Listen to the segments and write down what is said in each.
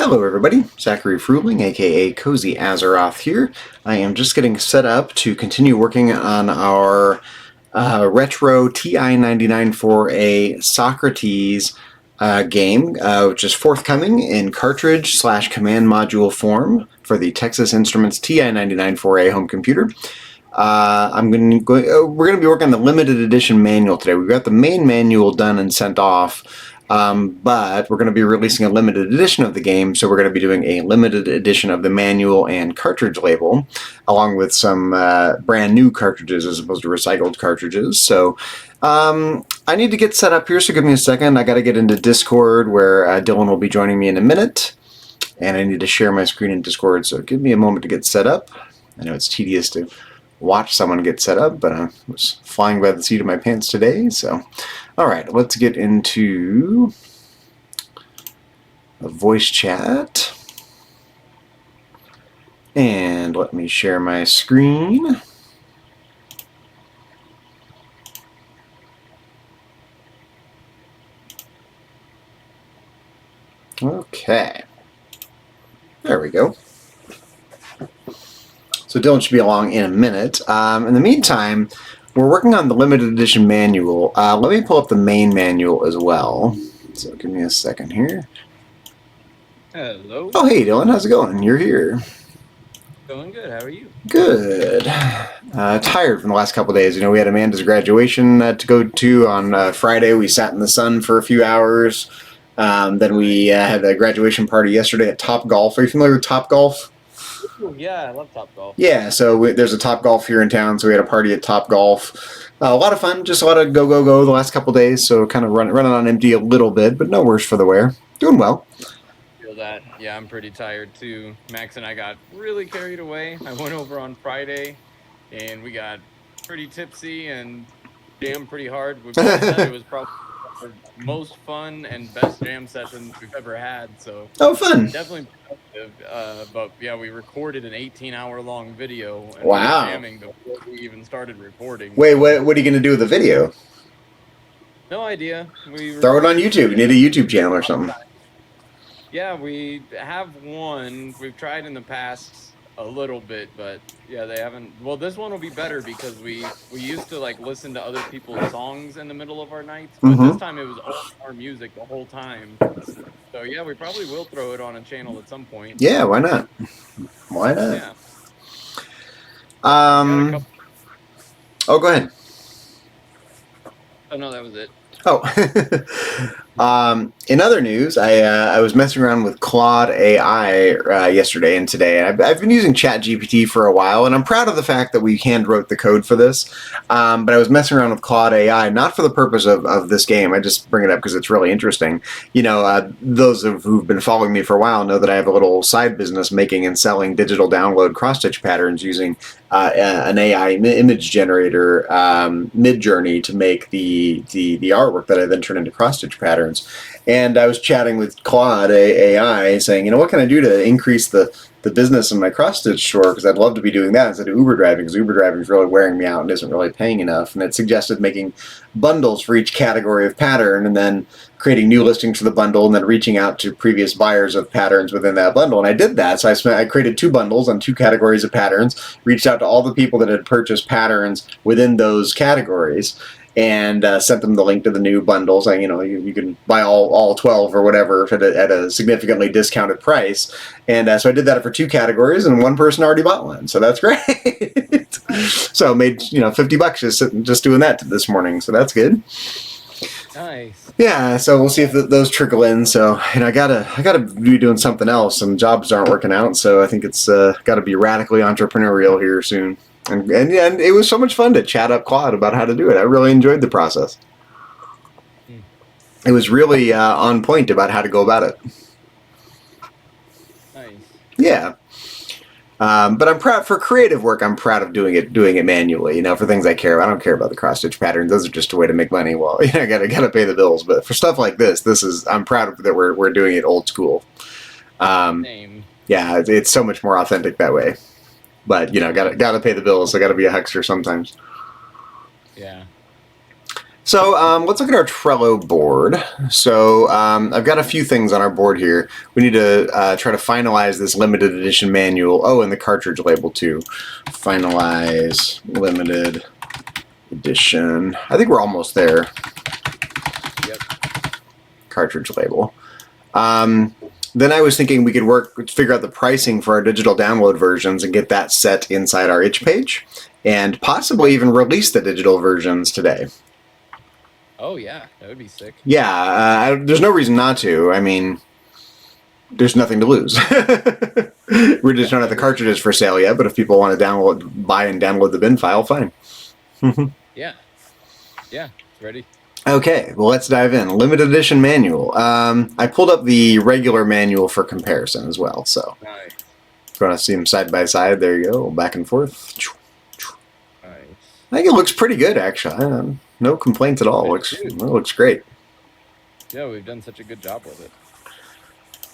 Hello everybody, Zachary Fruling, aka Cozy Azeroth here. I am just getting set up to continue working on our retro TI-99 for a Socrates game, which is forthcoming in cartridge/command module form for the Texas Instruments TI-99 for a home computer. We're going to be working on the limited edition manual today. We've got the main manual done and sent off. But we're going to be releasing a limited edition of the game, so we're going to be doing a limited edition of the manual and cartridge label, along with some brand new cartridges as opposed to recycled cartridges. So I need to get set up here, so give me a second. I got to get into Discord, where Dylan will be joining me in a minute, and I need to share my screen in Discord, so give me a moment to get set up. I know it's tedious to watch someone get set up, but I was flying by the seat of my pants today, so... Alright, let's get into a voice chat. And let me share my screen. Okay. There we go. So Dylan should be along in a minute. In the meantime, we're working on the limited edition manual. Let me pull up the main manual as well. So give me a second here. Hello. Oh, hey Dylan, how's it going? You're here. Going good. How are you? Good. Tired from the last couple of days. You know, we had Amanda's graduation to go to on Friday. We sat in the sun for a few hours. Then we had a graduation party yesterday at Top Golf. Are you familiar with Top Golf? Yeah, I love Top Golf. Yeah, so there's a Top Golf here in town, so we had a party at Top Golf. A lot of fun, just a lot of go the last couple of days, so kind of running on empty a little bit, but no worse for the wear. Doing well. Feel that. Yeah, I'm pretty tired too. Max and I got really carried away. I went over on Friday, and we got pretty tipsy and jammed pretty hard. We both said it was probably the most fun and best jam sessions we've ever had. So oh, fun! Definitely productive. But yeah, we recorded an 18-hour-long video. And wow! We were jamming before we even started recording. Wait, what are you going to do with the video? No idea. Throw it on YouTube. You need a YouTube channel or something. Yeah, we have one. We've tried in the past a little bit, but yeah, they haven't. Well, this one will be better because we used to like listen to other people's songs in the middle of our nights, but this time it was all our music the whole time. So yeah, we probably will throw it on a channel at some point. Yeah, why not? Why not? Yeah. Oh, go ahead. Oh no, that was it. Oh, in other news, I was messing around with Claude AI yesterday and today, and I've been using ChatGPT for a while, and I'm proud of the fact that we hand wrote the code for this. But I was messing around with Claude AI, not for the purpose of this game. I just bring it up because it's really interesting. You know, those who've been following me for a while know that I have a little side business making and selling digital download cross-stitch patterns using an AI image generator, Midjourney, to make the artwork that I then turn into cross-stitch patterns. And I was chatting with Claude AI, saying, you know, what can I do to increase the business in my cross-stitch store? Because I'd love to be doing that instead of Uber driving, because Uber driving is really wearing me out and isn't really paying enough. And it suggested making bundles for each category of pattern, and then creating new listings for the bundle, and then reaching out to previous buyers of patterns within that bundle. And I did that. So I created 2 bundles on 2 categories of patterns, reached out to all the people that had purchased patterns within those categories, and sent them the link to the new bundles. And, you know, you can buy all 12 or whatever at a significantly discounted price. And so I did that for 2 categories, and 1 person already bought one. So that's great. So I made, you know, $50 just doing that this morning. So that's good. Nice. Yeah, so we'll see if those trickle in. So, you know, I gotta be doing something else. Some jobs aren't working out, so I think it's got to be radically entrepreneurial here soon. And it was so much fun to chat up Claude about how to do it. I really enjoyed the process. It was really on point about how to go about it. Nice. Yeah. But I'm proud for creative work. I'm proud of doing it manually. You know, for things I care about. I don't care about the cross stitch patterns. Those are just a way to make money. Well, you know, I gotta pay the bills. But for stuff like this I'm proud of that we're doing it old school. Same. Yeah, it's so much more authentic that way. But you know, gotta pay the bills. So gotta be a huckster sometimes. Yeah. So let's look at our Trello board. So I've got a few things on our board here. We need to try to finalize this limited edition manual. Oh, and the cartridge label too. Finalize limited edition. I think we're almost there. Yep. Cartridge label. Then I was thinking we could figure out the pricing for our digital download versions and get that set inside our itch page, and possibly even release the digital versions today. Oh yeah, that would be sick. Yeah, there's no reason not to. I mean, there's nothing to lose. We just don't have the cartridges for sale yet, but if people want to buy and download the bin file, fine. Yeah, it's ready. Okay, well, let's dive in. Limited edition manual. I pulled up the regular manual for comparison as well, so Nice. if you want to see them side by side, there you go, back and forth. Nice. I think it looks pretty good, actually. No complaints at all. It looks great. Yeah, we've done such a good job with it.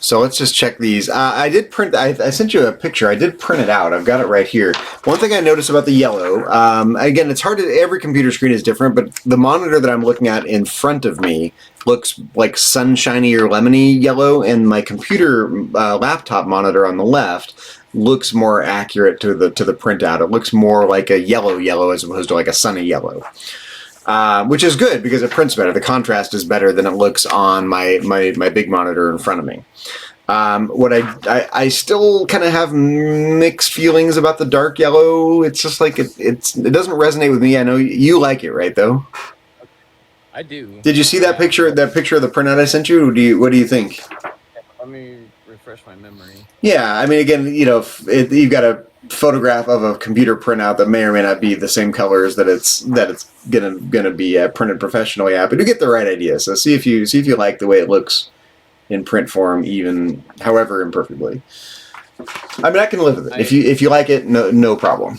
So let's just check these. I did print. I sent you a picture. I did print it out. I've got it right here. One thing I noticed about the yellow. Again, it's hard to. Every computer screen is different, but the monitor that I'm looking at in front of me looks like sunshiny or lemony yellow, and my computer laptop monitor on the left looks more accurate to the printout. It looks more like a yellow as opposed to like a sunny yellow. Which is good because it prints better. The contrast is better than it looks on my big monitor in front of me. What I still kind of have mixed feelings about the dark yellow. It's just like it doesn't resonate with me. I know you like it, right? Though. I do. Did you see that picture? That picture of the printout I sent you? What do you think? Let me refresh my memory. Yeah, I mean, again, you've got a photograph of a computer printout that may or may not be the same colors that it's gonna be printed professionally at, but you get the right idea. So see if you like the way it looks in print form, even however imperfectly. I mean, I can live with it. If you like it, no problem.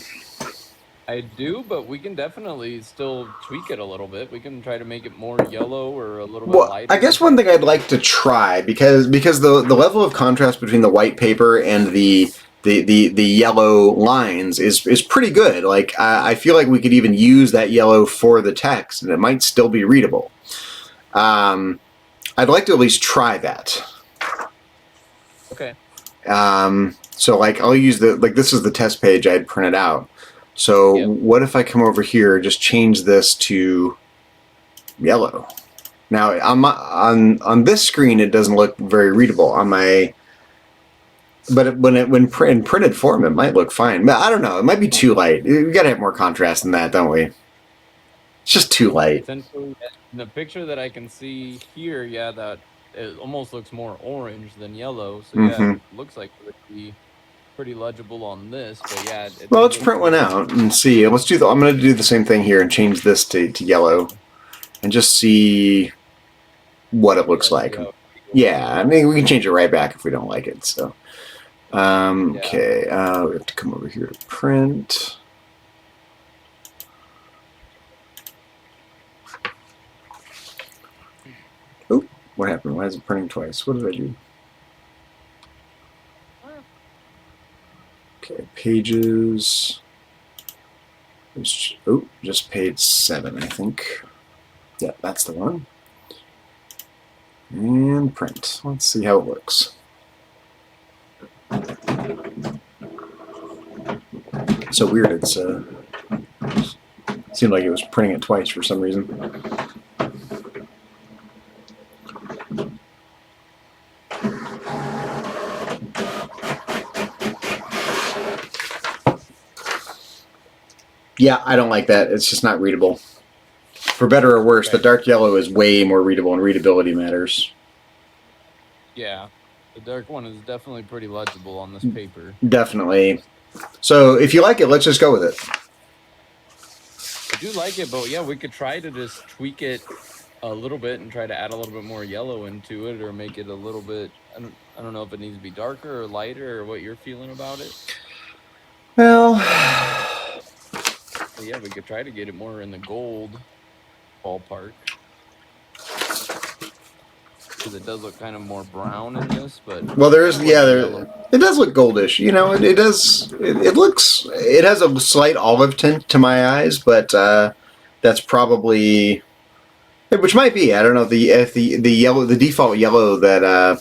I do, but we can definitely still tweak it a little bit. We can try to make it more yellow or a little bit lighter. I guess one thing I'd like to try, because the level of contrast between the white paper and the yellow lines is pretty good. Like I feel like we could even use that yellow for the text, and it might still be readable. I'd like to at least try that. Okay. So like I'll use this is the test page I had printed out. So what if I come over here, just change this to yellow? Now on this screen it doesn't look very readable on my. But when in printed form, it might look fine. But I don't know. It might be too light. We got to have more contrast than that, don't we? It's just too light. Essentially, the picture that I can see here, that it almost looks more orange than yellow. So it looks like it would be pretty legible on this. But well, let's print one out and see. Let's do I'm going to do the same thing here and change this to yellow, and just see what it looks like. Yeah, I mean we can change it right back if we don't like it. So. Okay, we have to come over here to print. Oh, what happened? Why is it printing twice? What did I do? Okay, pages. Just page 7, I think. Yeah, that's the one. And print. Let's see how it looks. So weird. It's seemed like it was printing it twice for some reason. Yeah, I don't like that. It's just not readable. For better or worse, the dark yellow is way more readable, and readability matters. Yeah. The dark one is definitely pretty legible on this paper. Definitely. So if you like it, let's just go with it. I do like it, but we could try to just tweak it a little bit and try to add a little bit more yellow into it, or make it a little bit. I don't know if it needs to be darker or lighter, or what you're feeling about it. Well, we could try to get it more in the gold ballpark. Because it does look kind of more brown in this, but it does look goldish. It does. It has a slight olive tint to my eyes, but that's probably Which might be. I don't know if the yellow, the default yellow that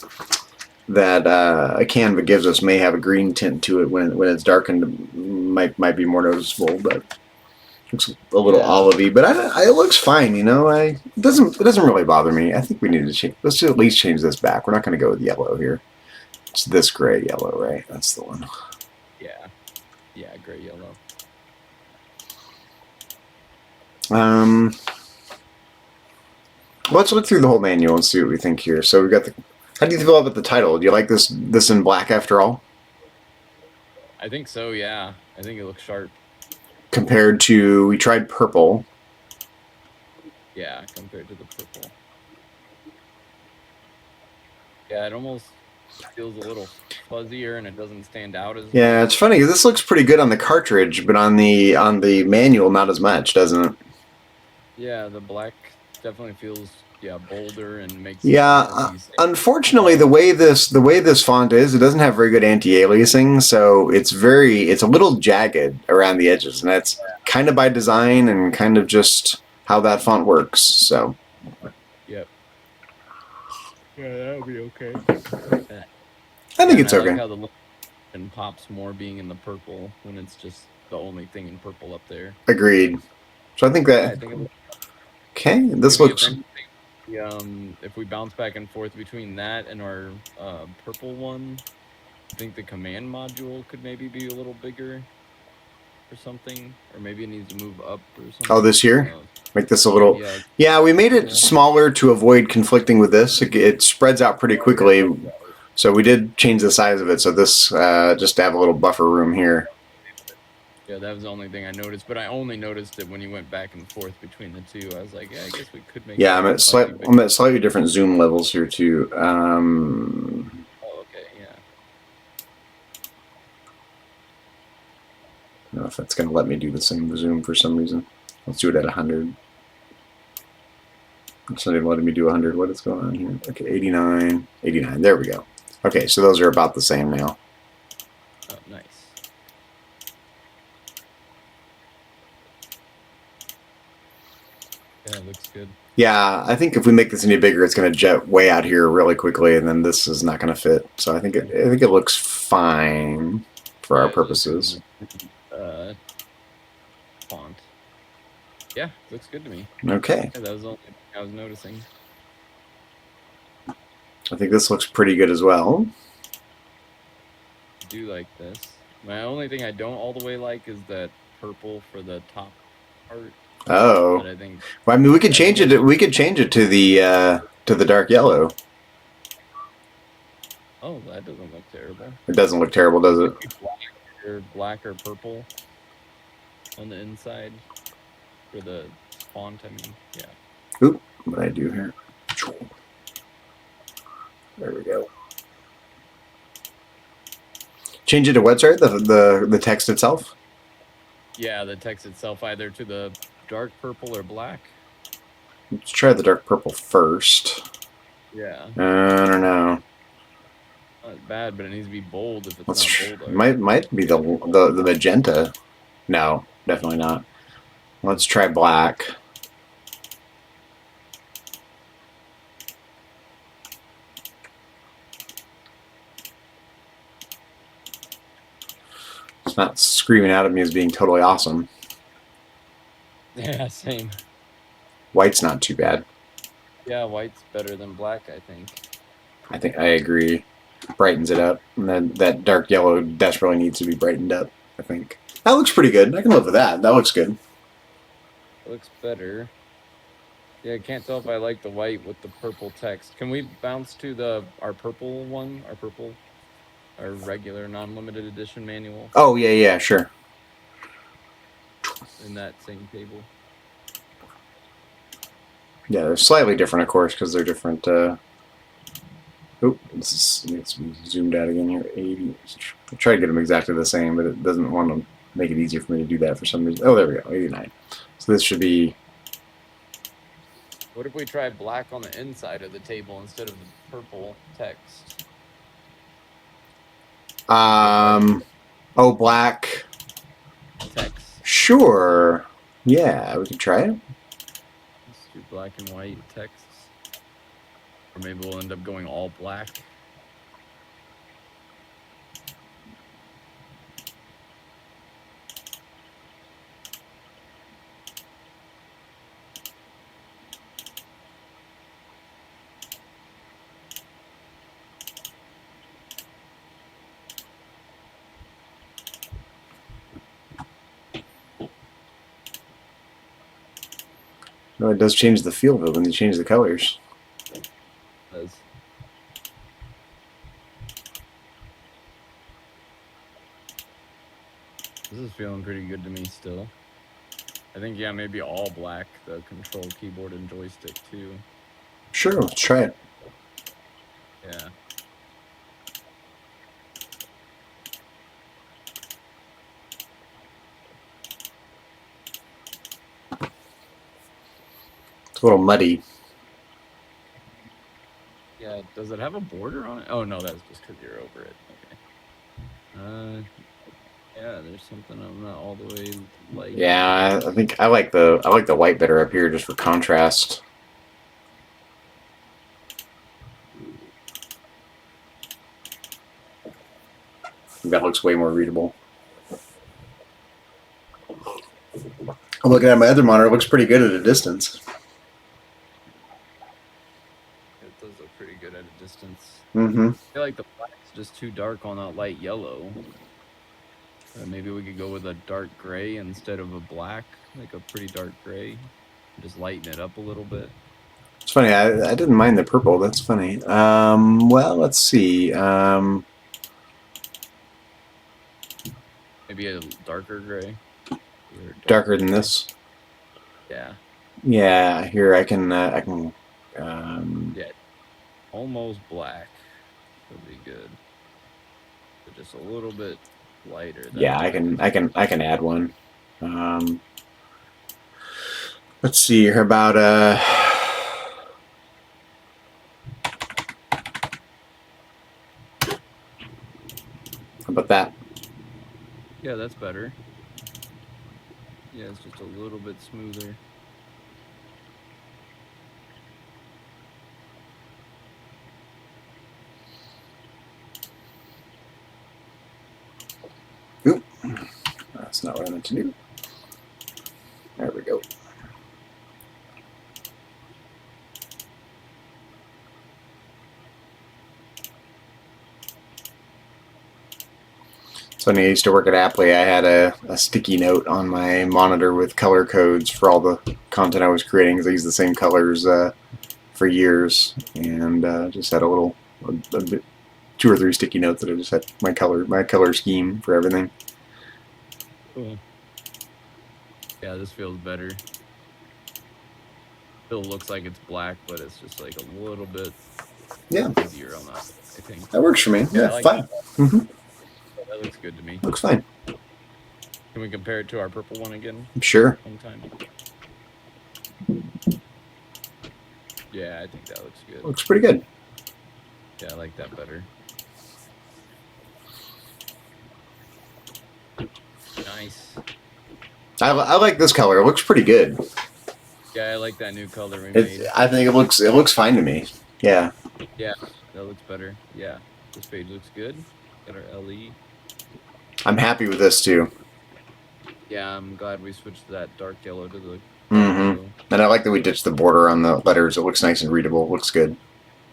Canva gives us may have a green tint to it when it's darkened. Might be more noticeable, but looks a little olivey. But it looks fine. You know, it doesn't really bother me. I think we need to change. Let's at least change this back. We're not going to go with yellow here. It's this gray yellow, right? That's the one. Yeah. Yeah, gray yellow. Let's look through the whole manual and see what we think here. So we got the. How do you feel about the title? Do you like this in black after all? I think so. Yeah, I think it looks sharp. Compared to, we tried purple. Yeah, compared to the purple. Yeah, it almost feels a little fuzzier and it doesn't stand out as much. Yeah, it's funny. This looks pretty good on the cartridge, but on the manual, not as much, doesn't it? Yeah, the black definitely feels bolder and makes. Yeah, unfortunately, the way this font is, it doesn't have very good anti-aliasing, so it's a little jagged around the edges, and that's kind of by design and kind of just how that font works. So. Yep. Yeah, that'll be okay. I think it's okay. I like how the and pops more being in the purple when it's just the only thing in purple up there. Agreed. So I think that. Okay, this looks. If we bounce back and forth between that and our purple one, I think the command module could maybe be a little bigger or something, or maybe it needs to move up or something. Oh, this here? Make this a little. Yeah, we made it smaller to avoid conflicting with this. It spreads out pretty quickly, so we did change the size of it. So this just to have a little buffer room here. Yeah, that was the only thing I noticed, but I only noticed it when you went back and forth between the two. I was like, yeah, I guess we could make. Yeah, I'm at slightly different zoom levels here too. Oh, okay, yeah. I don't know if that's going to let me do the same zoom for some reason. Let's do it at 100. It's not even letting me do 100. What is going on here? Okay, 89. 89. There we go. Okay, so those are about the same now. Oh, nice. Yeah, it looks good. Yeah, I think if we make this any bigger, it's going to jet way out here really quickly, and then this is not going to fit. So I think it looks fine for our purposes. Font. Yeah, looks good to me. Okay. Yeah, that was the only thing I was noticing. I think this looks pretty good as well. I do like this. My only thing I don't all the way like is that purple for the top part. Oh. But I think. Well, I mean, we could change it. We could change it to the dark yellow. Oh, that doesn't look terrible. It doesn't look terrible, does it? Black or purple on the inside for the font. I mean, yeah. Oop, what did I do here? There we go. Change it to what, sorry? The text itself? Yeah, the text itself, either to the dark purple or black. Let's try the dark purple first. Yeah. I don't know. Not bad, but it needs to be bold if it's not bold. Might be the magenta. No, definitely not. Let's try black. It's not screaming out at me as being totally awesome. Yeah, same. White's not too bad. Yeah, white's better than black, I think. I agree. Brightens it up. And then that dark yellow desperately needs to be brightened up, I think. That looks pretty good. I can live with that. That looks good. It looks better. Yeah, I can't tell if I like the white with the purple text. Can we bounce to our purple one? Our regular non-limited edition manual? Oh, yeah, sure. In that same table. Yeah, they're slightly different, of course, because they're different. This needs to be zoomed out again here. 80. I try to get them exactly the same, but it doesn't want to make it easier for me to do that for some reason. Oh, there we go. 89. So this should be. What if we try black on the inside of the table instead of the purple text? Oh, black. Text. Sure. Yeah, we could try it. Let's do black and white texts. Or maybe we'll end up going all black. No, it does change the feel of it when you change the colors. It does. This is feeling pretty good to me still. I think, yeah, maybe all black, the control keyboard and joystick too. Sure, let's try it. Yeah. It's a little muddy. Yeah, does it have a border on it? Oh, no, that's just because you're over it. Okay. Yeah, there's something I'm not all the way like. Yeah, I think I like the white better up here just for contrast. That looks way more readable. I'm looking at my other monitor. It looks pretty good at a distance. It does look pretty good at a distance. Mm-hmm. I feel like the black's just too dark on that light yellow. Maybe we could go with a dark gray instead of a black, like a pretty dark gray. Just lighten it up a little bit. It's funny. I didn't mind the purple. That's funny. Well, let's see. Maybe a darker gray. Darker than this. Yeah. Yeah. Here I can. Yeah. Almost black would be good. But just a little bit lighter. Yeah, I can add one. Let's see. How about How about that? Yeah, that's better. Yeah, it's just a little bit smoother. Oop. That's not what I meant to do. There we go. So when I used to work at Apple, I had a sticky note on my monitor with color codes for all the content I was creating because I used the same colors for years, and just had a bit, 2 or 3 sticky notes that I just had my color scheme for everything. Cool. Yeah, this feels better. Still looks like it's black, but it's just like a little bit easier on that, I think. That works for me. Yeah, like fine. Mm-hmm. That looks good to me. Looks fine. Can we compare it to our purple one again? Sure. One time. Yeah, I think that looks good. Looks pretty good. Yeah, I like that better. Nice. I like this color. It looks pretty good. Yeah, I like that new color we made. I think it looks fine to me. Yeah. Yeah, that looks better. Yeah, this page looks good. Got our LE. I'm happy with this too. Yeah, I'm glad we switched that dark yellow to the. Mm-hmm. And I like that we ditched the border on the letters. It looks nice and readable. It looks good.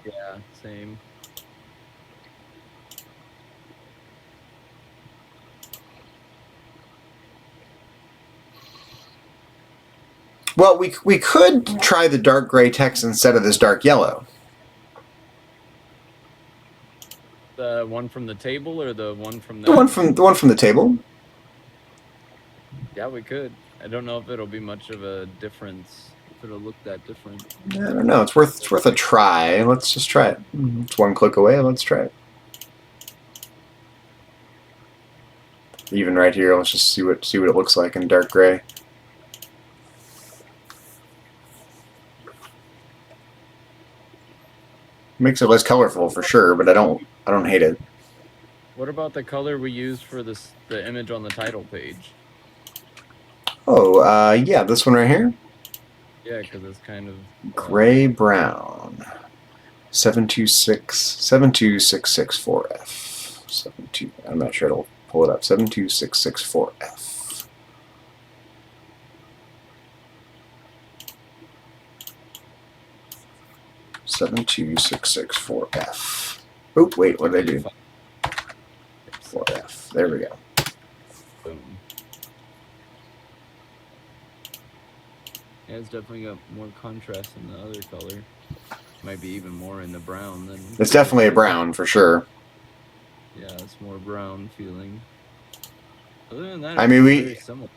Yeah, same. Well, we could try the dark gray text instead of this dark yellow. The one from the table or the one from the one from the table? Yeah, we could. I don't know if it'll be much of a difference. If it'll look that different. I don't know. It's worth a try. Let's just try it. It's one click away. Let's try it. Even right here, let's just see what it looks like in dark gray. Makes it less colorful for sure, but I don't hate it. What about the color we used for the image on the title page? Oh, yeah, this one right here? Yeah, because it's kind of gray brown. 72664F. 72. I'm not sure it'll pull it up. 72664F. 72664F. Oh, wait, what did I do? 4F. There we go. boom. Yeah, it's definitely got more contrast in the other color. Might be even more in the brown than. It's definitely a brown for sure. Yeah, it's more brown feeling. Other than that, I mean, very similar.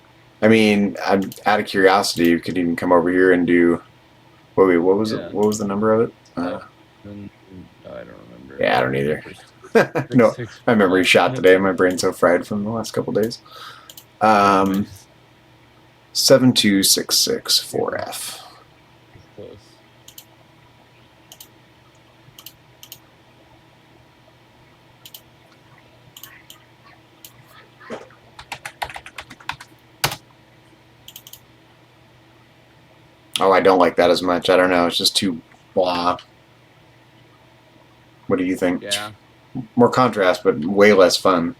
I'm out of curiosity. You could even come over here and do. Wait, what was it? What was the number of it? I don't remember. Yeah, I don't either. No, my memory's shot today. My brain's so fried from the last couple days. 72664F. Close. Oh, I don't like that as much. I don't know. It's just too blah. What do you think? Yeah. More contrast, but way less fun.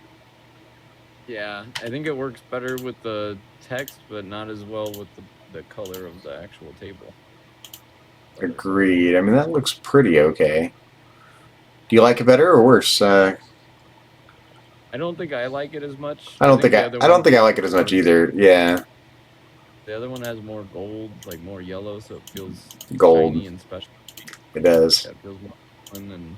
Yeah, I think it works better with the text, but not as well with the color of the actual table. Agreed. I mean, that looks pretty okay. Do you like it better or worse? I don't think I like it as much. I don't think I like it as much either. Yeah. The other one has more gold, like more yellow, so it feels gold shiny and special. It does. Yeah, it feels more fun,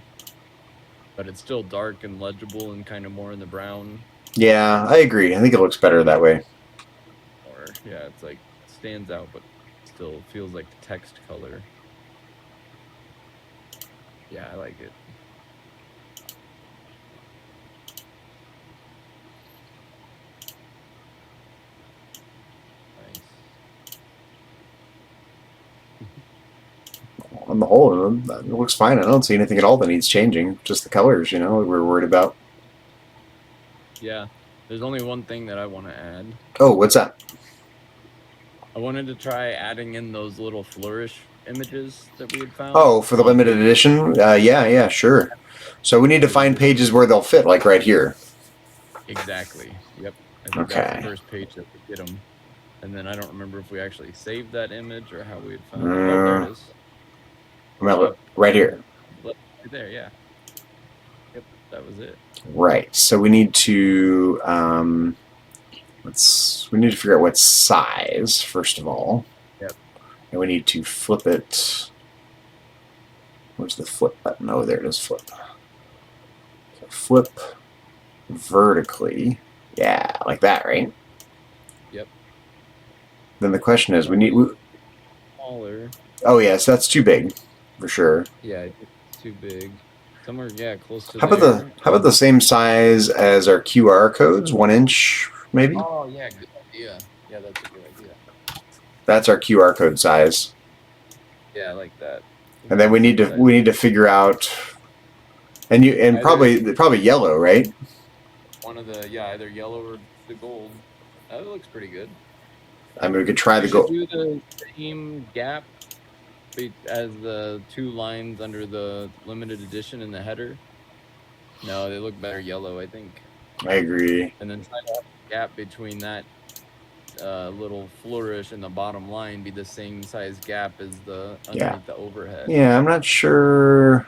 but it's still dark and legible and kind of more in the brown. Yeah, I agree. I think it looks better that way. Or yeah, it's like stands out, but still feels like text color. Yeah, I like it. On the whole, it looks fine. I don't see anything at all that needs changing. Just the colors, we're worried about. Yeah, there's only one thing that I want to add. Oh, what's that? I wanted to try adding in those little flourish images that we had found. Oh, for the limited edition? Yeah, sure. So we need to find pages where they'll fit, like right here. Exactly. Yep. I think that's the first page that we get them. And then I don't remember if we actually saved that image or how we had found it. Oh, there it is. Right here. Right there, yeah. Yep, that was it. Right. So we need to we need to figure out what size first of all. Yep. And we need to flip it. Where's the flip button? Oh, there it is. Flip. So flip vertically. Yeah, like that, right? Yep. Then the question is, we need smaller. Oh yes, that's too big, for sure. Yeah, it's too big. Somewhere, yeah, close to. How about the same size as our QR codes, 1 inch maybe? Oh yeah, good idea. Yeah, that's a good idea. That's our QR code size. Yeah, I like that. And then we need to figure out, and probably yellow, right? One of the either yellow or the gold. That looks pretty good. I mean, we could try the gold. Do the same gap as the two lines under the limited edition in the header. No, they look better yellow, I think. I agree. And then try to have the gap between that little flourish and the bottom line be the same size gap as the underneath the overhead. Yeah, I'm not sure.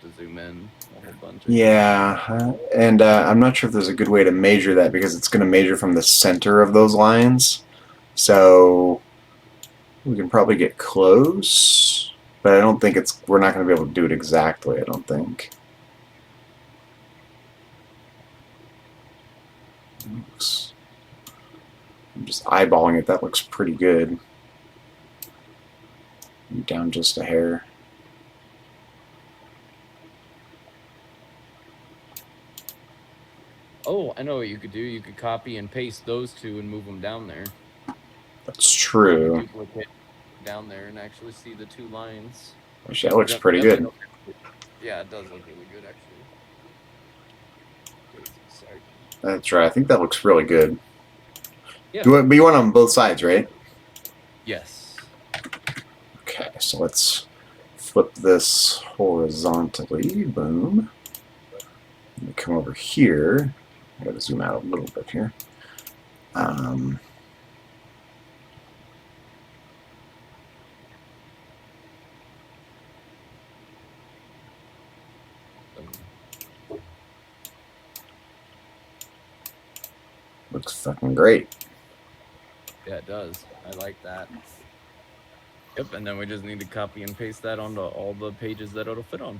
To zoom in a whole bunch. Yeah, and I'm not sure if there's a good way to measure that because it's going to measure from the center of those lines. So we can probably get close, but I don't think we're not going to be able to do it exactly, I don't think. I'm just eyeballing it. That looks pretty good. Down just a hair. Oh, I know what you could do. You could copy and paste those two and move them down there. That's true. Down there and actually see the two lines. Actually, that looks pretty good. Yeah, it does look really good, actually. Sorry. That's right. I think that looks really good. Yeah. But you want on both sides, right? Yes. so let's flip this horizontally. Boom. Let me come over here. I gotta zoom out a little bit here. Looks fucking great. Yeah, it does. I like that. Yep, and then we just need to copy and paste that onto all the pages that it'll fit on.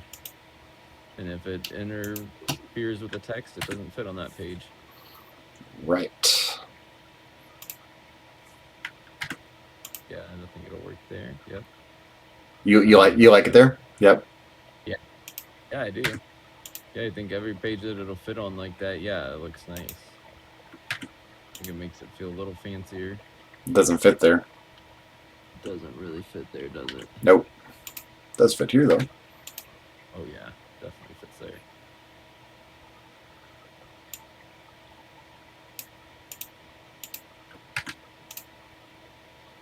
And if it interferes with the text, it doesn't fit on that page. Right. Yeah, I don't think it'll work there. Yep. You like it there? Yep. Yeah. Yeah, I do. Yeah, I think every page that it'll fit on like that, yeah, it looks nice. I think it makes it feel a little fancier. It doesn't fit there. It doesn't really fit there, does it? Nope. It does fit here though. Oh yeah, definitely fits there.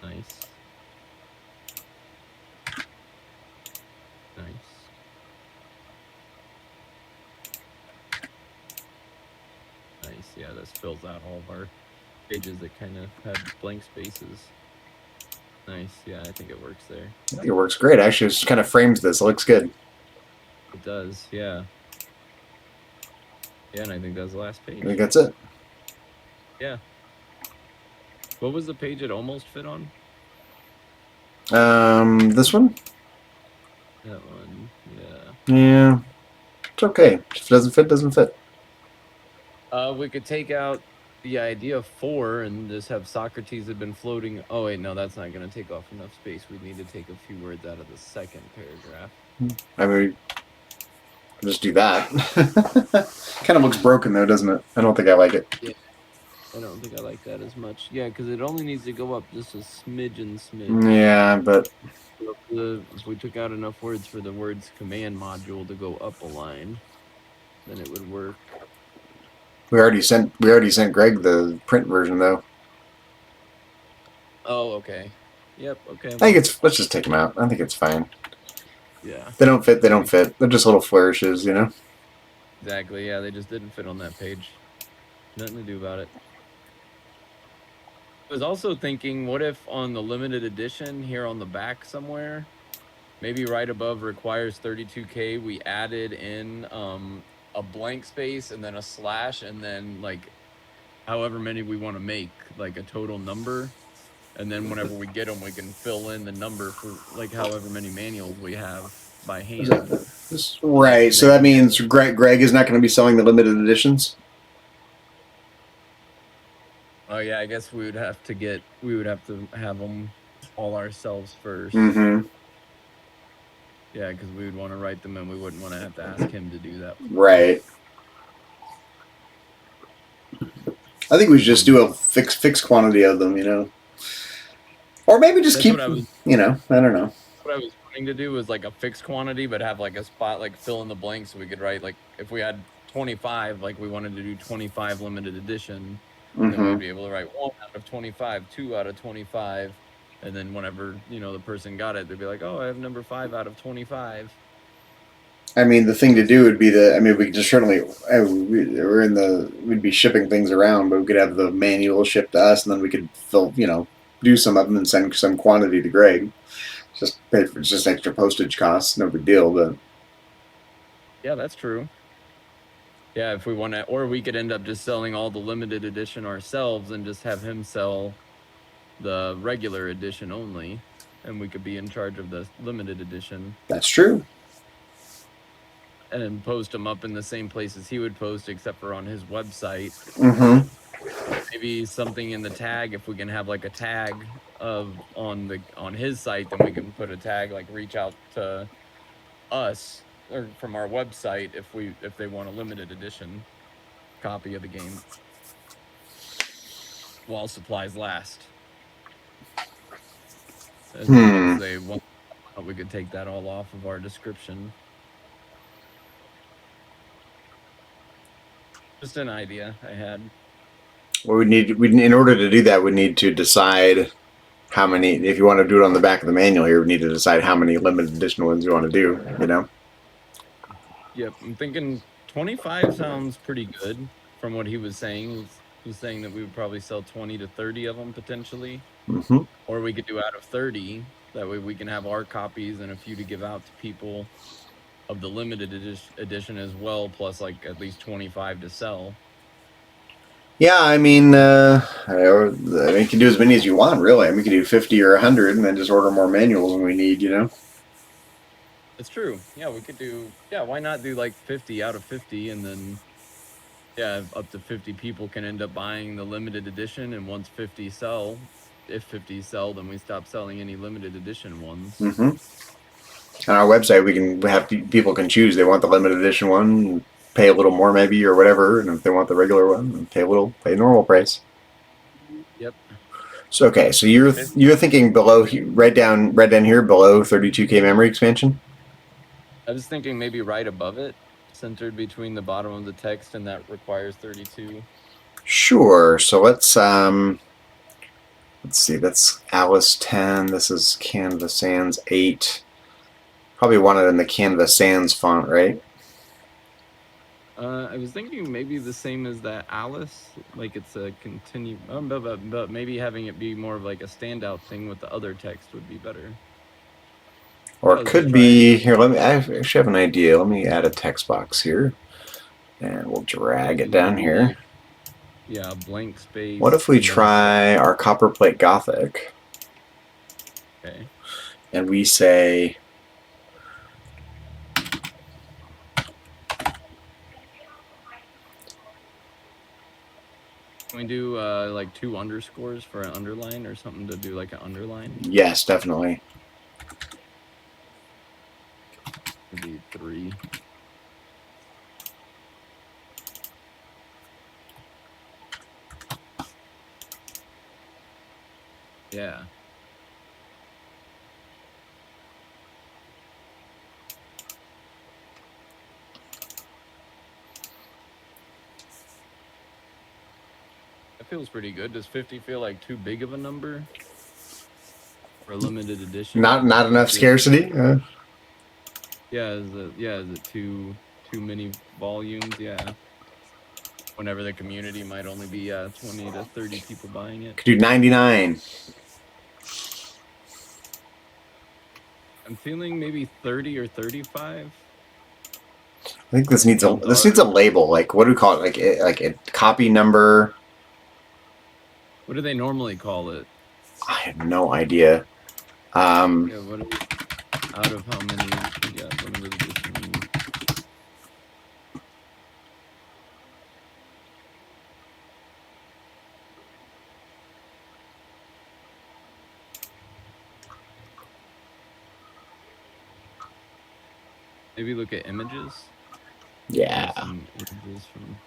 Nice. Nice. Nice. Yeah, this fills out all of our pages that kind of have blank spaces. Nice. Yeah, I think it works there. I think it works great. Actually, it just kind of frames this. It looks good. It does. Yeah. Yeah, and I think that's the last page. I think that's it. Yeah. What was the page it almost fit on? This one? That one. Yeah. Yeah. It's okay. If it doesn't fit, it doesn't fit. We could take out the idea of 4 and just have Socrates had been floating. Oh wait, no, that's not going to take off enough space. We need to take a few words out of the second paragraph. I mean, just do that. Kind of looks broken though, doesn't it? I don't think I like it. Yeah. I don't think I like that as much. Yeah, because it only needs to go up just a smidgen. Yeah, but If we took out enough words for the words command module to go up a line, then it would work. we already sent Greg the print version though. Oh, okay. Yep. Okay. I think let's just take them out. I think it's fine. Yeah. They don't fit. They don't fit. They're just little flourishes, you know. Exactly. Yeah, they just didn't fit on that page. Nothing to do about it. I was also thinking, what if on the limited edition here on the back somewhere, maybe right above requires 32K, we added in a blank space and then a slash and then like however many we want to make, like a total number. And then whenever we get them, we can fill in the number for like however many manuals we have by hand. Right. So that means Greg is not going to be selling the limited editions. Oh yeah, I guess we would have to have them all ourselves first. Mm-hmm. Yeah, because we would want to write them, and we wouldn't want to have to ask him to do that. Right. I think we should just do a fixed quantity of them, you know, or maybe just keep. You know, I don't know. What I was wanting to do was like a fixed quantity, but have like a spot like fill in the blanks, so we could write like if we had 25, like we wanted to do 25 limited edition. Mm-hmm. Then we'd be able to write 1 out of 25, 2 out of 25, and then whenever the person got it, they'd be like, "Oh, I have number 5 out of 25." I mean, the thing to do would be we could just certainly we'd be shipping things around, but we could have the manual shipped to us, and then we could do some of them and send some quantity to Greg. Just pay for just extra postage costs, no big deal, but yeah, that's true. Yeah, if we want to, or we could end up just selling all the limited edition ourselves and just have him sell the regular edition only, and we could be in charge of the limited edition. That's true. And post them up in the same places he would post, except for on his website. Mm-hmm. Maybe something in the tag, if we can have like a tag on his site, then we can put a tag like reach out to us or from our website if they want a limited edition copy of the game while supplies last. And once they want, we could take that all off of our description. Just an idea I had. Well, in order to do that, we need to decide how many. If you want to do it on the back of the manual, you need to decide how many limited edition ones you want to do. You know. Yep, I'm thinking 25 sounds pretty good from what he was saying. He was saying that we would probably sell 20 to 30 of them potentially, Mm-hmm. or we could do out of 30. That way we can have our copies and a few to give out to people of the limited edition as well, plus like at least 25 to sell. Yeah, I mean, you can do as many as you want, really. I mean, you can do 50 or 100 and then just order more manuals than we need, you know? It's true. Yeah, we could do, yeah, why not do like 50 out of 50 and then, yeah, up to 50 people can end up buying the limited edition. And once 50 sell, if 50 sell, then we stop selling any limited edition ones. Mm-hmm. On our website, people can choose. They want the limited edition one, pay a little more maybe or whatever. And if they want the regular one, pay normal price. Yep. So, okay, so you're thinking below, right down here below 32K memory expansion? I was thinking maybe right above it, centered between the bottom of the text, and that requires 32. Sure. So let's see. That's Alice 10. This is Canvas Sans 8. Probably want it in the Canvas Sans font, right? I was thinking maybe the same as that Alice, like it's a continue, but maybe having it be more of like a standout thing with the other text would be better. Or Yeah, it let's just could try it. be here. I actually have an idea. Let me add a text box here, and we'll drag it down here. Yeah, blank space. What if we and then try our copperplate Gothic? Okay. And we say, Can we do like 2 underscores for an underline or something to do like an underline? yes, definitely. Maybe 3. Yeah. That feels pretty good. Does 50 feel like too big of a number for a limited edition? Not enough scarcity. Yeah, is it too many volumes? Yeah. Whenever the community might only be 20 to 30 people buying it. Could do 99. I'm feeling maybe 30 or 35. I think this needs Sounds a label. Like, what do we call it? Like a copy number. What do they normally call it? I have no idea. Yeah, what is out of how many? Yeah, limited edition. Maybe look at images. Yeah. Some images from.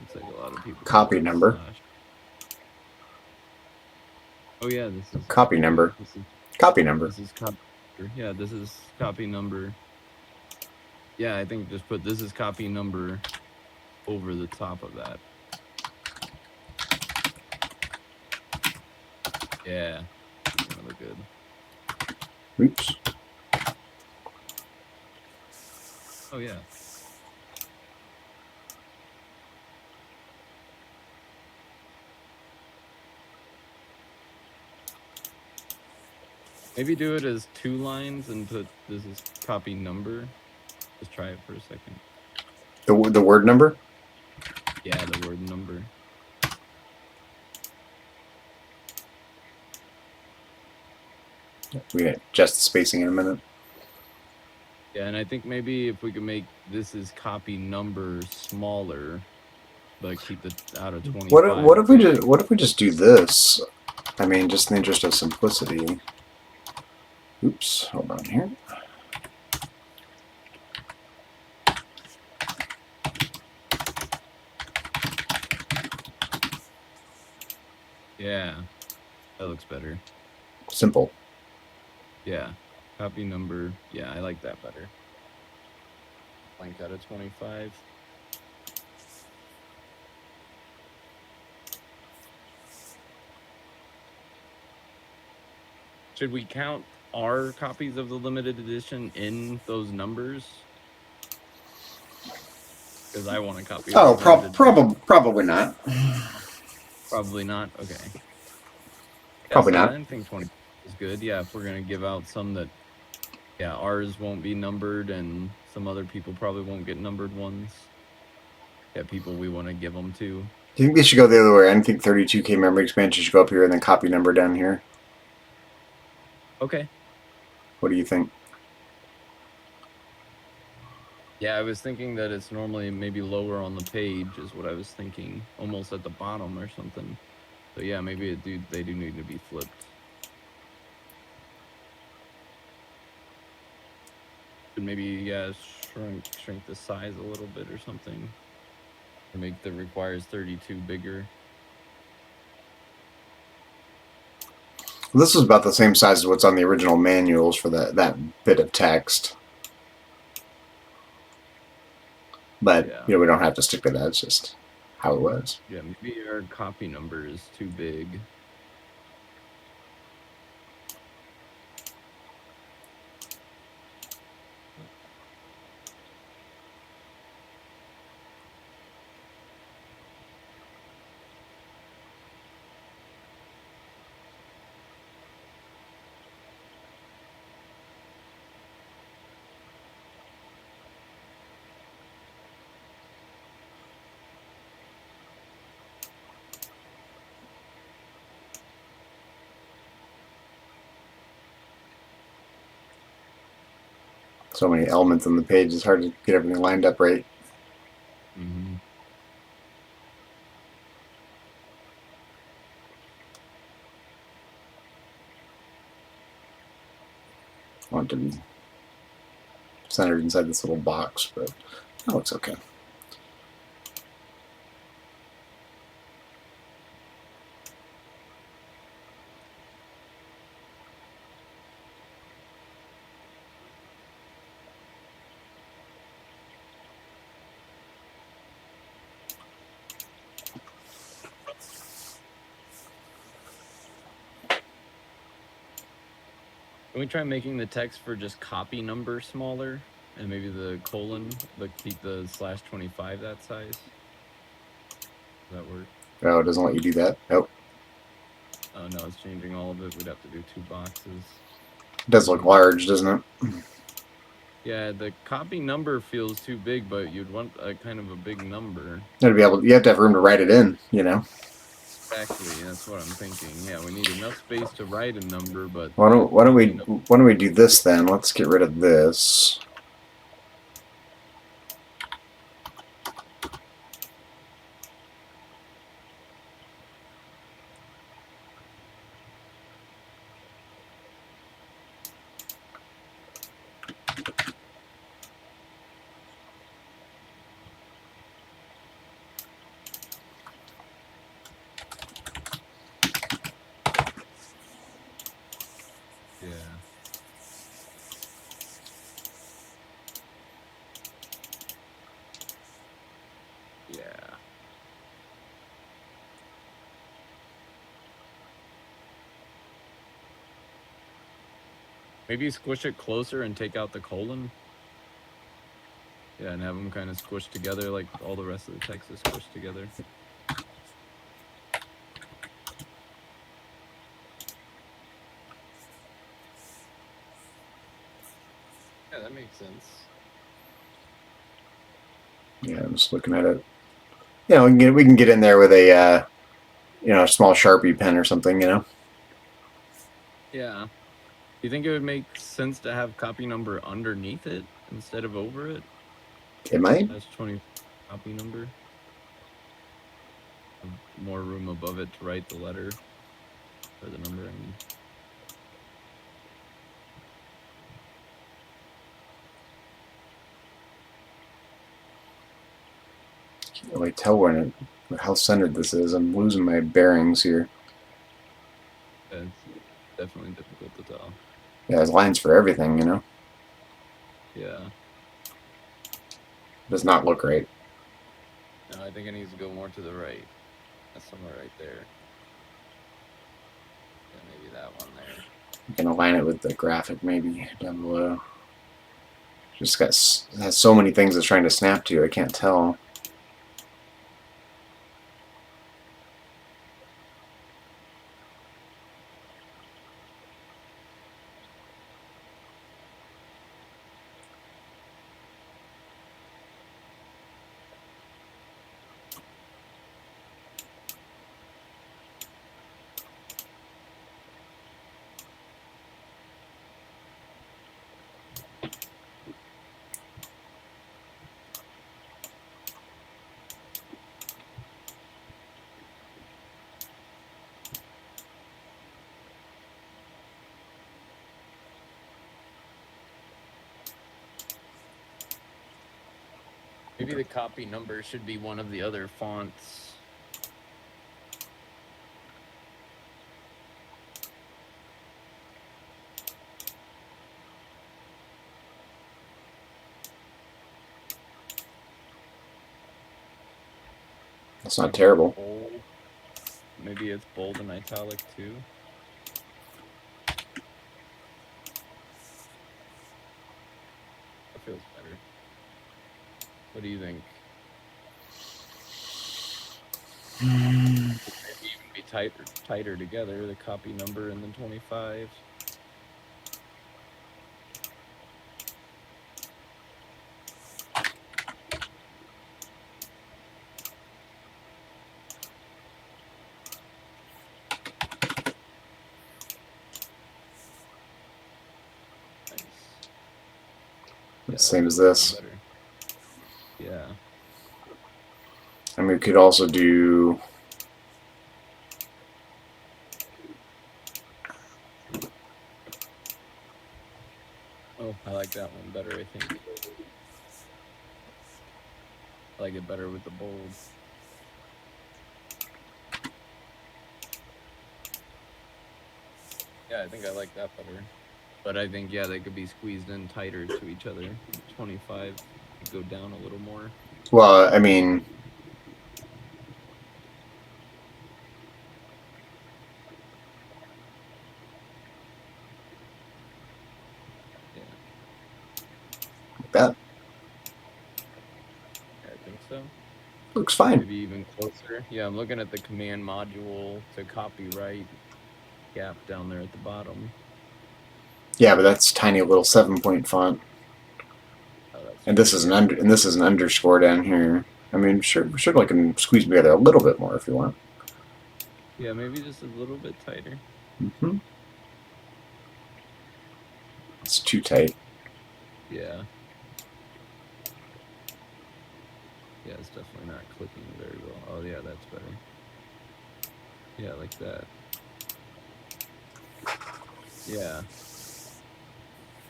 Looks like a lot of people. Copy number. Oh yeah, this is copy number. Copy number. This is copy. Yeah, this is copy number. Yeah, I think just put this is copy number over the top of that. Yeah, that'll look good. Oops. Oh yeah. Maybe do it as 2 lines and put this is copy number. Just try it for a second. The word number? Yeah, the word number. We adjust the spacing in a minute. Yeah, and I think maybe if we could make this is copy number smaller, but keep it out of 25. What if we just do this? I mean, just in the interest of simplicity. Oops, hold on here. Yeah, that looks better. Simple. Yeah, copy number. Yeah, I like that better. Blank out of 25. should we count our copies of the limited edition in those numbers? Because I want a copy of the Oh, limited edition. probably not. Probably not. Okay. Yeah, Probably so not. I think 20 is good. Yeah, if we're gonna give out some that, yeah, ours won't be numbered, and some other people probably won't get numbered ones. Yeah, people we want to give them to. Do you think they should go the other way? I think 32K memory expansion should go up here and then copy number down here. Okay. What do you think? Yeah, I was thinking that it's normally maybe lower on the page is what I was thinking, almost at the bottom or something. So yeah, maybe they do need to be flipped. And maybe, yeah, shrink the size a little bit or something. Or make the requires 32 bigger. This was about the same size as what's on the original manuals for that bit of text. But, Yeah. you know, we don't have to stick to that. It's just how it was. Yeah, maybe our copy number is too big. So many elements on the page, it's hard to get everything lined up right. Mm-hmm. I want it to be centered inside this little box, but that looks okay. Can we try making the text for just copy number smaller? And maybe the colon, keep the /25 that size? Does that work? Oh, it doesn't let you do that. Nope. Oh no, it's changing all of it. We'd have to do 2 boxes. It does look large, doesn't it? Yeah, the copy number feels too big, but you'd want a kind of a big number. You have to have room to write it in, you know. Exactly, that's what I'm thinking. Yeah, we need enough space to write a number, but Why don't we do this then? Let's get rid of this. yeah. Yeah. Maybe squish it closer and take out the colon. Yeah, and have them kind of squished together like all the rest of the text is squished together. Yeah, that makes sense. Yeah, I'm just looking at it. You know, we can get in there with a you know, a small Sharpie pen or something, you know. Yeah. Do you think it would make sense to have copy number underneath it instead of over it? It might. That's 20 copy number. More room above it to write the letter or the number, I mean. Can't really tell how centered this is. I'm losing my bearings here. Yeah, it's definitely difficult to tell. Yeah, there's lines for everything, you know. Yeah. Does not look right. No, I think it needs to go more to the right. That's somewhere right there. Yeah, maybe that one there. You can align it with the graphic maybe down below. Just got has so many things it's trying to snap to. I can't tell. Maybe the copy number should be one of the other fonts. That's not terrible. Bold. Maybe it's bold and italic too. That feels better. What do you think? Maybe even be tighter together, the copy number and then 25. Yeah, Same as this. better. Yeah. And we could also do. Oh, I like that one better, I think. I like it better with the bold. Yeah, I think I like that better. But I think, yeah, they could be squeezed in tighter to each other. 25 could go down a little more. Well, I mean, Yeah. like that I think so. looks fine. Maybe even closer. Yeah, I'm looking at the command module to copyright gap down there at the bottom. Yeah, but that's tiny little 7-point font. Oh, that's And this is an underscore down here. I mean, sure, I can squeeze them together a little bit more if you want. Yeah, maybe just a little bit tighter. Mm-hmm. It's too tight. Yeah. Yeah, it's definitely not clicking very well. Oh, yeah, that's better. Yeah, like that. Yeah.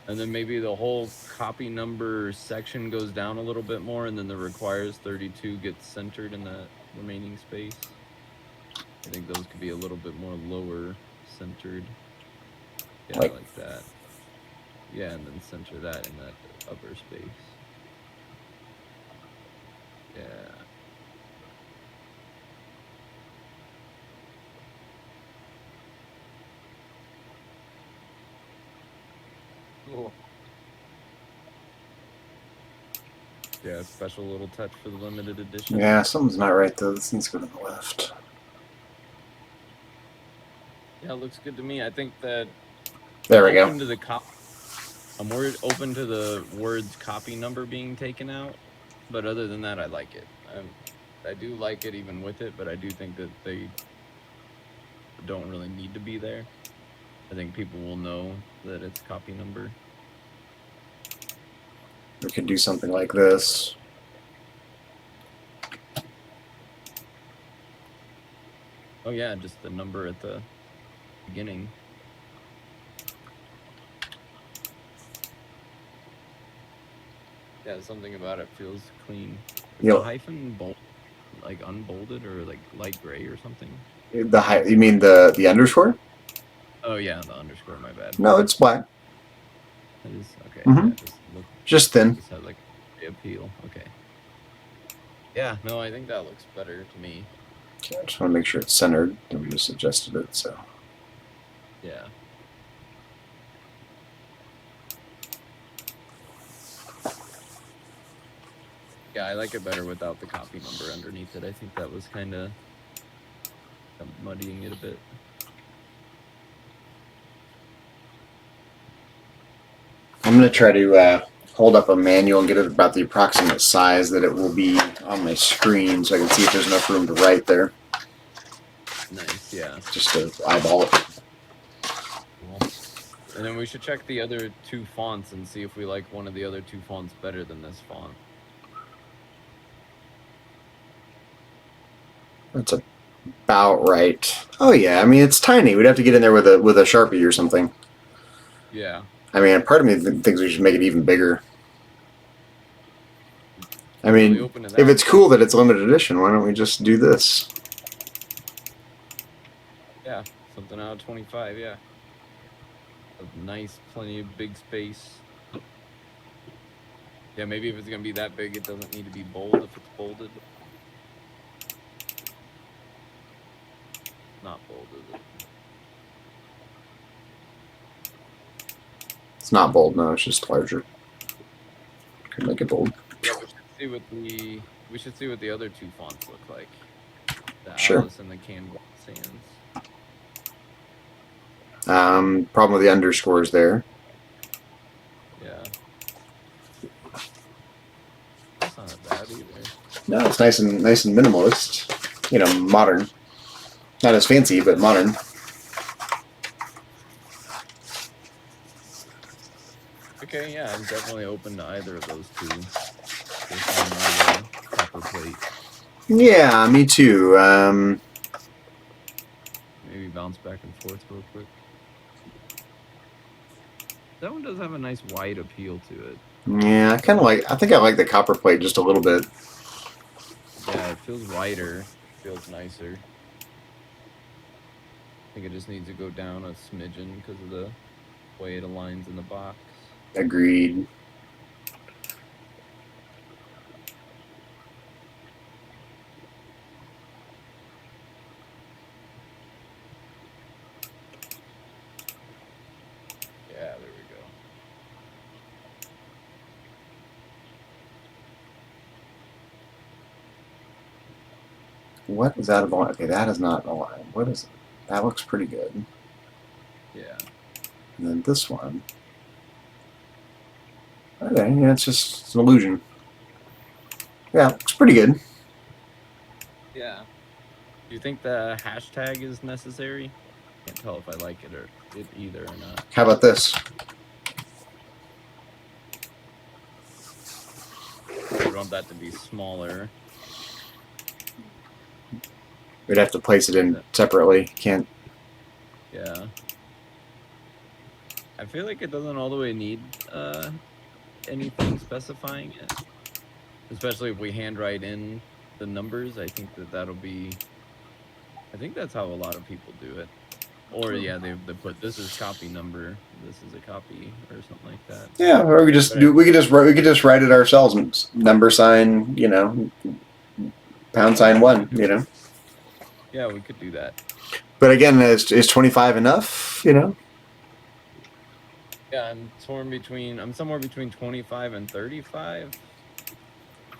And then maybe the whole copy number section goes down a little bit more, and then the requires 32 gets centered in that remaining space. I think those could be a little bit more lower centered. Yeah, like that. Yeah, and then center that in that upper space. Yeah. Cool. Yeah, special little touch for the limited edition. Yeah, something's not right though. This needs to go to the left. Yeah, it looks good to me. I think that There we go. I'm open to the words copy number being taken out, but other than that, I like it. I do like it even with it, but I do think that they don't really need to be there. I think people will know that it's copy number. We could do something like this. Oh yeah, just the number at the beginning. Yeah, something about it feels clean. Is the hyphen bold, like unbolded or like light gray or something? You mean the underscore? Oh yeah, the underscore. My bad. No, it's black. It is okay. Mm-hmm. Yeah, just thin. Just has like a appeal. Okay. Yeah, no, I think that looks better to me. Okay, I just want to make sure it's centered. We just adjusted it, so. Yeah. Yeah, I like it better without the copy number underneath it. I think that was kind of muddying it a bit. I'm going to try to hold up a manual and get it about the approximate size that it will be on my screen so I can see if there's enough room to write there. Nice, yeah. Just to eyeball it. Cool. And then we should check the other two fonts and see if we like one of the other two fonts better than this font. That's about right. Oh yeah, I mean it's tiny. We'd have to get in there with a Sharpie or something. Yeah. I mean, part of me thinks we should make it even bigger. I mean, if it's cool that it's limited edition, why don't we just do this? Yeah, something out of 25, yeah. A nice, plenty of big space. Yeah, maybe if it's going to be that big, it doesn't need to be bold if it's bolded. Not bold, is it? It's not bold, no, it's just larger. Could make it bold. Yeah, we should see what the other two fonts look like. The Sure. Alice and the Canvas Sands. Problem with the underscores there. Yeah. That's not bad either. No, it's nice and minimalist. You know, modern. Not as fancy, but modern. Okay, yeah, I'm definitely open to either of those two. Copper plate. Yeah, me too. Maybe bounce back and forth real quick. That one does have a nice wide appeal to it. Yeah, I think I like the copper plate just a little bit. Yeah, it feels wider. Feels nicer. I think it just needs to go down a smidgen because of the way it aligns in the box. Agreed. Yeah, there we go. What is that about? Okay, that is not aligned. What is it? That looks pretty good. Yeah. And then this one. Okay, yeah, it's just an illusion. Yeah, looks pretty good. Yeah. Do you think the hashtag is necessary? Can't tell if I like it or it either or not. How about this? I want that to be smaller. We'd have to place it in separately. Can't. Yeah. I feel like it doesn't all the way need anything specifying it. Especially if we handwrite in the numbers, I think that'll be... I think that's how a lot of people do it. Or yeah, they put this is copy number, this is a copy, or something like that. Yeah, or we just do. We could just write it ourselves. Number sign, you know, #1, you know. Yeah, we could do that. But again, is 25 enough? You know. Yeah, I'm somewhere between 25 and 35.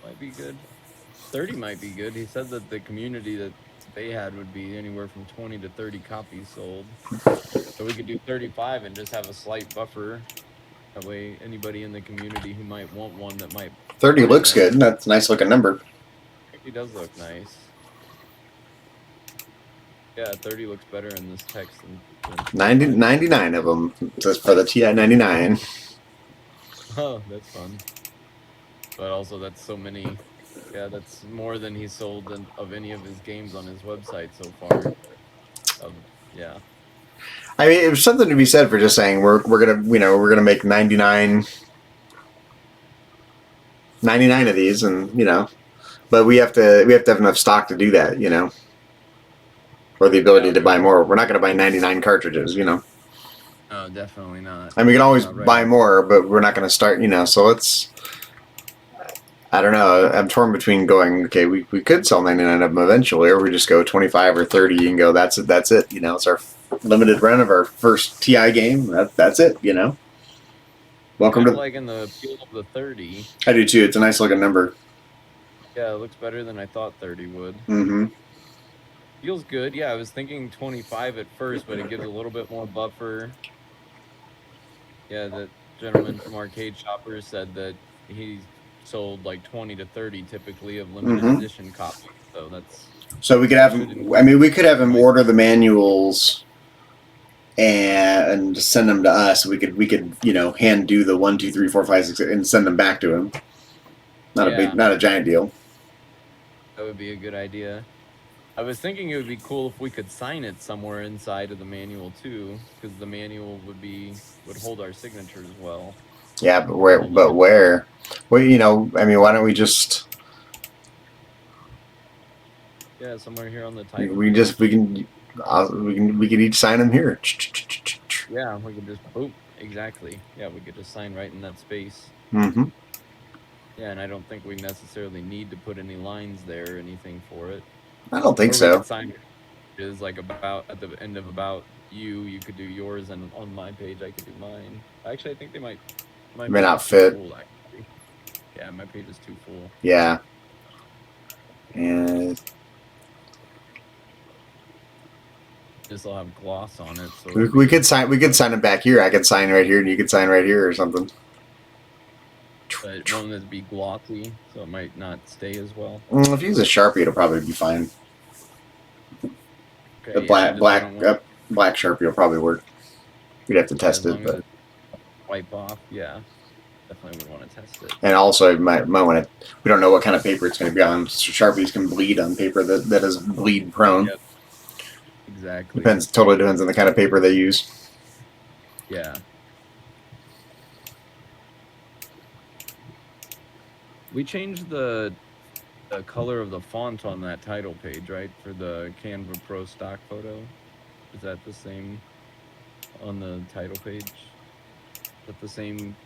Might be good. 30 might be good. He said that the community that they had would be anywhere from 20 to 30 copies sold. So we could do 35 and just have a slight buffer. That way anybody in the community who might want one that might... 30 looks good. That's a nice looking number. 30 does look nice. Yeah, 30 looks better in this text than 99 of them. Just for the TI-99. Oh, that's fun. But also that's so many... Yeah, that's more than he sold of any of his games on his website so far. Yeah. I mean, it was something to be said for just saying we're gonna make 99 of these, and you know, but we have to have enough stock to do that, you know, or the ability to buy more. We're not gonna buy 99 cartridges, you know. No, definitely not. I mean, we can always buy more, but we're not gonna start, you know. So let's. I don't know. I'm torn between going, okay, we could sell 99 of them eventually, or we just go 25 or 30 and go, that's it. You know, it's our limited run of our first TI game. That's it, you know. Welcome to... like in the appeal of the 30. I do too. It's a nice looking number. Yeah, it looks better than I thought 30 would. Mm-hmm. Feels good. Yeah, I was thinking 25 at first, but it gives a little bit more buffer. Yeah, the gentleman from Arcade Shoppers said that he sold like 20 to 30 typically of limited Mm-hmm. edition copies. So that's So we could that have should him. I increase. mean, we could have him Might order the manuals and send them to us. We could hand do the 1, 2, 3, 4, 5, 6, and send them back to him. yeah, Not a giant deal. that would be a good idea. I was thinking it would be cool if we could sign it somewhere inside of the manual too, because the manual would hold our signatures well. Yeah, but On where? the But limit. where? Well, I mean, why don't we just? Yeah, somewhere here on the We title can page. just we can each sign them here. Yeah, we could just boop. Exactly. Yeah, we could just sign right in that space. Mm-hmm. Yeah, and I don't think we necessarily need to put any lines there or anything for it. I don't think Or we so. could sign it is like about at the end of about you. You could do yours, and on my page I could do mine. Actually, I think they might. My It may page not is too fit. full. Actually, yeah, my page is too full. Yeah, and This will have gloss on it, so it'll we be. could sign. We could sign them back here. I could sign right here, and you could sign right here, or something. But won't this be glossy, so it might not stay as well. If you use a Sharpie, it'll probably be fine. A Okay, yeah, I just wouldn't want. black Sharpie will probably work. We'd have to Yeah, test as it, long as but it's wipe off, yeah, definitely would want to test it. and also might want to. We don't know what kind of paper it's going to be on. So Sharpies can bleed on paper that is bleed prone. Yep, exactly. Totally depends on the kind of paper they use. Yeah. We changed the color of the font on that title page, right? For the Canva Pro stock photo. Is that the same on the title page? Is that the same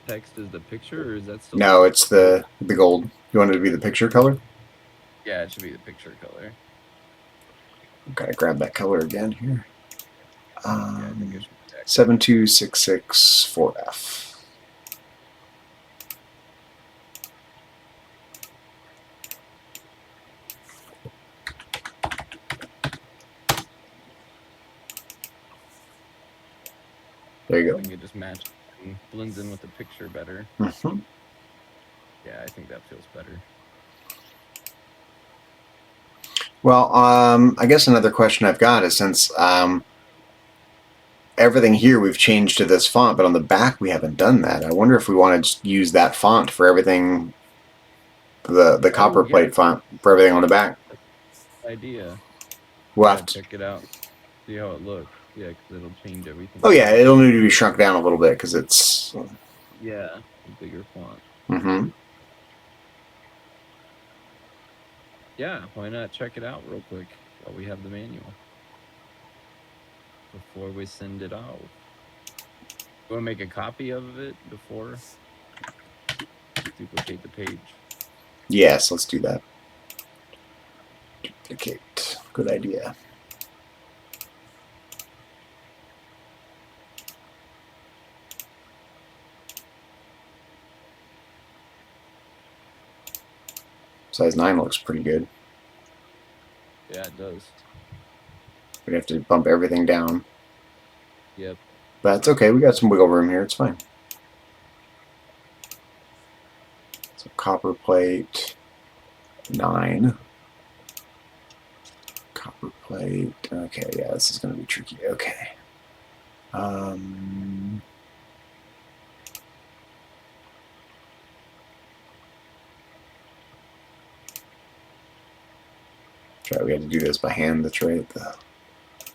text as the picture, or is that still No, the it's gold? the gold. You want it to be the picture color? Yeah, it should be the picture color. Gotta grab that color again here. Yeah, I think it should be that color. 72664F. There you I go. think it just matches and blends in with the picture better. Mm-hmm. Yeah, I think that feels better. Well, I guess another question I've got is since everything here we've changed to this font, but on the back we haven't done that. I wonder if we want to just use that font for everything, the Oh, copper yeah, plate font for everything on the back. that's an idea. We'll Yeah, have to, check it out. See how it looks. Yeah, because it'll change everything oh yeah, too. it'll need to be shrunk down a little bit because it's. Yeah, a bigger font. Mm-hmm. Yeah, why not check it out real quick while we have the manual before we send it out? You want to make a copy of it before duplicate the page? Yes, let's do that. Duplicate. Good idea. Size 9 looks pretty good. Yeah, it does. We have to bump everything down. Yep. But that's okay. We got some wiggle room here. It's fine. So copper plate 9. Copper plate. Okay, yeah, this is going to be tricky. Okay. Try. We had to do this by hand. That's right. The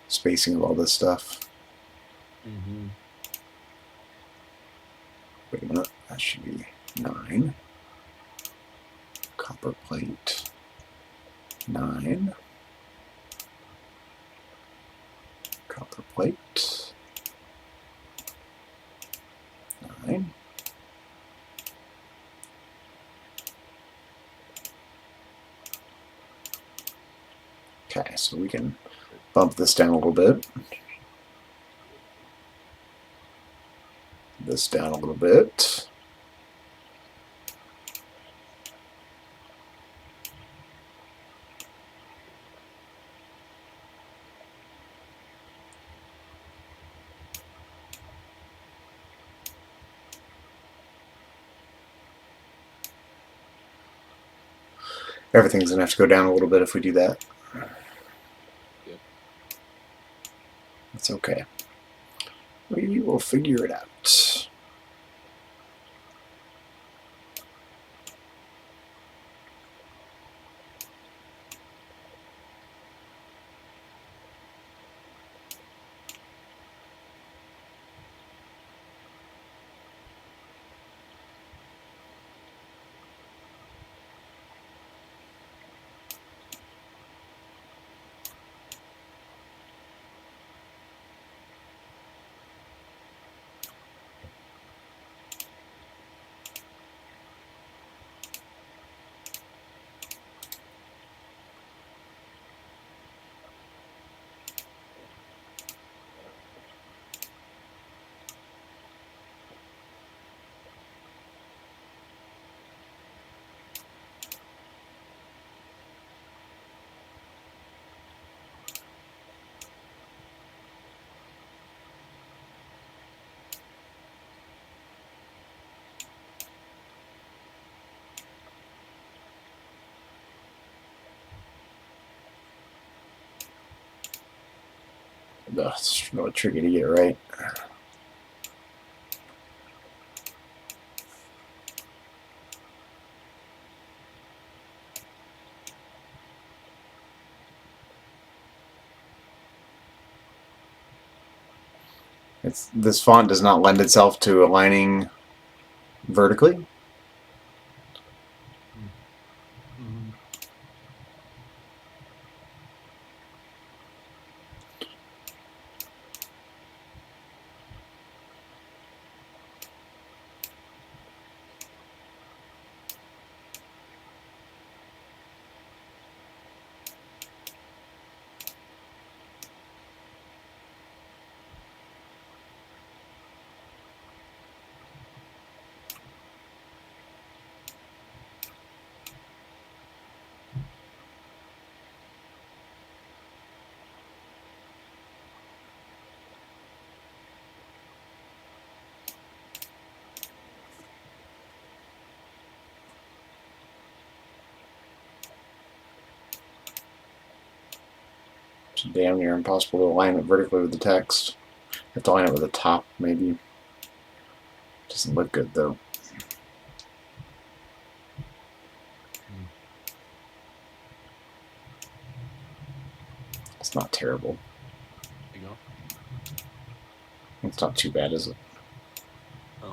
spacing of all this stuff. Mm-hmm. Wait a minute. That should be 9. Copper plate 9. Copper plate 9. Okay, so we can bump this down a little bit. This down a little bit. Everything's going to have to go down a little bit if we do that. Yep. It's okay. We will figure it out. That's really tricky to get right. This font does not lend itself to aligning vertically. Mm-hmm. It's damn near impossible to align it vertically with the text. You have to align it with the top, maybe. Doesn't look good though. It's not terrible. There you go. It's not too bad, is it? Oh.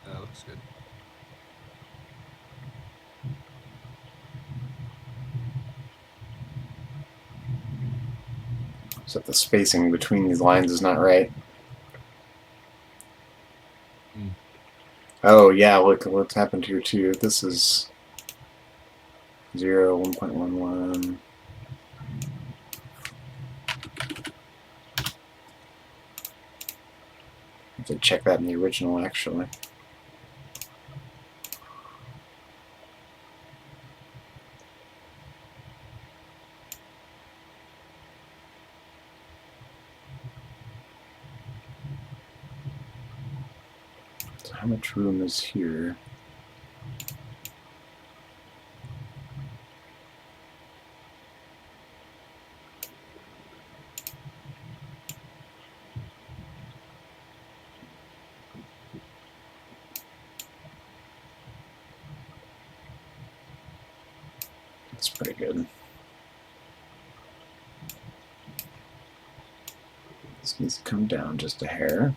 That looks good. Except the spacing between these lines is not right. Mm. Oh yeah, look what's happened here too. This is 0, 1.11. I have to check that in the original actually. So how much room is here? That's pretty good. This needs to come down just a hair.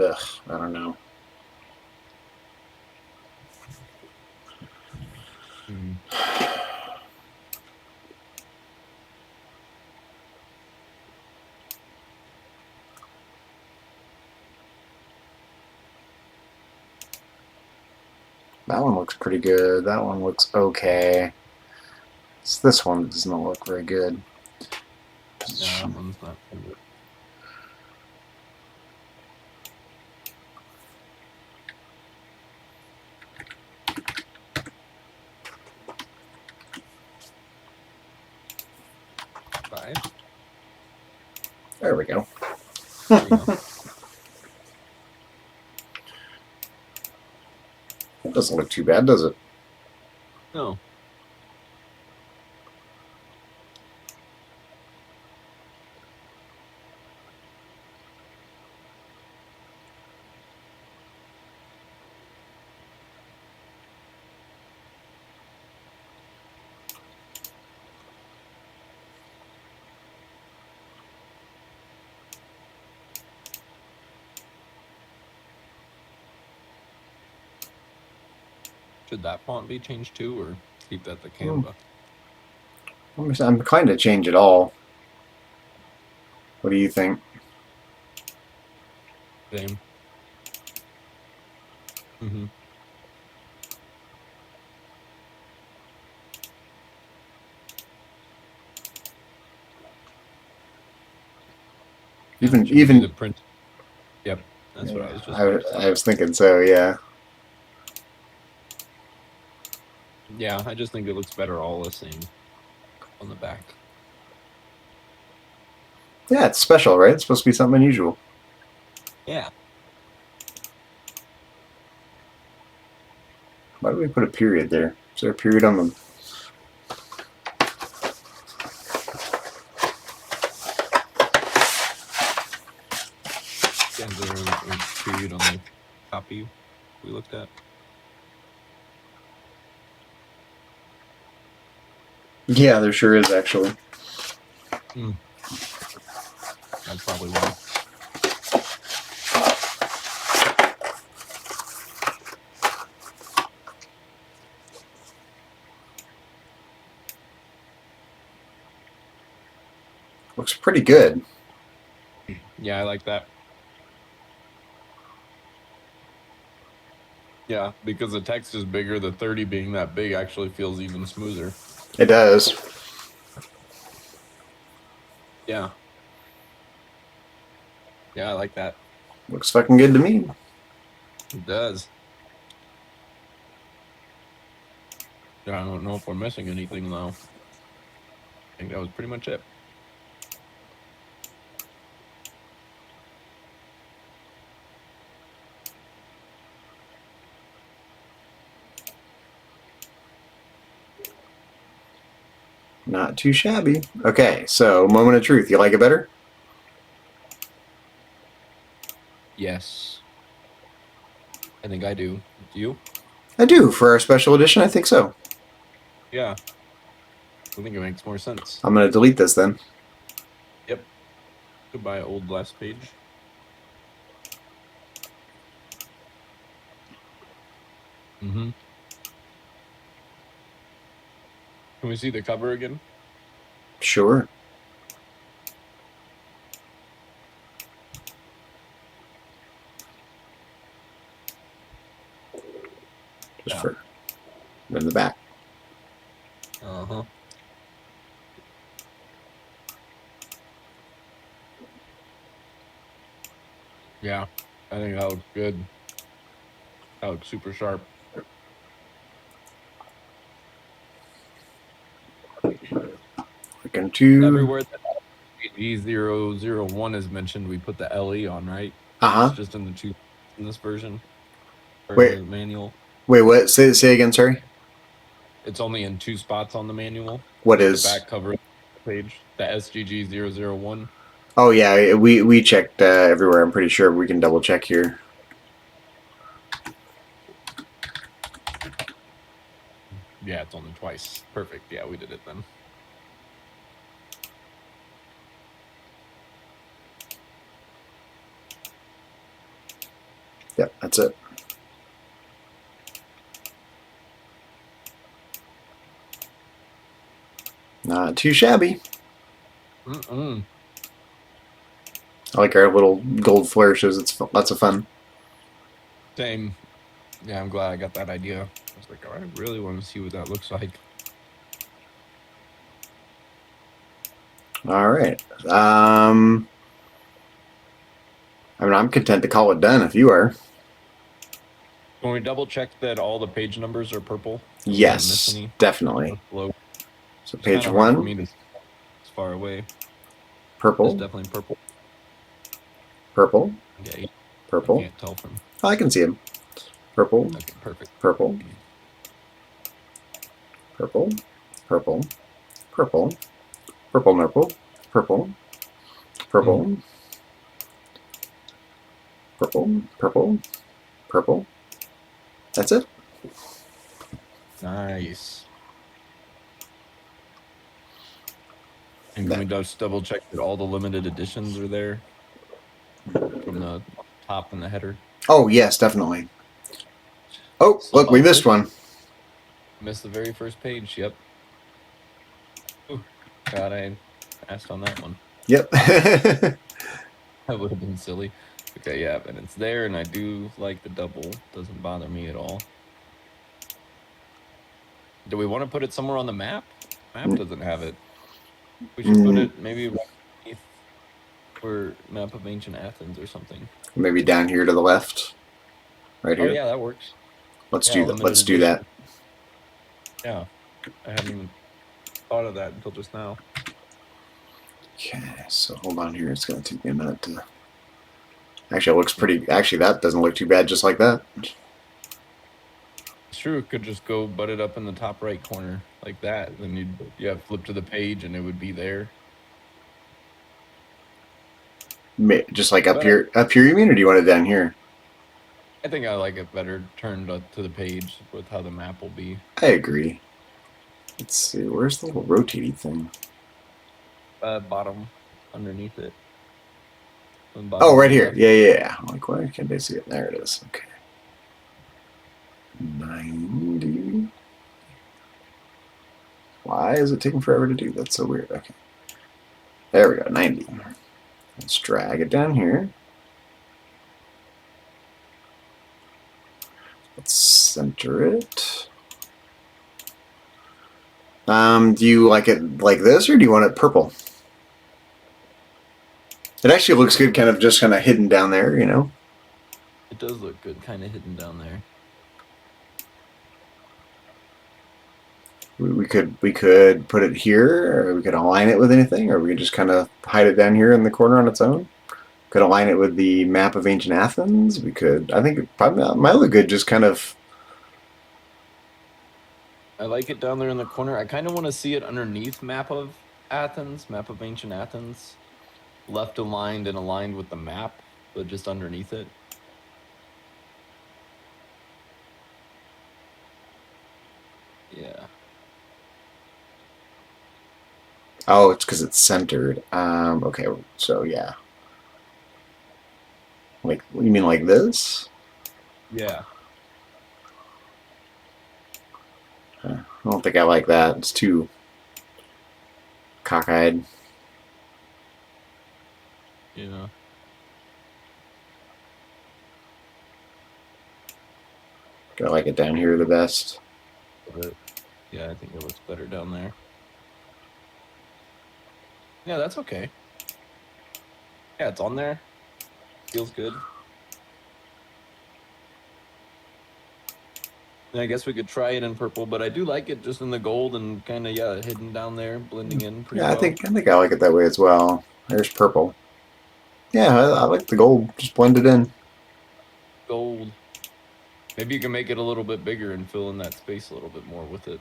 Ugh, I don't know. Mm. That one looks pretty good. That one looks okay. It's this one that does not look very good. Yeah, that one's not so good. Five. There we go. There you go. That doesn't look too bad, does it? No. Should that font be changed too, or keep that the Canva? I'm inclined to change it all. What do you think? Same. Mm-hmm. Even Should we do even the print. Yep, that's what I was just. I was thinking so. Yeah. Yeah, I just think it looks better all the same on the back. Yeah, it's special, right? It's supposed to be something unusual. Yeah. Why do we put a period there? Is there a period on them? Yeah, there a period on the copy we looked at. Yeah, there sure is actually. That's probably why. Looks pretty good. Yeah, I like that. Yeah, because the text is bigger, the 30 being that big actually feels even smoother. It does. Yeah. Yeah, I like that. Looks fucking good to me. It does. Yeah, I don't know if we're missing anything though. I think that was pretty much it. Not too shabby. Okay, so moment of truth. You like it better? Yes. I think I do. Do you? I do. For our special edition, I think so. Yeah. I think it makes more sense. I'm going to delete this then. Yep. Goodbye, old last page. Mm-hmm. Can we see the cover again? Sure. Just Yeah. for in the back. Uh-huh. Yeah. I think that looks good. That looks super sharp. Looking to. Everywhere that G001 is mentioned, we put the LE on, right? It's just in the two in this version. Or Wait. in the manual. Wait, what? Say again, sorry? It's only in two spots on the manual. What like is? the back cover page? The SGG001. Oh, yeah, we checked everywhere. I'm pretty sure we can double check here. Yeah, it's only twice. Perfect. Yeah, we did it then. Yep, that's it. Not too shabby. Mm-mm. I like our little gold flourishes. It's lots of fun. Same. Yeah, I'm glad I got that idea. I was like, I really want to see what that looks like. All right. I mean, I'm content to call it done if you are. Can we double check that all the page numbers are purple? So we didn't miss Yes, any? definitely. Low. So It's kind page of hard for 1, me to. It's far away. It's purple, definitely purple. purple, Yeah, I purple. can't tell from. Oh, I can see him. Purple, Okay, perfect. purple, purple, purple, purple, purple, purple, purple, purple, purple, purple, purple. That's it. Nice. And can That. we just double check that all the limited editions are there from the top and the header? Oh, yes, definitely. Oh, look, we missed one. Missed the very first page. Yep. Ooh, God, I asked on that one. Yep. That would have been silly. Okay, yeah, and it's there, and I do like the double. Doesn't bother me at all. Do we want to put it somewhere on the map? Map doesn't have it. We should put it maybe right beneath or map of ancient Athens or something. Maybe down here to the left. Right here. Oh yeah, that works. Let's Yeah, do that. limited Let's do edition. that. Yeah, I hadn't even thought of that until just now. Okay, so hold on here. It's going to take me a minute to... Actually, it looks pretty... Actually, that doesn't look too bad just like that. It's true. It could just go butt it up in the top right corner like that. Then you have flip to the page and it would be there. Just like up here, you mean, or do you want it down here? I think I like it better turned up to the page with how the map will be. I agree. Let's see, where's the little rotating thing? Bottom, underneath it. Oh, right here. Yeah. I'm like, why can't I see it? There it is. Okay. 90. Why is it taking forever to do? That's so weird. Okay. There we go, 90. Let's drag it down here. Let's center it. Do you like it like this, or do you want it purple? It actually looks good, kind of hidden down there, you know? It does look good, kind of hidden down there. We could put it here, or we could align it with anything, or we could just kind of hide it down here in the corner on its own. Could align it with the map of ancient Athens. We could. I think it probably might look good. Just kind of. I like it down there in the corner. I kind of want to see it underneath map of Athens, map of ancient Athens, left aligned and aligned with the map, but just underneath it. Yeah. Oh, it's because it's centered. Okay, so yeah. Like, you mean like this? Yeah. I don't think I like that. It's too cockeyed. Yeah. I like it down here the best. Yeah, I think it looks better down there. Yeah, that's okay. Yeah, it's on there. Feels good. And I guess we could try it in purple, but I do like it just in the gold and kind of, yeah, hidden down there, blending in pretty well. I think I like it that way as well. There's purple. Yeah, I like the gold. Just blend it in. Gold. Maybe you can make it a little bit bigger and fill in that space a little bit more with it.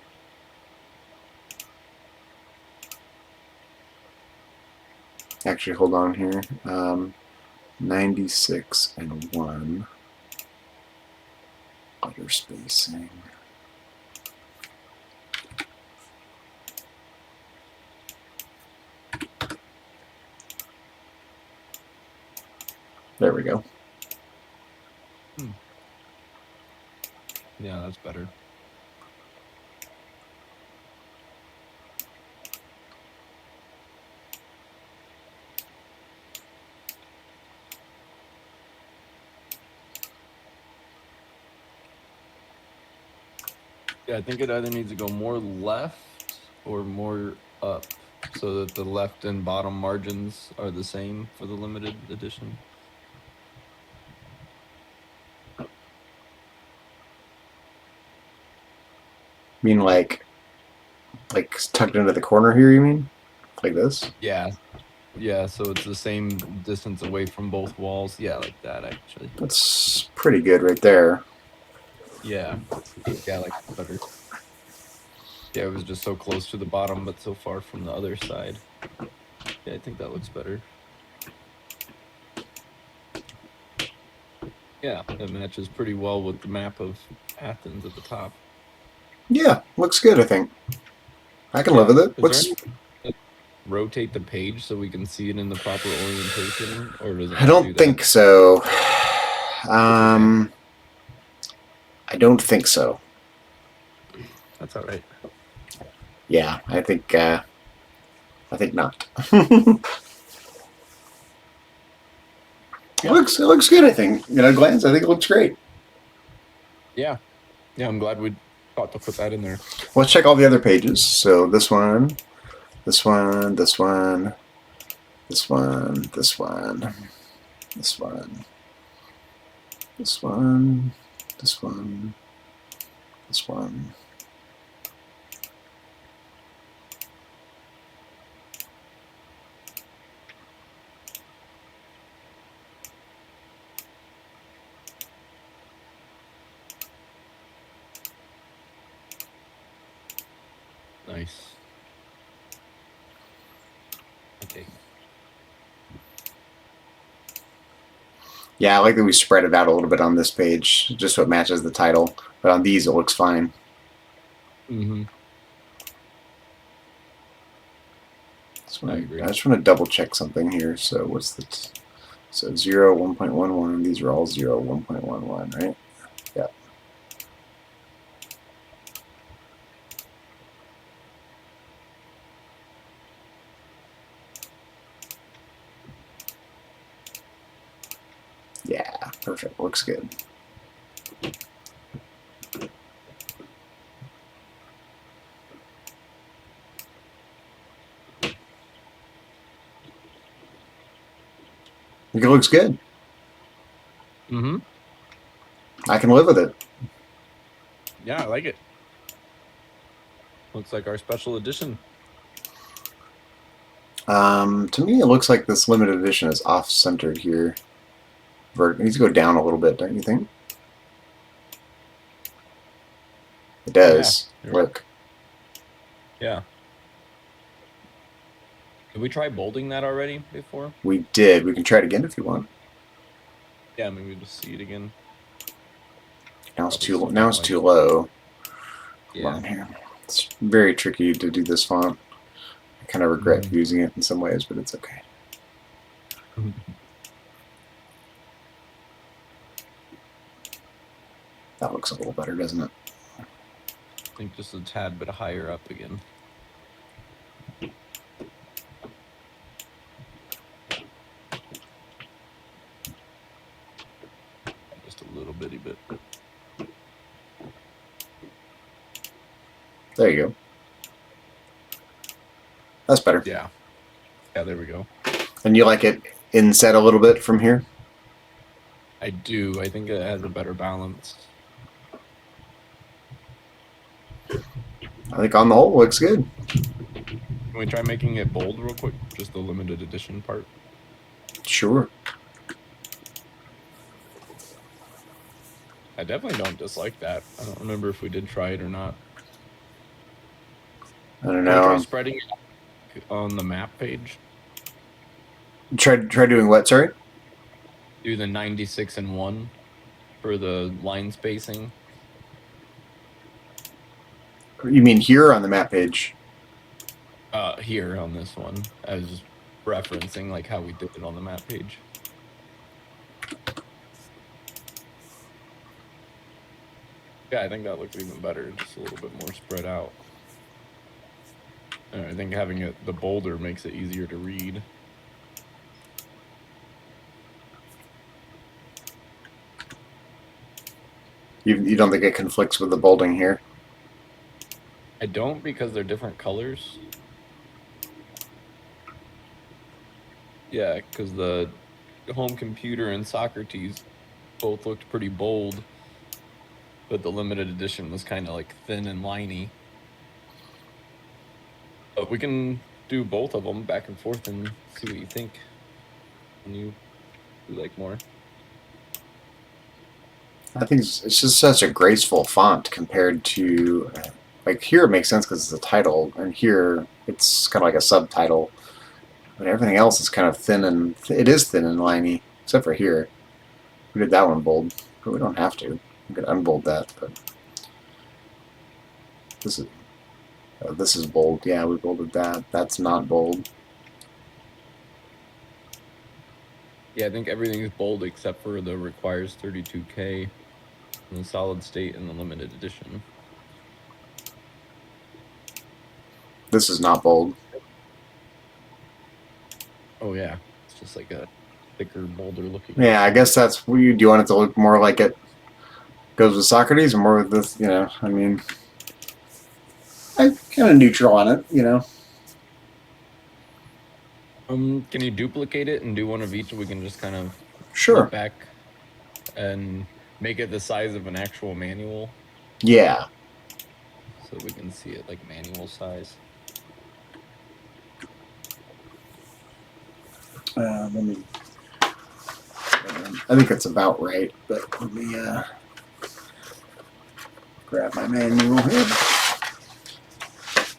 Actually, hold on here. 96 and 1. Utter spacing. There we go. Yeah, that's better. Yeah, I think it either needs to go more left or more up so that the left and bottom margins are the same for the limited edition. I mean, like tucked into the corner here, you mean? Like this? Yeah. Yeah, so it's the same distance away from both walls. Yeah, like that, actually. That's pretty good right there. Yeah. Yeah, I like that better. Yeah, it was just so close to the bottom, but so far from the other side. Yeah, I think that looks better. Yeah, that matches pretty well with the map of Athens at the top. Yeah, looks good, I think. I can live with it. Is Looks. there any rotate the page so we can see it in the proper orientation, or does it I not do don't that? think so. I don't think so. That's all right. Yeah, I think not. It looks good, I think. You know, glance, I think it looks great. Yeah. Yeah, I'm glad we thought to put that in there. Let's check all the other pages. So this one, this one, this one, this one, this one, this one, this one, this one, this one. Nice. Okay. Yeah, I like that we spread it out a little bit on this page, just so it matches the title. But on these, it looks fine. Mm-hmm. I just want to double check something here. So what's the... So 0, 1.11, these are all 0, 1.11, right? Yeah. Yeah, perfect. Looks good. I think it looks good. Mm-hmm. I can live with it. Yeah, I like it. Looks like our special edition. To me, it looks like this limited edition is off-centered here. It needs to go down a little bit, don't you think? It does. Yeah. Look. Yeah. Did we try bolding that already before? We did. We can try it again if you want. Yeah, maybe just see it again. Now it's Probably now it's like too low. Yeah. Come on here. It's very tricky to do this font. I kind of regret using it in some ways, but it's okay. That looks a little better, doesn't it? I think just a tad bit higher up again. Just a little bitty bit. There you go. That's better. Yeah. Yeah, there we go. And you like it inset a little bit from here? I do. I think it has a better balance. I think on the whole, it looks good. Can we try making it bold real quick? Just the limited edition part. Sure. I definitely don't dislike that. I don't remember if we did try it or not. I don't Can we know. try spreading it on the map page? Try doing what, sorry? Do the 96 and 1 for the line spacing. You mean here on the map page? Here on this one. I was just referencing like how we did it on the map page. Yeah, I think that looks even better. Just a little bit more spread out. And I think having it the bolder makes it easier to read. You don't think it conflicts with the bolding here? I don't, because they're different colors. Yeah, because the home computer and Socrates both looked pretty bold, but the limited edition was kind of like thin and liney. But we can do both of them back and forth and see what you think. And you like more. I think it's just such a graceful font compared to, like, here it makes sense because it's a title, and here it's kind of like a subtitle. But everything else is kind of thin and it is thin and liney, except for here. We did that one bold, but we don't have to. We could unbold that, but this is bold. Yeah, we bolded that. That's not bold. Yeah, I think everything is bold except for the requires 32K in the solid state and the limited edition. This is not bold. Oh yeah, it's just like a thicker, bolder looking. Yeah, I guess that's weird. Do you want it to look more like it goes with Socrates, or more with this? You know, I mean, I'm kind of neutral on it. You know. Can you duplicate it and do one of each? We can just kind of Sure. flip back and make it the size of an actual manual. Yeah. So we can see it like manual size. Let me. I think that's about right, but let me grab my manual here.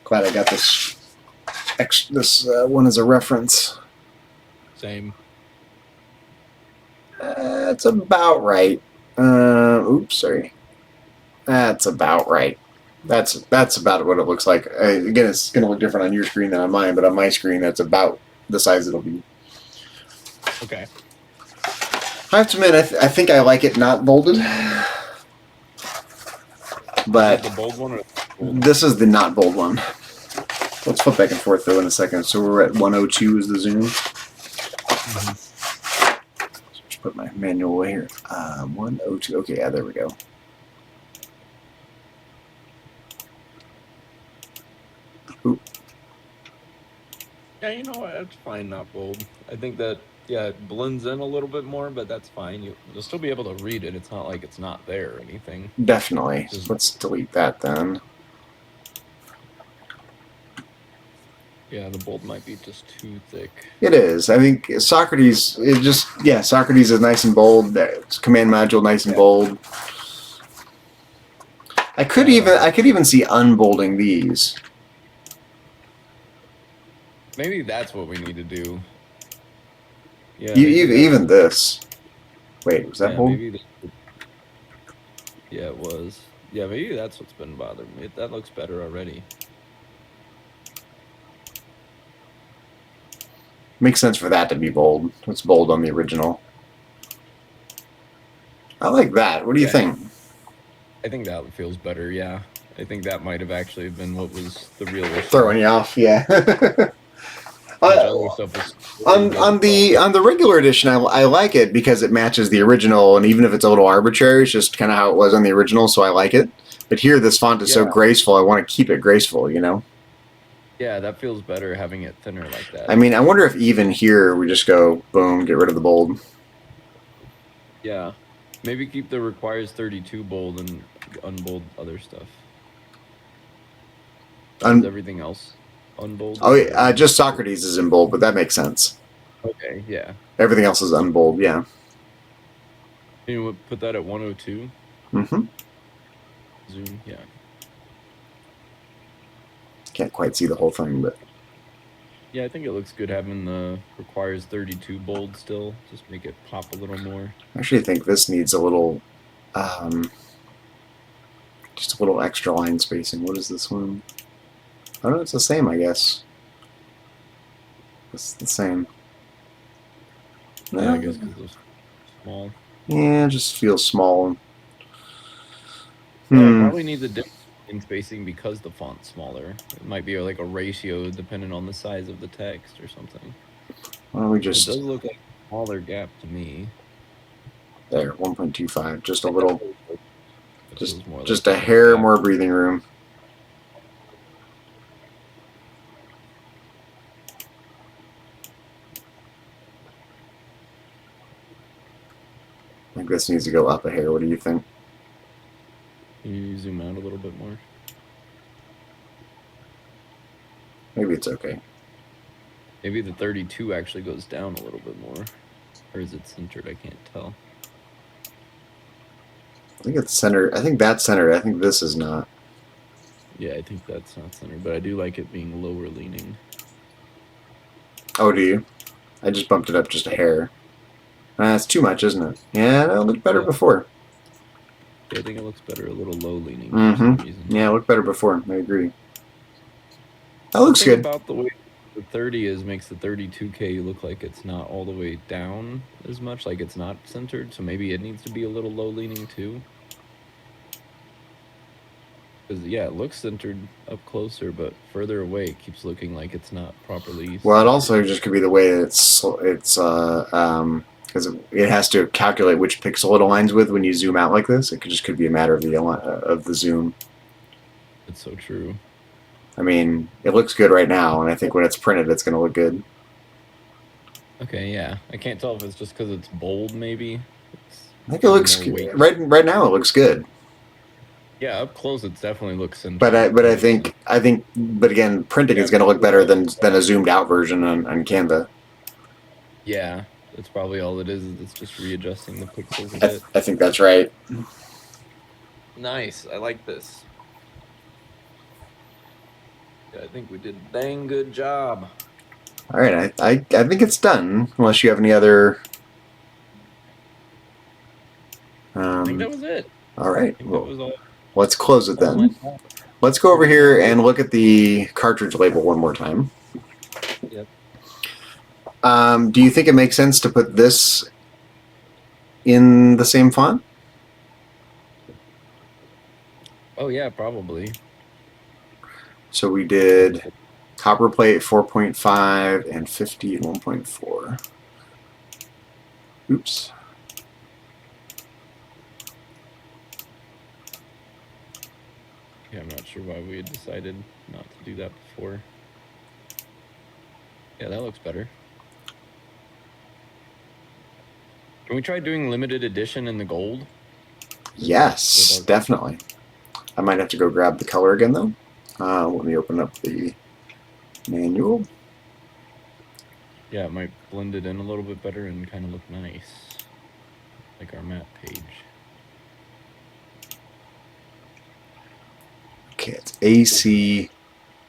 Glad I got this one as a reference. Same. That's about right. Oops, sorry. That's about right. That's about what it looks like. Again, it's going to look different on your screen than on mine, but on my screen, that's about the size it'll be. Okay. I have to admit, I think I like it not bolded. But the bold one or the bold? This is the not bold one. Let's flip back and forth though in a second. So we're at 102 is the zoom. Just put my manual away here. 102. Okay, yeah, there we go. Oop. Yeah, you know what? That's fine, not bold. I think that, yeah, it blends in a little bit more, but that's fine. You'll still be able to read it. It's not like it's not there or anything. Definitely. Let's delete that then. Yeah, the bold might be just too thick. It is. I think Socrates, Socrates is nice and bold. Command module nice and bold. I could even see unbolding these. Maybe that's what we need to do. Yeah. Even this. Wait, was that bold? Yeah, it was. Yeah, maybe that's what's been bothering me. That looks better already. Makes sense for that to be bold. It's bold on the original. I like that. What do you think? I think that feels better, yeah. I think that might have actually been what was the real issue. Throwing you off, yeah. On the regular edition, I like it because it matches the original, and even if it's a little arbitrary, it's just kind of how it was on the original, so I like it. But here, this font is so graceful, I want to keep it graceful, you know? Yeah, that feels better having it thinner like that. I mean, I wonder if even here we just go, boom, get rid of the bold. Yeah. Maybe keep the requires 32 bold and unbold other stuff. Everything else unbold? Oh, yeah, just Socrates is in bold, but that makes sense. Okay, yeah. Everything else is unbold, yeah. You put that at 102? Mm-hmm. Zoom, yeah. Can't quite see the whole thing, but... Yeah, I think it looks good having the requires 32 bold still. Just make it pop a little more. I actually think this needs a little... just a little extra line spacing. What is this one? Oh, no, it's the same, I guess. It's the same. Yeah, I guess because it's small. Yeah, it just feels small. Yeah, probably need the different spacing because the font's smaller. It might be like a ratio depending on the size of the text or something. Well, it does look like a smaller gap to me. There, 1.25. Just a little... Just like a hair more breathing room. this needs to go up a hair. What do you think? Can you zoom out a little bit more? Maybe it's okay. Maybe the 32 actually goes down a little bit more. Or is it centered? I can't tell. I think it's centered. I think that's centered. I think this is not. Yeah, I think that's not centered, but I do like it being lower leaning. Oh, do you? I just bumped it up just a hair. That's too much, isn't it? Yeah, that looked better before. Yeah, I think it looks better a little low leaning Mm-hmm. for some reason. Yeah, it looked better before. I agree. That looks good. About the way the 30 is makes the 32K look like it's not all the way down as much, like it's not centered, so maybe it needs to be a little low leaning too. Because yeah, it looks centered up closer, but further away it keeps looking like it's not properly Well, it centered. also just could be the way that because it has to calculate which pixel it aligns with when you zoom out like this. It could be a matter of the zoom. It's so true. I mean, it looks good right now, and I think when it's printed, it's going to look good. Okay, yeah. I can't tell if it's just because it's bold, maybe. I think it looks right now. It looks good. Yeah, up close it definitely looks centered. But again, printing is going to look better than a zoomed out version on Canva. Yeah, that's probably all it is. It's just readjusting the pixels a bit. I think that's right. Nice. I like this. Yeah, I think we did a dang good job. All right, I think it's done. Unless you have any other. I think that was it. All right. I think that was all. Let's close it then. Let's go over here and look at the cartridge label one more time. Yep. Do you think it makes sense to put this in the same font? Oh yeah, probably. So we did copper plate 4.5 and 50 and 1.4. Oops. Yeah, I'm not sure why we had decided not to do that before. Yeah, that looks better. Can we try doing limited edition in the gold? Yes, definitely. I might have to go grab the color again, though. Let me open up the manual. Yeah, it might blend it in a little bit better and kind of look nice. Like our map page. Okay, it's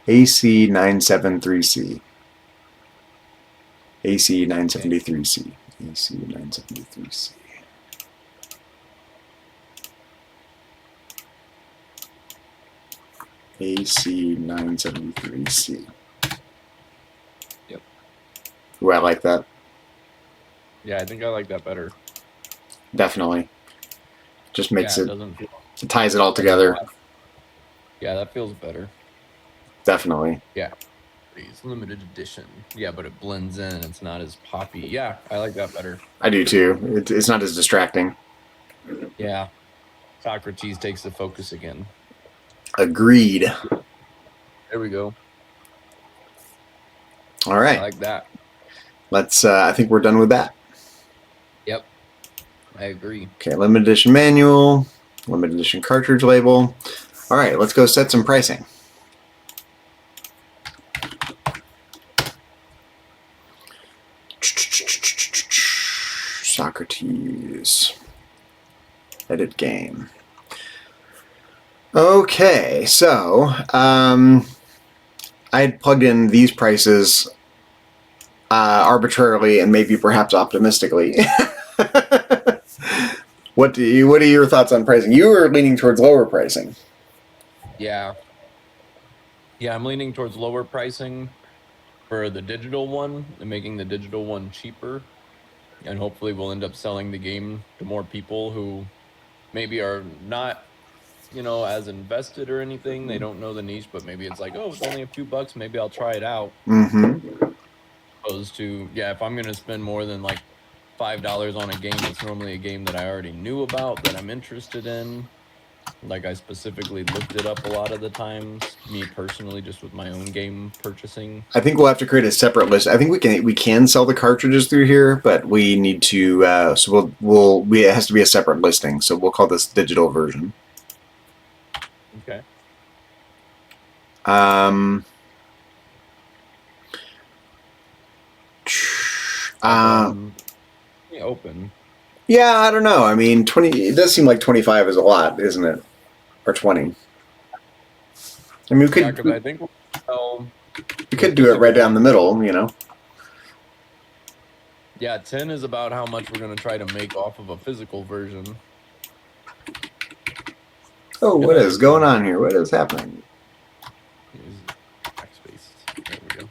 AC973C. AC973C. AC973C. AC973C. Yep. Ooh, I like that. Yeah, I think I like that better. Definitely. Just makes it doesn't ties it all together. Yeah, that feels better. Definitely. Yeah. It's limited edition. Yeah, but it blends in. It's not as poppy. Yeah, I like that better. I do too. It's not as distracting. Yeah. Socrates takes the focus again. Agreed. There we go. All right. I like that. Let's. I think we're done with that. Yep. I agree. Okay, limited edition manual, limited edition cartridge label. All right, let's go set some pricing. Socrates. Edit game. Okay, so I had plugged in these prices arbitrarily and maybe perhaps optimistically. What are your thoughts on pricing? You were leaning towards lower pricing. Yeah. Yeah, I'm leaning towards lower pricing for the digital one and making the digital one cheaper. And hopefully we'll end up selling the game to more people who maybe are not, as invested or anything. They don't know the niche, but maybe it's like, oh, it's only a few bucks. Maybe I'll try it out. Mm-hmm. Opposed to, if I'm going to spend more than like $5 on a game, it's normally a game that I already knew about, that I'm interested in. Like I specifically looked it up a lot of the times, me personally, just with my own game purchasing. I think we'll have to create a separate list. I think we can sell the cartridges through here, but we need to. So it has to be a separate listing. So we'll call this digital version. Okay. Open. Yeah, I don't know. I mean, 20. It does seem like 25 is a lot, isn't it? Or 20. I mean, I think we could do it right down the middle, you know. Yeah, 10 is about how much we're going to try to make off of a physical version. Oh, what is going on here? What is happening? There we go.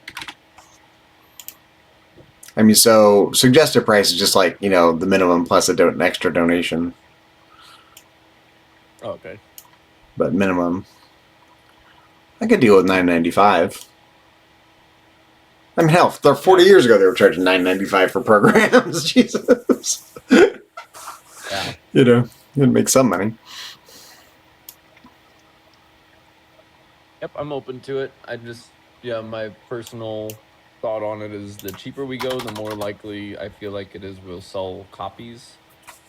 I mean, so suggested price is just like, you know, the minimum plus an extra donation. Oh, okay. But minimum. I could deal with $9.95. I mean, hell, 40 years ago they were charging $9.95 for programs. Jesus. Yeah. You know, it'd make some money. Yep, I'm open to it. My personal thought on it is the cheaper we go, the more likely I feel like it is we'll sell copies,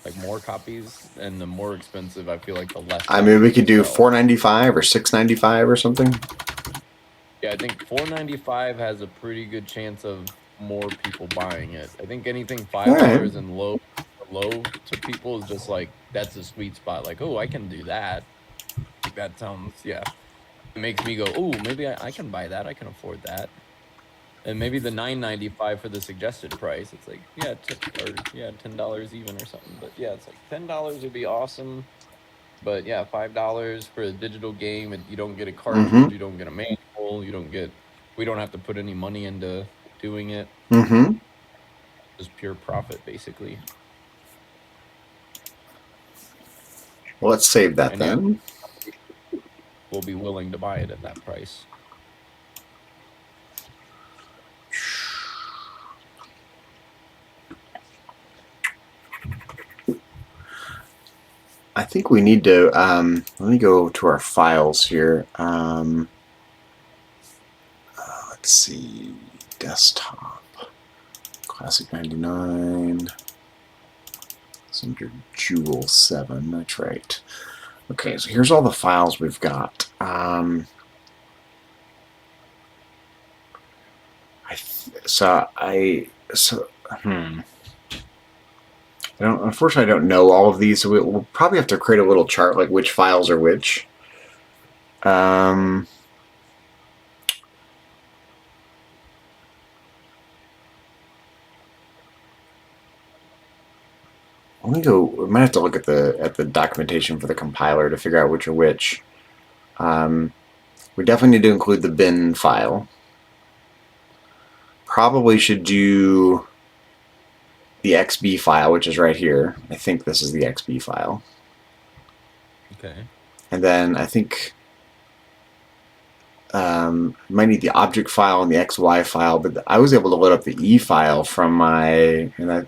like more copies, and the more expensive I feel like the less. I mean, we could do $4.95 or $6.95 or something. Yeah, I think $4.95 has a pretty good chance of more people buying it. I think anything $5 and low to people is just like that's a sweet spot. Like, oh, I can do that. Like, that sounds it makes me go, oh, maybe I can buy that. I can afford that. And maybe the $9.95 for the suggested price. It's like $10 even or something. But yeah, it's like $10 would be awesome. But yeah, $5 for a digital game, and you don't get a cartridge, you don't get a manual, we don't have to put any money into doing it. Just pure profit, basically. Well, let's save that then. We'll be willing to buy it at that price. I think we need to, let me go to our files here. Let's see, desktop, Classic 99, it's under Jewel 7, that's right. Okay, so here's all the files we've got. Unfortunately, I don't know all of these, so we'll probably have to create a little chart, like which files are which. Let me go. We might have to look at the documentation for the compiler to figure out which are which. We definitely need to include the bin file. Probably should do the XB file, which is right here. I think this is the XB file. Okay. And then I think might need the object file and the XY file, but I was able to load up the E file from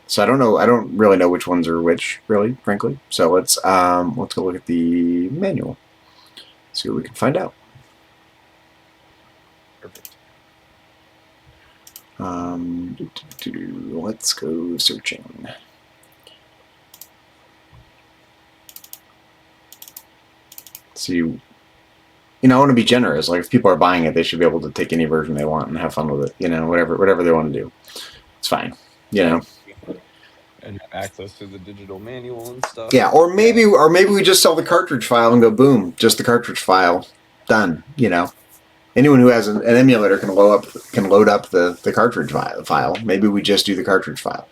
so I don't know. I don't really know which ones are which, really, frankly. So let's go look at the manual, see what we can find out. Perfect. Let's go searching. See, you know, I want to be generous. Like, if people are buying it, they should be able to take any version they want and have fun with it. You know, whatever they want to do, it's fine. You know, and have access to the digital manual and stuff. Yeah, or maybe we just sell the cartridge file and go boom, just the cartridge file, done. You know, anyone who has an emulator can load up the cartridge file. Maybe we just do the cartridge file.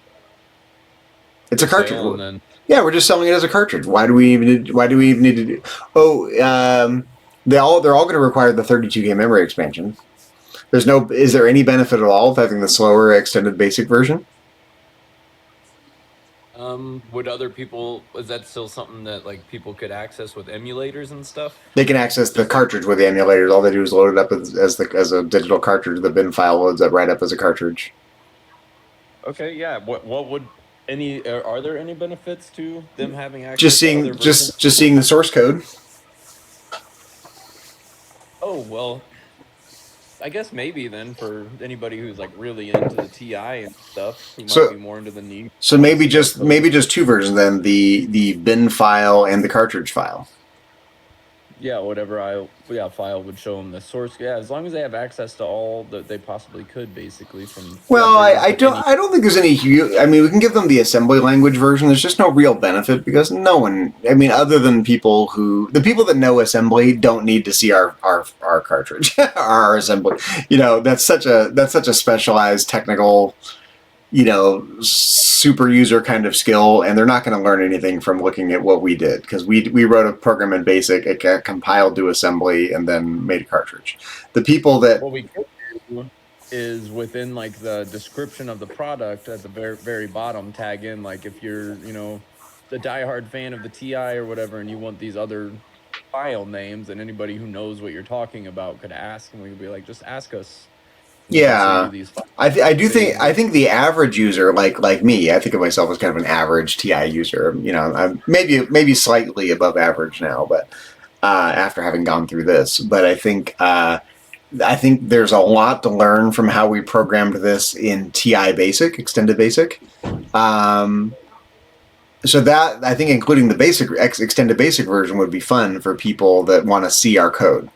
It's a cartridge. Yeah, we're just selling it as a cartridge. Why do we even need to do? They're all going to require the 32 gig memory expansion. Is there any benefit at all of having the slower extended basic version? Would other people? Is that still something that like people could access with emulators and stuff? They can access the cartridge with the emulators. All they do is load it up as a digital cartridge. The bin file loads up right up as a cartridge. Okay, yeah. What would are there any benefits to them having access? Just seeing the source code. well, I guess maybe then for anybody who's like really into the TI and stuff, who might be more into the need. So maybe just two versions then, the bin file and the cartridge file. Yeah, whatever file would show them the source. Yeah, as long as they have access to all that they possibly could, basically from. Well, I don't think there's any huge. I mean, we can give them the assembly language version. There's just no real benefit because no one. I mean, other than the people that know assembly don't need to see our cartridge, our assembly. You know, that's such a specialized technical, you know, super user kind of skill, and they're not going to learn anything from looking at what we did because we wrote a program in BASIC, it got compiled to assembly, and then made a cartridge. The people that what we could do is within like the description of the product at the very very bottom, tag in like if you're the diehard fan of the TI or whatever, and you want these other file names, and anybody who knows what you're talking about could ask, and we could be like, just ask us. Yeah, I think the average user, like me, I think of myself as kind of an average TI user. You know, I'm maybe slightly above average now, but after having gone through this, but I think there's a lot to learn from how we programmed this in TI Basic, Extended Basic. So that I think including the basic Extended Basic version would be fun for people that want to see our code.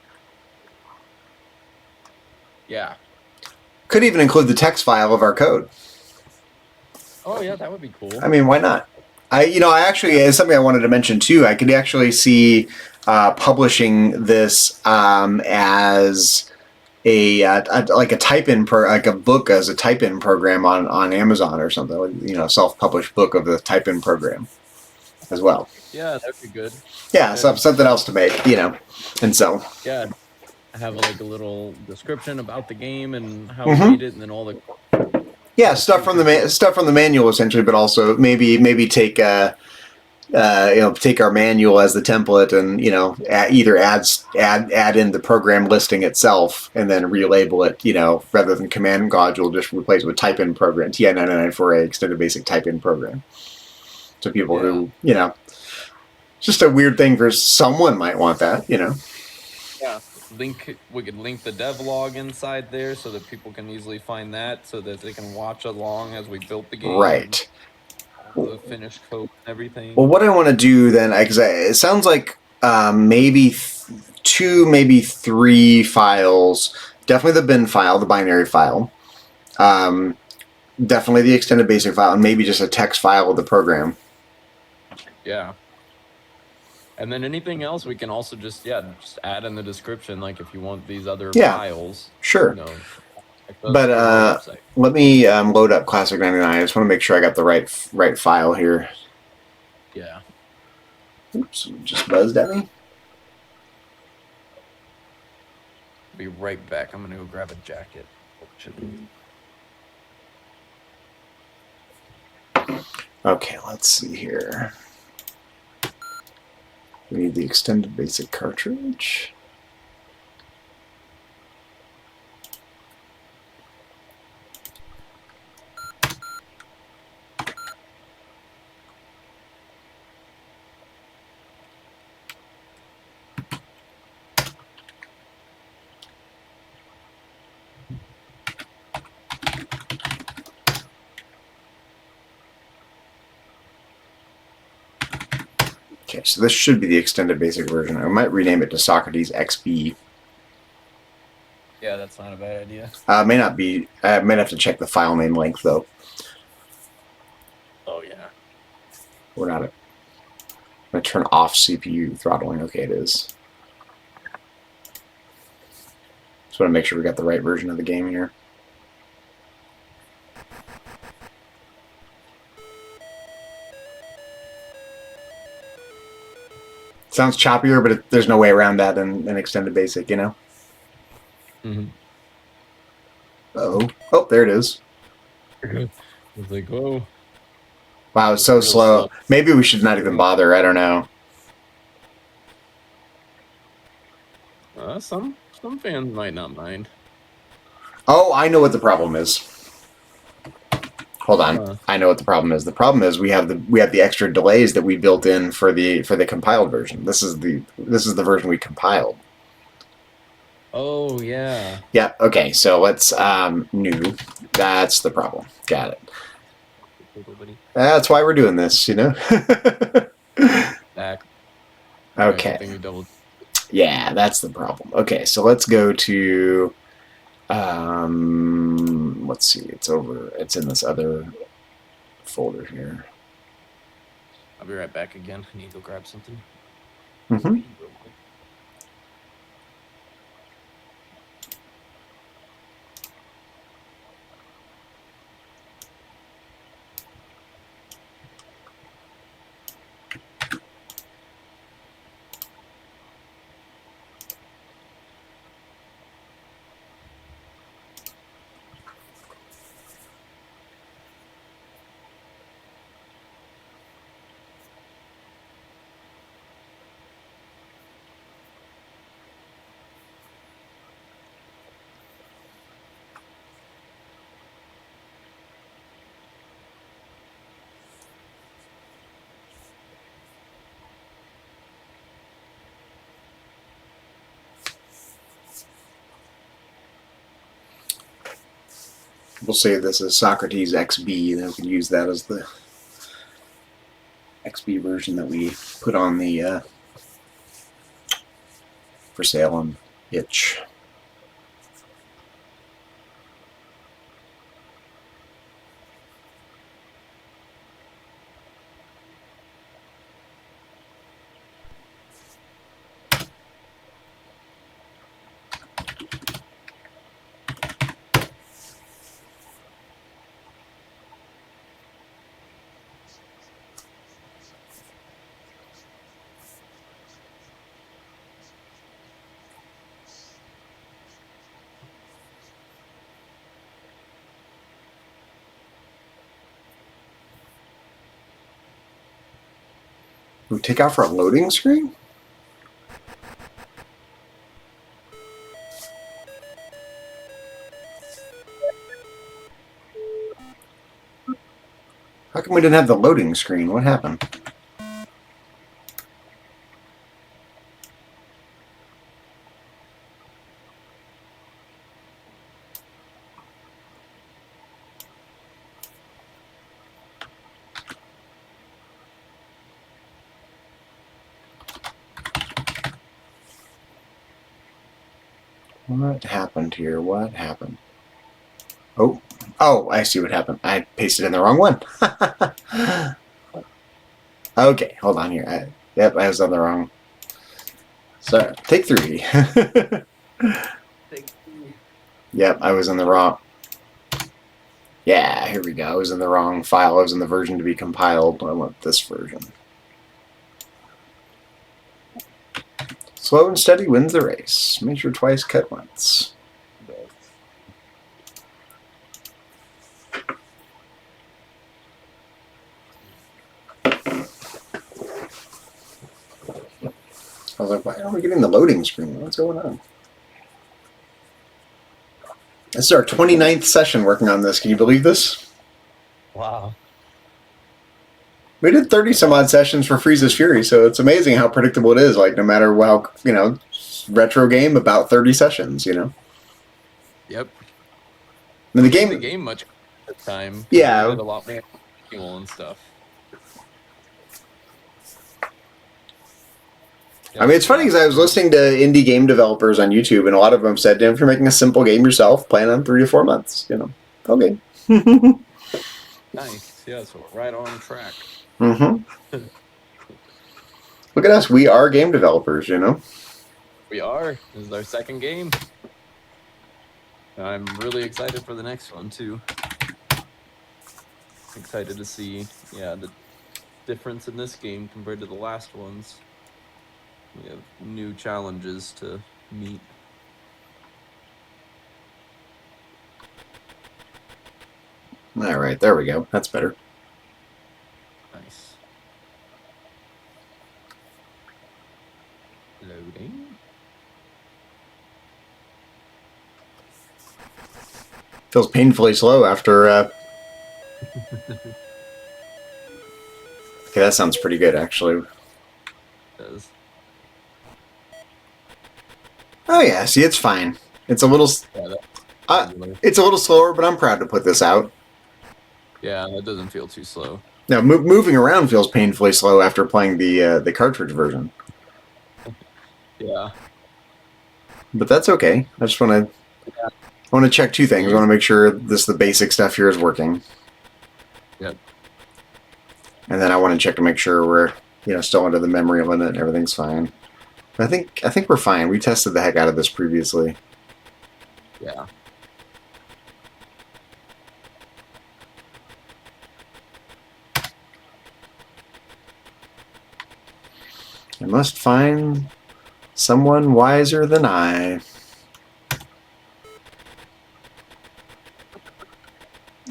Yeah. Could even include the text file of our code. Oh yeah, that would be cool. I mean, why not? I actually, it's something I wanted to mention too. I could actually see publishing this as like a type-in like a book as a type-in program on Amazon or something. You know, self-published book of the type-in program as well. Yeah, that'd be good. Yeah, something else to make, you know, and so. Yeah. Have like a little description about the game and how we made it, and then all the stuff from the manual essentially, but also maybe take take our manual as the template, and either add in the program listing itself and then relabel it, rather than command module, just replace it with type-in program, TI-99 for a extended basic type-in program. So people who it's just a weird thing for someone might want that, Yeah. We could link the devlog inside there so that people can easily find that, so that they can watch along as we built the game. Right. The finished code and everything. Well, what I want to do then, because it sounds like maybe two, maybe three files. Definitely the bin file, the binary file. Definitely the extended basic file, and maybe just a text file of the program. Yeah. And then anything else we can also just add in the description, like if you want these other files. Sure. But let me load up Classic 99. I just want to make sure I got the right file here. Yeah. Oops, just buzzed at me. Be right back. I'm gonna go grab a jacket. Okay, let's see here. We need the extended basic cartridge. Okay, so this should be the extended basic version. I might rename it to Socrates XB. Yeah, that's not a bad idea. May not be. I might have to check the file name length though. Oh yeah. We're not. I'm gonna turn off CPU throttling. Okay, it is. Just want to make sure we got the right version of the game here. Sounds choppier, but there's no way around that in extended basic, Mm-hmm. Oh, there it is. It's like, whoa. Wow, it's so slow. Maybe we should not even bother. I don't know. Some fans might not mind. Oh, I know what the problem is. Hold on, I know what the problem is. The problem is we have the extra delays that we built in for the compiled version. This is the version we compiled. Oh, yeah. Yeah, okay, so let's, new. That's the problem. Got it. That's why we're doing this, you know? Back. Right, good Okay. thing we double. Yeah, that's the problem. Okay, so let's go to, let's see, it's in this other folder here. I'll be right back again. I need to go grab something. Mm-hmm. Real quick. We'll say this is Socrates XB, then we can use that as the XB version that we put on the for sale on itch. We take out for a loading screen? How come we didn't have the loading screen? What happened? What happened here? What happened? Oh, I see what happened. I pasted in the wrong one. Okay, hold on here. Yep, I was on the wrong. Sorry, take 3. Yep, I was in the wrong. Yeah, here we go. I was in the wrong file. I was in the version to be compiled. I want this version. Slow and steady wins the race. Measure twice, cut once. I was like, why aren't we getting the loading screen? What's going on? This is our 29th session working on this. Can you believe this? Wow. We did 30 some odd sessions for Frieza's Fury, so it's amazing how predictable it is. Like, no matter how, retro game, about 30 sessions, Yep. I mean, The game much at the time. Yeah. We did a lot more manual and stuff. I mean, it's funny because I was listening to indie game developers on YouTube, and a lot of them said, if you're making a simple game yourself, plan on 3 to 4 months, Okay. Nice. Yeah, so we're right on track. Mm-hmm. Look at us. We are game developers, We are. This is our second game. I'm really excited for the next one, too. Excited to see, the difference in this game compared to the last ones. We have new challenges to meet. All right, there we go. That's better. Nice. Loading. Feels painfully slow after. Okay, that sounds pretty good, actually. It does. Oh yeah, see, it's fine. It's a little, Yeah, that's uh, regular. it's a little slower, but I'm proud to put this out. Yeah, that doesn't feel too slow. Now, moving around feels painfully slow after playing the cartridge version, Yeah. but that's okay. I just want to check two things. I want to make sure the basic stuff here is working, Yep. and then I want to check to make sure we're still under the memory limit and everything's fine. I think we're fine. We tested the heck out of this previously. Yeah. I must find someone wiser than I.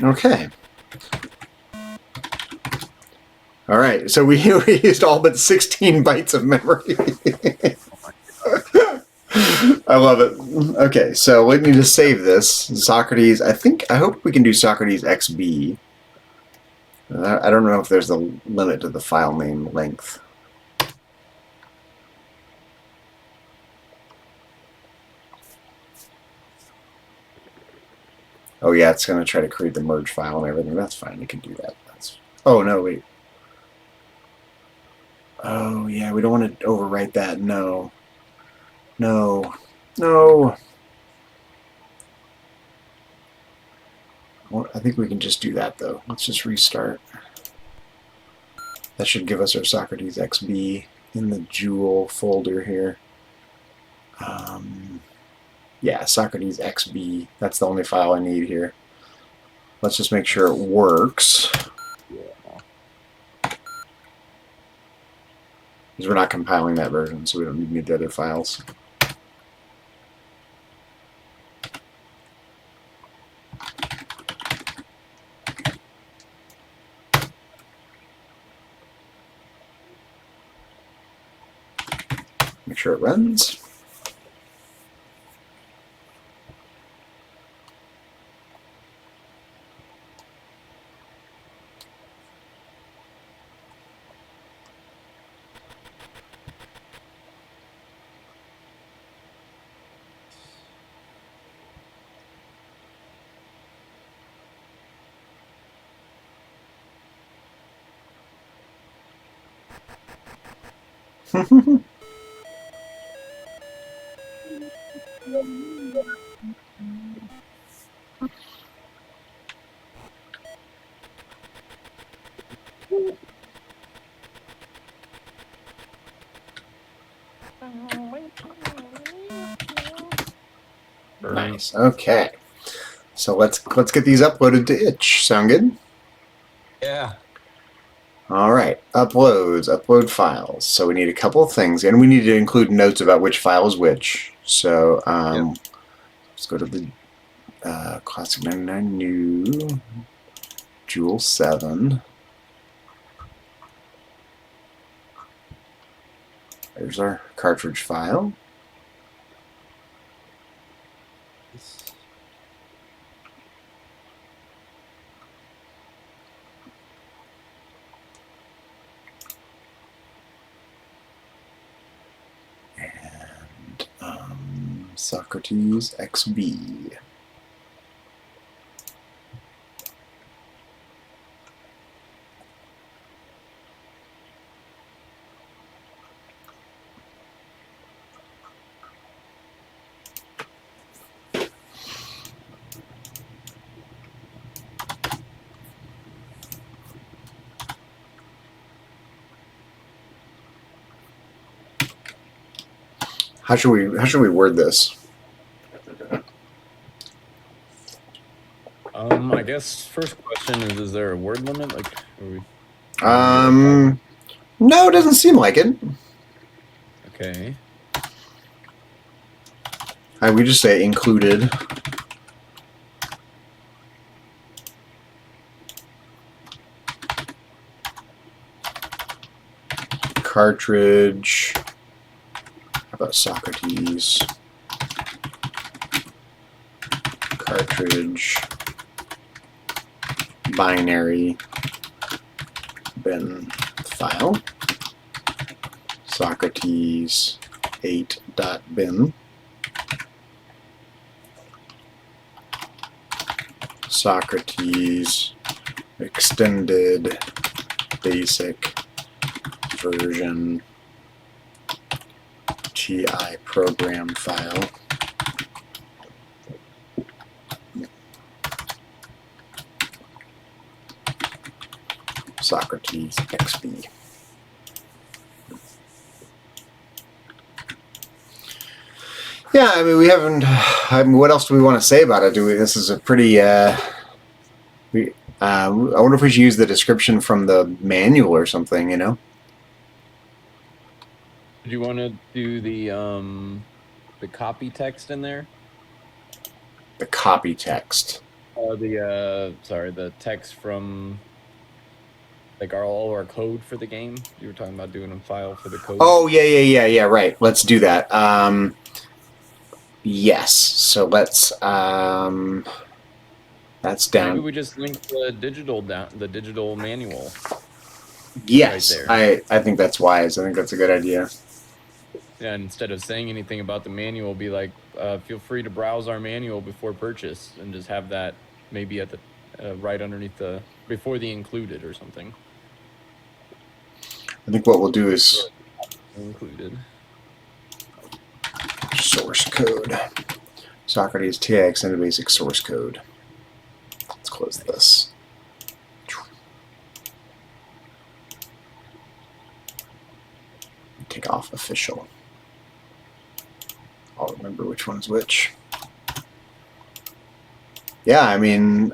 Okay. All right. So we used all but 16 bytes of memory. I love it. Okay, so we need to save this. Socrates. I hope we can do Socrates XB. I don't know if there's a limit to the file name length. Oh yeah, it's going to try to create the merge file and everything. That's fine. You can do that. Oh no, wait. Oh yeah, we don't want to overwrite that. No. No. No. Well, I think we can just do that though. Let's just restart. That should give us our Socrates XB in the Joule folder here. Yeah, Socrates XB. That's the only file I need here. Let's just make sure it works. Because we're not compiling that version, so we don't need the other files. Make sure it runs. Nice. Okay. So let's get these uploaded to itch. Sound good? Yeah. All right. Upload files. So we need a couple of things, and we need to include notes about which file is which. So let's go to the Classic 99 new Joule 7. There's our cartridge file. And Socrates XB. How should we word this? I guess first question is there a word limit? Like, No, it doesn't seem like it. Okay. We just say included. Cartridge. How about Socrates? Cartridge. Binary. Bin file. Socrates 8.bin. Socrates extended basic version TI program file. Socrates XB. Yeah, I mean, we haven't. I mean, what else do we want to say about it? This is a pretty. I wonder if we should use the description from the manual or something. You know. Do you want to do the copy text in there? The copy text. The text from like all our code for the game. You were talking about doing a file for the code. Oh yeah. Right. Let's do that. Yes. So let's. That's down. Maybe we just link the digital manual. Yes, right I think that's wise. I think that's a good idea. Yeah, instead of saying anything about the manual, be like, feel free to browse our manual before purchase, and just have that maybe at the right underneath before the included or something. I think what we'll do is included source code. Socrates TX and a basic source code. Let's close this. Take off official. I'll remember which one's which. Yeah, I mean,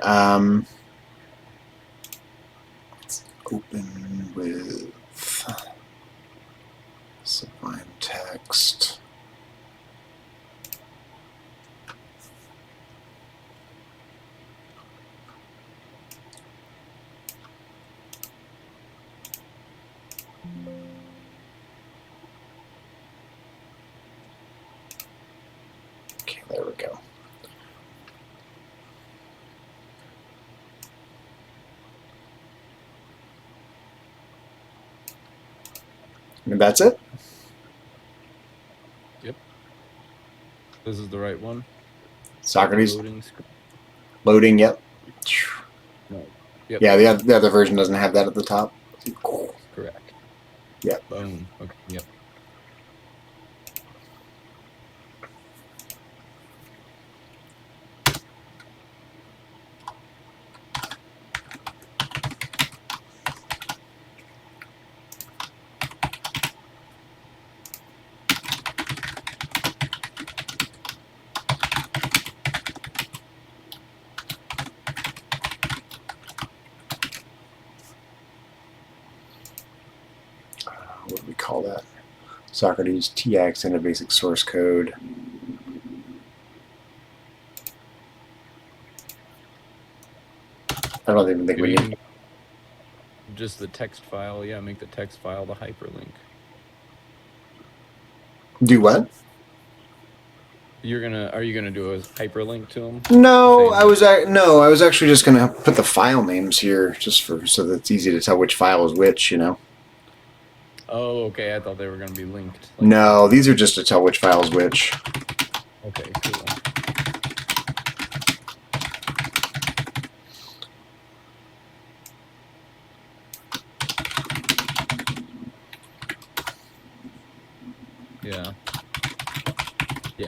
let's open with sublime text. Okay, there we go. And that's it? Yep. This is the right one. Socrates. Loading. Loading, yep. No. Yep. Yeah, the other version doesn't have that at the top. Correct. Yep. Boom. Okay. Yep. What do we call that? Socrates TX and a basic source code. I don't even think we need just the text file. Yeah, make the text file the hyperlink. Do what? Are you gonna do a hyperlink to them? No, I was actually just gonna put the file names here just so that it's easy to tell which file is which, you know. Oh, okay. I thought they were gonna be linked. No, these are just to tell which file is which. Okay, cool. Yeah. Yeah.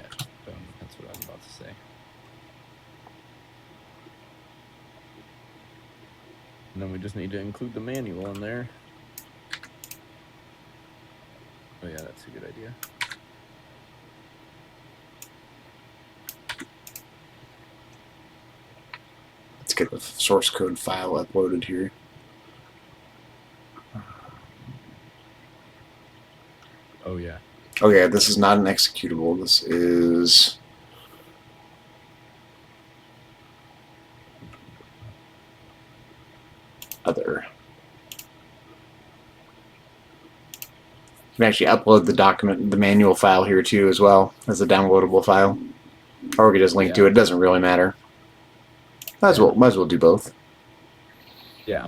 That's what I was about to say. And then we just need to include the manual in there. Oh yeah, that's a good idea. Let's get the source code file uploaded here. Oh yeah. Okay, this is not an executable. This is other. You can actually upload the document, the manual file here too as well as a downloadable file. Or we can just link to it. It doesn't really matter. Might as well do both. Yeah.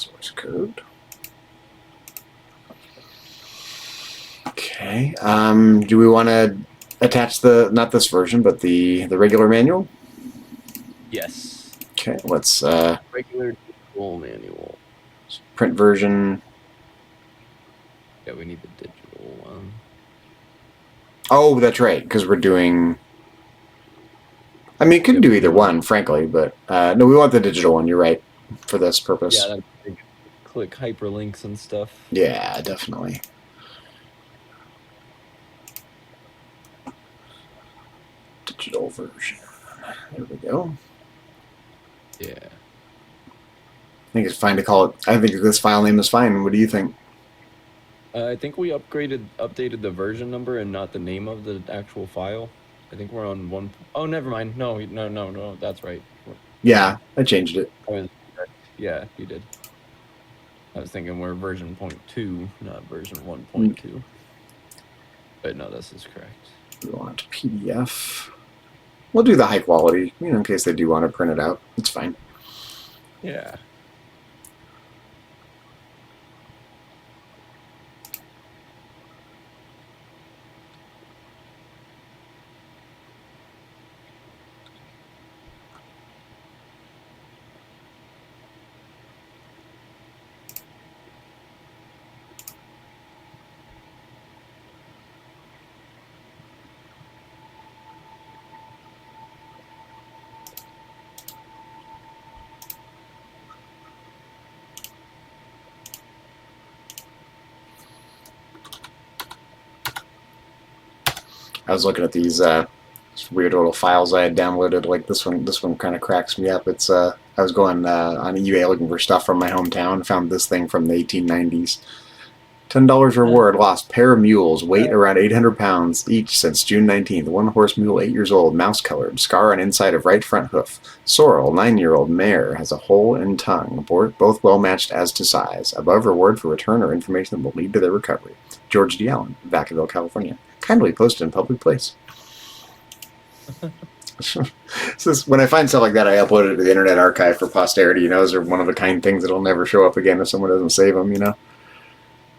Source code. Okay. Do we want to attach the, not this version, but the regular manual? Yes. Okay, let's Regular digital manual. print version. Yeah, we need the digital one. Oh, that's right, because we're doing... I mean, it could Yep, do either we want- one, frankly, but no, we want the digital one. You're right, for this purpose. Yeah, that's big. Click hyperlinks and stuff. Yeah, definitely. Digital version. There we go. Yeah. I think it's fine to call it. I think this file name is fine. What do you think? I think we updated the version number and not the name of the actual file. I think we're on one. Oh, never mind. No. That's right. Yeah, I changed it. Yeah, you did. I was thinking we're version 0.2, not version 1.2. But no, this is correct. We want PDF. We'll do the high quality, you know, in case they do want to print it out. It's fine. Yeah. I was looking at these weird little files I had downloaded. Like this one kind of cracks me up. It's I was going on eBay looking for stuff from my hometown. Found this thing from the 1890s. $10 reward lost. Pair of mules, weight around 800 pounds each since June 19th. One horse mule, 8 years old, mouse colored, scar on inside of right front hoof. Sorrel, 9-year-old mare, has a hole in tongue. Both well matched as to size. Above reward for return or information that will lead to their recovery. George D. Allen, Vacaville, California. Kindly posted in public place. So when I find stuff like that, I upload it to the Internet Archive for posterity. You know, those are one of a kind things that'll never show up again if someone doesn't save them. You know.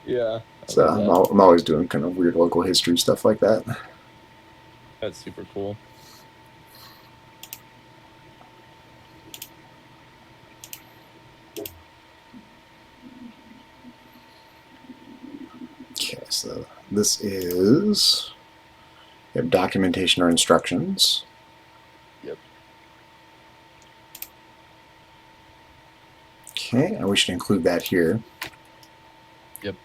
Yeah. So I'm always doing kind of weird local history stuff like that. That's super cool. Okay, so this is we have documentation or instructions. Yep. Okay, and we should include that here. Yep.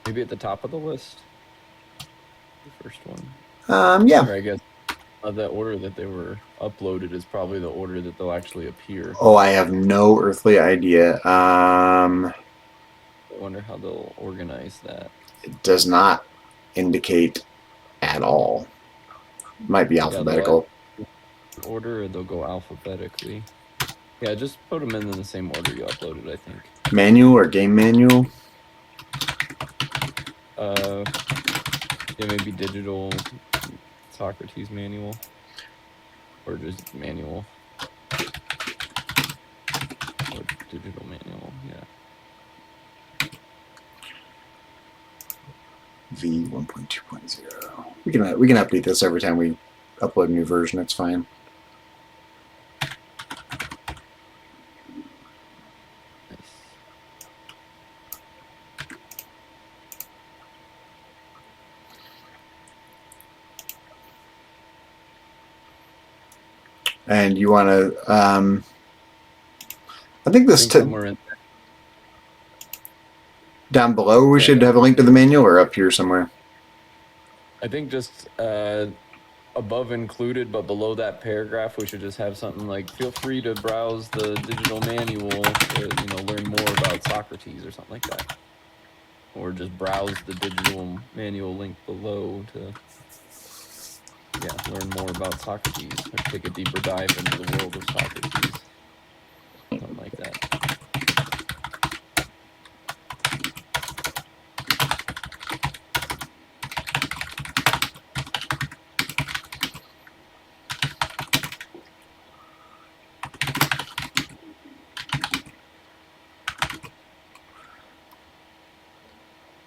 Maybe at the top of the list. The first one. Yeah. Or I guess the order that they were uploaded is probably the order that they'll actually appear. Oh, I have no earthly idea. I wonder how they'll organize that. It does not indicate at all. Might be alphabetical. Order, or they'll go alphabetically. Yeah, just put them in the same order you uploaded, I think. Manual or game manual? Yeah, maybe digital Socrates manual. Or just manual. Or digital manual, yeah. V 1.2.0. We can update this every time we upload a new version. It's fine. Nice. And you want to, I think this Somewhere in there. down below we should have a link to the manual, or up here somewhere. I think just above included, but below that paragraph, we should just have something like, feel free to browse the digital manual to, learn more about Socrates or something like that. Or just browse the digital manual link below to, learn more about Socrates, or take a deeper dive into the world of Socrates. Something like that.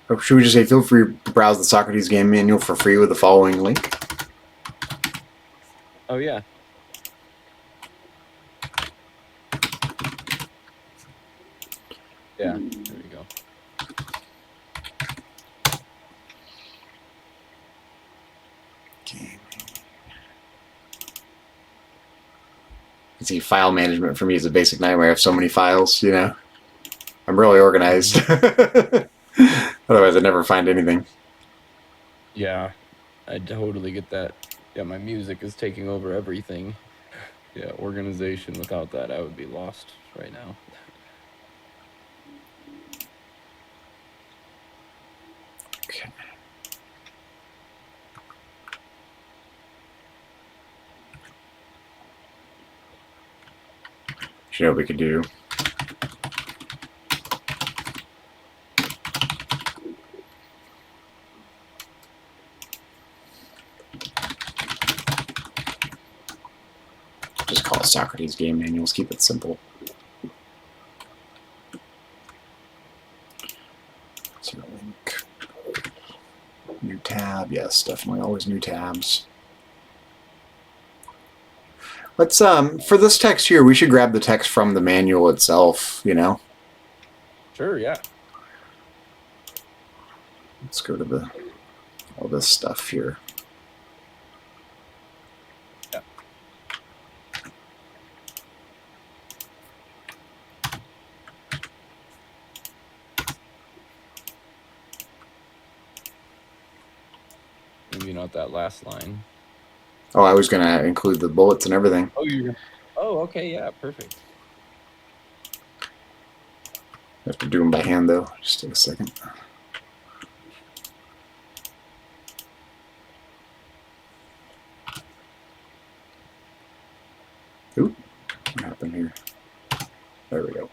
Or should we just say feel free to browse the Socrates game manual for free with the following link? Oh yeah. Yeah, there we go. Okay. You see, file management for me is a basic nightmare. I have so many files, you know. I'm really organized. Otherwise, I'd never find anything. Yeah, I totally get that. Yeah, my music is taking over everything. Yeah, organization. Without that, I would be lost right now. Okay. You know what we could do? Just call it Socrates game manuals. Keep it simple. So link. New tab. Yes, definitely always new tabs. Let's for this text here, we should grab the text from the manual itself, you know. Sure, yeah. Let's go to all this stuff here. Yeah. Maybe not that last line. Oh, I was gonna include the bullets and everything. Oh, you're gonna. Oh, okay, yeah, perfect. I have to do them by hand though. Just take a second. Oop, what happened here? There we go.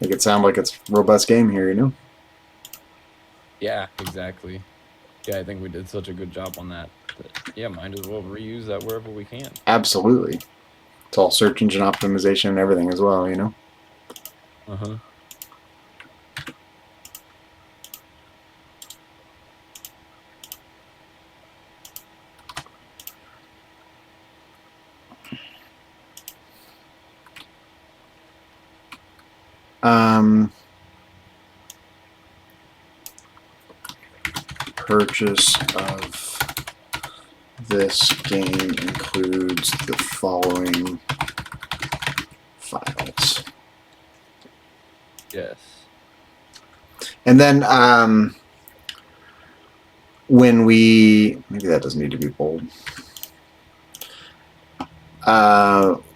Make it sound like it's a robust game here, you know? Yeah, exactly. Yeah, I think we did such a good job on that. Yeah, might as well reuse that wherever we can. Absolutely. It's all search engine optimization and everything as well, you know? Uh-huh. Purchase of this game includes the following files. Yes. And then when we, maybe that doesn't need to be bold.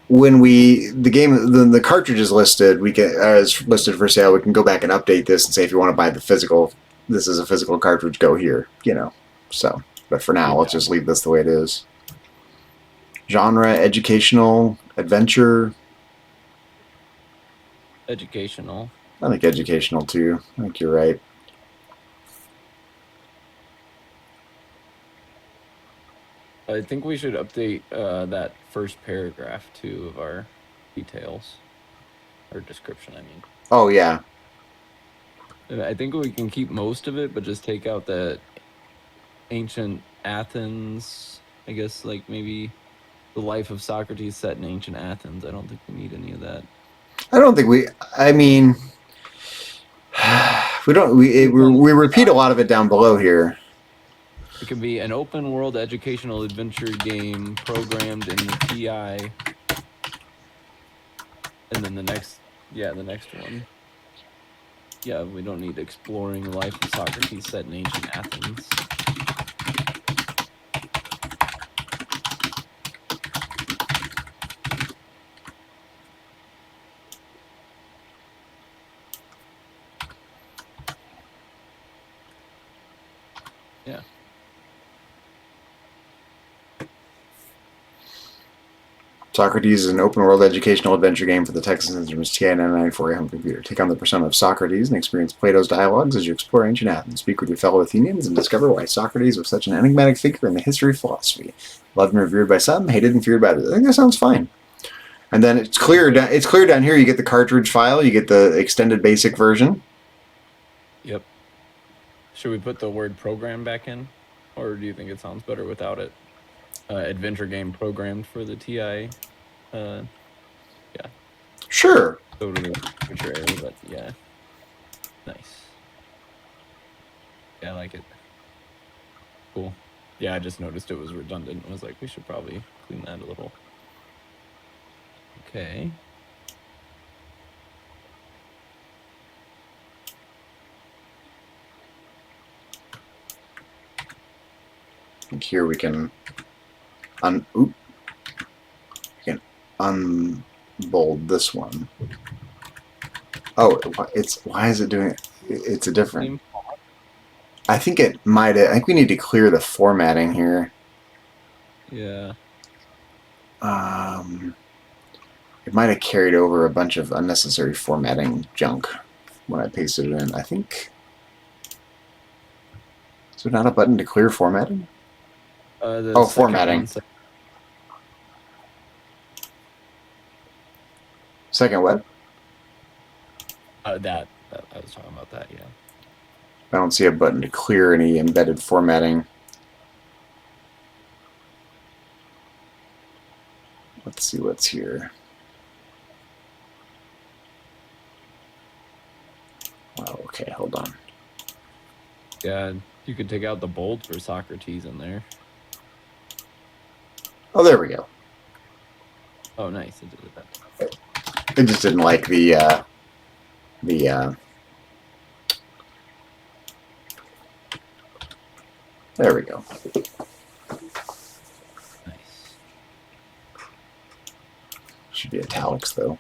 When the cartridge is listed, we can is listed for sale. We can go back and update this and say if you want to buy the physical, this is a physical cartridge. Go here, you know. So, but for now, let's just leave this the way it is. Genre: educational, adventure. Educational. I think educational too. I think you're right. I think we should update that first paragraph too of our details, or description. I mean. Oh yeah. I think we can keep most of it, but just take out the ancient Athens. I guess like maybe the life of Socrates set in ancient Athens. I don't think we need any of that. I don't think we. I mean, we don't. We repeat a lot of it down below here. It could be an open world educational adventure game programmed in the TI. And then the next one. Yeah, we don't need exploring the life of Socrates set in ancient Athens. Yeah. Socrates is an open-world educational adventure game for the Texas Instruments TI-99 4A home computer. Take on the persona of Socrates and experience Plato's dialogues as you explore ancient Athens. Speak with your fellow Athenians and discover why Socrates was such an enigmatic figure in the history of philosophy. Loved and revered by some, hated and feared by others. I think that sounds fine. And then it's clear. It's clear down here. You get the cartridge file. You get the extended basic version. Yep. Should we put the word program back in? Or do you think it sounds better without it? Adventure game programmed for the TI. Yeah. Sure. Totally arbitrary, but yeah. Nice. Yeah, I like it. Cool. Yeah, I just noticed it was redundant. I was like, we should probably clean that a little. Okay. And here we can unbold this one. Oh, why is it doing it? It's a different. I think it might. I think we need to clear the formatting here. Yeah. It might have carried over a bunch of unnecessary formatting junk when I pasted it in. I think. Is there not a button to clear formatting? Oh, formatting. Second what? That I was talking about that, yeah. I don't see a button to clear any embedded formatting. Let's see what's here. Oh, okay, hold on. Yeah, you could take out the bold for Socrates in there. Oh, there we go. Oh, nice. It did that. It just didn't like the there we go. Nice. Should be italics though.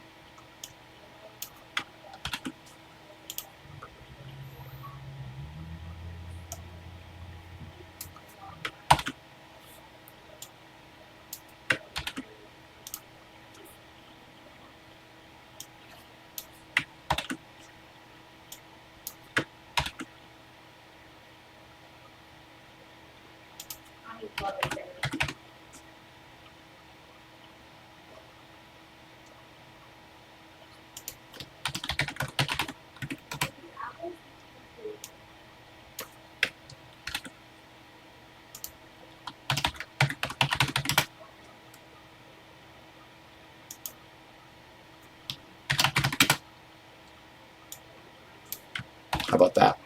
How about that?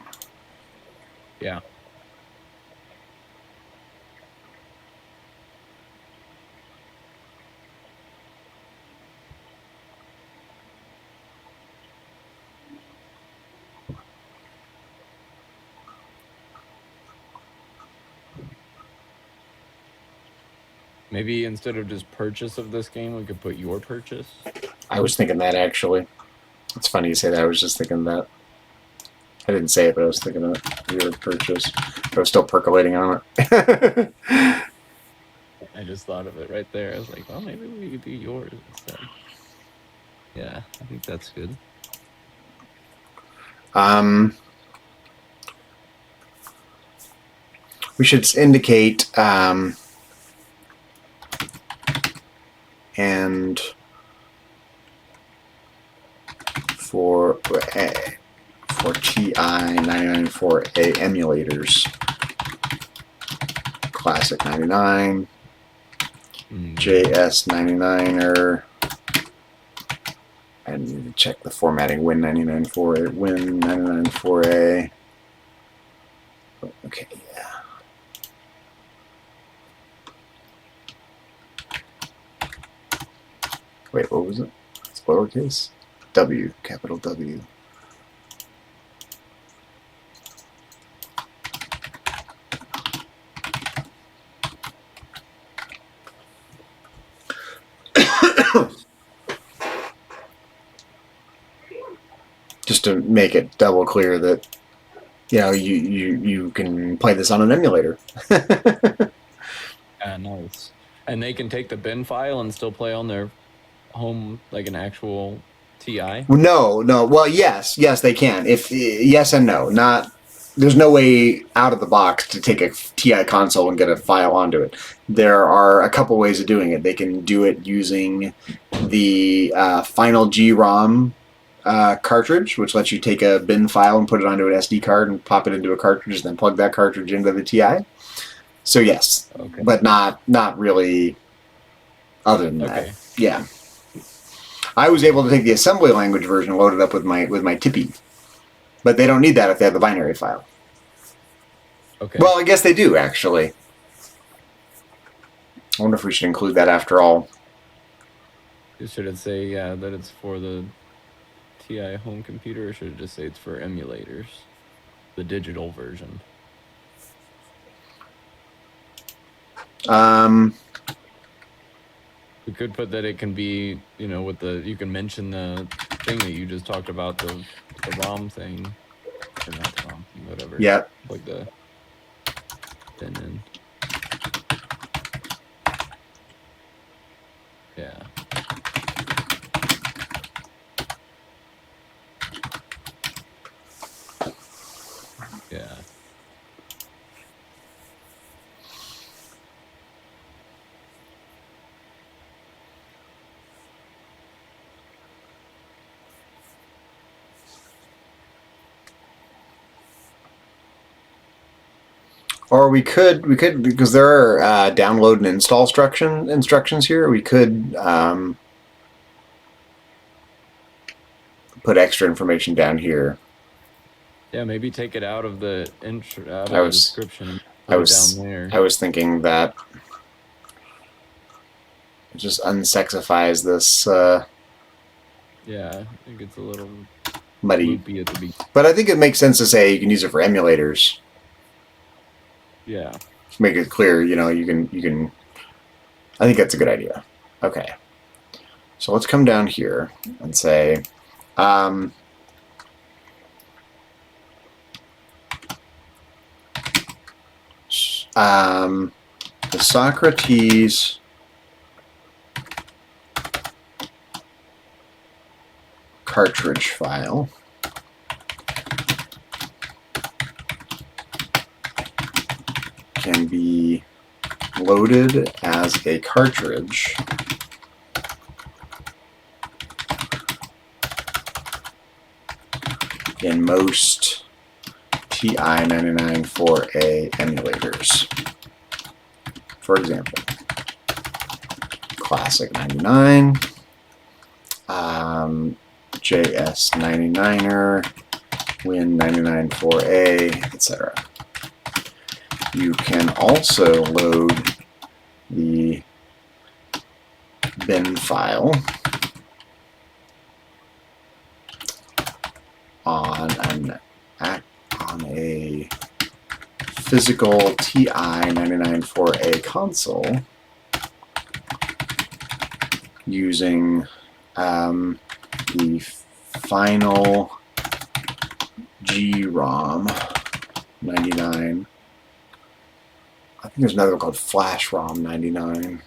Yeah. Maybe instead of just purchase of this game, we could put your purchase. I was thinking that actually. It's funny you say that. I was just thinking that. I didn't say it, but I was thinking of your purchase. I was still percolating on it. I just thought of it right there. I was like, well, maybe we could do yours instead. Yeah, I think that's good. We should indicate and for TI-99 4A emulators, Classic 99, JS99er. I need to check the formatting. Win 99 4A, Win 99 4A. Okay, yeah. Wait, what was it? It's lowercase? W, capital W. Just to make it double clear that, you know, you can play this on an emulator. Nice. And they can take the bin file and still play on their home like an actual TI? No. Well, yes, they can. If yes and no, not. There's no way out of the box to take a TI console and get a file onto it. There are a couple ways of doing it. They can do it using the final GROM cartridge, which lets you take a bin file and put it onto an SD card and pop it into a cartridge, and then plug that cartridge into the TI. So yes, Okay. but not really. Other than Okay. that, yeah. I was able to take the assembly language version and load it up with my Tippy, but they don't need that if they have the binary file. Okay. Well, I guess they do actually. I wonder if we should include that after all. Should it say that it's for the TI home computer, or should it just say it's for emulators, the digital version? We could put that it can be, with you can mention the thing that you just talked about, the ROM thing, or not the ROM thing, whatever. Yep. Like the bin in. Yeah. Yeah. Or we could because there are download and install instructions here. We could put extra information down here. Yeah, maybe take it out of the description and put it down there. I was thinking that it just unsexifies this. Yeah, I think it's a little muddy loopy at the beginning. But I think it makes sense to say you can use it for emulators. Yeah. To make it clear, you can. I think that's a good idea. Okay. So let's come down here and say, the Socrates cartridge file can be loaded as a cartridge in most TI-99 4A emulators. For example, Classic 99, JS99er, Win 99 4A, etc. You can also load the bin file on a physical TI-99 4A console using the final GROM 99. I think there's another one called Flash ROM 99.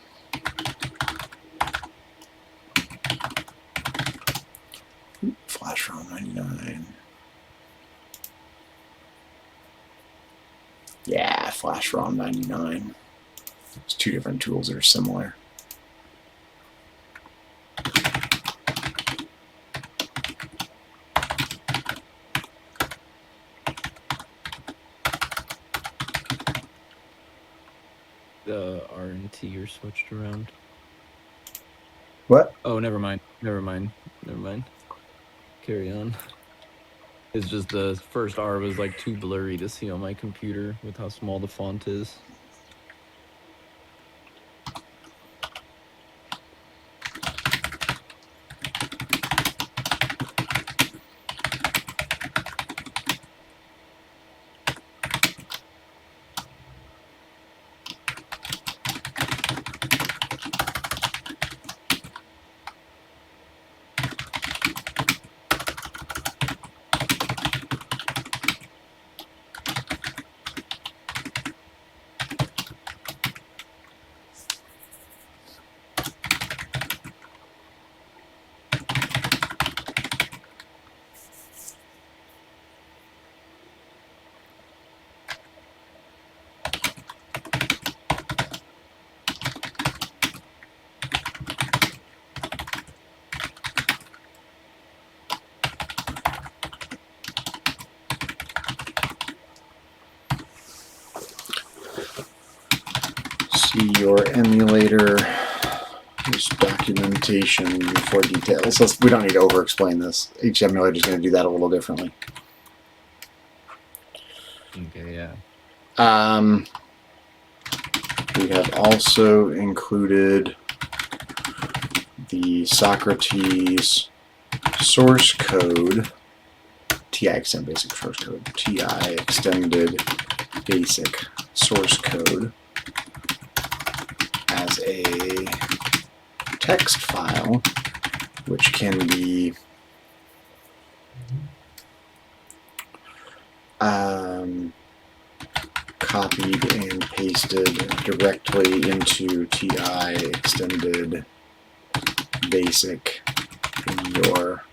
Flash ROM 99. Yeah, Flash ROM 99. There's two different tools that are similar. The R and T are switched around. What? Oh, never mind. Carry on. It's just the first R was like too blurry to see on my computer with how small the font is. See your emulator. There's documentation for details. We don't need to over-explain this. Each emulator is going to do that a little differently. Okay, yeah. We have also included the Socrates source code, TI extended basic source code, TI extended basic source code as a text file, which can be copied and pasted directly into TI extended basic in your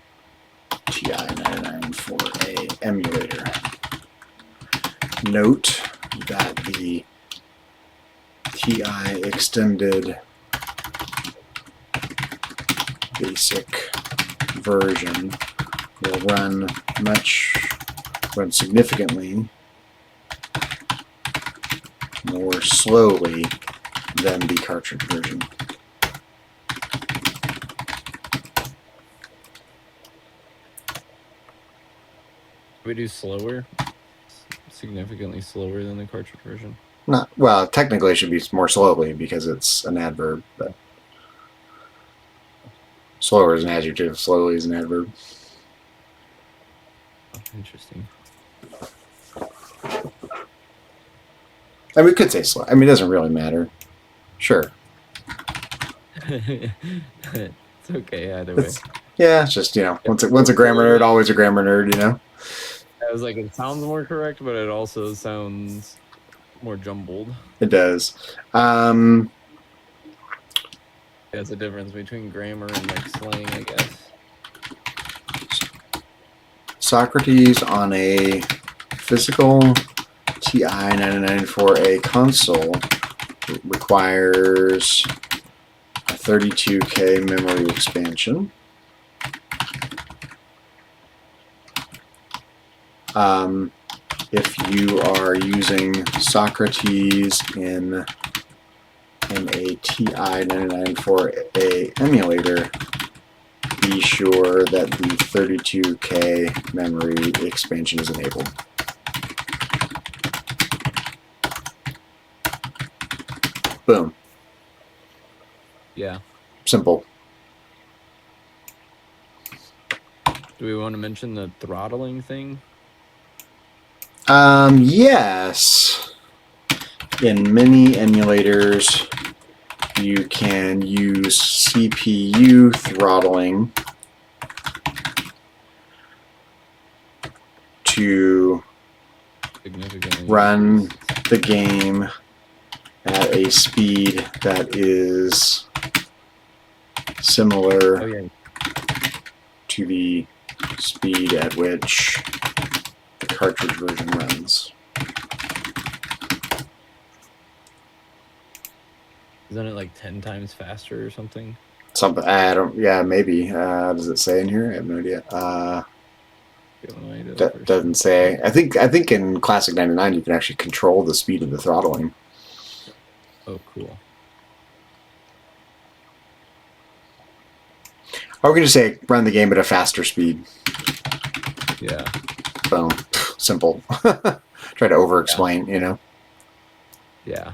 TI-99 4A emulator. Note that the TI extended basic version will run significantly more slowly than the cartridge version. We do slower, significantly slower than the cartridge version. Not well. Technically, it should be more slowly because it's an adverb, but slower is an adjective. Slowly is an adverb. Oh, interesting. I mean, we could say slow. I mean, it doesn't really matter. Sure. It's okay either way. Yeah, it's just, once a grammar nerd, always a grammar nerd, I was like, it sounds more correct, but it also sounds more jumbled. It does. There's a difference between grammar and like slang, I guess. Socrates on a physical TI-99 4A console requires a 32K memory expansion. If you are using Socrates in a TI-99 4A emulator, be sure that the 32K memory expansion is enabled. Boom. Yeah. Simple. Do we want to mention the throttling thing? Yes. In many emulators, you can use CPU throttling to run the game at a speed that is similar to the speed at which the cartridge version runs. Isn't it like 10 times faster or something? I don't. Yeah, maybe. Does it say in here? I have no idea. Doesn't say. I think in Classic 99 you can actually control the speed of the throttling. Oh, cool. Or we can just say run the game at a faster speed. Yeah. Boom. Simple. Try to over-explain, Yeah.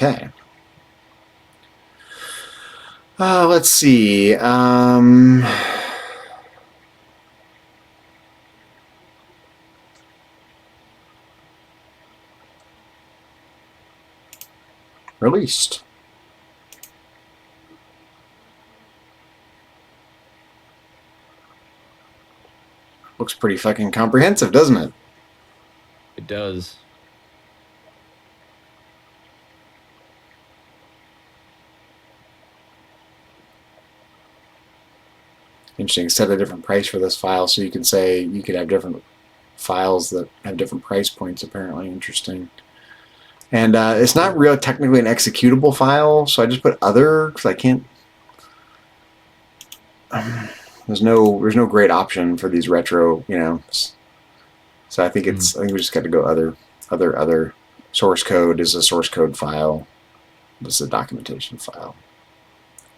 Okay. Let's see. Released. Looks pretty fucking comprehensive, doesn't it? It does. Interesting. Set a different price for this file, so you can say you could have different files that have different price points. Apparently, interesting. And it's not real technically an executable file, so I just put other because I can't. There's no great option for these retro, you know. So I think I think we just got to go other. Source code is a source code file. This is a documentation file.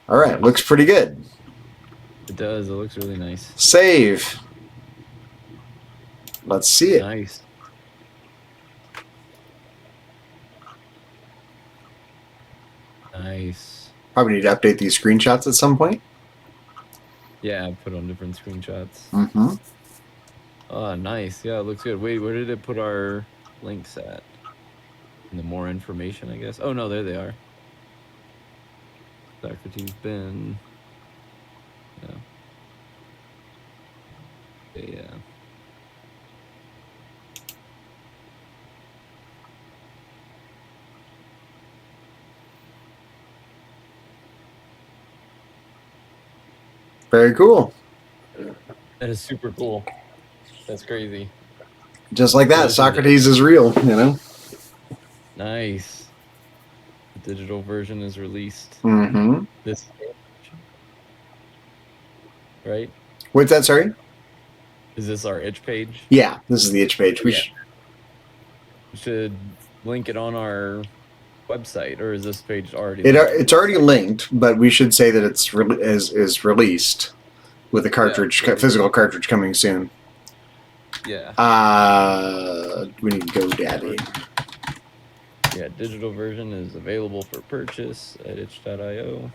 All right, looks pretty good. It does. It looks really nice. Save. Let's see it. Nice. Nice. Probably need to update these screenshots at some point. Yeah, put on different screenshots. Mm-hmm. Oh, nice. Yeah, it looks good. Wait, where did it put our links at? In the more information, I guess. Oh, no, there they are. Socrates bin. Yeah. Yeah. Very cool. That is super cool. That's crazy. Just like that, Socrates is real, you know? Nice. The digital version is released. Mm-hmm. This, right? What's that, sorry? Is this our itch page? Yeah, this is the itch page. We should link it on our website, or is this page already? It's already linked, but we should say that it's is released with a cartridge, physical cartridge coming soon. Yeah. We need GoDaddy. Yeah, digital version is available for purchase at itch.io.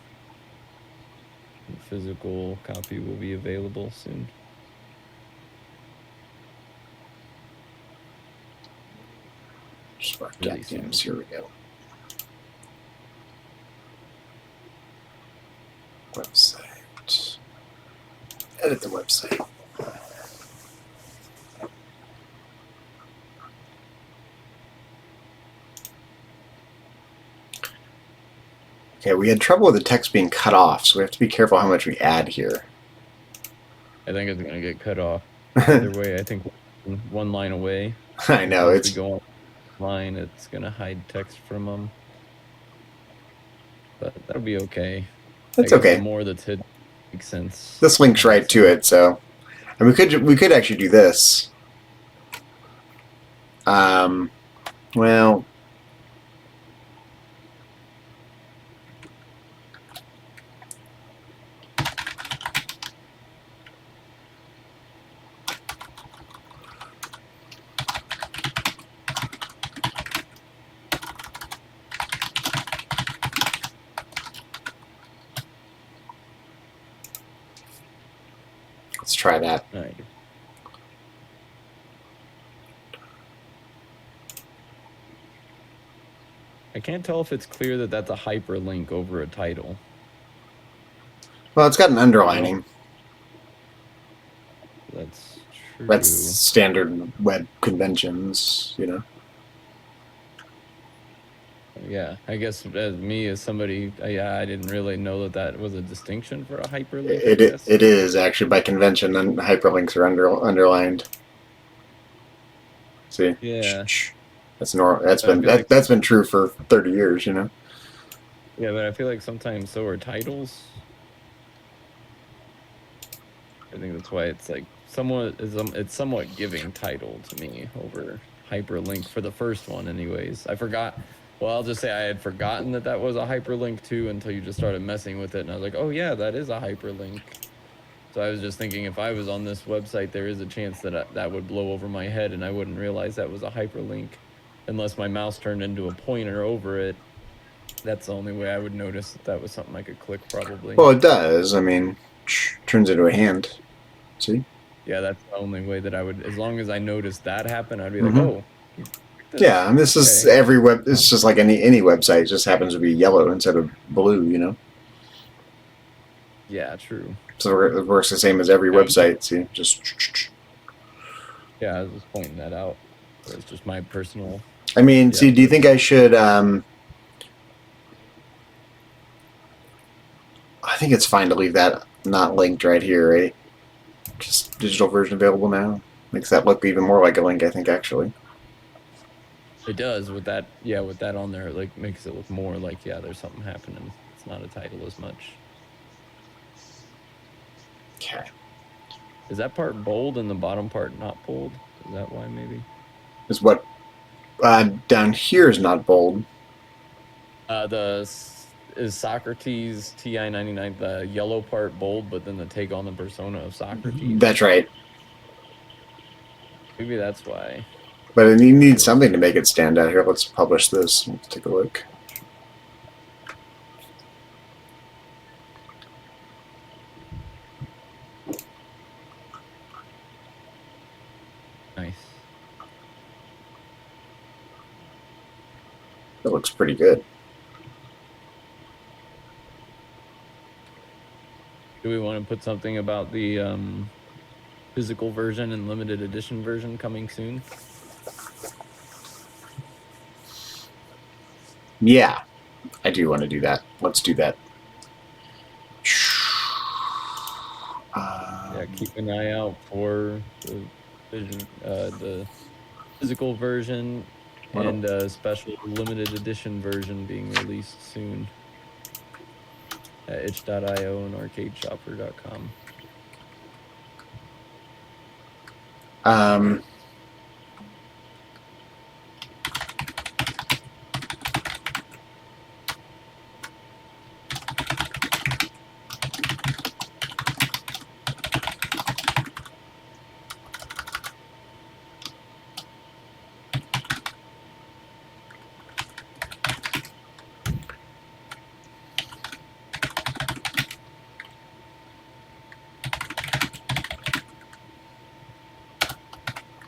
The physical copy will be available soon. Spark games. Here we go. Website. Edit the website. Okay, we had trouble with the text being cut off, so we have to be careful how much we add here. I think it's going to get cut off. Either way, I think one line away. I know. Once we go on line, it's going to hide text from them. But that'll be okay. That's okay. The more that's hidden makes sense. This links right to it, so and we could actually do this. Well, let's try that. All right. I can't tell if it's clear that that's a hyperlink over a title. Well, it's got an underlining. That's true. That's standard web conventions, you know. Yeah, I guess as me as somebody, I didn't really know that was a distinction for a hyperlink. It is actually by convention, and hyperlinks are underlined. See? Yeah. That's that's been true for 30 years, you know. Yeah, but I feel like sometimes so are titles. I think that's why it's like it's somewhat giving title to me over hyperlink for the first one, anyways. I forgot. Well, I'll just say I had forgotten that was a hyperlink too until you just started messing with it, and I was like, oh yeah, that is a hyperlink. So I was just thinking if I was on this website, there is a chance that that would blow over my head and I wouldn't realize that was a hyperlink unless my mouse turned into a pointer over it. That's the only way I would notice that was something I could click probably. Well, it does. I mean, turns into a hand. See? Yeah, that's the only way that I would, as long as I noticed that happen, I'd be like, oh. Yeah, and this is every it's just like any website. It just happens to be yellow instead of blue, you know? Yeah, true. So it works the same as every website. See, just. Yeah, I was just pointing that out. It's just my personal. I mean, see, do you think I should? I think it's fine to leave that not linked right here, right? Just digital version available now. Makes that look even more like a link, I think, actually. It does with that. Yeah, with that on there, it like makes it look more like, yeah, there's something happening. It's not a title as much. Okay. Is that part bold and the bottom part not bold? Is that why maybe? Is what down here is not bold. Is Socrates TI-99 the yellow part bold, but then the take on the persona of Socrates? That's right. Maybe that's why. But you need something to make it stand out here. Let's publish this. Let's take a look. Nice. It looks pretty good. Do we want to put something about the physical version and limited edition version coming soon? Yeah, I do want to do that. Let's do that. Yeah, keep an eye out for the physical version and a special limited edition version being released soon at itch.io and arcadeshopper.com.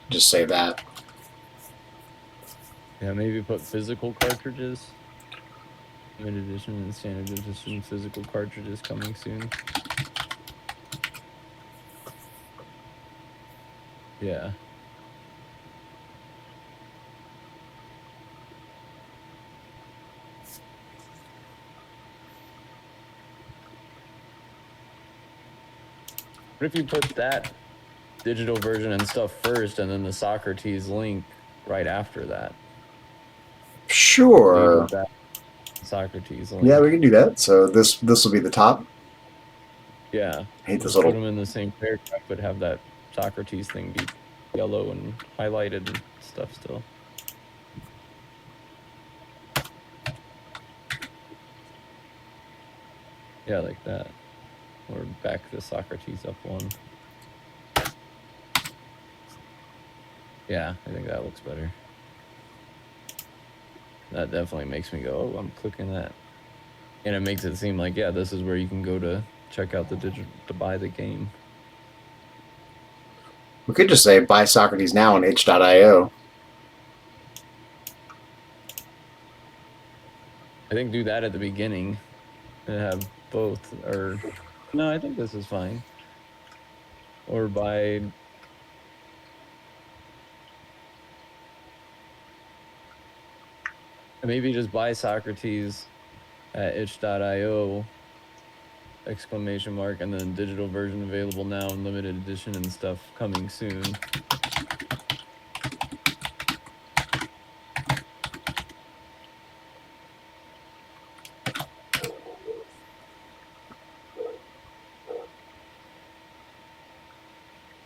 Just say that. Yeah, maybe put physical cartridges. Limited edition and standard edition physical cartridges coming soon. Yeah. What if you put that digital version and stuff first and then the Socrates link right after that? Sure. Lead that Socrates link. Yeah, we can do that. So this will be the top. Yeah. I hate this Just put little. them in the same paragraph, but have that Socrates thing be yellow and highlighted and stuff still. Yeah, like that. Or back the Socrates up one. Yeah, I think that looks better. That definitely makes me go, oh, I'm clicking that. And it makes it seem like, yeah, this is where you can go to check out the digital, to buy the game. We could just say buy Socrates now on itch.io. I think do that at the beginning and have both, or no, I think this is fine. Or buy, maybe just buy Socrates at itch.io exclamation mark and then digital version available now and limited edition and stuff coming soon.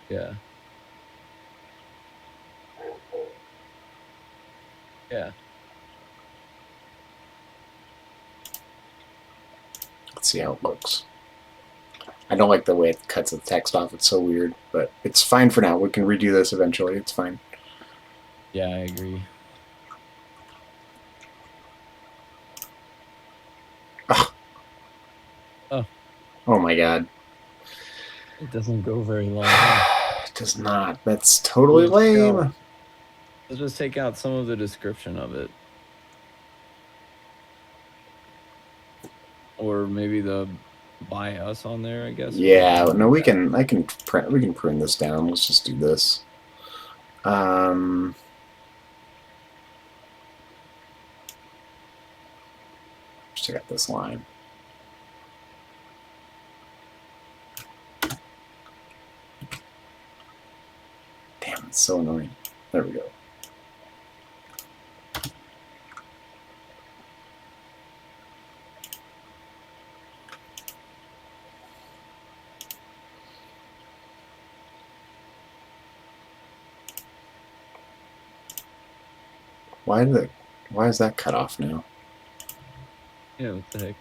Yeah. Yeah. Let's see how it looks. I don't like the way it cuts the text off. It's so weird, but it's fine for now. We can redo this eventually. It's fine. Yeah, I agree. Ugh. Oh. Oh my god. It doesn't go very long. It does not. That's totally lame. Let's just take out some of the description of it. Or maybe the buy us on there, I guess. Yeah, no, we can prune this down. Let's just do this. Let's check out this line. so annoying. There we go. Why is that cut off now? Yeah, what the heck?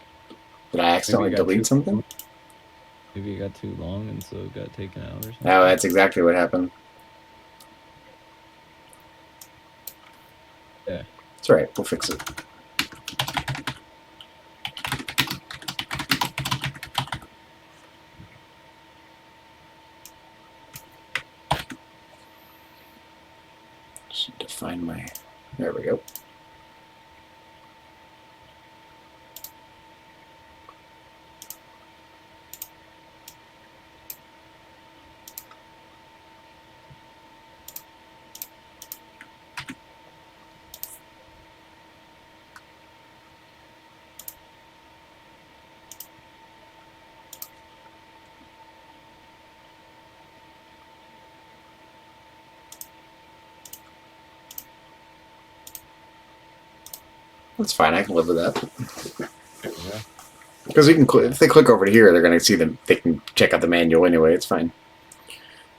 Did I accidentally delete something? Maybe it got too long and so it got taken out or something. No, that's exactly what happened. Yeah. It's alright, we'll fix it. Just need to find my... There we go. That's fine. I can live with that. Yeah. Because you can, if they click over to here, they're going to see them. They can check out the manual anyway. It's fine.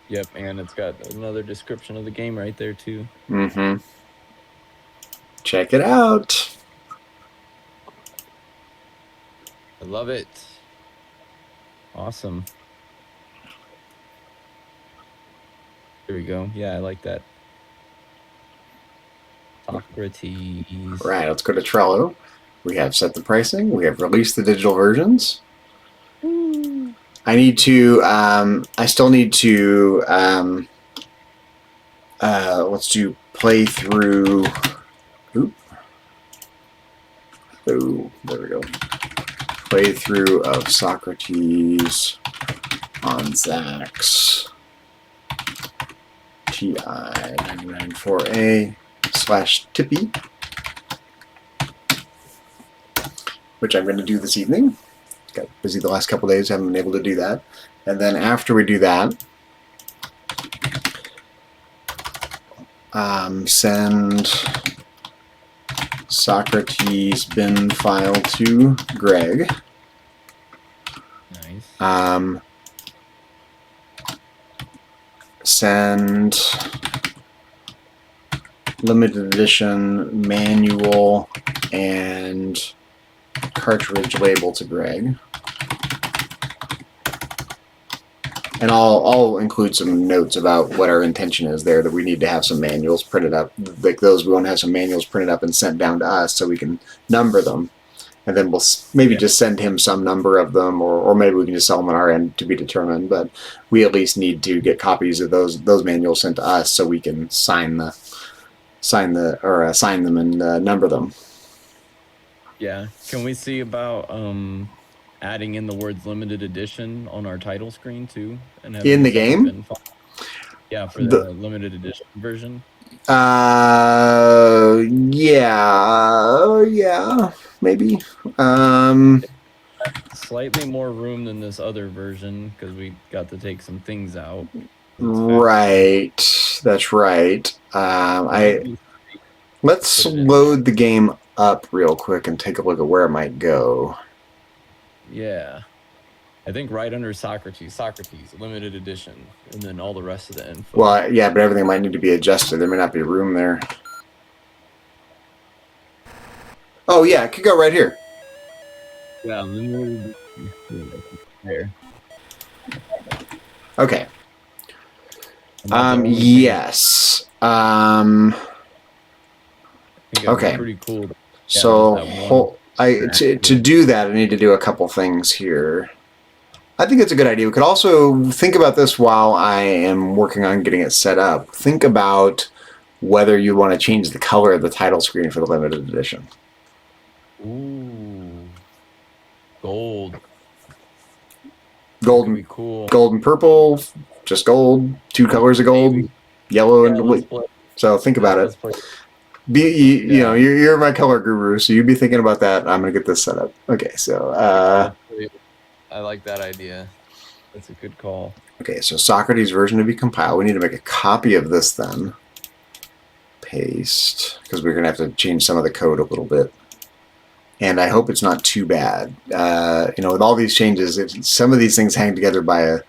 Yep, and it's got another description of the game right there too. Mm-hmm. Check it out. I love it. Awesome. There we go. Yeah, I like that. Socrates. Right. Let's go to Trello. We have set the pricing. We have released the digital versions. Woo. I need to. I still need to. Let's do playthrough. Oop. Oh, there we go. Playthrough of Socrates on Zax. TI-99 4A/Tippy, which I'm going to do this evening. Got busy the last couple days, haven't been able to do that. And then after we do that, send Socrates bin file to Greg. Nice. Send limited edition manual and cartridge label to Greg. And I'll include some notes about what our intention is there, that we need to have some manuals printed up. Like those, we want to have some manuals printed up and sent down to us so we can number them. And then we'll maybe just send him some number of them, or maybe we can just sell them on our end to be determined. But we at least need to get copies of those manuals sent to us so we can sign them and number them. Yeah. Can we see about adding in the words limited edition on our title screen too? And in the game? Yeah, for the limited edition version. Yeah, maybe. Slightly more room than this other version because we got to take some things out. Right, that's right. Let's load the game up real quick and take a look at where it might go. Yeah. I think right under Socrates, limited edition, and then all the rest of the info. Well, yeah, but everything might need to be adjusted. There may not be room there. Oh, yeah, it could go right here. Yeah, limited there. Okay. Yes. Okay. Pretty cool. So to do that, I need to do a couple things here. I think it's a good idea. We could also think about this while I am working on getting it set up. Think about whether you want to change the color of the title screen for the limited edition. Ooh. Gold. Gold, cool. Gold and purple, just gold, 2 colors of gold, Maybe. yellow and blue. So think about it. You know, you're my color guru, so you be thinking about that. I'm gonna get this set up. Okay, so I like that idea. That's a good call. Okay, so Socrates version to be compiled. We need to make a copy of this then. Paste, because we're going to have to change some of the code a little bit. And I hope it's not too bad. You know, with all these changes, some of these things hang together by a...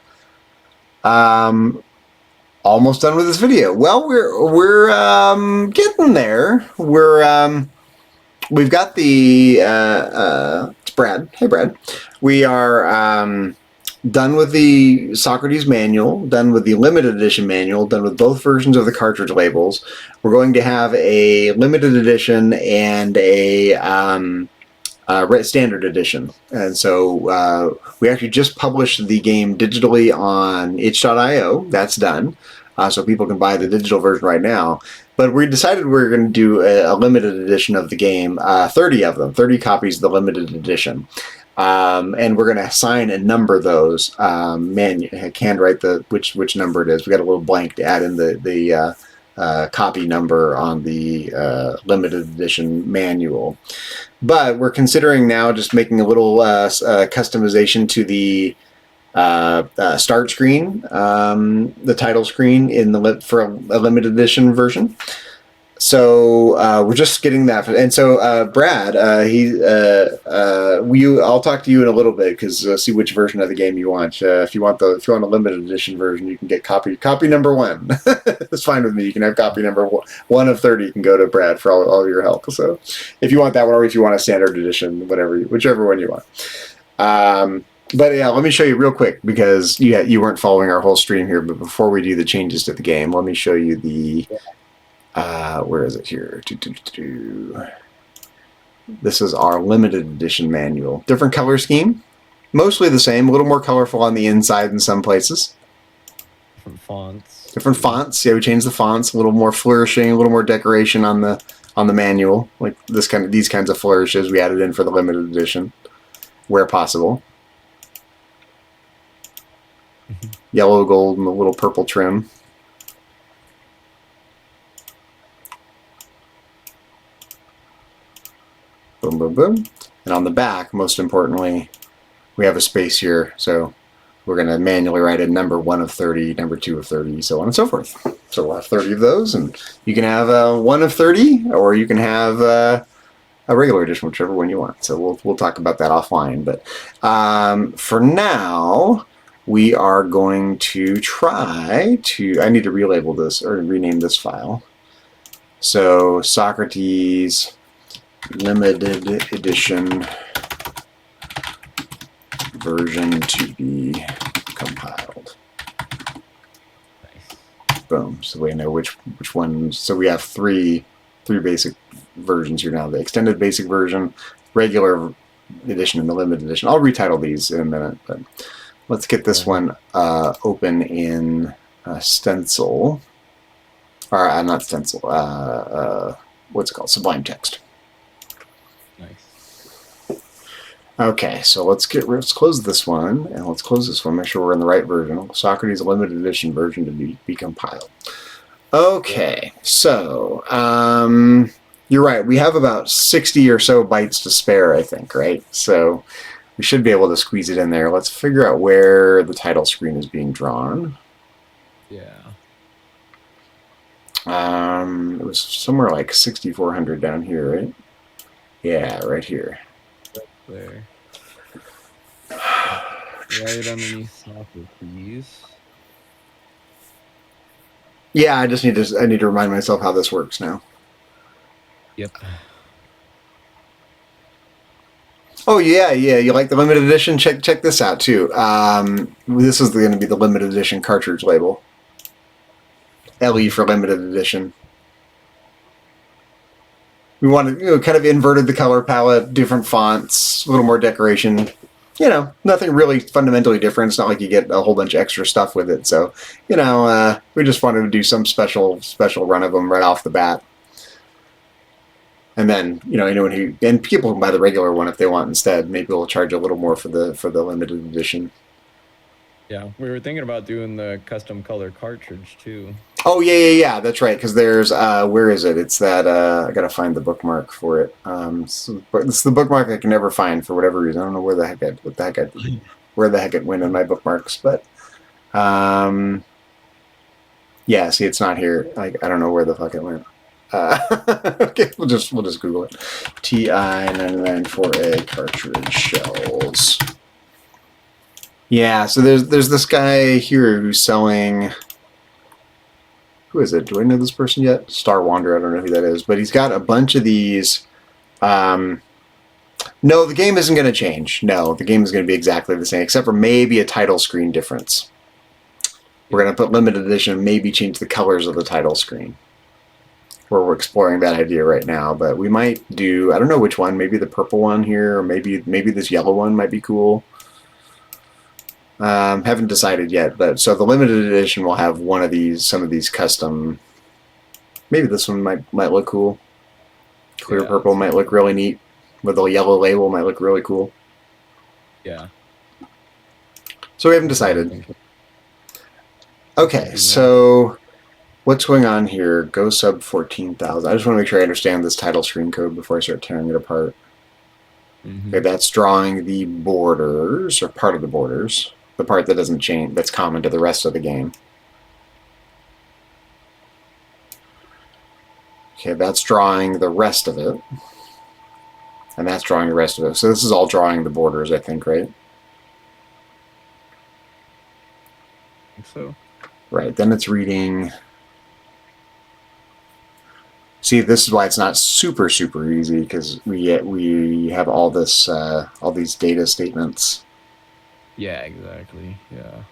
almost done with this video. Well, we're getting there. We've got the it's Brad. Hey, Brad. We are done with the Socrates manual, done with the limited edition manual, done with both versions of the cartridge labels. We're going to have a limited edition and a standard edition. And so we actually just published the game digitally on itch.io. That's done. So people can buy the digital version right now. But we decided we were going to do a limited edition of the game, 30 of them, 30 copies of the limited edition. And we're going to assign and number those. Man, I can't write which number it is. We got a little blank to add in the copy number on the limited edition manual. But we're considering now just making a little customization to the start screen, the title screen for a limited edition version. So we're just getting that. And so Brad, I'll talk to you in a little bit because see which version of the game you want. If you want a limited edition version, you can get copy number 1. That's fine with me. You can have copy number 1 of 30. You can go to Brad for all your help. So if you want that one, or if you want a standard edition, whichever one you want. But yeah, let me show you real quick because you weren't following our whole stream here. But before we do the changes to the game, let me show you the. Where is it here? This is our limited edition manual. Different color scheme, mostly the same. A little more colorful on the inside in some places. Different fonts. Different fonts. Yeah, we changed the fonts. A little more flourishing. A little more decoration on the manual. Like these kinds of flourishes we added in for the limited edition, where possible. Yellow, gold, and a little purple trim. Boom, boom, boom. And on the back, most importantly, we have a space here. So we're going to manually write in number 1 of 30, number 2 of 30, so on and so forth. So we'll have 30 of those, and you can have 1 of 30, or you can have a regular edition, whichever one you want. So we'll talk about that offline. But for now, we are going to try to... I need to relabel this, or rename this file. So Socrates... limited edition version to be compiled. Nice. Boom. So we know which ones. So we have three basic versions here now: the extended basic version, regular edition, and the limited edition. I'll retitle these in a minute, but let's get this one open in Stencil, or not Stencil. What's it called? Sublime Text. Nice. Okay, so let's close this one, and let's close this one. Make sure we're in the right version. Socrates limited edition version to be compiled. Okay, so you're right. We have about 60 or so bytes to spare, I think, right? So we should be able to squeeze it in there. Let's figure out where the title screen is being drawn. Yeah. It was somewhere like 6,400 down here, right? Yeah, right here. There. Right underneath Socrates. Yeah, I need to remind myself how this works now. Yep. Oh yeah. You like the limited edition? Check this out too. This is going to be the limited edition cartridge label. LE for limited edition. We wanted, kind of inverted the color palette, different fonts, a little more decoration. Nothing really fundamentally different. It's not like you get a whole bunch of extra stuff with it. So, we just wanted to do some special run of them right off the bat. And then, anyone and people can buy the regular one if they want instead. Maybe we'll charge a little more for the limited edition. Yeah, we were thinking about doing the custom color cartridge too. Oh yeah, that's right. Because there's where is it? It's that I gotta find the bookmark for it. It's the bookmark I can never find for whatever reason. I don't know what the heck I did. where the heck it went in my bookmarks, but yeah, see, it's not here. Like, I don't know where the fuck it went. Okay, we'll just Google it. TI-99 4A cartridge shells. Yeah, so there's this guy here who's selling. Who is it? Do I know this person yet? Star Wanderer. I don't know who that is, but he's got a bunch of these. No, the game isn't going to change. No, the game is going to be exactly the same, except for maybe a title screen difference. We're going to put limited edition and maybe change the colors of the title screen. We're exploring that idea right now, but we might do, I don't know which one, maybe the purple one here, or maybe this yellow one might be cool. Haven't decided yet, but so the limited edition will have one of these, some of these custom. Maybe this one might look cool. Clear purple might look really neat. With a yellow label might look really cool. Yeah. So we haven't decided. Okay, so what's going on here? Go sub 14,000. I just want to make sure I understand this title screen code before I start tearing it apart. Okay, that's drawing the borders, or part of the borders. The part that doesn't change, that's common to the rest of the game. Okay, that's drawing the rest of it. And that's drawing the rest of it. So this is all drawing the borders, I think, right? I think so. Right, then it's reading. See, this is why it's not super easy, because we have all this all these data statements. Yeah, exactly. Yeah.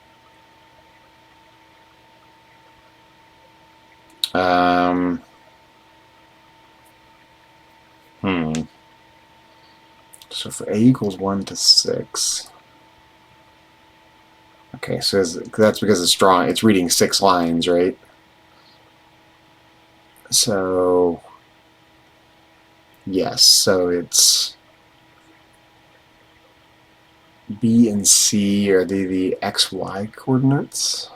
So for a equals 1 to 6. Okay, so that's because it's drawing. It's reading 6 lines, right? So yes, so it's B and C are the XY coordinates?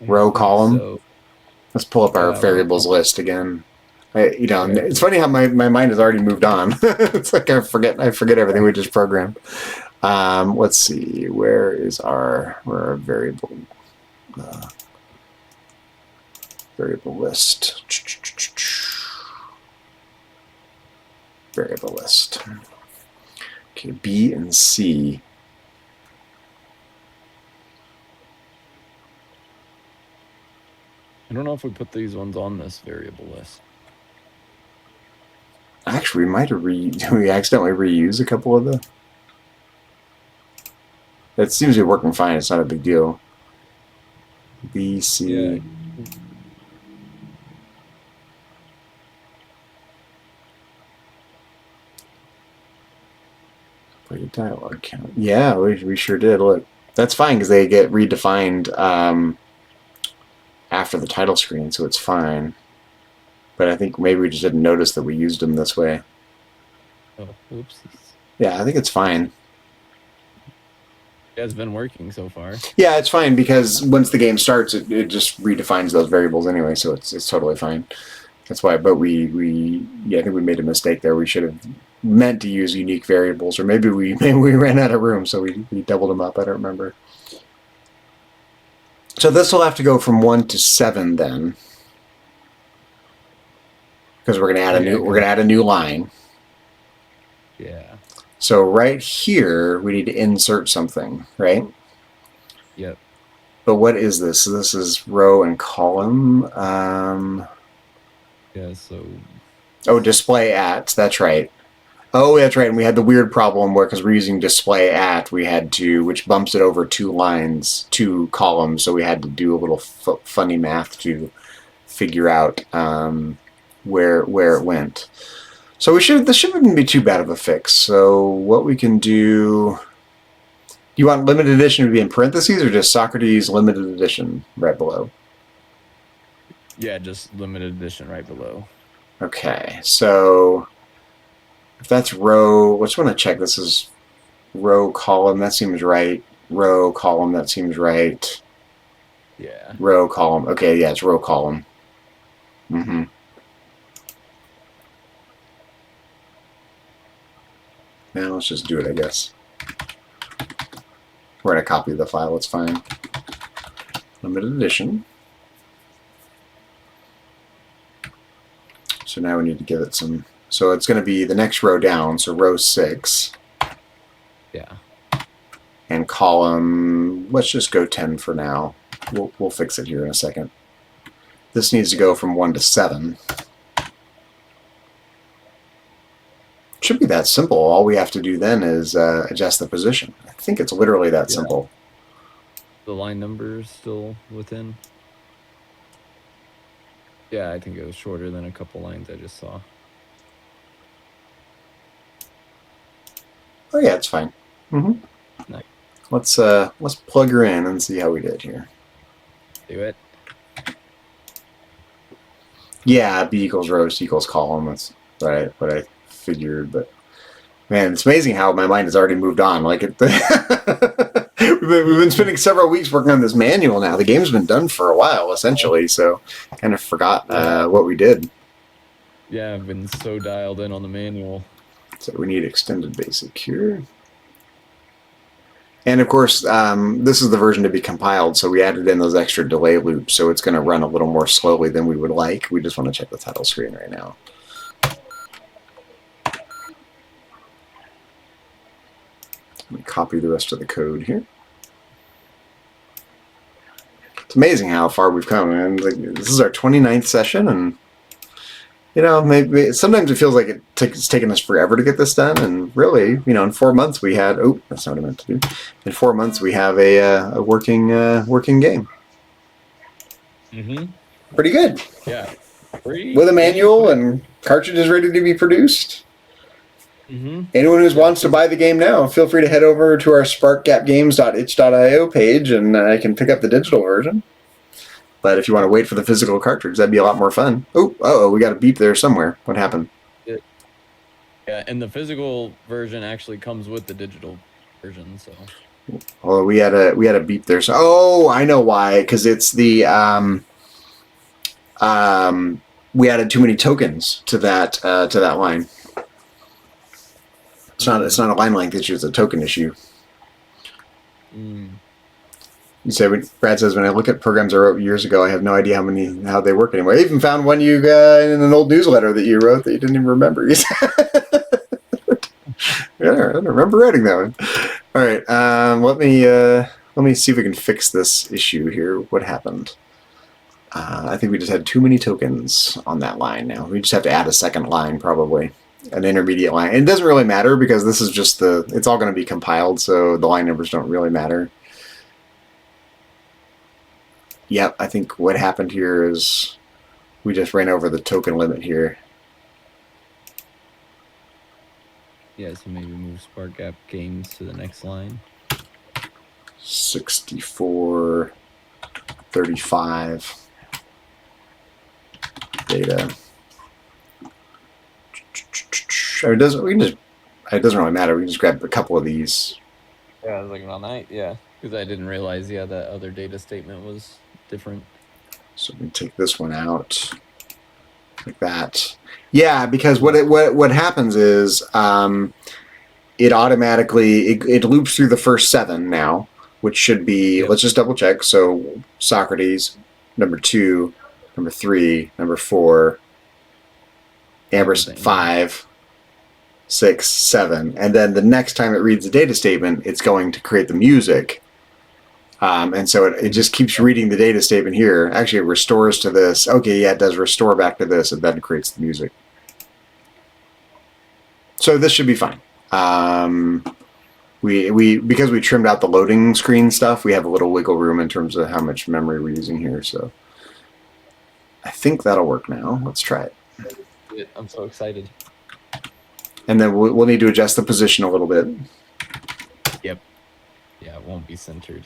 Row column? So. Let's pull up our variables list again. It's funny how my mind has already moved on. It's like I forget everything we just programmed. Let's see, where are our variable list? Variable list. Okay, B and C. I don't know if we put these ones on this variable list. Actually, we might have we accidentally reuse a couple of the. It seems to be working fine. It's not a big deal. B, C. Yeah. Play dialogue count. Yeah, we sure did. Look, that's fine because they get redefined after the title screen, so it's fine. But I think maybe we just didn't notice that we used them this way. Oh, oopsies. Yeah, I think it's fine. Yeah, it's been working so far. Yeah, it's fine because once the game starts, it just redefines those variables anyway, so it's totally fine. That's why. But I think we made a mistake there. We should have meant to use unique variables, or maybe we ran out of room, so we doubled them up. I don't remember. So this will have to go from 1 to 7 then. Because we're gonna add a new line. Yeah. So right here we need to insert something, right? Yep. But what is this? So this is row and column. Yeah. So. Oh, display at. That's right. Oh, that's right. And we had the weird problem where, because we're using display at, we had to, which bumps it over 2 lines, 2 columns. So we had to do a little funny math to figure out where it went. So this shouldn't be too bad of a fix. So what we can do, you want limited edition to be in parentheses or just Socrates limited edition right below? Yeah, just limited edition right below. Okay, so if that's row, let's want to check this is row column, that seems right. Row column, that seems right. Yeah. Row column, okay, yeah, it's row column. Mm-hmm. Now let's just do it, I guess. We're going to copy the file. It's fine. Limited edition. So now we need to give it some. So it's going to be the next row down. So row 6. Yeah. And column, let's just go 10 for now. We'll fix it here in a second. This needs to go from 1 to 7. Should be that simple. All we have to do then is adjust the position. I think it's literally that simple. The line number is still within. Yeah, I think it was shorter than a couple lines I just saw. Oh yeah, it's fine. Nice. Let's plug her in and see how we did here. Do it. Yeah, B equals row, C equals column. That's what I figured. But man, it's amazing how my mind has already moved on. Like we've been spending several weeks working on this manual now. The game's been done for a while, essentially. So kind of forgot what we did. Yeah, I've been so dialed in on the manual. So we need extended basic here. And of course, this is the version to be compiled, so we added in those extra delay loops, so it's going to run a little more slowly than we would like. We just want to check the title screen right now. Let me copy the rest of the code here. It's amazing how far we've come, and this is our 29th session, and you know, maybe sometimes it feels like it's taken us forever to get this done, and really, you know, in 4 months we had. Oh, that's not what I meant to do. In 4 months we have a working game. Pretty good. Yeah. With a manual and cartridges ready to be produced. Anyone who wants to buy the game now, feel free to head over to our sparkgapgames.itch.io page, and I can pick up the digital version. But if you want to wait for the physical cartridge, that'd be a lot more fun. Oh, we got a beep there somewhere. What happened? Yeah, and the physical version actually comes with the digital version. So. Oh, we had a beep there. So, oh, I know why. Because it's the we added too many tokens to that line. It's not a line length issue. It's a token issue. You say, Brad says, when I look at programs I wrote years ago, I have no idea how they work anymore. I even found one you in an old newsletter that you wrote that you didn't even remember. Yeah, I don't remember writing that one. All right, let me see if we can fix this issue here. What happened? I think we just had too many tokens on that line now. We just have to add a second line, probably. An intermediate line. And it doesn't really matter because this is just it's all going to be compiled, so the line numbers don't really matter. Yep, I think what happened here is we just ran over the token limit here. Yeah, so maybe move Spark Gap Games to the next line. 6435 data. It doesn't really matter. We can just grab a couple of these. Yeah, I was looking all night. Yeah, because I didn't realize. Yeah, that other data statement was different. So we can take this one out like that. Yeah, because what happens is it automatically it loops through the first 7 now, which should be let's just double check. So Socrates, number 2, number 3, number 4, Amber's 5, 6, 7, and then the next time it reads the data statement, it's going to create the music. And so it just keeps reading the data statement here. Actually, it restores to this. Okay, yeah, it does restore back to this, and then it creates the music. So this should be fine. Because we trimmed out the loading screen stuff, we have a little wiggle room in terms of how much memory we're using here. So I think that'll work now. Let's try it. I'm so excited. And then we'll need to adjust the position a little bit. Yep. Yeah, it won't be centered.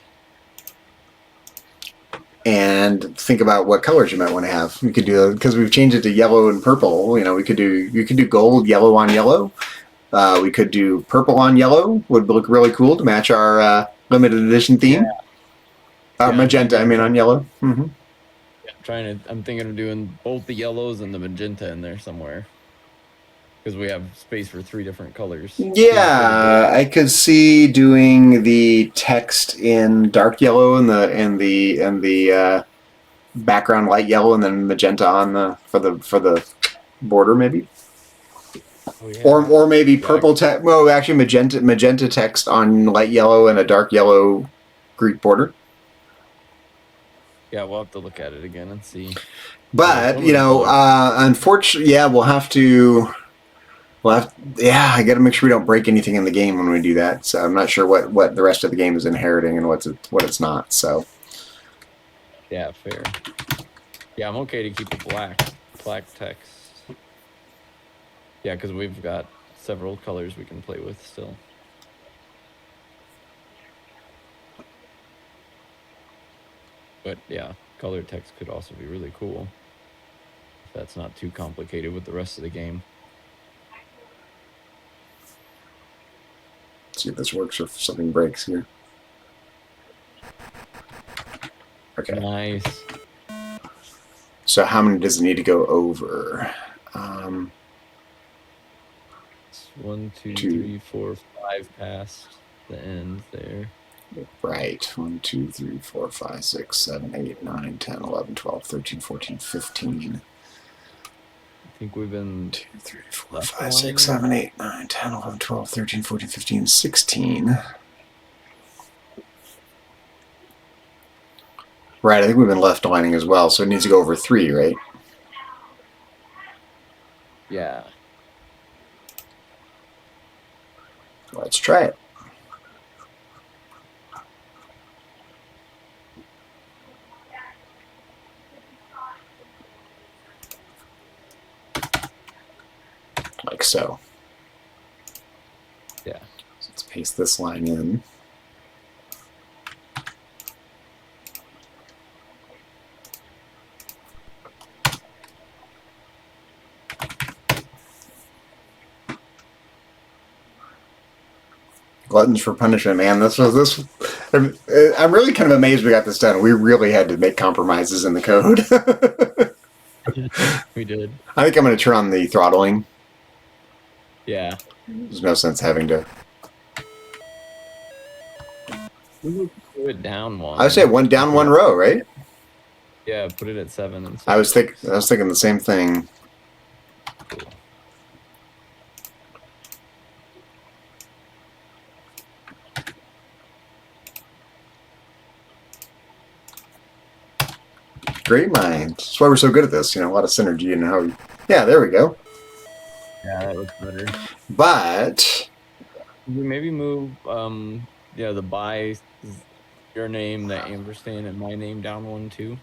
And think about what colors you might want to have. We could do, because we've changed it to yellow and purple. You know, you could do gold, yellow on yellow. We could do purple on yellow. Would look really cool to match our limited edition theme. Yeah. Magenta, I mean, on yellow. Mm-hmm. Yeah, I'm thinking of doing both the yellows and the magenta in there somewhere. because we have space for 3 different colors. Yeah, I could see doing the text in dark yellow and the background light yellow, and then magenta on the for the border, maybe. Oh, yeah. Or maybe purple text. Well, actually, magenta text on light yellow and a dark yellow Greek border. Yeah, we'll have to look at it again and see. But unfortunately, yeah, we'll have to. Yeah, I got to make sure we don't break anything in the game when we do that. So I'm not sure what the rest of the game is inheriting and what it's not. So. Yeah, fair. Yeah, I'm okay to keep it black text. Yeah, because we've got several colors we can play with still. But yeah, color text could also be really cool. If that's not too complicated with the rest of the game. See if this works or if something breaks here. Okay. Nice. So how many does it need to go over? 1, 2, 3, 4, 5 past the end there. Right. 1, 2, 3, 4, 5, 6, 7, 8, 9, 10, 11, 12, 13, 14, 15. I think we've been 2, 3, 4, 5, 6, 7, 8, 9, 10, 11, 12, 13, 14, 15, 16. Right, I think we've been left lining as well, so it needs to go over 3, right? Yeah. Let's try it. Like so. Yeah. So let's paste this line in. Gluttons for punishment, man. This. I'm really kind of amazed we got this done. We really had to make compromises in the code. We did. I think I'm going to turn on the throttling. Yeah. There's no sense having to. Do it down one. I would say one down, one row, right? Yeah, put it at 7. And I was thinking the same thing. Cool. Great minds. That's why we're so good at this. A lot of synergy and how we. Yeah, there we go. Yeah, that looks better. But We maybe move the by your name, the ampersand, and my name down 1 too.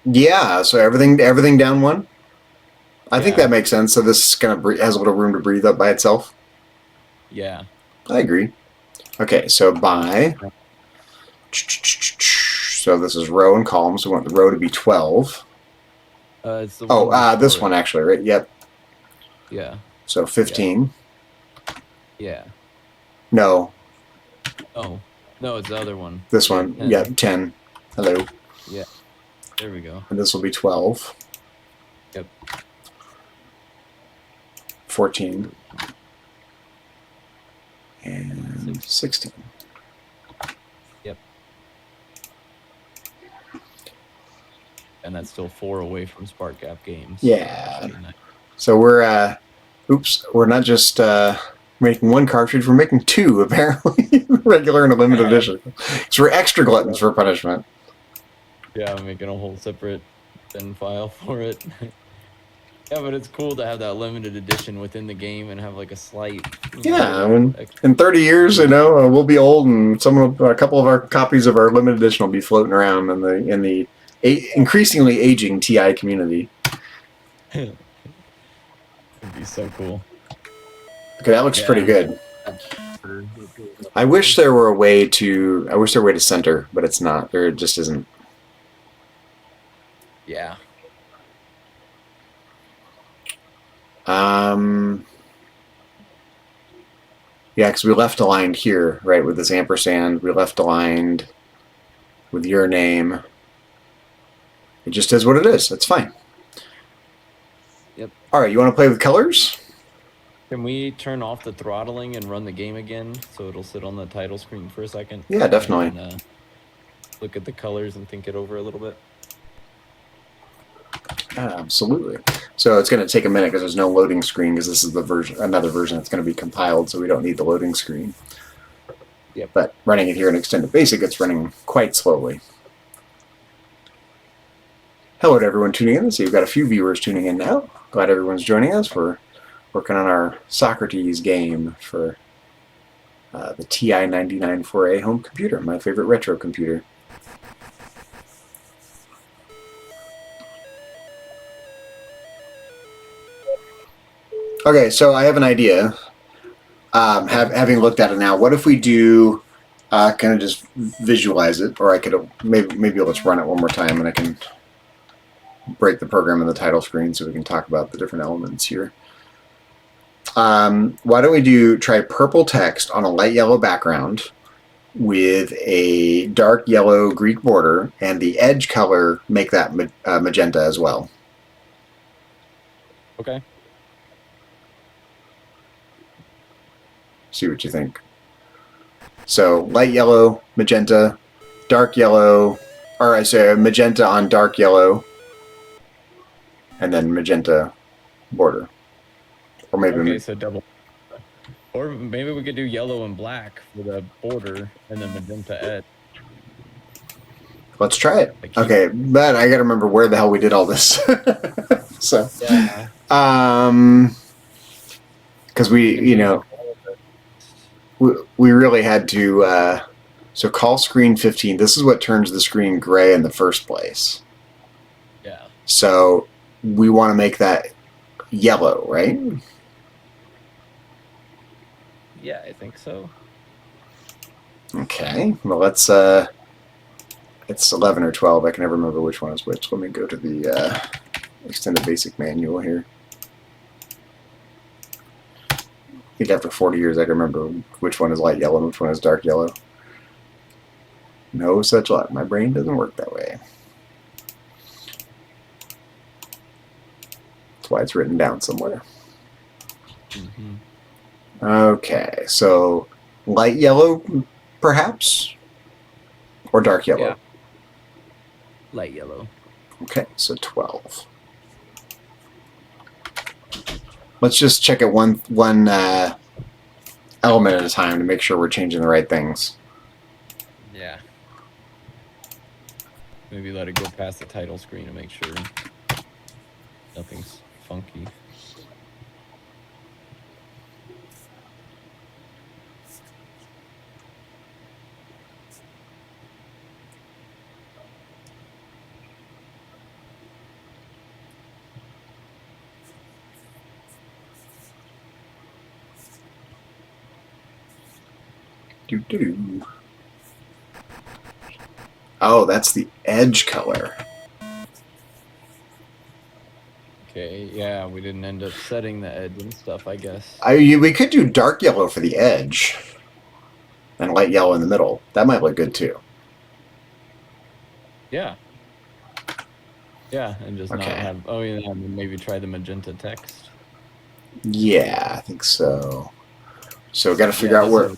yeah, so everything down one. I think that makes sense. So this kind of has a little room to breathe up by itself. Yeah. I agree. Okay, so by. So this is row and column. So we want the row to be 12. It's the this one actually, right? Yep. Yeah. So 15. Yeah. No. Oh. No, it's the other one. This one. 10. Yeah, 10. Hello. Yeah. There we go. And this will be 12. Yep. 14. And 16. Yep. And that's still 4 away from Spark Gap Games. Yeah. So we're not just making one cartridge, we're making 2 apparently. Regular and a limited edition. So we're extra gluttons for punishment. Yeah, I'm making a whole separate bin file for it. Yeah, but it's cool to have that limited edition within the game and have like a slight. I mean, in 30 years, we'll be old, and a couple of our copies of our limited edition will be floating around in the increasingly aging TI community. It'd be so cool. Okay, that looks pretty good. I wish there were a way to center, but it's not. There just isn't. Yeah. Yeah, because we left aligned here, right, with this ampersand. We left aligned with your name. It just is what it is. It's fine. Yep. All right, you want to play with colors? Can we turn off the throttling and run the game again so it'll sit on the title screen for a second? Yeah, definitely. And, look at the colors and think it over a little bit. Absolutely. So it's going to take a minute because there's no loading screen because this is the version, another version that's going to be compiled, so we don't need the loading screen. Yep. But running it here in Extended Basic, it's running quite slowly. Hello to everyone tuning in. I see we've got a few viewers tuning in now. Glad everyone's joining us. We're working on our Socrates game for the TI-99 4A home computer, my favorite retro computer. Okay, so I have an idea. Having looked at it now, what if we do kind of just visualize it, or I could maybe let's run it one more time, and I can break the program in the title screen so we can talk about the different elements here. Why don't we try purple text on a light yellow background with a dark yellow Greek border, and the edge color make that magenta as well. Okay. See what you think. So light yellow, magenta, dark yellow, or I say magenta on dark yellow, and then magenta border. Or maybe Okay, so double. Or maybe we could do yellow and black for the border and then magenta edge. Let's try it. Okay, but I gotta remember where the hell we did all this. So, yeah. Because we really had to. So call screen 15. This is what turns the screen gray in the first place. Yeah. So we want to make that yellow, right? Yeah, I think so. Okay. Well, let's. It's 11 or 12. I can never remember which one is which. Let me go to the Extended Basic manual here. I think after 40 years, I can remember which one is light yellow and which one is dark yellow. No such luck. My brain doesn't work that way. That's why it's written down somewhere. Mm-hmm. Okay, so light yellow, perhaps? Or dark yellow? Yeah. Light yellow. Okay, so 12. Let's just check it one element at a time to make sure we're changing the right things. Yeah. Maybe let it go past the title screen to make sure nothing's funky. Doo-doo-doo. Oh, that's the edge color. Okay, yeah, we didn't end up setting the edge and stuff, I guess. We could do dark yellow for the edge and light yellow in the middle. That might look good too. Yeah. Yeah, and just Okay. not have... Oh, yeah, maybe try the magenta text. Yeah, I think so. So I got to figure out where...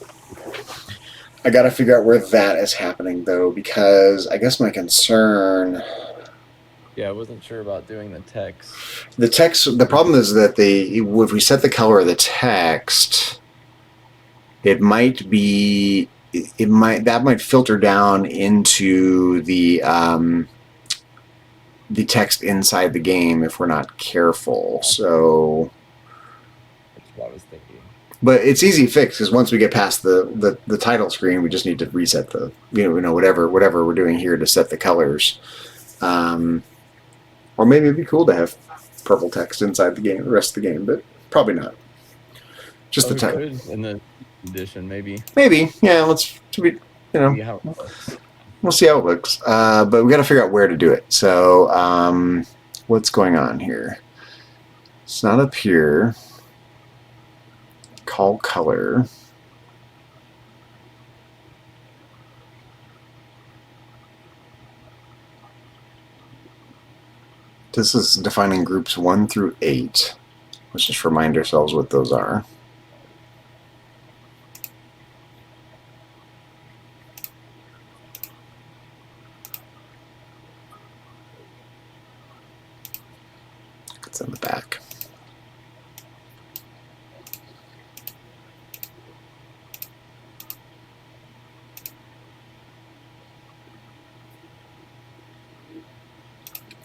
I got to figure out where that is happening, though, because I guess my concern... Yeah, I wasn't sure about doing the text. The text... The problem is that if we set the color of the text, it might be... That might filter down into the text inside the game if we're not careful. So... That's what I was thinking. But it's easy to fix because once we get past the title screen, we just need to reset the whatever we're doing here to set the colors. Or maybe it'd be cool to have purple text inside the game, the rest of the game, but probably not. Just the title. In the edition, maybe. Maybe, yeah. Let's See how it looks. we'll see how it looks. But we got to figure out where to do it. So what's going on here? It's not up here. Call color. This is defining groups 1 through 8. Let's just remind ourselves what those are. It's in the back.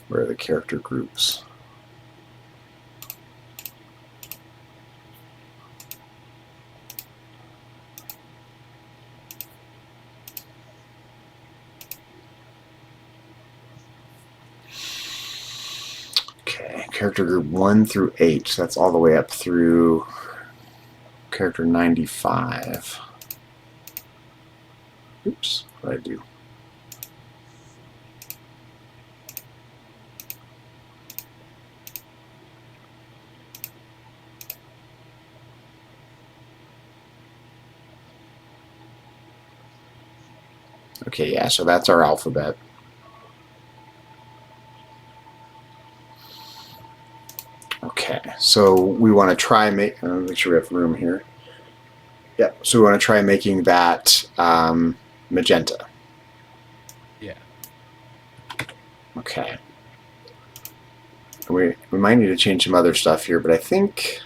Where are the character groups? Okay, character group 1 through 8. So that's all the way up through character 95. Oops, what did I do? Okay, yeah, so that's our alphabet. Okay, so we want to try make sure we have room here. Yep, so we want to try making that magenta. Yeah. Okay. We might need to change some other stuff here, but I think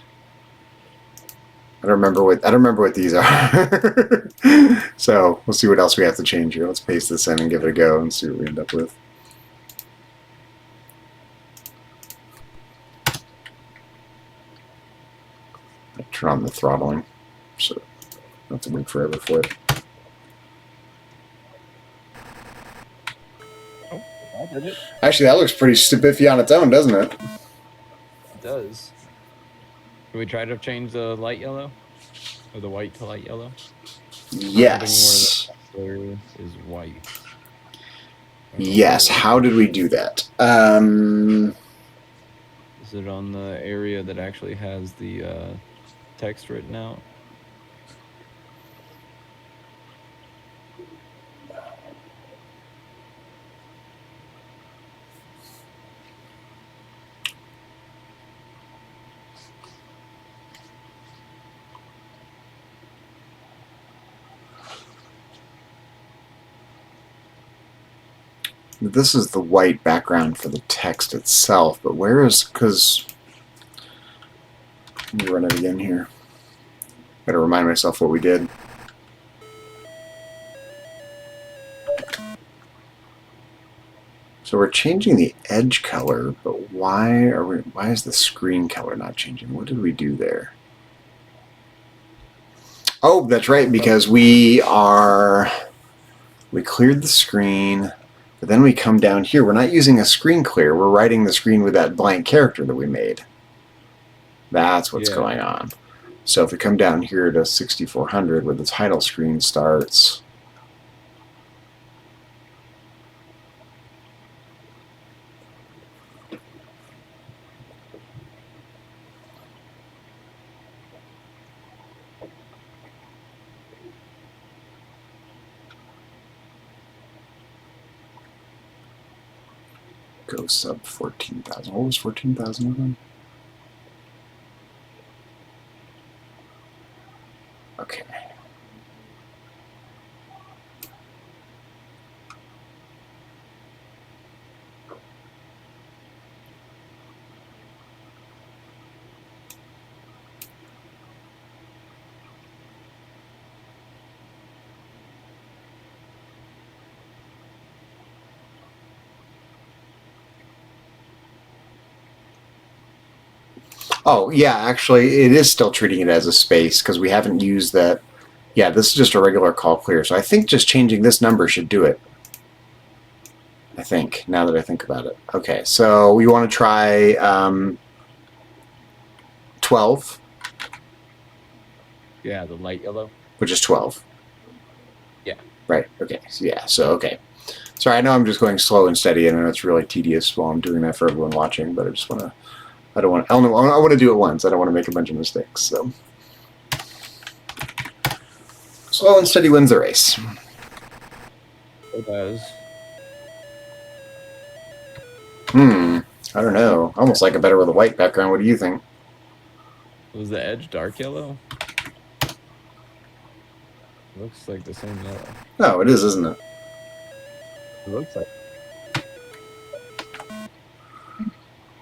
I don't remember what these are. So we'll see what else we have to change here. Let's paste this in and give it a go and see what we end up with. Turn on the throttling, so I don't have to wait forever for it. Oh, I did it. Actually, that looks pretty spiffy on its own, doesn't it? It does. Can we try to change the light yellow? Or the white to light yellow? Yes. Where the is white. Yes. How did we do that? Is it on the area that actually has the text written out? This is the white background for the text itself, but where is, because, let me run it again here. Gotta remind myself what we did. So we're changing the edge color, but why is the screen color not changing? What did we do there? Oh, that's right, because we cleared the screen. But then we come down here. We're not using a screen clear. We're writing the screen with that blank character that we made. That's what's going on. So if we come down here to 6400 where the title screen starts, go sub 14,000. What was 14,000 of them? Okay. Oh, yeah, actually, it is still treating it as a space because we haven't used that. Yeah, this is just a regular call clear. So I think just changing this number should do it. I think, now that I think about it. Okay, so we want to try 12. Yeah, the light yellow. Which is 12. Yeah. Right, okay. So, yeah, so, okay. Sorry, I know I'm just going slow and steady, and I know it's really tedious while I'm doing that for everyone watching, but I just want to, I want to do it once. I don't want to make a bunch of mistakes, so. Slow and steady wins the race. It does. I don't know. I almost like it better with a white background. What do you think? Was the edge dark yellow? Looks like the same yellow. Oh, it is, isn't it? It looks like.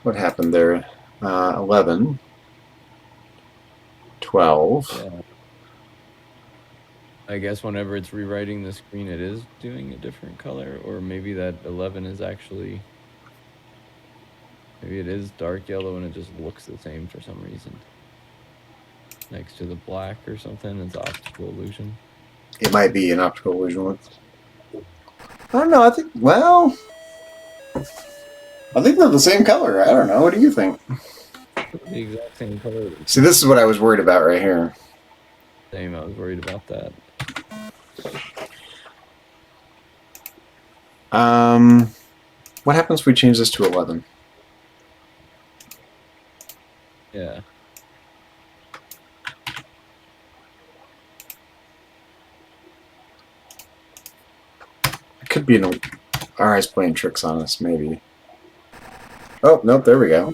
What happened there? 11. 12. Yeah. I guess whenever it's rewriting the screen, it is doing a different color, or maybe that 11 is actually. Maybe it is dark yellow and it just looks the same for some reason. Next to the black or something, it's optical illusion. It might be an optical illusion. I don't know. I think, well, I think they're the same color. I don't know. What do you think? The exact same color. See, this is what I was worried about right here. Same, I was worried about that. What happens if we change this to 11? Yeah. It could be our eyes playing tricks on us, maybe. Oh, nope, there we go.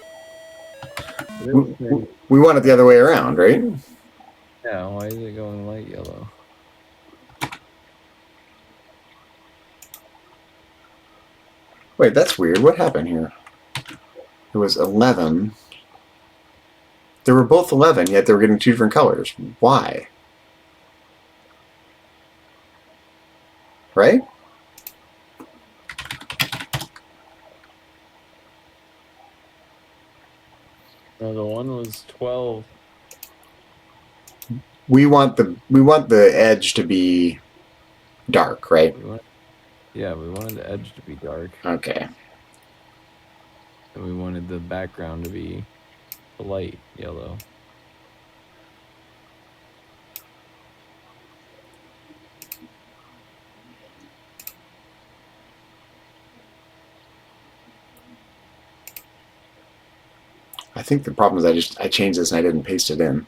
We want it the other way around, right? Yeah, why is it going light yellow? Wait, that's weird. What happened here? It was 11. They were both 11, yet they were getting two different colors. Why? Right? No, the one was 12. We want the edge to be dark, right? Yeah, we wanted the edge to be dark. Okay. And we wanted the background to be light yellow. I think the problem is I changed this and I didn't paste it in.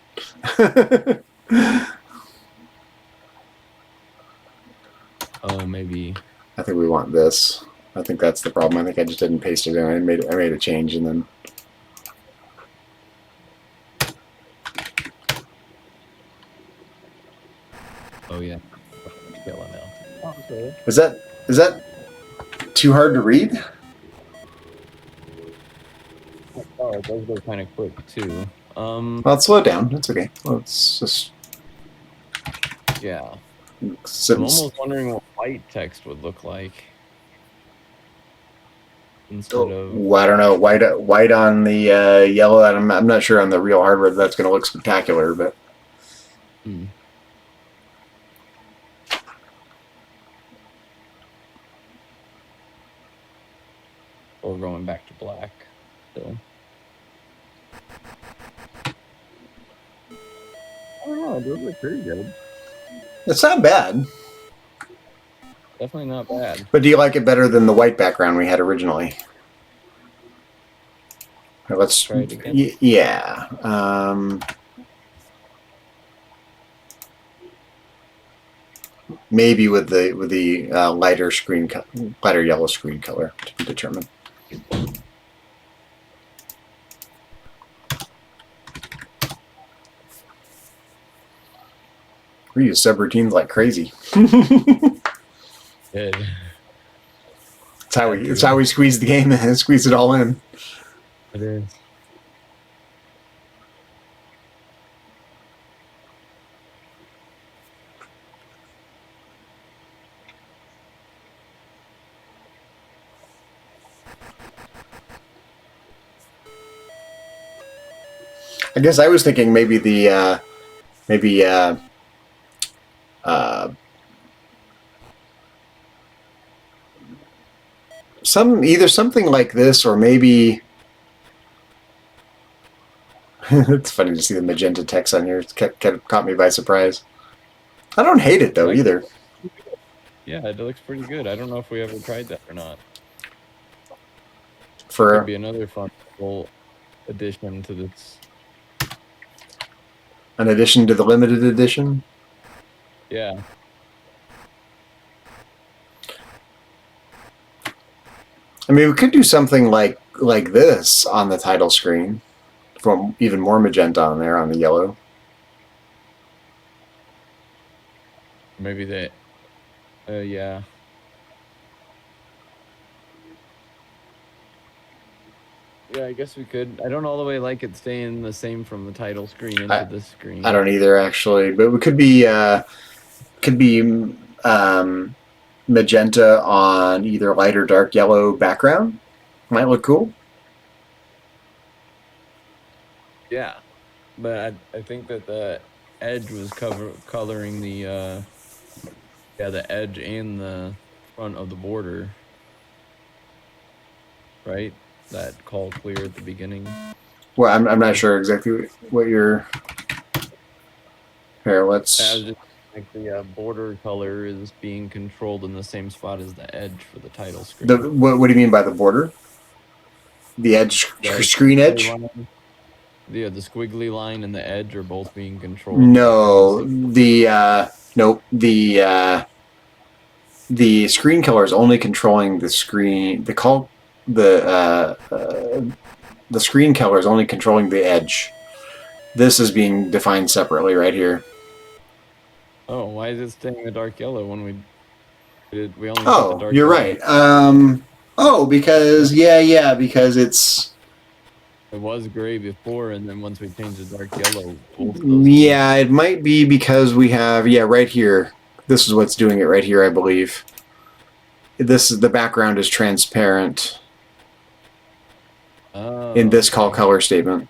Oh, maybe. I think we want this. I think that's the problem. I think I just didn't paste it in. I made a change and then. Oh yeah. Yellow now. Oh, okay. Is that too hard to read? Oh, it does go kind of quick too. Well, slow it down. That's okay. Well, it's just. Yeah. I'm Since, almost wondering what white text would look like instead of. well, I don't know. White on the yellow. I'm not sure on the real hardware that's going to look spectacular, but. Hmm. Or going back to black. So. I don't know. It does look pretty good. It's not bad. Definitely not bad. But do you like it better than the white background we had originally? Let's try it again. Yeah. Maybe with the lighter yellow screen color to be determined. We use subroutines like crazy. Good. It's how we squeeze the game and squeeze it all in. It is. I guess I was thinking maybe either something like this or maybe it's funny to see the magenta text on here. It's caught me by surprise. I don't hate it though either. Yeah, it looks pretty good. I don't know if we ever tried that or not. For Could be another fun little addition to this. An addition to the limited edition. Yeah. I mean, we could do something like this on the title screen even more magenta on there on the yellow. Maybe that. Yeah. Yeah, I guess we could. I don't all the way like it staying the same from the title screen into this screen. I don't either, actually, but it could be magenta on either light or dark yellow background. Might look cool. Yeah, but I think that the edge was coloring the the edge and the front of the border, right? That call clear at the beginning. Well, I'm not sure exactly what you're. Here, let's. I was just like the border color is being controlled in the same spot as the edge for the title screen. What do you mean by the border? The edge, screen edge? Yeah, the squiggly line and the edge are both being controlled. No, nope. The screen color is only controlling the screen. The screen color is only controlling the edge. This is being defined separately right here. Oh, why is it staying the dark yellow when we only Oh, put the dark you're yellow? right. Because it's. It was gray before, and then once we changed the dark yellow, Yeah, it might be because we have right here. This is what's doing it right here, I believe. The background is transparent in this call color statement.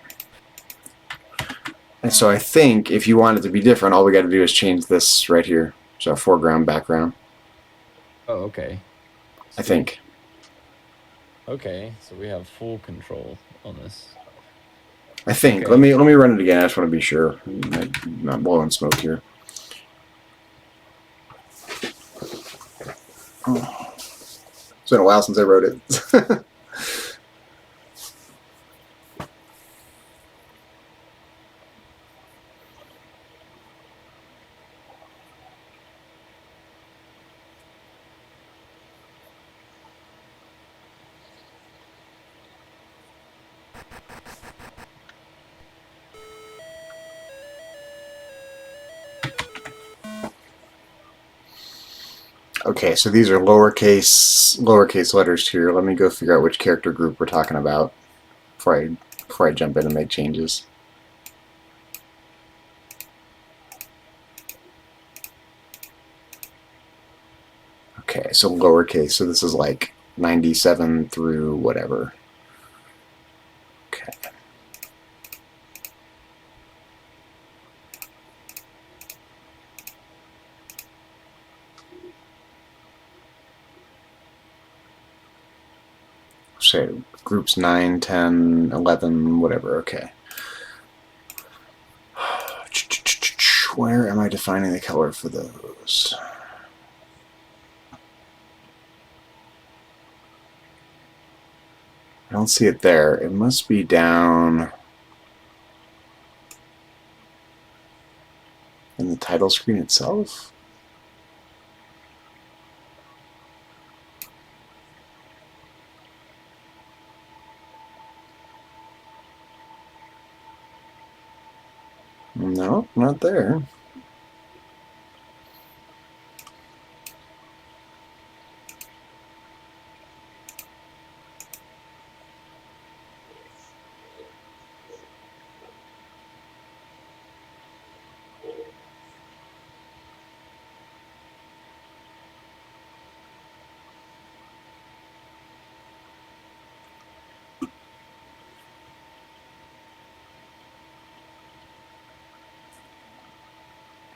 And so I think if you want it to be different, all we got to do is change this right here. So foreground, background. Oh, okay. I think. Okay, so we have full control on this. I think. Okay. Let me run it again. I just want to be sure. I'm not blowing smoke here. Oh. It's been a while since I wrote it. Okay, so these are lowercase letters here. Let me go figure out which character group we're talking about before I jump in and make changes. Okay, so lowercase. So this is like 97 through whatever. Okay. Say groups 9, 10, 11, whatever. Okay. Where am I defining the color for those? I don't see it there. It must be down in the title screen itself. No, not there.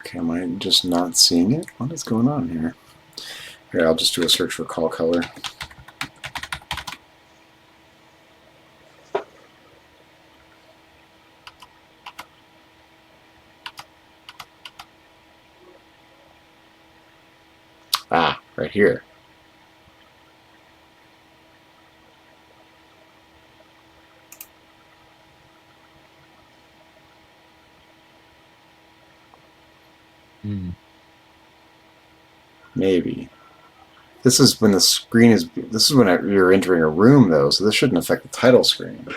Okay, am I just not seeing it? What is going on here? Here, I'll just do a search for call color. Ah, right here. Maybe. This is when the screen is. This is when you're entering a room, though, so this shouldn't affect the title screen.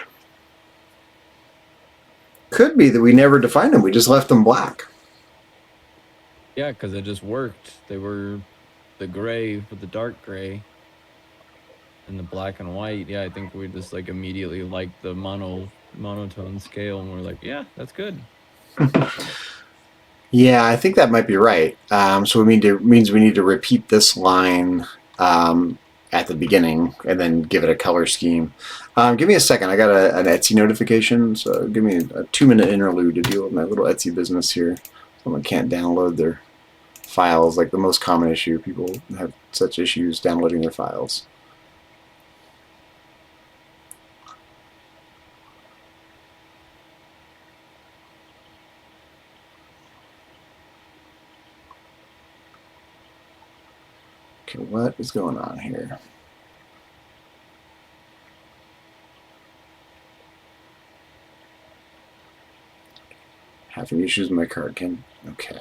could be that we never defined them. We just left them black. Yeah, because it just worked. They were the gray with the dark gray and the black and white. Yeah, I think we just like immediately liked the monotone scale, and we're like, yeah, that's good. Yeah, I think that might be right. So means we need to repeat this line at the beginning and then give it a color scheme. Give me a second. I got an Etsy notification, so give me a 2-minute interlude to deal with my little Etsy business here. Someone can't download their files, like the most common issue. People have such issues downloading their files. Okay, what is going on here? Having issues with my card, Ken. Okay.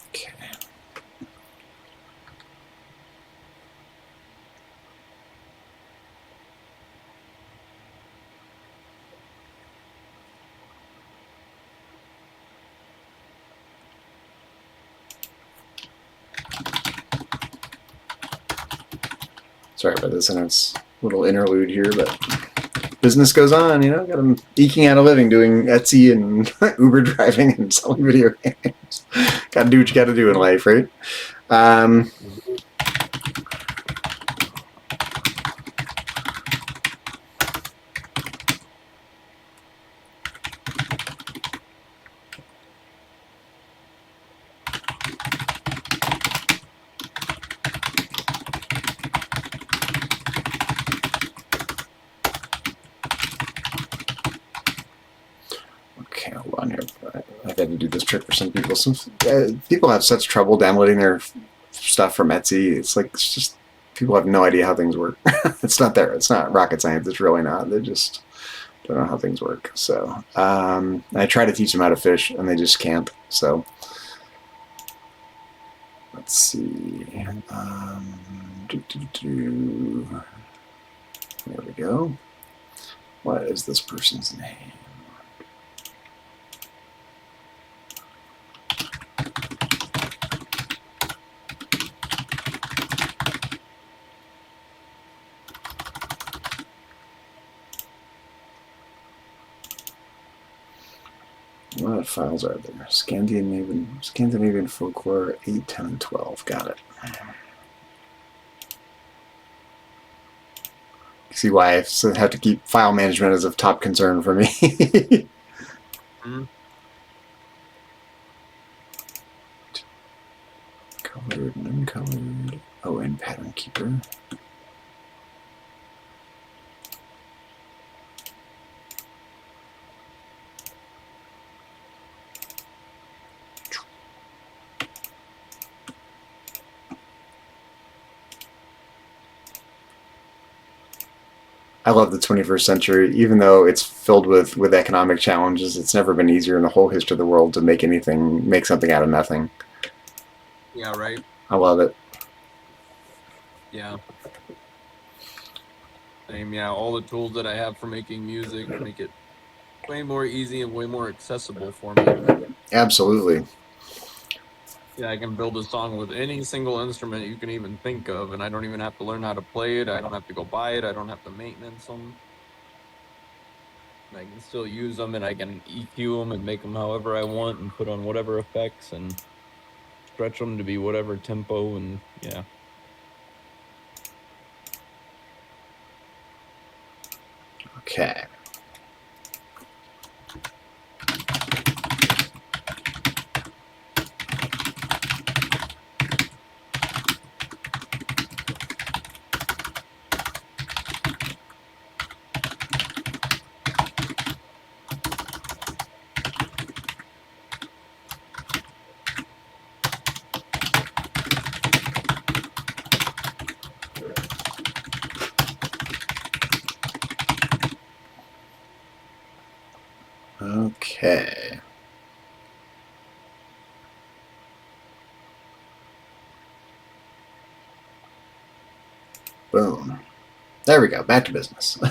Okay. Sorry about this, and it's a little interlude here, but business goes on, you know. Got them eking out a living doing Etsy and Uber driving and selling video games. Got to do what you got to do in life, right? Okay, hold on here. I've had to do this trick for some people. Some people have such trouble downloading their stuff from Etsy. It's like, it's just, people have no idea how things work. It's not there. It's not rocket science. It's really not. They just don't know how things work. So I try to teach them how to fish, and they just can't. So let's see. There we go. What is this person's name? What files are there? Scandinavian folklore 8, 10, and 12. Got it. See why I have to keep file management as a top concern for me. Colored and uncolored. Oh, and pattern keeper. I love the 21st century, even though it's filled with economic challenges. It's never been easier in the whole history of the world to make something out of nothing. Yeah, right. I love it. Yeah. Same, yeah. All the tools that I have for making music make it way more easy and way more accessible for me. Absolutely. Yeah, I can build a song with any single instrument you can even think of, and I don't even have to learn how to play it. I don't have to go buy it. I don't have to maintenance them. I can still use them, and I can EQ them and make them however I want and put on whatever effects and stretch them to be whatever tempo, and yeah. Okay. Okay. Boom. There we go. Back to business. All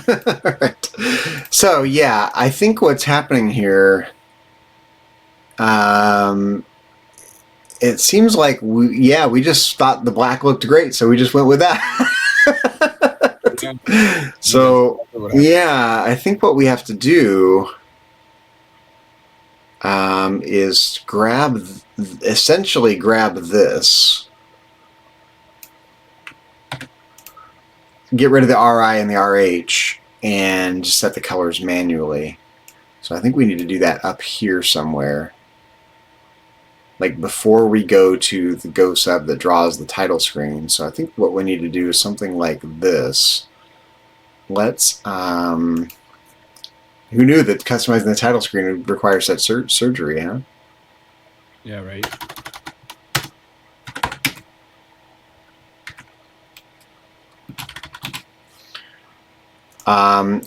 right. So yeah, I think what's happening here. It seems like we just thought the black looked great, so we just went with that. So yeah, I think what we have to do is essentially grab this, get rid of the RI and the RH, and just set the colors manually. So I think we need to do that up here somewhere. Like before we go to the Go sub that draws the title screen. So I think what we need to do is something like this. Let's, who knew that customizing the title screen would require such surgery, huh? Yeah, right.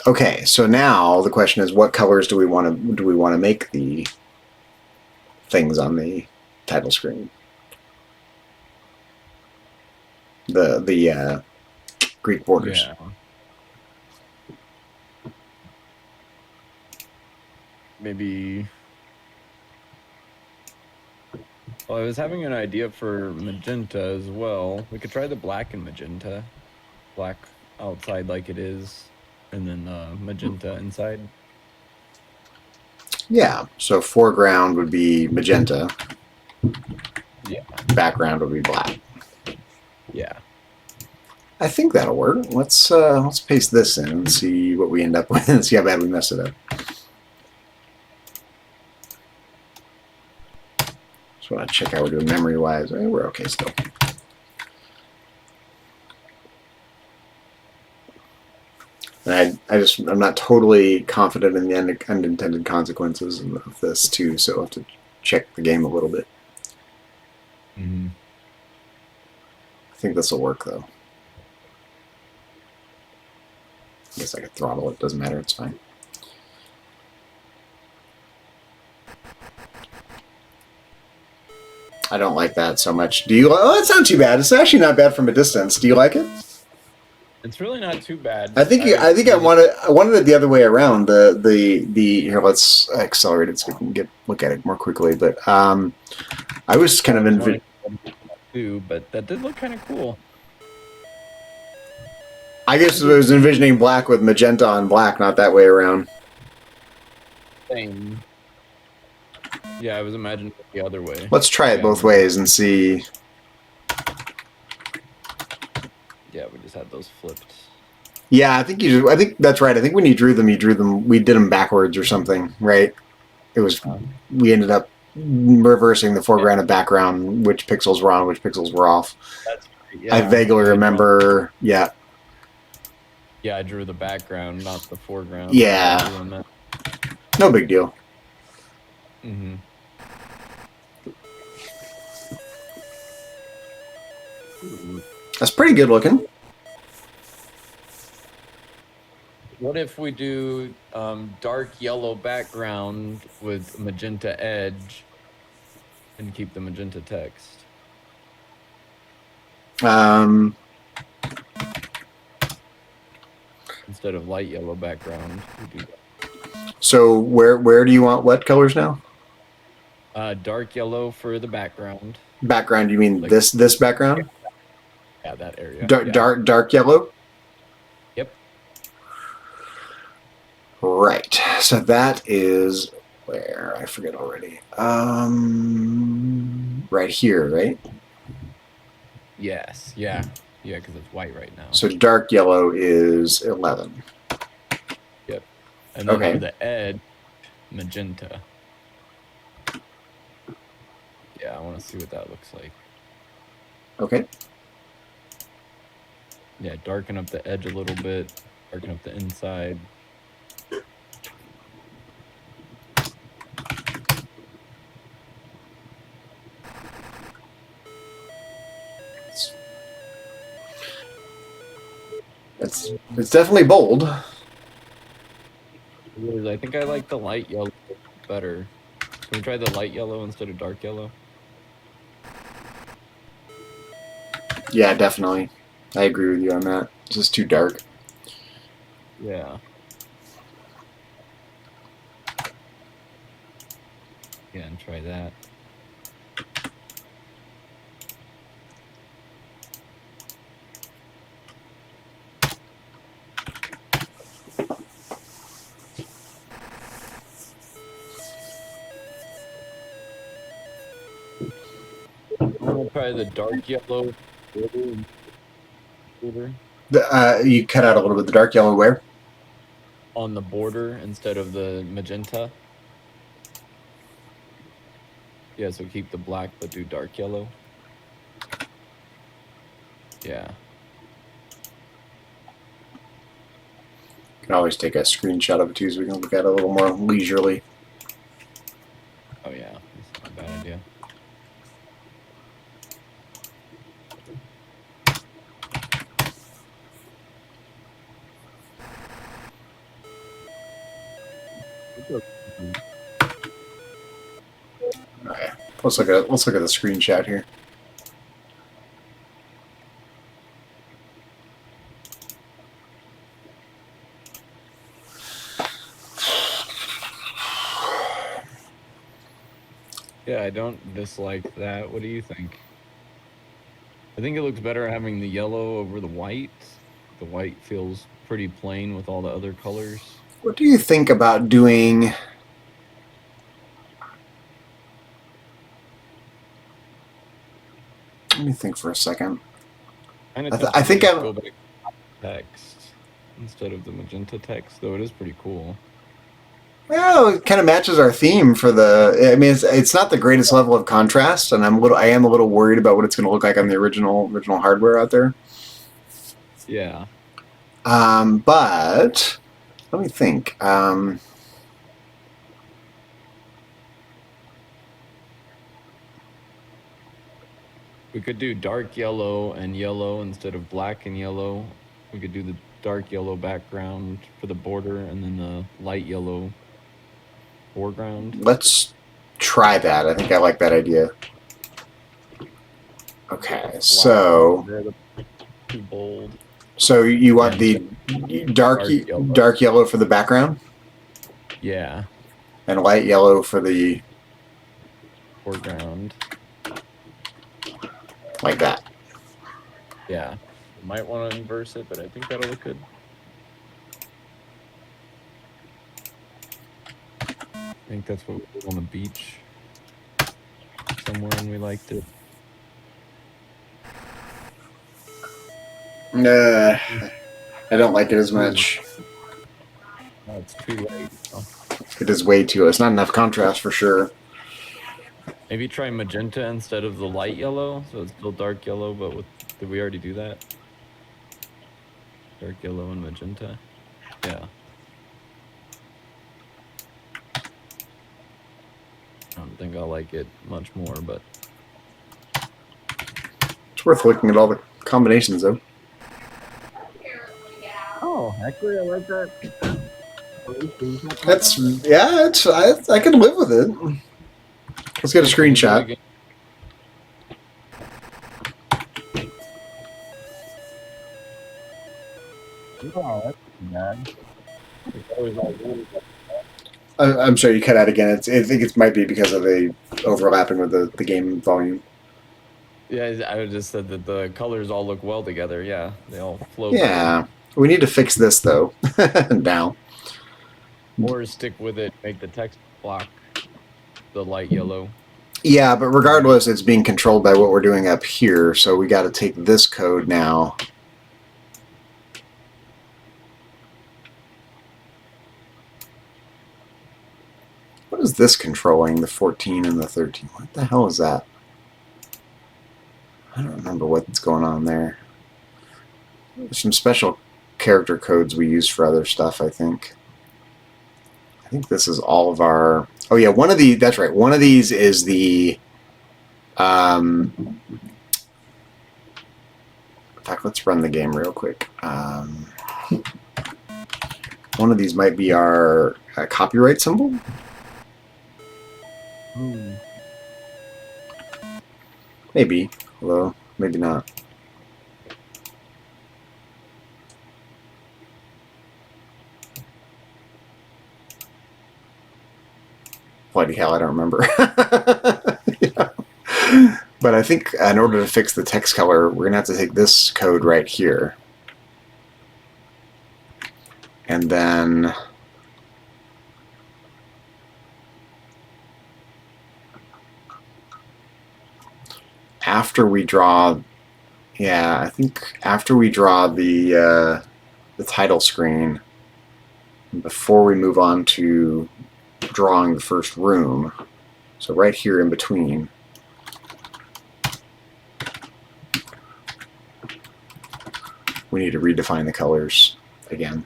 Okay, so now the question is, what colors do we want to make the things on the title screen? The Greek borders. Yeah. Maybe. Well, I was having an idea for magenta as well. We could try the black and magenta. Black outside like it is, and then magenta inside. Yeah, so foreground would be magenta. Yeah. Background would be black. Yeah. I think that'll work. Let's paste this in and see what we end up with and see how bad we mess it up. Just want to check how we're doing memory-wise. We're okay still. And I'm not totally confident in the unintended consequences of this too, so I'll have to check the game a little bit. Mm-hmm. I think this will work though. I guess I could throttle it, doesn't matter, it's fine. I don't like that so much. Do you? Oh, it's not too bad. It's actually not bad from a distance. Do you like it? It's really not too bad. I think I wanted it the other way around. The here, let's accelerate it so we can look at it more quickly. But I was kind of envisioning too, but that did look kind of cool. I guess I was envisioning black with magenta on black, not that way around. Same. Yeah, I was imagining it the other way. Let's try it both ways and see. Yeah, we just had those flipped. Yeah, I think that's right. I think when you drew them, we did them backwards or something, right? It was we ended up reversing the foreground and background, which pixels were on, which pixels were off. That's right, yeah. I vaguely remember. Yeah. Yeah, I drew the background, not the foreground. Yeah. No big deal. Mm-hmm. That's pretty good looking. What if we do dark yellow background with magenta edge and keep the magenta text? Instead of light yellow background, we do that. So where do you want what colors now? Dark yellow for the background. Background, you mean like, this background? Yeah, that area. Dark yellow? Yep. Right. So that is where? I forget already. Right here, right? Yes. Yeah. Yeah, because it's white right now. So dark yellow is 11. Yep. And then for the edge, magenta. Yeah, I want to see what that looks like. Okay. Yeah, darken up the edge a little bit, darken up the inside. It's definitely bold. I think I like the light yellow better. Can we try the light yellow instead of dark yellow? Yeah, definitely. I agree with you on that. This is too dark. Yeah. Yeah, and try that. I'm gonna try the dark yellow border You cut out a little bit. The dark yellow where? on the border instead of the magenta. Yeah, so keep the black but do dark yellow. Yeah. You can always take a screenshot of it too, so we can look at it a little more leisurely. Oh yeah, that's not a bad idea. Okay. Let's look at the screenshot here. Yeah, I don't dislike that. What do you think? I think it looks better having the yellow over the white. The white feels pretty plain with all the other colors. What do you think about doing? Let me think for a second. I think I'm. Go back to text instead of the magenta text, though it is pretty cool. Well, it kind of matches our theme for the. I mean, it's not the greatest level of contrast, and I am a little worried about what it's going to look like on the original hardware out there. Yeah. But let me think. We could do dark yellow and yellow instead of black and yellow. We could do the dark yellow background for the border and then the light yellow foreground. Let's try that. I think I like that idea. Okay, so Too bold. So you want the dark yellow for the background? Yeah. And light yellow for the foreground. Like that. Yeah. You might want to inverse it, but I think that'll look good. I think that's what we did on the beach somewhere, and we liked it. I don't like it as much. No, it's too light. Oh. It is way too. It's not enough contrast for sure. Maybe try magenta instead of the light yellow, so it's still dark yellow, but with... Did we already do that? Dark yellow and magenta? Yeah. I don't think I'll like it much more, but... It's worth looking at all the combinations, though. Oh, actually, I like that. That's... Yeah, I can live with it. Let's get a screenshot. Oh, that's bad. I'm sorry, you cut out again. I think it might be because of the overlapping with the game volume. Yeah, I just said that the colors all look well together. Yeah, they all flow. Yeah, better. We need to fix this though. Now. Or stick with it. Make the text block the light yellow. Yeah, but regardless, it's being controlled by what we're doing up here. So we got to take this code now. What is this controlling, the 14 and the 13? What the hell is that? I don't remember what's going on there. There's some special character codes we use for other stuff, I think. I think this is all of our... Oh yeah, one of the... That's right. One of these is the... In fact, let's run the game real quick. One of these might be our copyright symbol. Maybe, although maybe not. bloody hell, I don't remember. Yeah. But I think in order to fix the text color, we're gonna have to take this code right here. And then after we draw, yeah, I think after we draw the title screen, before we move on to drawing the first room, so right here in between, we need to redefine the colors again.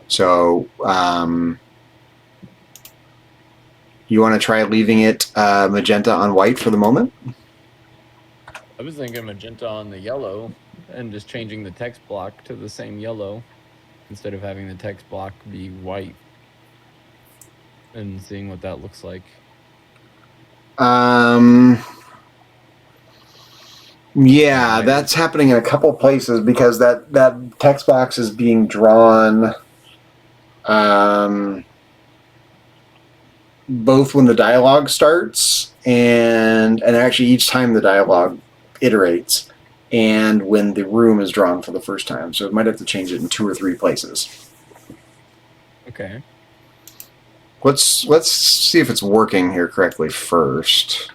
So you want to try leaving it magenta on white for the moment? I was thinking magenta on the yellow and just changing the text block to the same yellow instead of having the text block be white and seeing what that looks like. Yeah, that's happening in a couple places because that text box is being drawn both when the dialogue starts and actually each time the dialogue iterates, and when the room is drawn for the first time. So it might have to change it in 2 or 3 places. Okay. Let's see if it's working here correctly first.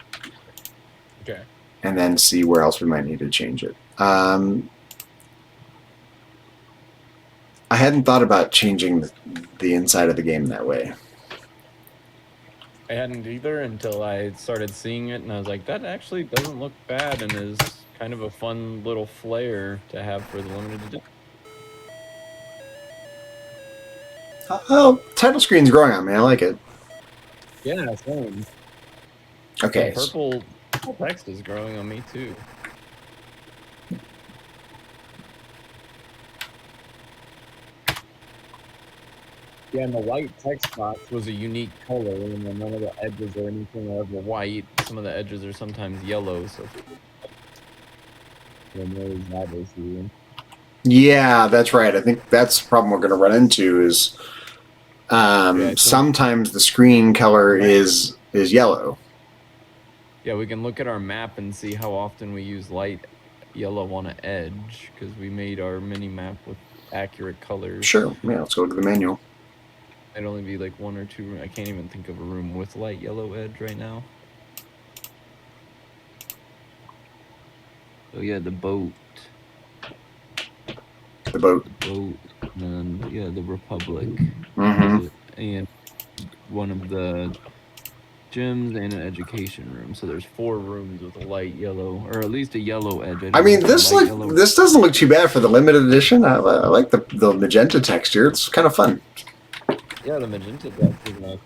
Okay. And then see where else we might need to change it. I hadn't thought about changing the inside of the game that way. I hadn't either until I started seeing it, and I was like, that actually doesn't look bad and is kind of a fun little flair to have for the limited edition. Oh, title screen's growing on me. I like it. Yeah, same. Okay. The purple text is growing on me too. Yeah, and the white text box was a unique color, and then none of the edges or anything are ever white. Some of the edges are sometimes yellow, so Yeah, that's right. I think that's the problem we're going to run into is sometimes the screen color is yellow. Yeah, we can look at our map and see how often we use light yellow on an edge because we made our mini map with accurate colors. Sure. Yeah, let's go to the manual. It'd only be like 1 or 2. I can't even think of a room with light yellow edge right now. Oh yeah, the boat. The boat. The boat, and yeah, the Republic. Mm-hmm. And one of the gyms and an education room. So there's 4 rooms with a light yellow, or at least a yellow edge. I mean, this doesn't look too bad for the limited edition. I like the magenta texture. It's kind of fun. Yeah, the magenta text is nice.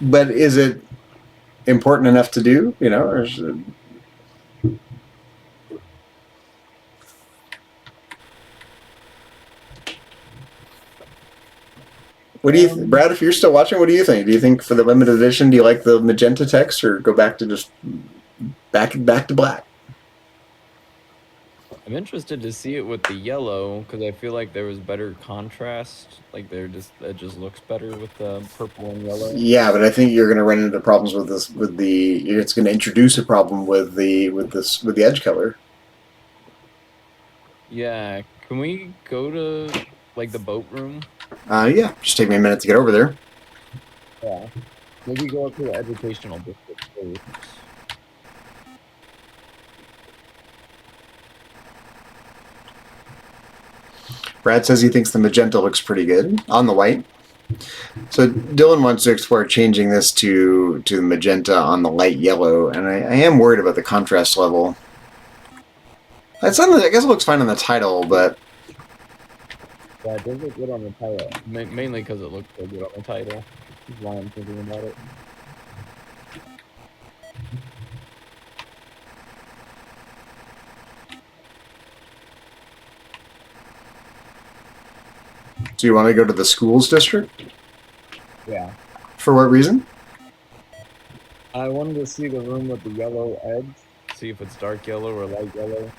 But is it important enough to do? You know, or is it... What do you, Brad? If you're still watching, what do you think? Do you think for the limited edition, do you like the magenta text, or go back to just back to black? I'm interested to see it with the yellow because I feel like there was better contrast. Like it just looks better with the purple and yellow. Yeah, but I think you're going to run into problems with this. It's going to introduce a problem with the edge color. Yeah, can we go to like the boat room? Yeah, just take me a minute to get over there. Yeah, maybe go up to the educational district first. Brad says he thinks the magenta looks pretty good on the white. So Dylan wants to explore changing this to the magenta on the light yellow, and I am worried about the contrast level. I guess it looks fine on the title, but... Yeah, it does look good on the title. Mainly because it looks so good on the title. That's why I'm thinking about it. Do you want to go to the schools district? Yeah. For what reason? I wanted to see the room with the yellow edge. See if it's dark yellow or light yellow.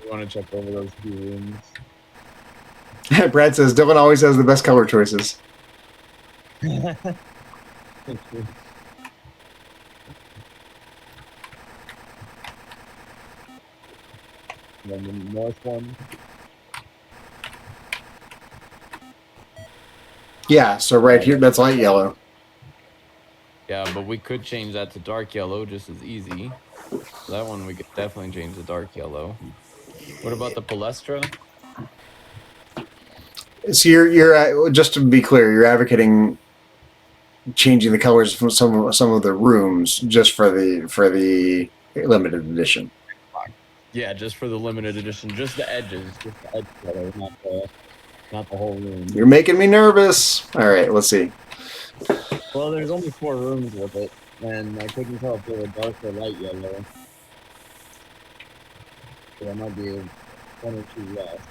You want to check over those 2 rooms? Brad says Dylan always has the best color choices. And then the north one. Yeah, so right here, that's light yellow. Yeah, but we could change that to dark yellow just as easy. That one we could definitely change to dark yellow. What about the palestra? So you're just to be clear, you're advocating changing the colors from some of the rooms just for the limited edition. Yeah, just for the limited edition, just the edges, just the edge color, not the whole room. You're making me nervous. All right, let's see. Well, there's only 4 rooms with it, and I couldn't tell if they were dark or light yellow. So there might be 1 or 2 left.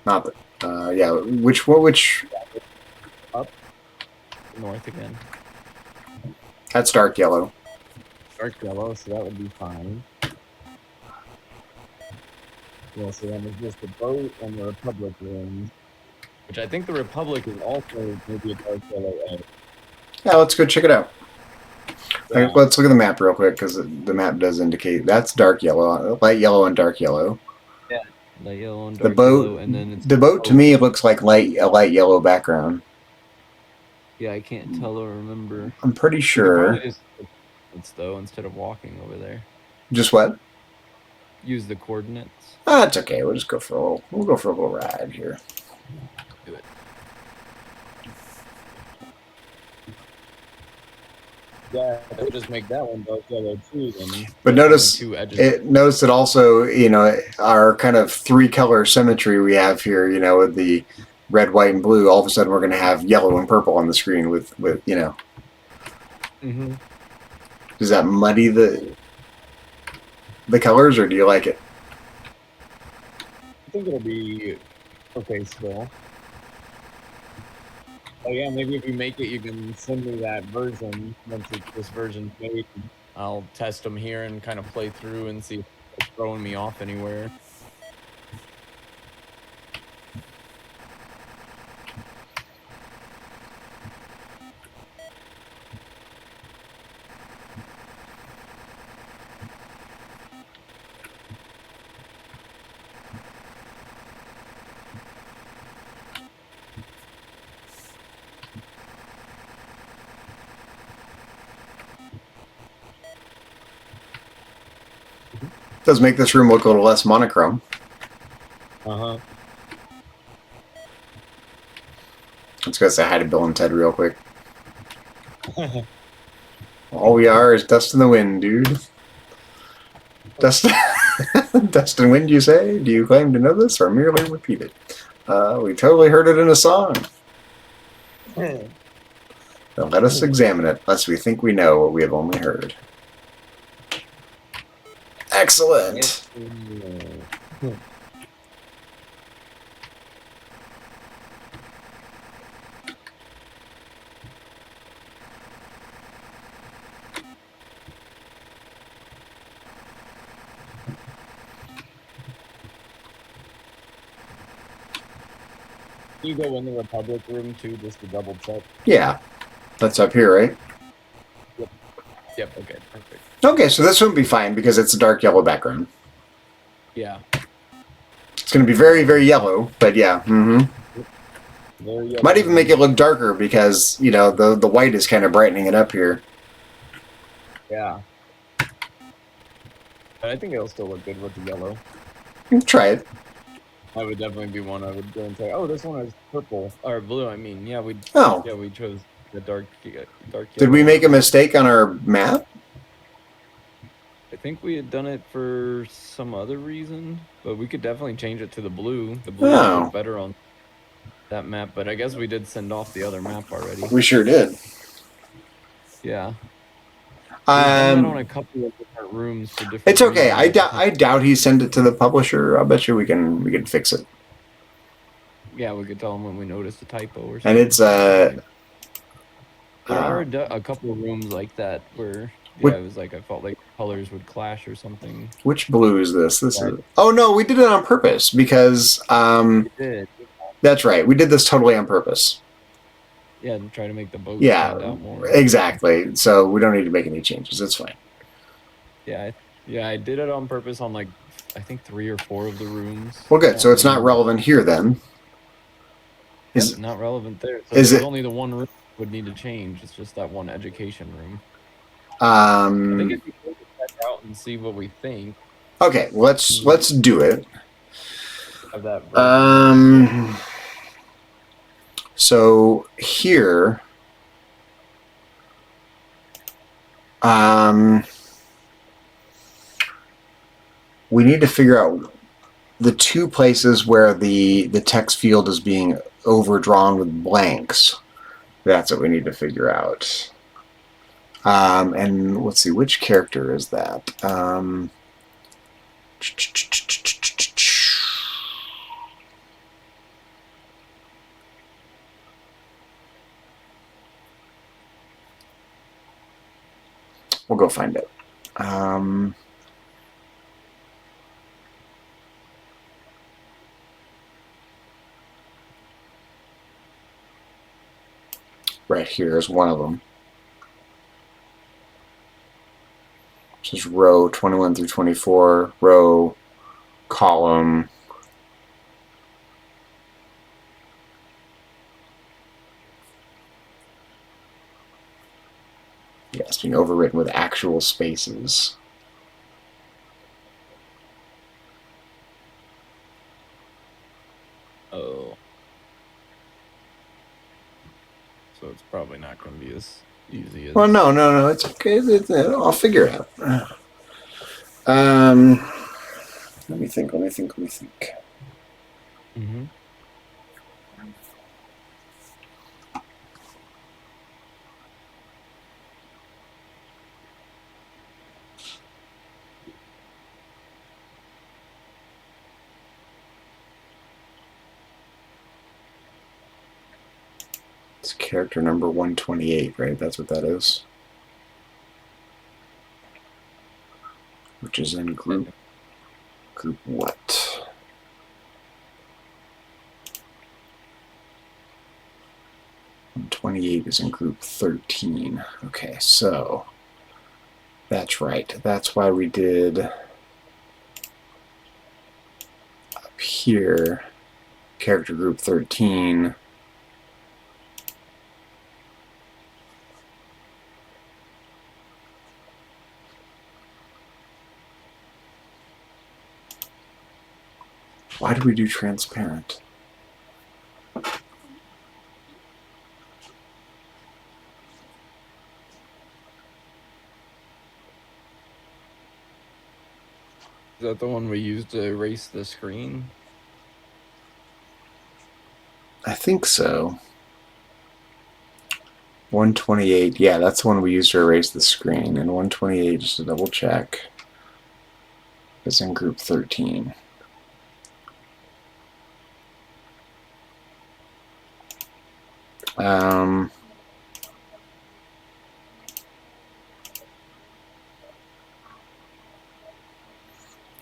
Not that. Yeah. Which? Up. North again. That's dark yellow. Dark yellow, so that would be fine. Yeah, so then there's just the boat and the Republic room. Which I think the Republic is Also, maybe a dark yellow edge. Yeah, let's go check it out. Yeah. Let's look at the map real quick because the map does indicate that's dark yellow, light yellow, and dark yellow. light yellow and The dark boat, yellow, and then it's the boat to me looks like a light yellow background. Yeah, I can't tell or remember. I'm pretty We could sure. probably just coordinates, though, instead of walking over there. Just what? Use the coordinates. Ah, it's okay. We'll just go for a little ride here. Do it. Yeah, they'll just make that one dark yellow too. Then. But notice 2 edges. notice that also, our kind of 3-color symmetry we have here, with the red, white, and blue. All of a sudden, we're going to have yellow and purple on the screen with. Mm-hmm. Does that muddy the colors, or do you like it? I think it'll be okay still. Oh yeah, maybe if you make it, you can send me that version once this version's made. I'll test them here and kind of play through and see if it's throwing me off anywhere. Does make this room look a little less monochrome. Uh-huh. Let's go say hi to Bill and Ted real quick. All we are is dust in the wind, dude. Dust, dust and wind, you say? Do you claim to know this or merely repeat it? We totally heard it in a song. Then let us examine it, lest we think we know what we have only heard. Excellent. You go in the Republic room too, just to double check. Yeah, that's up here, right? Yep, okay, perfect. Okay, so this would be fine because it's a dark yellow background. Yeah. It's going to be very, very yellow, but yeah. Might even make it look darker because, the white is kind of brightening it up here. Yeah. But I think it'll still look good with the yellow. Try it. That would definitely be one I would go and say, oh, this one is purple. Or blue, I mean. Yeah, we chose the dark yellow. Did we make a mistake on our map? I think we had done it for some other reason, but we could definitely change it to the blue. The blue looks better on that map, but I guess we did send off the other map already. We sure did. Yeah. On a couple of different rooms for different. It's okay. reasons. I doubt he sent it to the publisher. I'll bet you we can fix it. Yeah, we could tell him when we noticed a typo or something. And it's There are a couple of rooms like that where, What, yeah, it was like I felt like colors would clash or something. which blue is this? This But is. Oh no, we did it on purpose because it did. that's right. We did this totally on purpose. Yeah, and try to make the boat Yeah, stand out more. exactly. So we don't need to make any changes. It's fine. Yeah, I did it on purpose on like I think 3 or 4 of the rooms. Well, I good. don't So it's not remember. relevant here then. Yep, Is not relevant there. So is there's it? only the one room that would need to change. It's just that one education room. I think Um, it'd be cool to check out and see what we think okay, let's do it. of that version. So here, we need to figure out the two places where the text field is being overdrawn with blanks. That's what we need to figure out. And let's see, which character is that? We'll go find it. Right here is one of them. This is row 21 through 24, row, column. Yeah, it's being overwritten with actual spaces. Oh. So it's probably not going to be as easy as. Well, no, it's okay. I'll figure it out. Let me think. Mm-hmm. It's character number 128, right? That's what that is. Which is in group what? And 28 is in group 13. Okay, so that's right. That's why we did up here character group 13. Why did we do transparent? Is that the one we used to erase the screen? I think so. 128, yeah, that's the one we used to erase the screen. And 128, just to double check, is in group 13.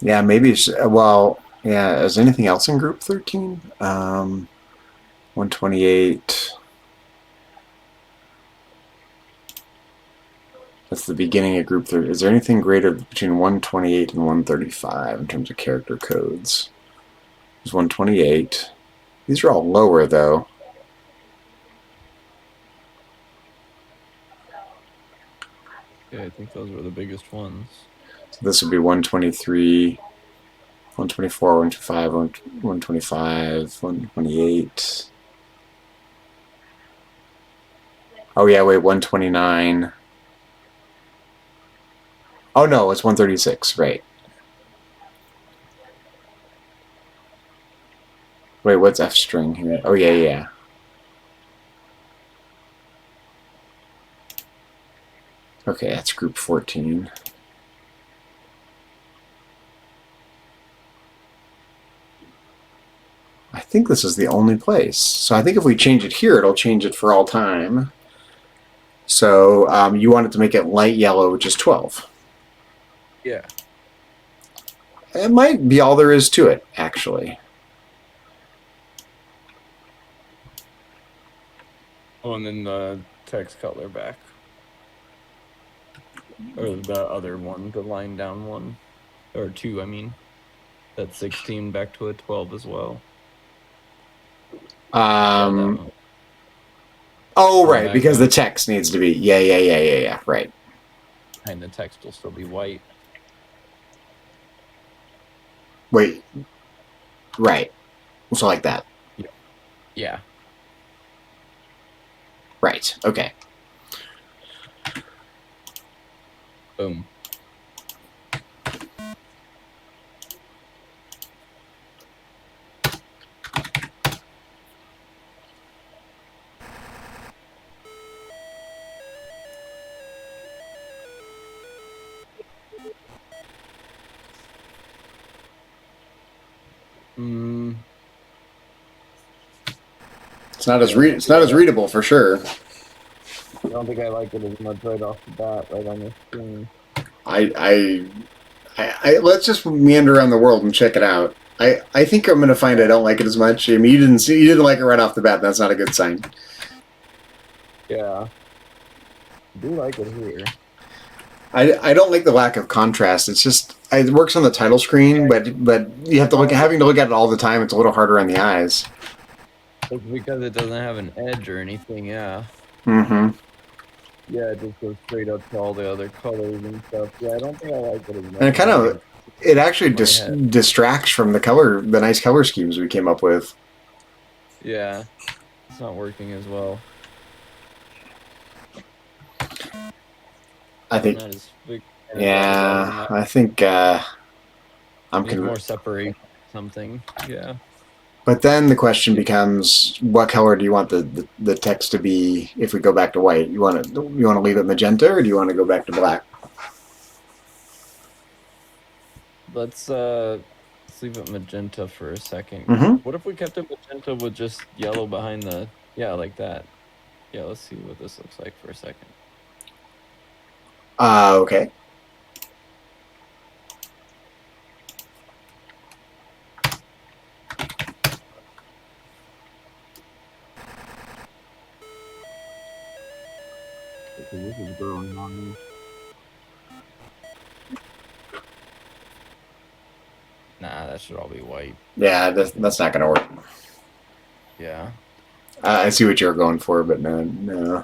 Yeah, maybe it's, well, yeah, is anything else in group 13? 128. That's the beginning of group 30. Is there anything greater between 128 and 135 in terms of character codes? There's 128. These are all lower, though. Yeah, I think those were the biggest ones. So this would be 123, 124, 125, 125, 128. Oh, yeah, wait, 129. Oh, no, it's 136, right. Wait, what's F string here? Oh, yeah. Okay, that's group 14. I think this is the only place. So I think if we change it here, it'll change it for all time. So you wanted to make it light yellow, which is 12. Yeah. It might be all there is to it, actually. Oh, and then the text color back. Or the other one, the line down one. Or 2, I mean. That's 16 back to a 12 as well. Yeah, that one. Oh, The right, because the background text needs to be... Yeah, right. behind the text will still be white. Wait. Right. So like that. Yeah. Right, okay. Boom. It's not as readable for sure. I don't think I like it as much right off the bat, right on the screen. Let's just meander around the world and check it out. I think I'm gonna find I don't like it as much. I mean, you didn't like it right off the bat. That's not a good sign. Yeah. I do like it here. I don't like the lack of contrast. It's just it works on the title screen, but you have to having to look at it all the time. It's a little harder on the eyes. It's because it doesn't have an edge or anything, yeah. Mm-hmm. Yeah, it just goes straight up to all the other colors and stuff. Yeah, I don't think I like it as much. And it actually distracts from the nice color schemes we came up with. Yeah, it's not working as well. I think. Yeah, I think I'm convinced. More separate something. Yeah. But then the question becomes, what color do you want the text to be if we go back to white? You want to leave it magenta, or do you want to go back to black? Let's leave it magenta for a second. Mm-hmm. What if we kept it magenta with just yellow behind the... Yeah, like that. Yeah, let's see what this looks like for a second. Okay. This is growing on me. Nah, that should all be white. Yeah, that's not going to work. Yeah. I see what you're going for, but no.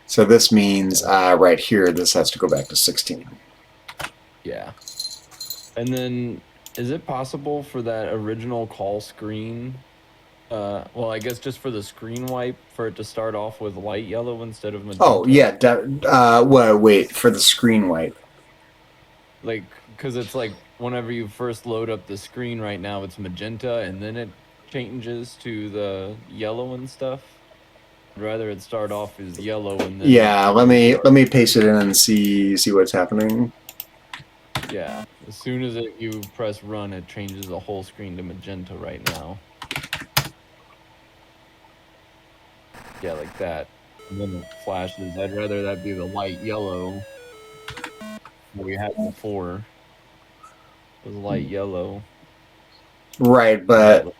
So this means right here, this has to go back to 16. Yeah. And then, is it possible for that original call screen? Well, I guess just for the screen wipe, for it to start off with light yellow instead of magenta. Oh yeah. Wait for the screen wipe. Like, because it's like whenever you first load up the screen right now, it's magenta, and then it changes to the yellow and stuff. I'd rather it start off as yellow and then... Yeah, let me paste it in and see what's happening. Yeah, as soon as you press run, it changes the whole screen to magenta right now. Yeah, like that. And then it flashes. I'd rather that be the light yellow that we had before. It was light yellow. Right, but...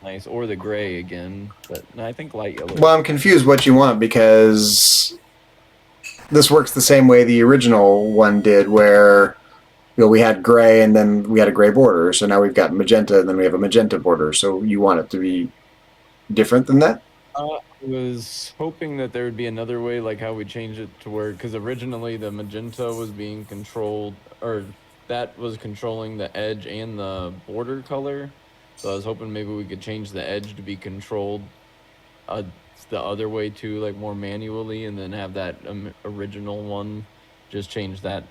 Nice, or the gray again, but no, I think light yellow. Well, I'm confused what you want, because this works the same way the original one did, where we had gray and then we had a gray border, so now we've got magenta and then we have a magenta border, so you want it to be different than that? I was hoping that there would be another way, like how we changed it to where, because originally the magenta was being controlled, or that was controlling the edge and the border color. So I was hoping maybe we could change the edge to be controlled the other way too, like more manually, and then have that original one just change that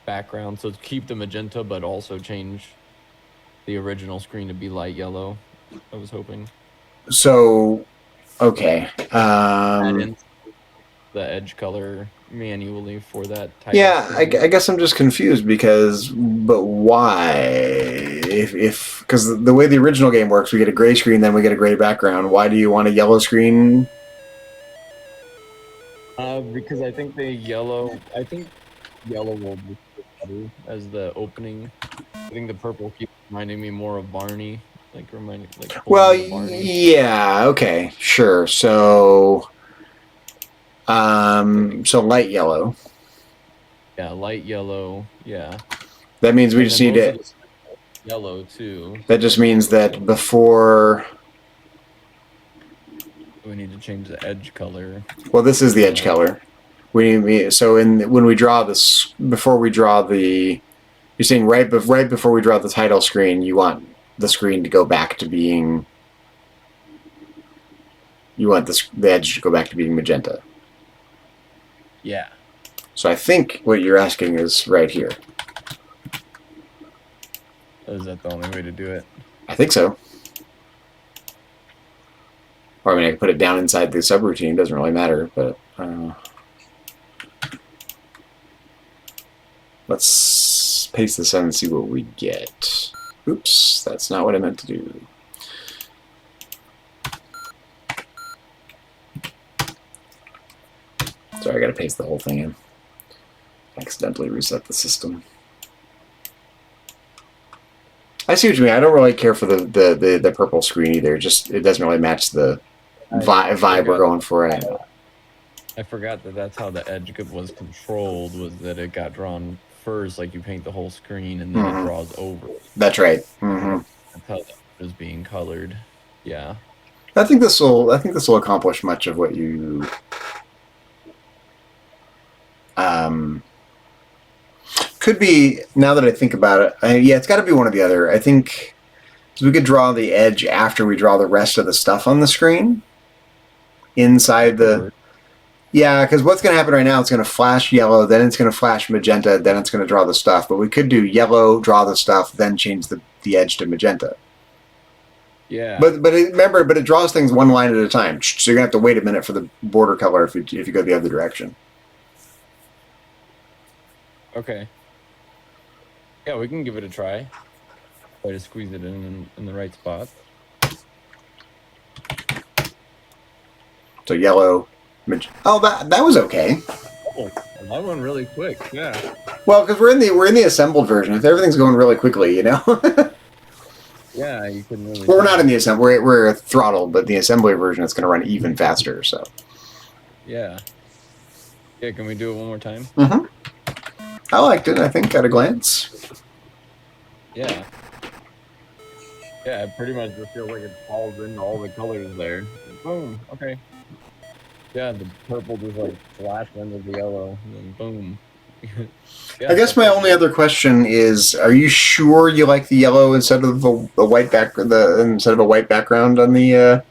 background. So keep the magenta, but also change the original screen to be light yellow. I was hoping. So, okay. Add in the edge color manually for that type. Yeah, I guess I'm just confused but why? If because the way the original game works, we get a gray screen, then we get a gray background. Why do you want a yellow screen? Because I think yellow will be better as the opening. I think the purple keeps reminding me more of Barney, like pulling Well, me to Barney. yeah, okay, sure. So, so light yellow. Yeah, light yellow. Yeah, That means we and just then need most of it. the yellow too. That just means that before. We need to change the edge color. Well, this is the edge color. So when we draw this before we draw the, you're saying right before we draw the title screen, you want the screen to go back to being. You want the edge to go back to being magenta. Yeah. So I think what you're asking is right here. Is that the only way to do it? I think so. Or I mean, I can put it down inside the subroutine. Doesn't really matter. But let's paste this in and see what we get. Oops, that's not what I meant to do. Sorry, I gotta paste the whole thing in. Accidentally reset the system. I see what you mean. I don't really care for the purple screen either. Just it doesn't really match the vibe we're going for. I forgot that that's how the edge was controlled. Was that it got drawn first, like you paint the whole screen and then it draws over. That's right. Mm-hmm. That's how that was being colored. Yeah. I think this will accomplish much of what you. Could be, now that I think about it. Yeah, it's got to be one or the other. I think we could draw the edge after we draw the rest of the stuff on the screen. Inside the. Yeah, because what's going to happen right now, it's going to flash yellow, then it's going to flash magenta, then it's going to draw the stuff. But we could do yellow, draw the stuff, then change the edge to magenta. Yeah. But it draws things one line at a time. So you're going to have to wait a minute for the border color if you go the other direction. Okay. Yeah, we can give it a try. Try to squeeze it in the right spot. So yellow, oh, that was okay. Oh, that went really quick. Yeah. Well, because we're in the assembled version. If everything's going really quickly, you know. Yeah, you couldn't really. Well, we're not in the assembly. We're throttled, but the assembly version it's going to run even faster. So. Yeah. Yeah. Can we do it one more time? Mm-hmm. I liked it. I think at a glance. Yeah. Yeah, it pretty much just feels like it falls into all the colors there. Boom. Okay. Yeah, the purple just like flashed into the yellow, and then boom. Yeah, I guess my only other question is: are you sure you like the yellow instead of a white instead of a white background on the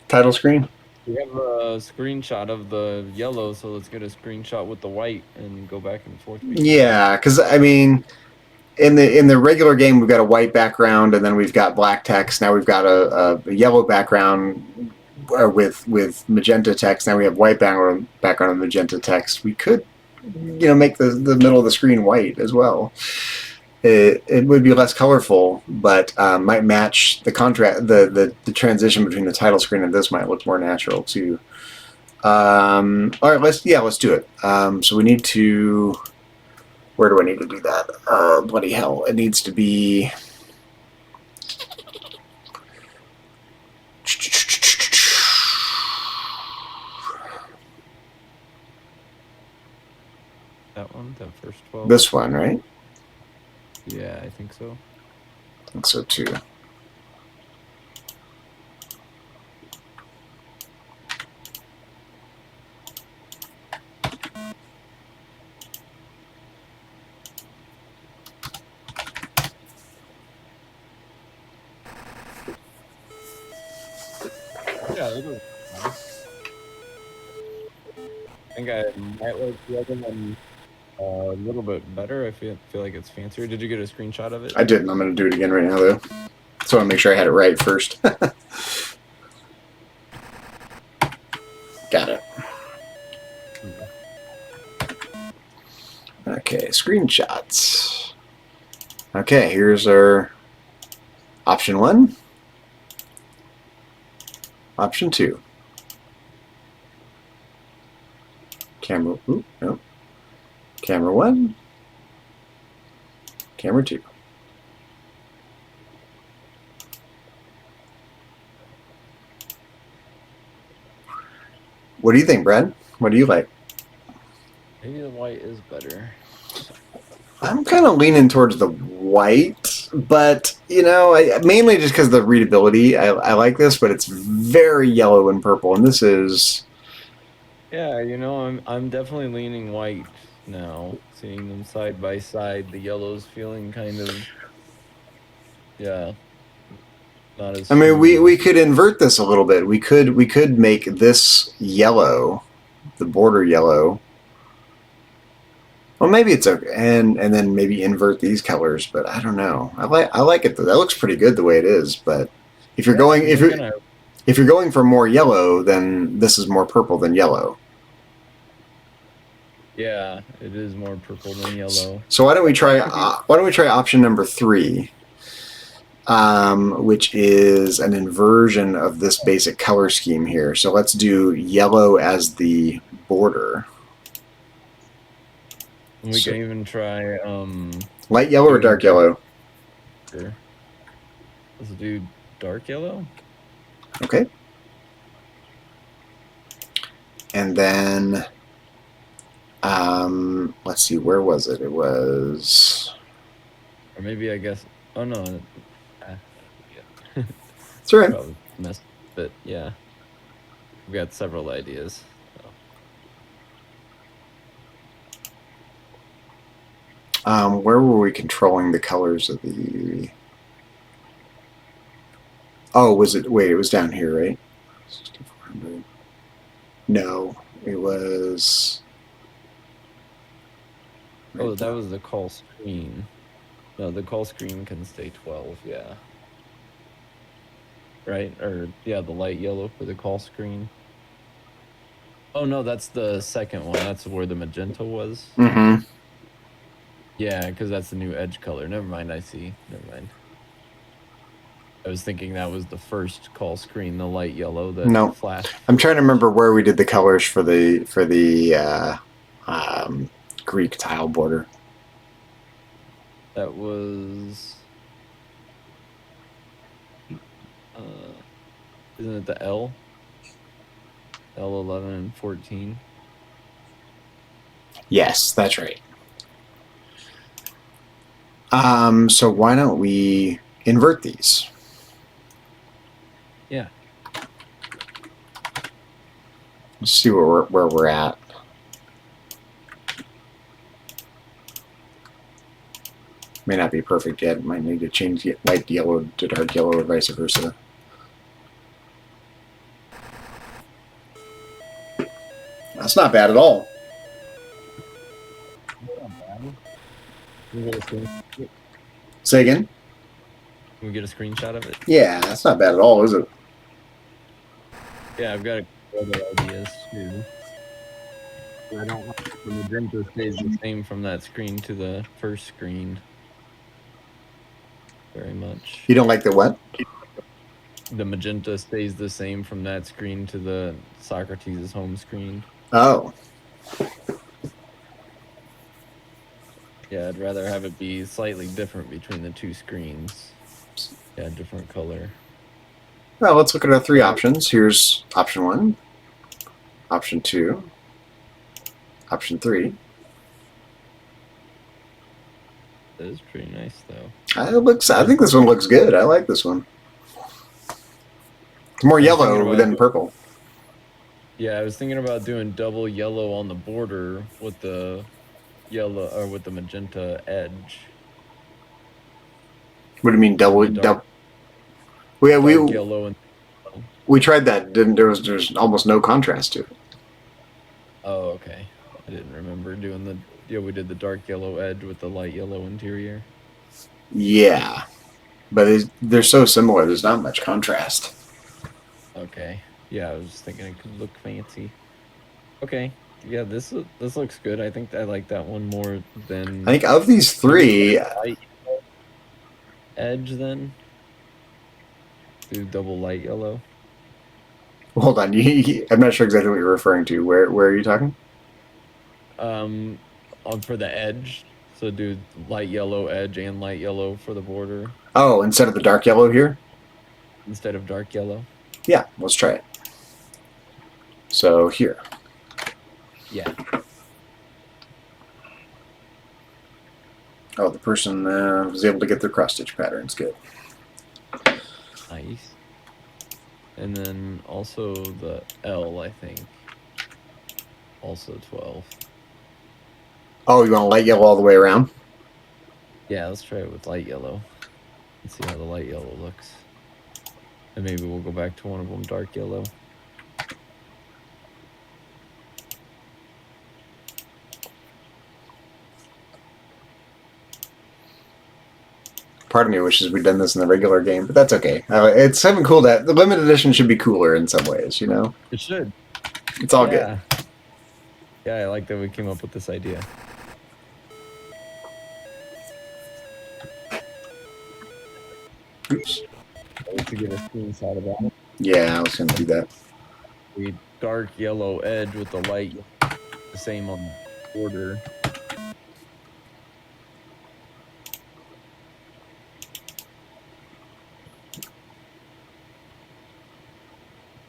title screen? We have a screenshot of the yellow, so let's get a screenshot with the white and go back and forth. Yeah, because I mean, in the regular game, we've got a white background, and then we've got black text. Now we've got a yellow background with magenta text. Now we have white background with magenta text. We could, make the middle of the screen white as well. It would be less colorful, but might match the contrast. The transition between the title screen and this might look more natural too. All right, let's do it. So we need to. Where do I need to do that? Bloody hell! It needs to be. That one, the first 12. This one, right? Yeah, I think so. I think so too. Yeah, it was nice. I think I might like the other one a little bit better. I feel like it's fancier. Did you get a screenshot of it? I didn't. I'm going to do it again right now, though. So I want to make sure I had it right first. Got it. Okay, screenshots. Okay, here's our option 1. Option 2. Camera. Ooh, no. Camera 1. Camera 2. What do you think, Brad? What do you like? Maybe the white is better. I'm kind of leaning towards the white, but you know, mainly just because of the readability. I like this, but it's very yellow and purple, and this is. Yeah, you know, I'm definitely leaning white now. Seeing them side by side, the yellow's feeling kind of, yeah, not as I mean, smooth. we could invert this a little bit. We could make this yellow, the border yellow. Well, maybe it's okay, and then maybe invert these colors. But I don't know. I like it though. That looks pretty good the way it is. But if you're going if you're going for more yellow, then this is more purple than yellow. Yeah, it is more purple than yellow. So why don't we try option number 3, which is an inversion of this basic color scheme here. So let's do yellow as the border. We can even try light yellow or dark yellow. Sure. Let's do dark yellow. Okay. And then let's see, where was it? It was. Or maybe I guess. Oh no. Yeah. It's all right. Probably messed, but yeah, we've got several ideas. So. Where were we controlling the colors of the? Oh, was it? Wait, it was down here, right? 6400. No, it was. Oh, that was the call screen. No, the call screen can stay 12, yeah. Right? Or, yeah, the light yellow for the call screen. Oh, no, that's the second one. That's where the magenta was. Mm-hmm. Yeah, because that's the new edge color. Never mind, I see. Never mind. I was thinking that was the first call screen, the light yellow that flashed. I'm trying to remember where we did the colors for the Greek tile border. That was isn't it the L? L11 and 14. Yes, that's right. So why don't we invert these? Yeah. Let's see where we're at. May not be perfect yet. Might need to change light yellow to dark yellow or vice versa. That's not bad at all. Say again? Can we get a screenshot of it? Yeah, that's not bad at all, is it? Yeah, I've got other ideas too. I don't want the magenta stays the same from that screen to the first screen. Very much. You don't like the what? The magenta stays the same from that screen to the Socrates' home screen. Oh. Yeah, I'd rather have it be slightly different between the two screens. Yeah, different color. Well, let's look at our 3 options. Here's option 1, option 2, option 3. That is pretty nice, though. I think this one looks good. I like this one. It's more yellow than purple. Yeah, I was thinking about doing double yellow on the border with the yellow or with the magenta edge. What do you mean double? We yellow and we tried that. There's almost no contrast to it. Oh, okay. I didn't remember doing we did the dark yellow edge with the light yellow interior. Yeah, but they're so similar. There's not much contrast. Okay. Yeah, I was just thinking it could look fancy. Okay. Yeah, this looks good. I think I like that one more than. I think of these 3, light edge then. Do double light yellow. Hold on, I'm not sure exactly what you're referring to. Where are you talking? For the edge. So do light yellow edge and light yellow for the border Oh, instead of the dark yellow here? instead of dark yellow. Yeah, let's try it. So here. Yeah. Oh, the person was able to get their cross stitch patterns. Good. Nice. And then also the L, I think. Also 12. Oh, you want light yellow all the way around? Yeah, let's try it with light yellow. Let's see how the light yellow looks. And maybe we'll go back to one of them dark yellow. Part of me wishes we'd done this in the regular game, but that's okay. It's having cool that the limited edition should be cooler in some ways, you know? It should. It's all good. Yeah, I like that we came up with this idea. Oops. To get a screenshot of that. Yeah, I was going to do that. The dark yellow edge with the light, the same on the border.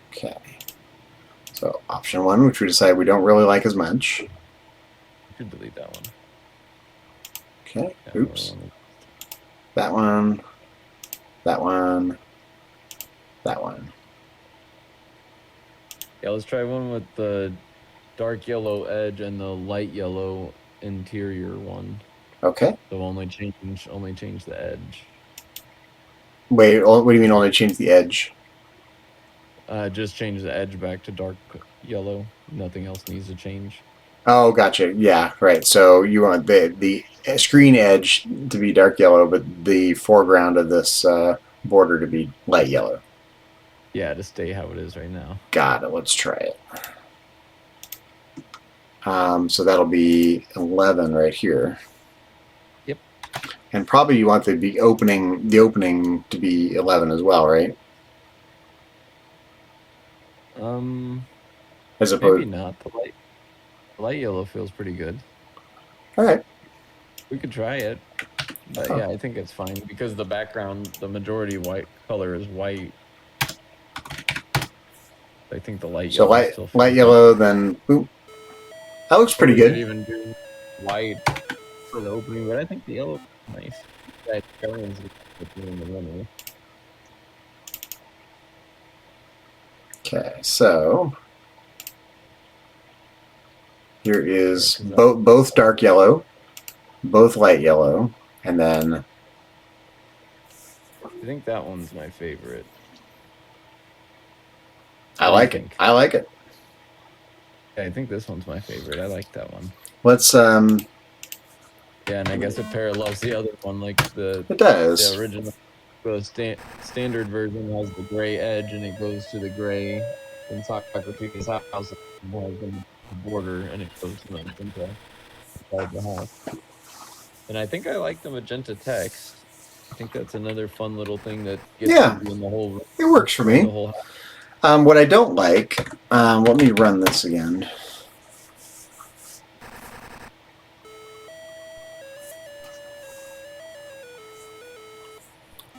Okay. So option 1, which we decide we don't really like as much. You could delete that one. Okay. Oops. That one. That one. That one. Yeah, let's try one with the dark yellow edge and the light yellow interior one. Okay. So only change the edge. Wait, what do you mean only change the edge? Just change the edge back to dark yellow. Nothing else needs to change. Oh, gotcha. Yeah, right. So you want the screen edge to be dark yellow, but the foreground of this border to be light yellow. Yeah, to stay how it is right now. Got it. Let's try it. So that'll be 11 right here. Yep. And probably you want the opening to be 11 as well, right? As opposed, maybe not. The light yellow feels pretty good. All right. We could try it. But yeah, I think it's fine because the background, the majority white color is white. I think the light yellow. So light yellow, then boop. That looks pretty good. Could even do white for the opening, but I think the yellow is nice. That orange in the middle. Okay, so here is both dark yellow, both light yellow, and then I think that one's my favorite. I like it. I like it. I think this one's my favorite. I like that one. Let's Yeah, and I guess it parallels the other one, like it does. the original. The standard version has the gray edge, and it goes to the gray. In Socrates' house, has the border, and it goes to magenta inside the house. And I think I like the magenta text. I think that's another fun little thing that gets in the whole. It works for me. What I don't like, let me run this again.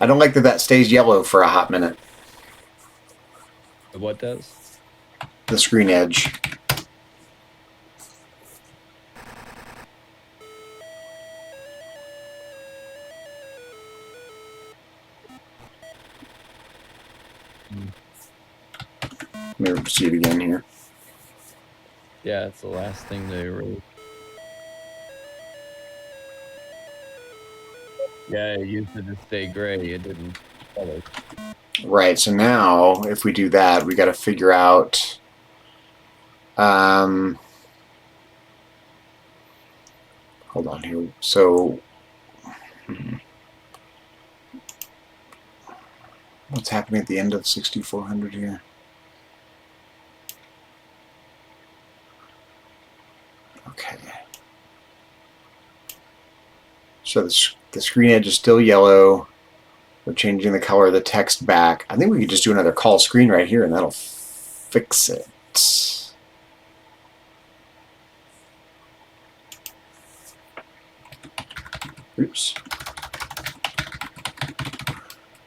I don't like that stays yellow for a hot minute. What does? The screen edge. Let me see it again here. Yeah, it's the last thing they wrote. Yeah, it used to just stay gray. It didn't color. Right. So now, if we do that, we got to figure out. Hold on here. So, what's happening at the end of 6400 here? Okay. So the screen edge is still yellow. We're changing the color of the text back. I think we could just do another call screen right here, and that'll fix it. Oops.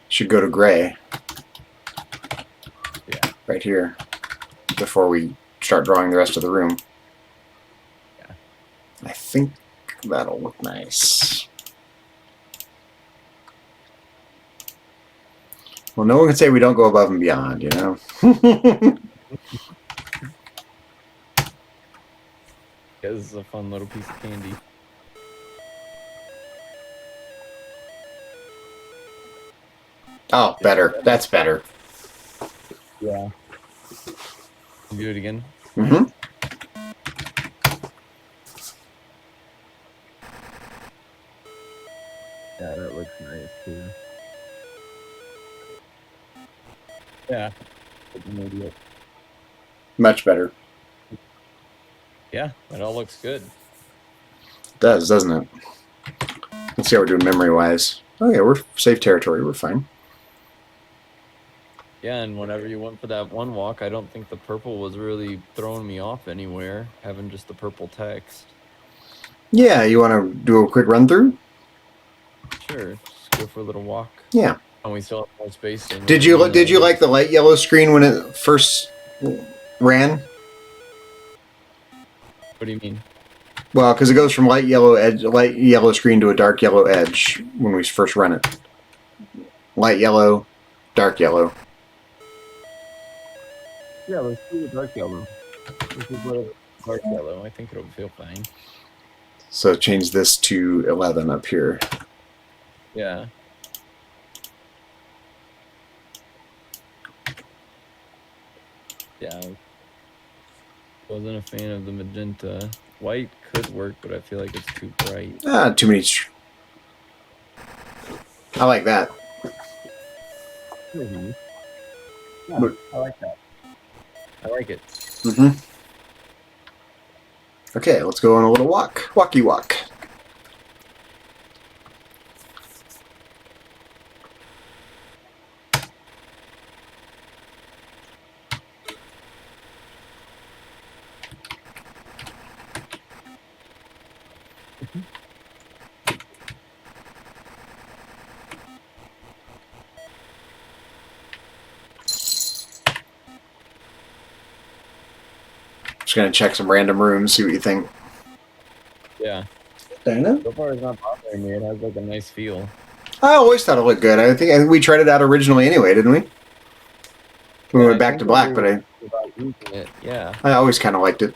Should go to gray. Yeah. Right here. Before we start drawing the rest of the room. Yeah. I think that'll look nice. Well, no one can say we don't go above and beyond, you know? Yeah, this is a fun little piece of candy. Oh, better. That's better. Yeah. Do it again. Mm-hmm. Yeah, that looks nice too. Yeah. Much better. Yeah, that all looks good. It does, doesn't it? Let's see how we're doing memory-wise. Oh, yeah, we're safe territory. We're fine. Yeah, and whenever you went for that one walk, I don't think the purple was really throwing me off anywhere, having just the purple text. Yeah, you want to do a quick run-through? Sure, just go for a little walk. Yeah. And we still have more space. Did you like the light yellow screen when it first ran? What do you mean? Well, because it goes from light yellow screen to a dark yellow edge when we first run it. Light yellow, dark yellow. Yeah, let's do the dark yellow. This is what dark yellow. I think it'll feel fine. So change this to 11 up here. Yeah. Yeah. Wasn't a fan of the magenta. White could work, but I feel like it's too bright. Ah, too many. I like that. Mm-hmm. Yeah, But, I like that. I like it. mm-hmm. Okay, let's go on a little walk. Walkie walk. Just gonna check some random rooms, see what you think. Yeah. Dana? So far, it's not bothering me. It has like a nice feel. I always thought it looked good. I think we tried it out originally anyway, didn't we? We went back to black, but about using it. Yeah. I always kind of liked it.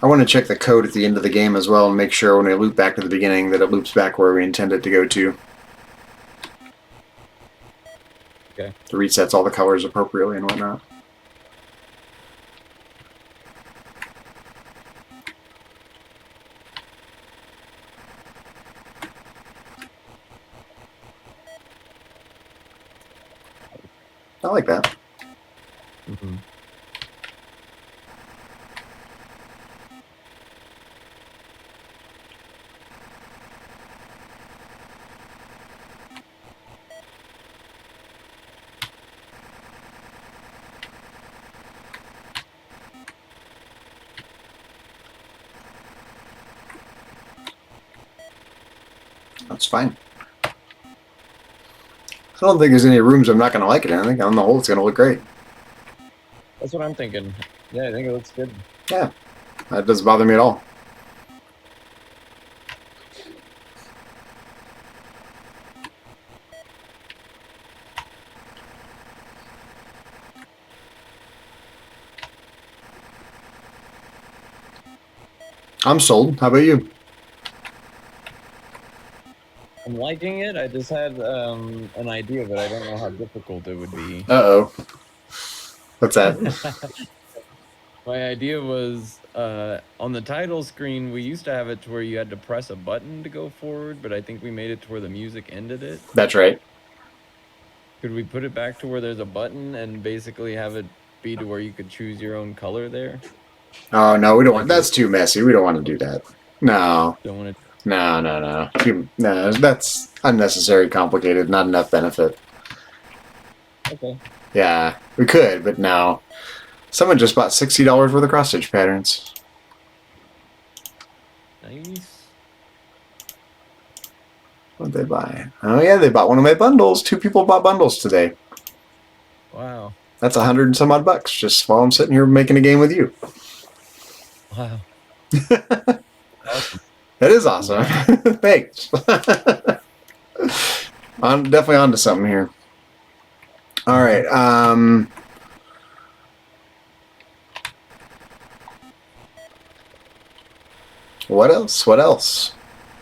I want to check the code at the end of the game as well and make sure when we loop back to the beginning that it loops back where we intend it to go to. Okay. It resets all the colors appropriately and whatnot. I like that. Mm-hmm. That's fine. I don't think there's any rooms I'm not going to like it in. I think on the whole it's going to look great. That's what I'm thinking. Yeah, I think it looks good. Yeah, that doesn't bother me at all. I'm sold. How about you? I'm liking it. I just had an idea, but I don't know how difficult it would be. Uh-oh. What's that? My idea was on the title screen, we used to have it to where you had to press a button to go forward, but I think we made it to where the music ended it. That's right. Could we put it back to where there's a button and basically have it be to where you could choose your own color there? Oh no, we don't want. That's too messy. We don't want to do that. No. Don't want No. No, that's unnecessary, complicated, not enough benefit. to. Okay. Yeah, we could, but no. Someone just bought $60 worth of cross stitch patterns. Nice. What did they buy? Oh yeah, they bought one of my bundles. 2 people bought bundles today. Wow. That's 100 and some odd bucks just while I'm sitting here making a game with you. Wow. Awesome. That is awesome. Thanks. I'm definitely onto something here. All right. What else? What else?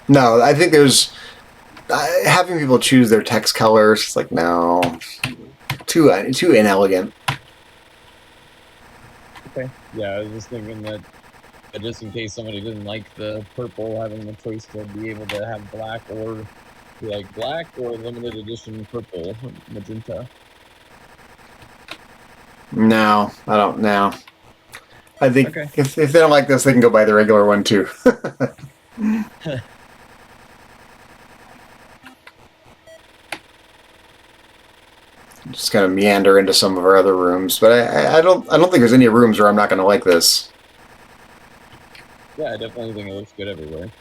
No, I think there's having people choose their text colors. It's like no, too inelegant. Okay. Yeah, I was just thinking that just in case somebody didn't like the purple, having the choice to be able to have black or like black or limited edition purple magenta. No, I don't. No, I think Okay. if they don't like this, they can go buy the regular one too. Just kind of meander into some of our other rooms, but I don't think there's any rooms where I'm not going to like this. Yeah, I definitely think it looks good everywhere.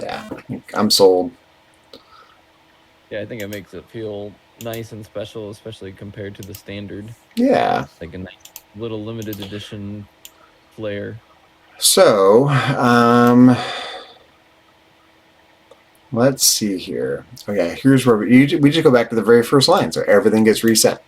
Yeah, I'm sold. Yeah, I think it makes it feel nice and special, especially compared to the standard. Yeah. Like a nice little limited edition flair. So, let's see here. Okay, here's where we just go back to the very first line, so everything gets reset.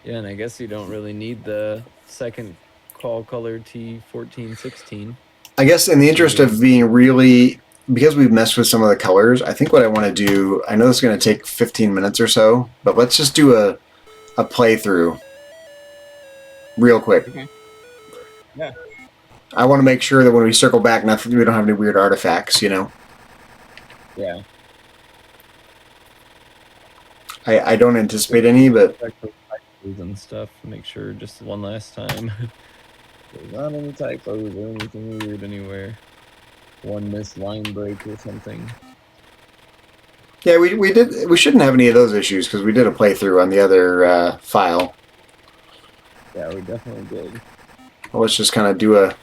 Yeah, and I guess you don't really need the second call color T1416. I guess in the interest of being really, because we've messed with some of the colors, I think what I want to do, I know this is going to take 15 minutes or so, but let's just do a playthrough real quick. Okay. Yeah. I want to make sure that when we circle back, we don't have any weird artifacts, you know? Yeah. I don't anticipate any, but... And stuff, make sure just one last time. There's not any typos or anything weird anywhere. One missed line break or something. Yeah, we shouldn't have any of those issues because we did a playthrough on the other file. Yeah, we definitely did. Well, let's just kind of do a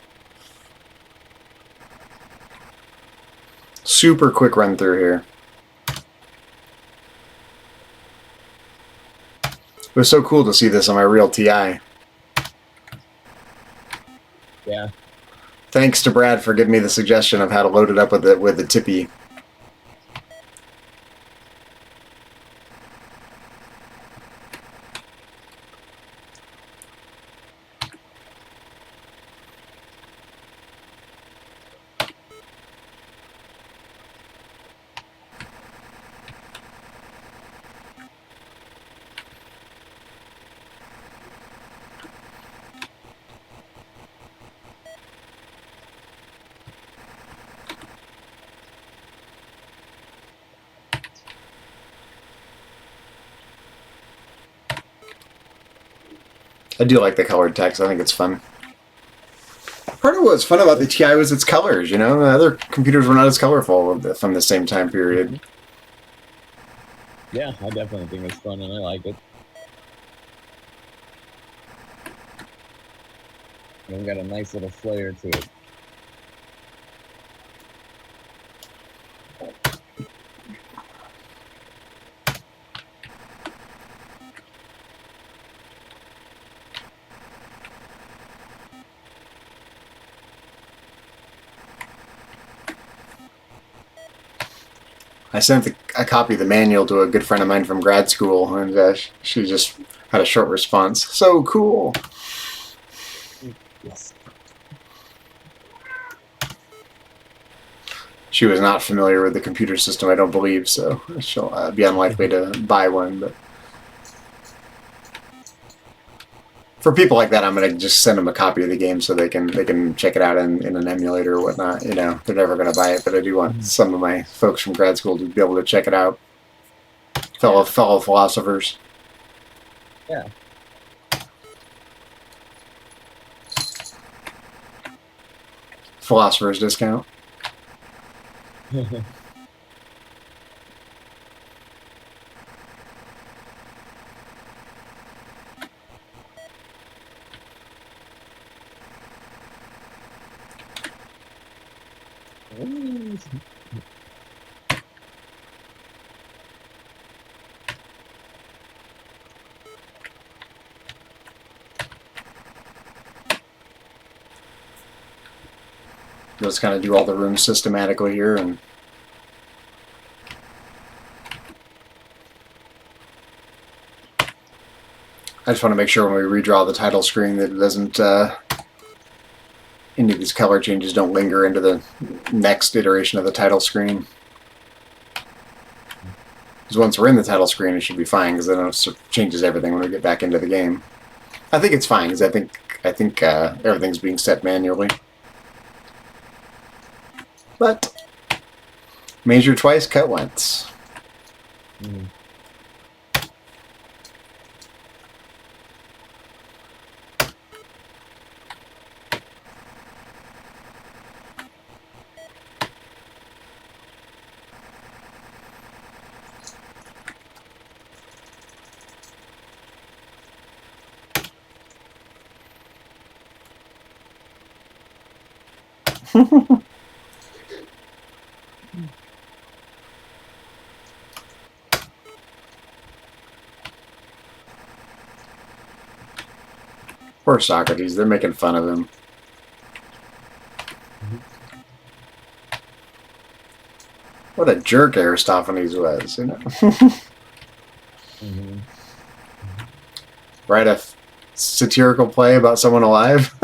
super quick run through here. It was so cool to see this on my real TI. Yeah. Thanks to Brad for giving me the suggestion of how to load it up with the Tippy. I do like the colored text. I think it's fun. Part of what's fun about the TI was its colors, you know? The other computers were not as colorful from the same time period. Yeah, I definitely think it's fun and I like it. And got a nice little flair to it. I sent a copy of the manual to a good friend of mine from grad school, and she just had a short response. So cool. Yes. She was not familiar with the computer system, I don't believe, so she'll be unlikely to buy one. But for people like that, I'm gonna just send them a copy of the game so they can check it out in an emulator or whatnot. You know, they're never gonna buy it, but I do want some of my folks from grad school to be able to check it out. Fellow philosophers. Yeah. Philosopher's discount. Just kind of do all the rooms systematically here, and I just want to make sure when we redraw the title screen that it doesn't any of these color changes don't linger into the next iteration of the title screen. Because once we're in the title screen, it should be fine, because then it changes everything when we get back into the game. I think it's fine, because I think everything's being set manually. But measure twice, cut once. Poor Socrates, they're making fun of him. What a jerk Aristophanes was, you know? Write a satirical play about someone alive?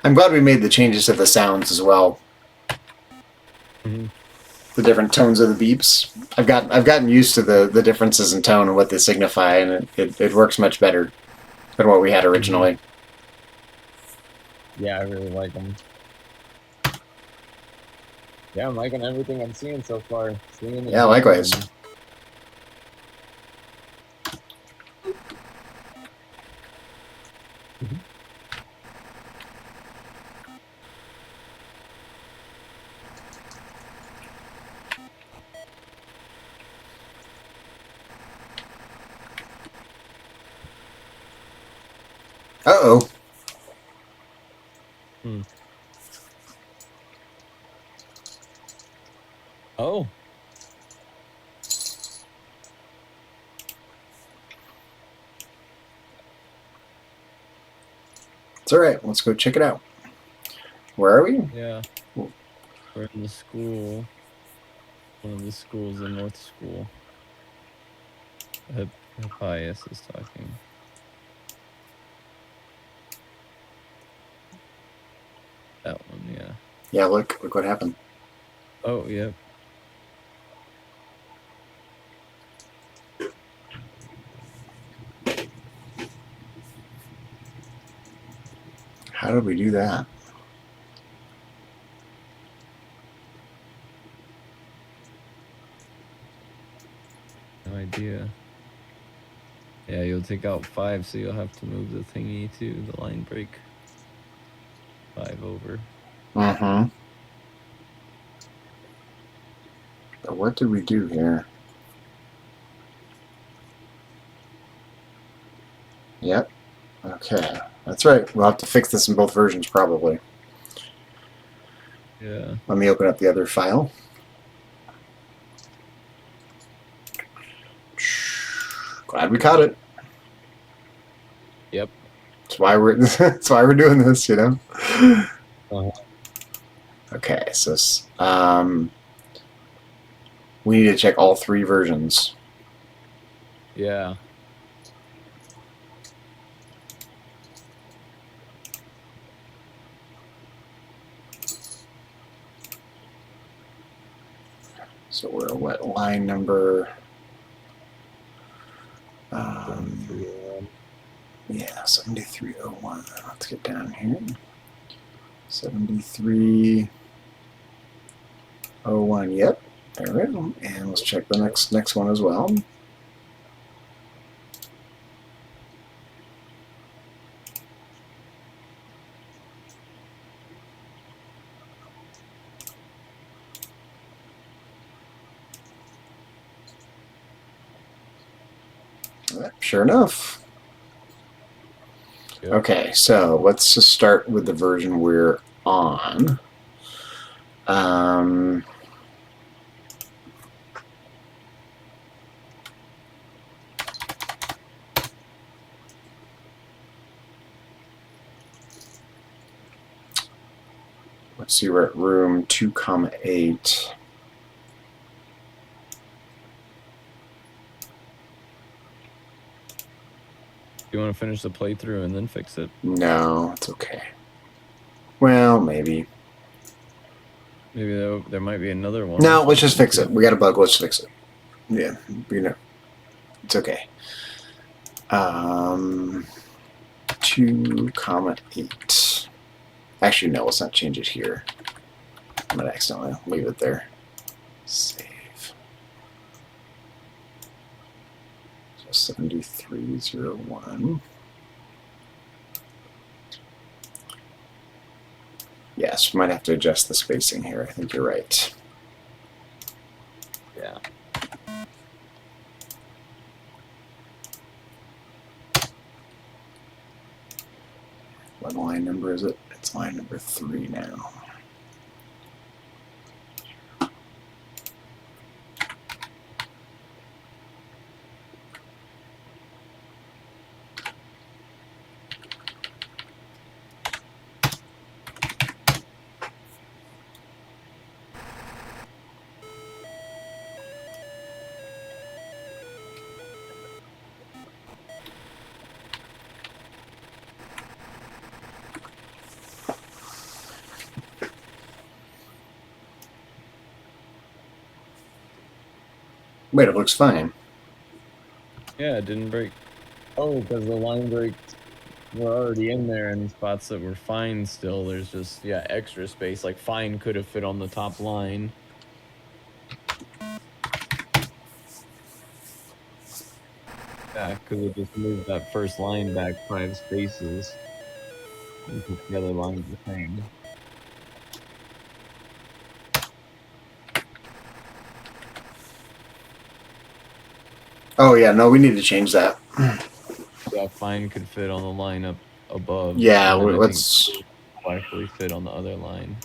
I'm glad we made the changes to the sounds as well. The different tones of the beeps. I've gotten used to the differences in tone and what they signify, and it works much better than what we had originally. Yeah, I really like them. Yeah, I'm liking everything I'm seeing so far. Yeah, likewise. Uh-oh. Oh. It's alright, let's go check it out. Where are we? Yeah. We're in the school. One of the schools, the North School. Hippias is talking. That one, yeah. Yeah, look what happened. Oh, yep. How did we do that? No idea. Yeah, you'll take out 5, so you'll have to move the thingy to the line break. 5 over. Mm-hmm. But what did we do here? Yep. Okay. That's right. We'll have to fix this in both versions, probably. Yeah. Let me open up the other file. Glad we caught it. Yep. That's why we're that's why we're doing this, you know. Uh-huh. Okay, so we need to check all 3 versions. Yeah. So we're at what line number? Yeah, 7301. Let's get down here. 7301. Yep, there we go. And let's check the next one as well. Sure enough. Yep. Okay, so let's just start with the version we're on. Let's see, we're at room 2,8. You want to finish the playthrough and then fix it? No, it's okay. Well, maybe. Maybe there might be another one. No, let's just fix it. We got a bug. Let's fix it. Yeah, you know, it's okay. 2,8. Actually, no, let's not change it here. I'm gonna accidentally leave it there. Save. So 7301. Yes, we might have to adjust the spacing here. I think you're right. Yeah. What line number is it? It's line number 3 now. Wait, it looks fine. Yeah, it didn't break. Oh, because the line breaks were already in there in spots that were fine still. There's just, yeah, extra space. Like fine could have fit on the top line. Yeah, because it just moved that first line back 5 spaces. And keep the other lines the same. Oh, yeah, no, we need to change that. Yeah, fine could fit on the line up above. Yeah, and then I let's... think will actually fit on the other line.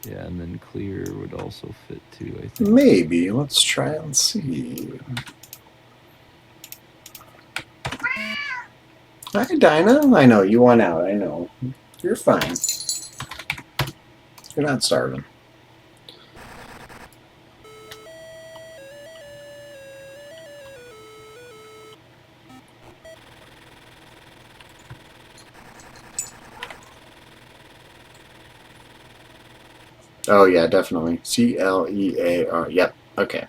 Yeah, and then clear would also fit too, I think. Maybe. Let's try and see. Hi, Dinah. I know, you want out. I know. You're fine. You're not starving. Oh, yeah, definitely. CLEAR. Yep. Okay.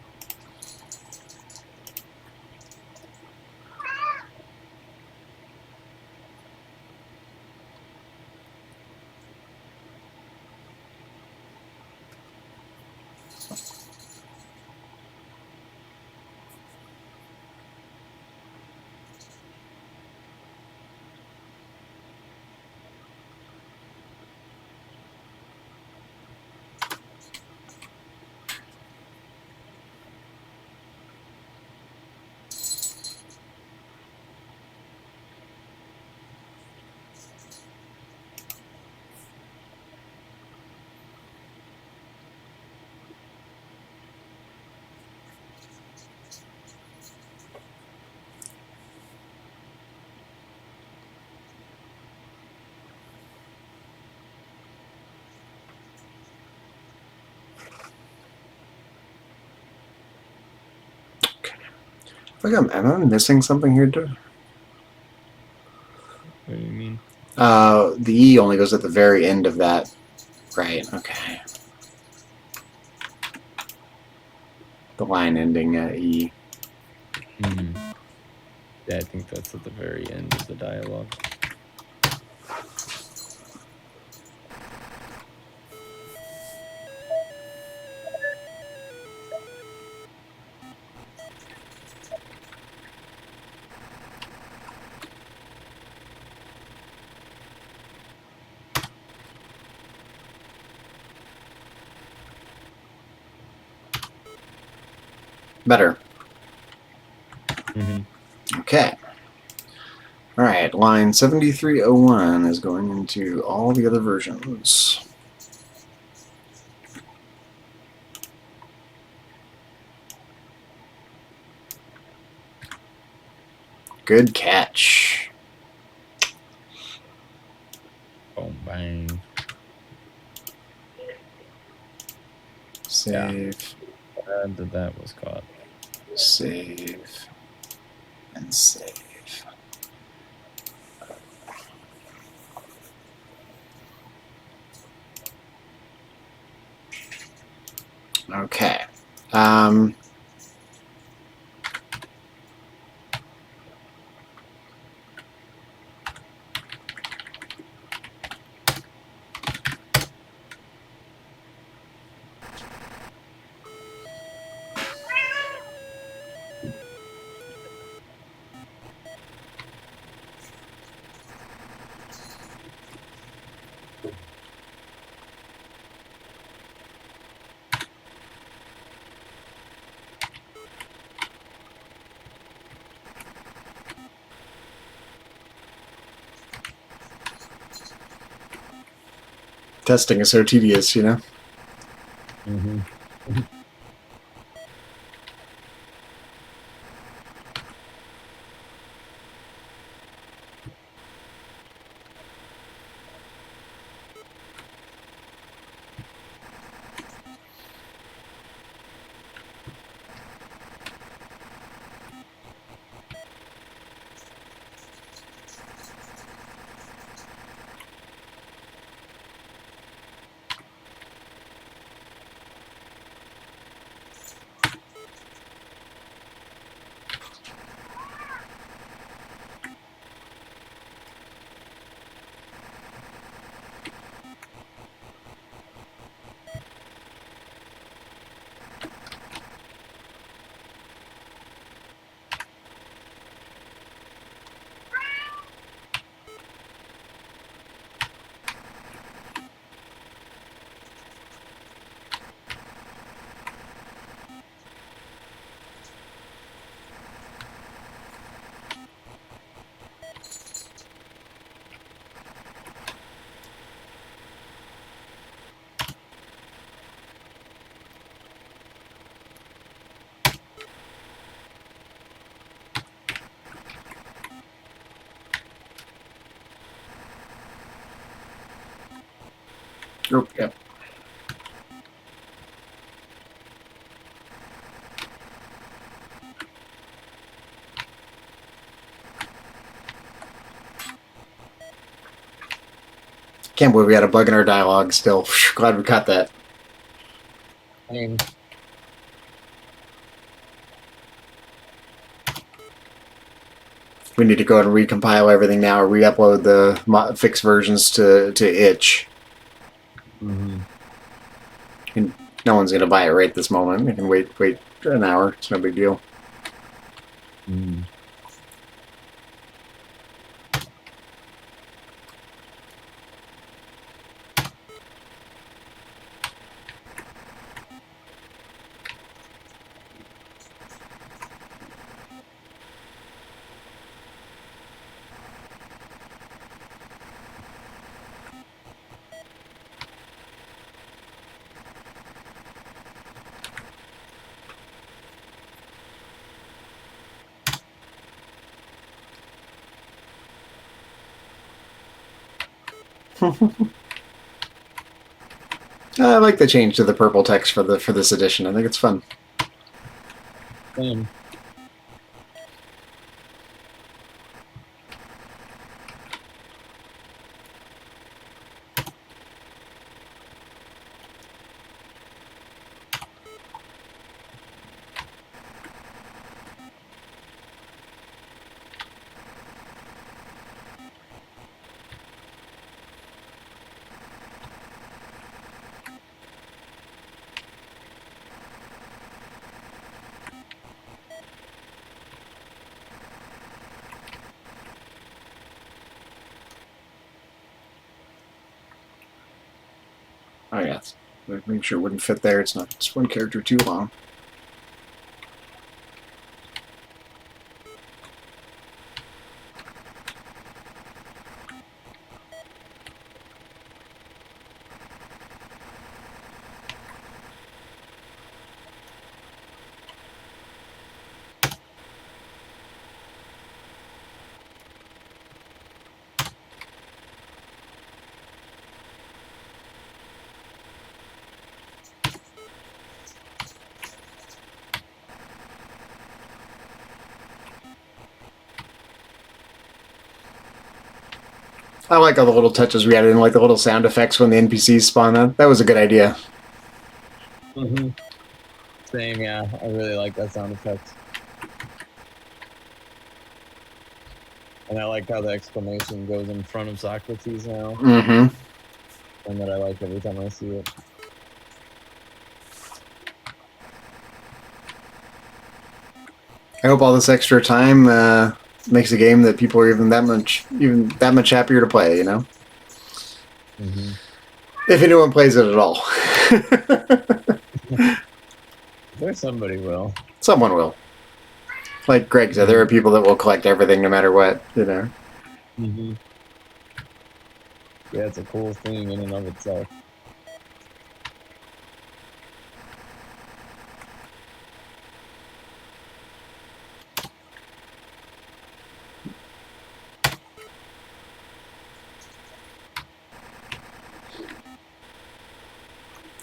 Like am I missing something here? What do you mean? The E only goes at the very end of that. Right, okay. The line ending at E. Hmm. Yeah, I think that's at the very end of the dialogue. Better. Mm-hmm. Okay. All right, line 7301 is going into all the other versions. Good catch. Boom, bang. Save, Glad that was caught. save, and save. Okay. Testing is so tedious, you know? Mm-hmm. Oh, yep. Can't believe we had a bug in our dialogue still. Glad we caught that. We need to go and recompile everything now or re-upload the fixed versions to itch. Mm-hmm. And no one's going to buy it right this moment. We can wait an hour. It's no big deal. Mm. I like the change to the purple text for this edition. I think it's fun. Same. Oh yeah, make sure it wouldn't fit there. It's not just one character too long. I like all the little touches we added in, like the little sound effects when the NPCs spawn. That was a good idea. Mm-hmm. Same, yeah. I really like that sound effect. And I like how the exclamation goes in front of Socrates now. Mm-hmm. And that I like every time I see it. I hope all this extra time makes a game that people are even that much happier to play. You know, Mm-hmm. if anyone plays it at all. There's somebody will. Someone will. Like Greg said, there are people that will collect everything no matter what. You know. Mm-hmm. Yeah, it's a cool thing in and of itself.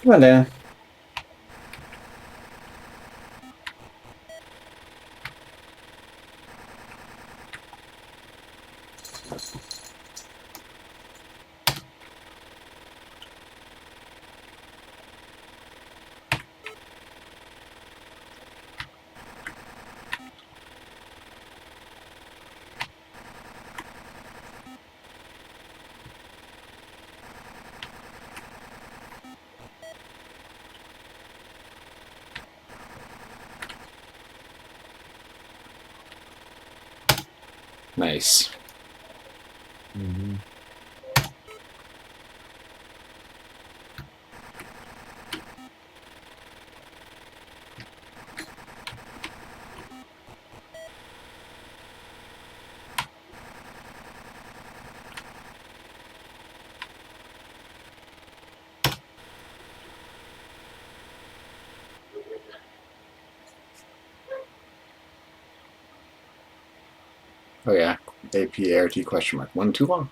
Come on, Dan. Nice. Mm-hmm. Oh yeah. APART question mark. One too long.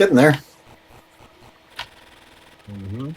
Getting there. Mm-hmm.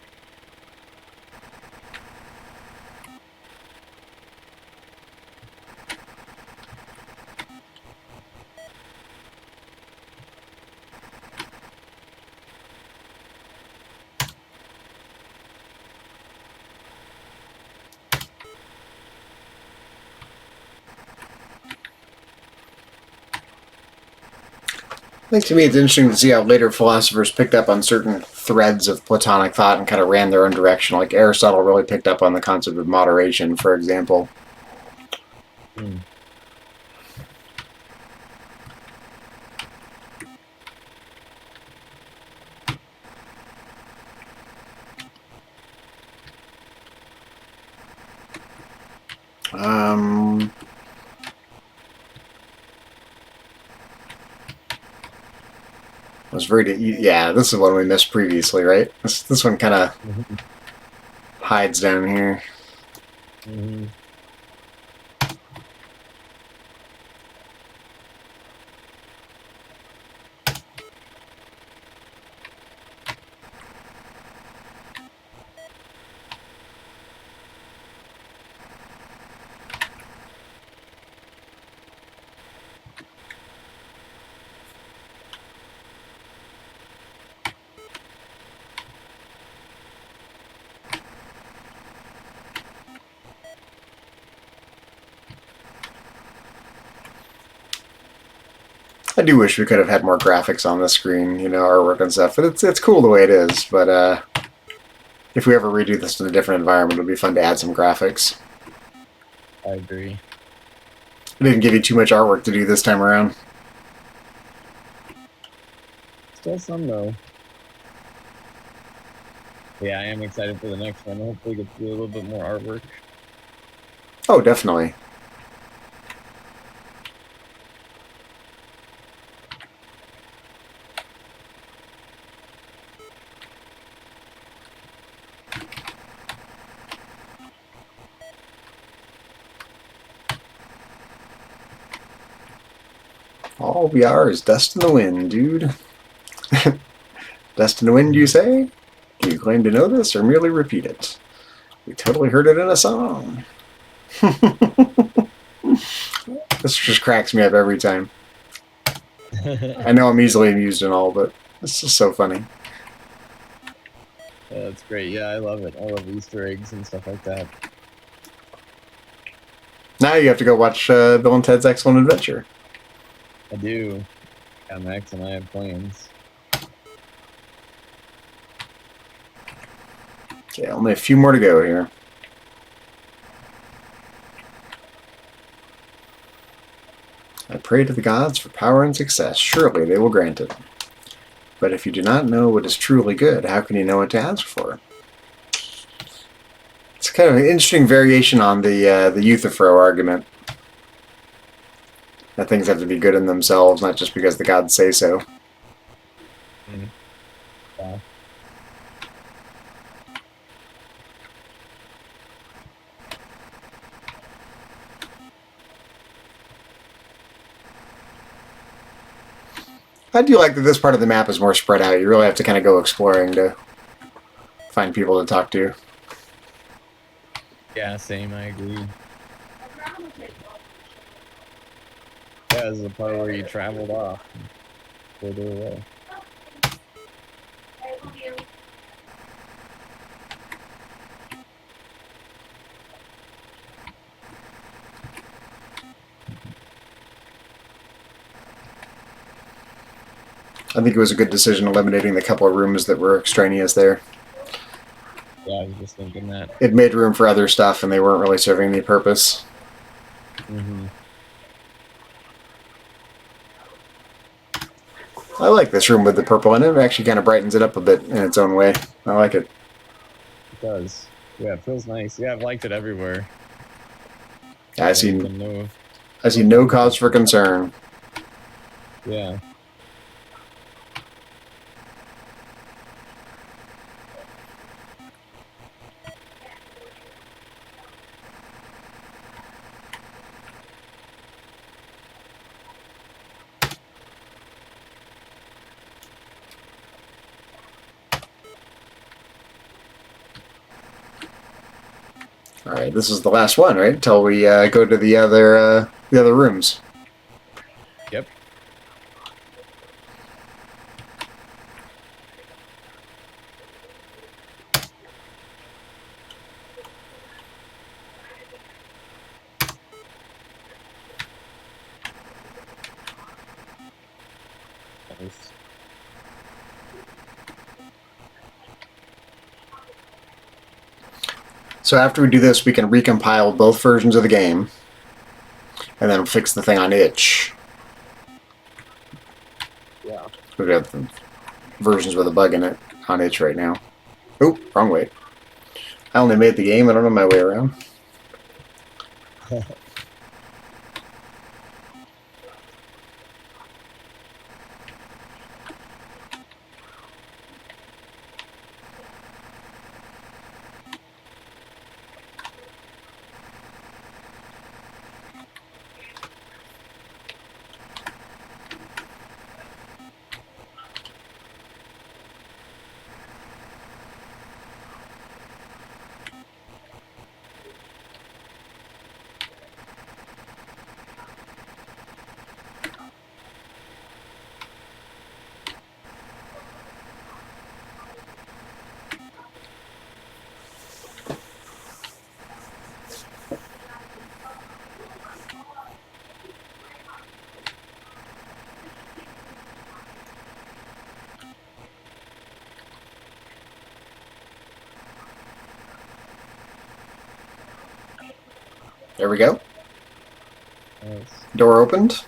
I think to me it's interesting to see how later philosophers picked up on certain threads of Platonic thought and kind of ran their own direction. Like Aristotle really picked up on the concept of moderation, for example. Mm. Um, was very yeah. This is one we missed previously, right? This one kind of Mm-hmm. hides down here. Mm-hmm. I do wish we could have had more graphics on the screen, you know, artwork and stuff. But it's cool the way it is. But if we ever redo this in a different environment, it'll be fun to add some graphics. I agree. I didn't give you too much artwork to do this time around. Still some though. Yeah, I am excited for the next one. Hopefully, get to do a little bit more artwork. Oh, definitely. All we are is dust in the wind, dude. Dust in the wind, you say? Do you claim to know this or merely repeat it? We totally heard it in a song. This just cracks me up every time. I know I'm easily amused and all, but it's just so funny. That's great. Yeah, I love it. I love Easter eggs and stuff like that. Now you have to go watch Bill and Ted's Excellent Adventure. I do. Yeah, Max and I have plans. Okay, only a few more to go here. I pray to the gods for power and success. Surely they will grant it. But if you do not know what is truly good, how can you know what to ask for? It's kind of an interesting variation on the Euthyphro argument. That things have to be good in themselves, not just because the gods say so. Mm. Yeah. I do like that this part of the map is more spread out. You really have to kind of go exploring to find people to talk to. Yeah, same. I agree. Yeah, this is the part where you traveled off further away. I think it was a good decision eliminating the couple of rooms that were extraneous there. Yeah, I was just thinking that. It made room for other stuff, and they weren't really serving any purpose. Mm-hmm. I like this room with the purple in it. It actually kind of brightens it up a bit in its own way. I like it. It does. Yeah, it feels nice. Yeah, I've liked it everywhere. I see No no cause for concern. Yeah. All right, this is the last one, right? Until we go to the other rooms. Yep. Nice. So after we do this, we can recompile both versions of the game, and then fix the thing on itch. Yeah. We've got the versions with a bug in it on itch right now. Oop, wrong way. I only made the game. I don't know my way around. There we go. Nice. Door opened.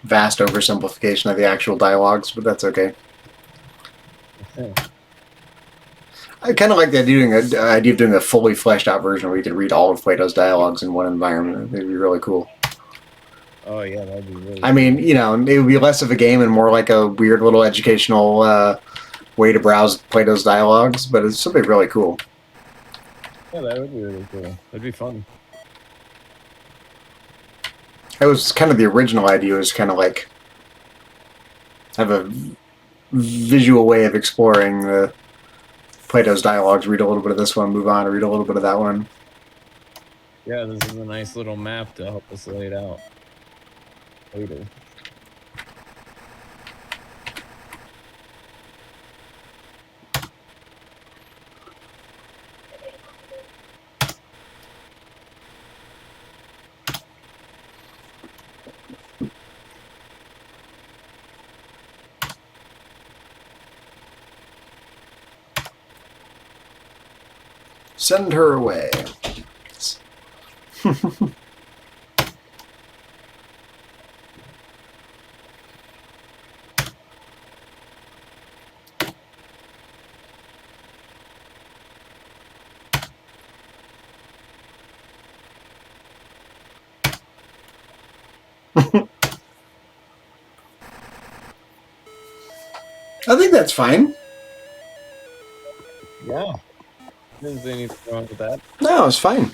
Vast oversimplification of the actual dialogues, but that's okay. I kind of like the idea of doing a fully fleshed out version where you could read all of Plato's dialogues in one environment. It'd be really cool. Oh yeah, that'd be really. I mean, you know, it would be less of a game and more like a weird little educational way to browse Plato's dialogues, but it's something really cool. Yeah, that would be really cool. That'd be fun. That was kind of the original idea, was kind of like have a visual way of exploring Plato's dialogues. Read a little bit of this one, move on, read a little bit of that one. Yeah, this is a nice little map to help us lay it out later. Send her away. I think that's fine. Yeah. Didn't see anything wrong with that. No, it's fine.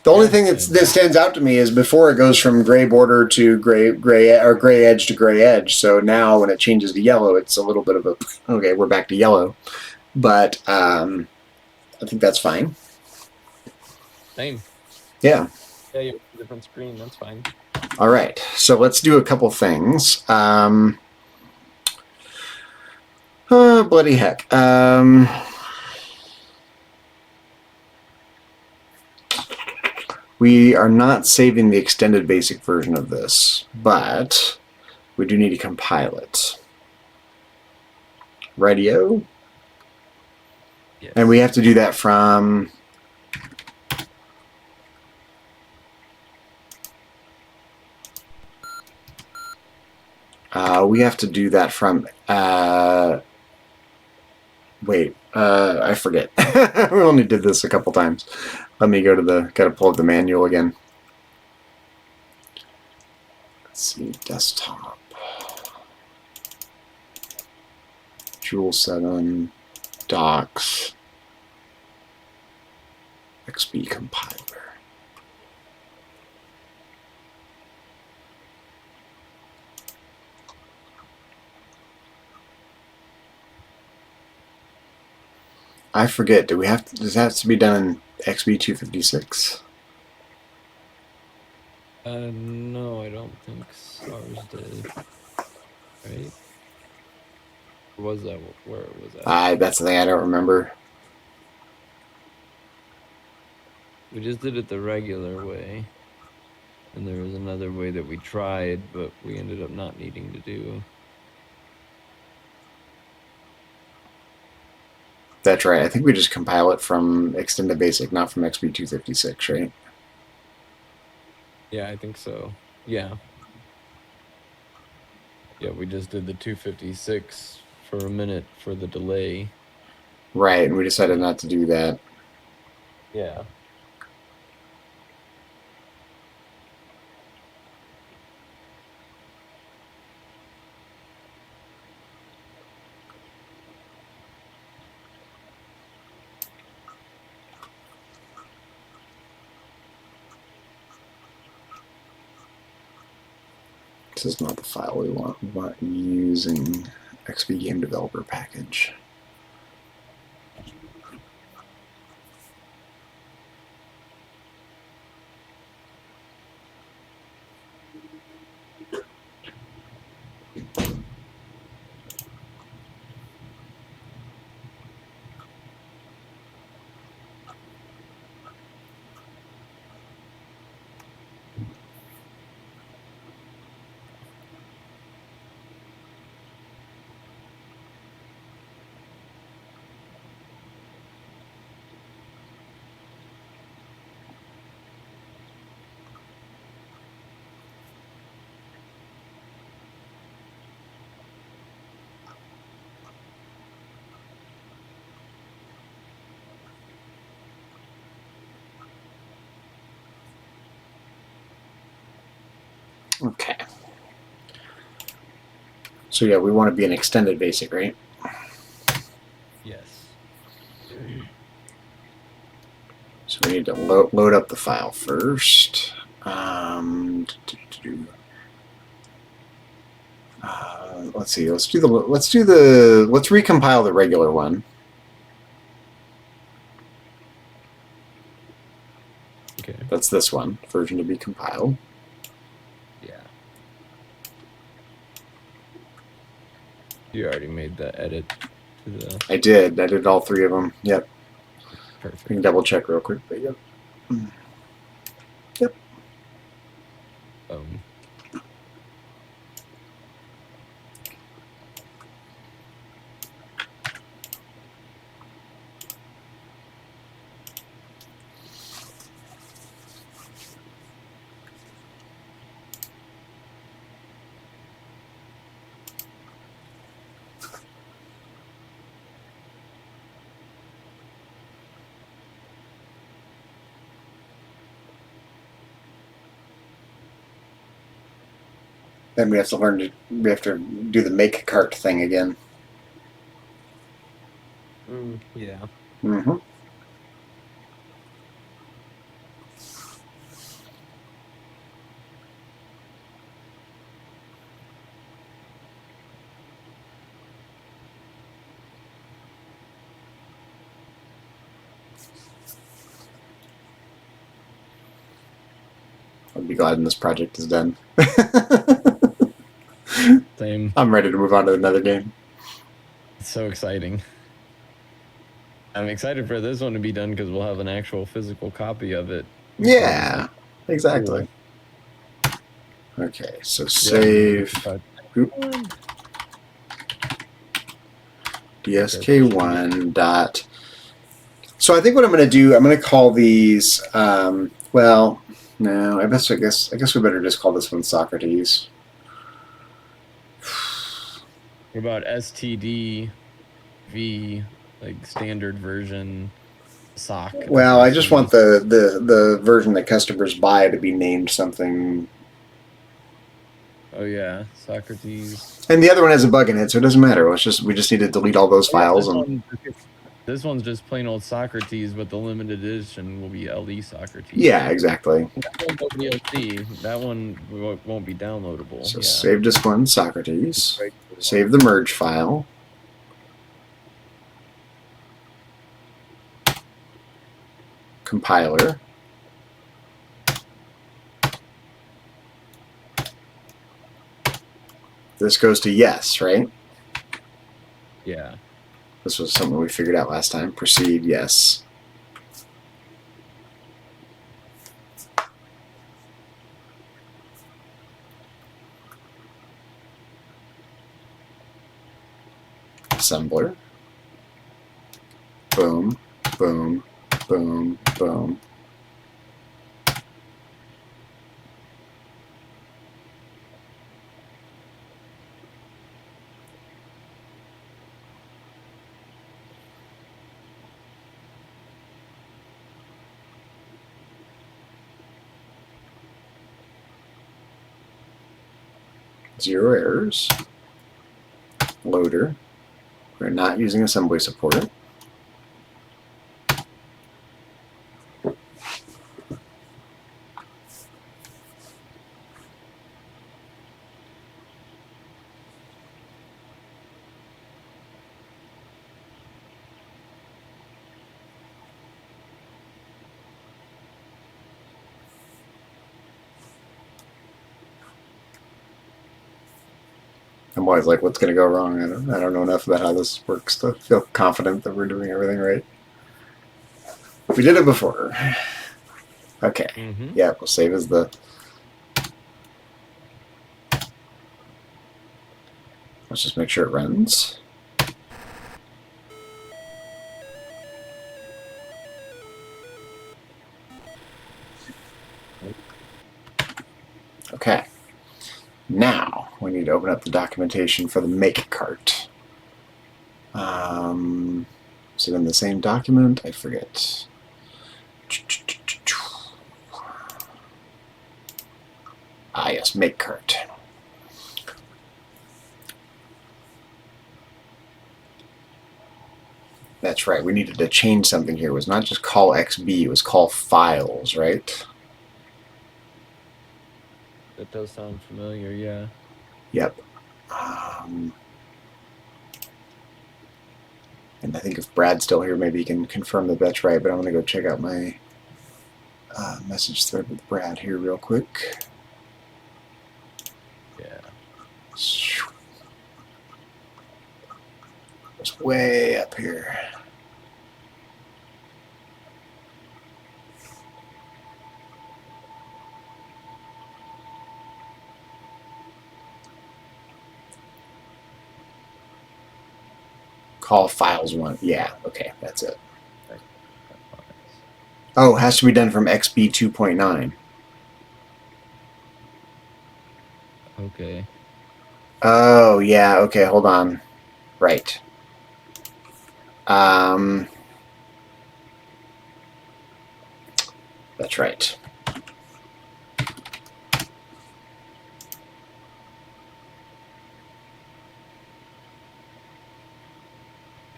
The only thing that stands out to me is before it goes from gray border to gray edge to gray edge. So now when it changes to yellow, it's a little bit of a okay. We're back to yellow, but I think that's fine. Same. Yeah. Yeah, you have a different screen. That's fine. All right. So let's do a couple things. Bloody heck. We are not saving the extended basic version of this, but we do need to compile it. Radio. Yes. And we have to do that from wait, I forget. We only did this a couple times. Let me go to the, gotta pull up the manual again. Let's see, desktop. Joule 7, docs, XP compiler. I forget. Do we have to, does that have to be done in XB 256? No, I don't think ours did. Right? Or was that where it was at? That's the thing I don't remember. We just did it the regular way. And there was another way that we tried, but we ended up not needing to do. That's right. I think we just compile it from Extended Basic, not from XB 256, right? Yeah, I think so. Yeah. Yeah, we just did the 256 for a minute for the delay. Right, and we decided not to do that. Yeah. This is not the file we want. We want using XB Game Developer package. Okay. So yeah, we want to be an Extended Basic, right? Yes. So we need to load up the file first. Let's see. Let's recompile the regular one. Okay. That's this one, version to be compiled. Yeah. You already made the edit to the. I did all three of them. Yep. Perfect. We can double check real quick, but yep. Yep. Then we have to do the make cart thing again. Yeah. Mm-hmm. I'll be glad when this project is done. Same. I'm ready to move on to another game. It's so exciting. I'm excited for this one to be done because we'll have an actual physical copy of it. Yeah, exactly. Okay, so save. Oop. DSK1 dot. So I think what I'm going to do, I'm going to call these. Well, no, I guess we better just call this one Socrates. What about STD V like standard version sock. Well, I just obviously. want the version that customers buy to be named something. Oh yeah, Socrates. And the other one has a bug in it, so it doesn't matter. We just need to delete all those Oh, yeah, files. And this one's just plain old Socrates, but the limited edition will be LE Socrates. yeah, exactly. That one will be LC. That one won't be downloadable. So Yeah. save disk one, Socrates. Save the merge file. Compiler. This goes to yes, right? Yeah. This was something we figured out last time. Proceed, yes. Assembler. Boom, boom, boom, boom. Zero errors. Loader. We're not using assembly support. I'm always like, what's going to go wrong? I don't know enough about how this works to feel confident that we're doing everything right. We did it before. Okay. Mm-hmm. Yeah, we'll save as the... Let's just make sure it runs. Okay. Now, we need to open up the documentation for the make cart. Is it in the same document? I forget. Ah, yes, make cart. That's right, we needed to change something here. It was not just call XB, it was call files, right? That does sound familiar, yeah. Yep. And I think if Brad's still here, maybe he can confirm that that's right, but I'm going to go check out my message thread with Brad here real quick. Yeah. It's way up here. Call files one. Yeah, okay, that's it. Oh, it has to be done from XB 2.9. Okay. Oh, yeah, okay, hold on. Right. That's right.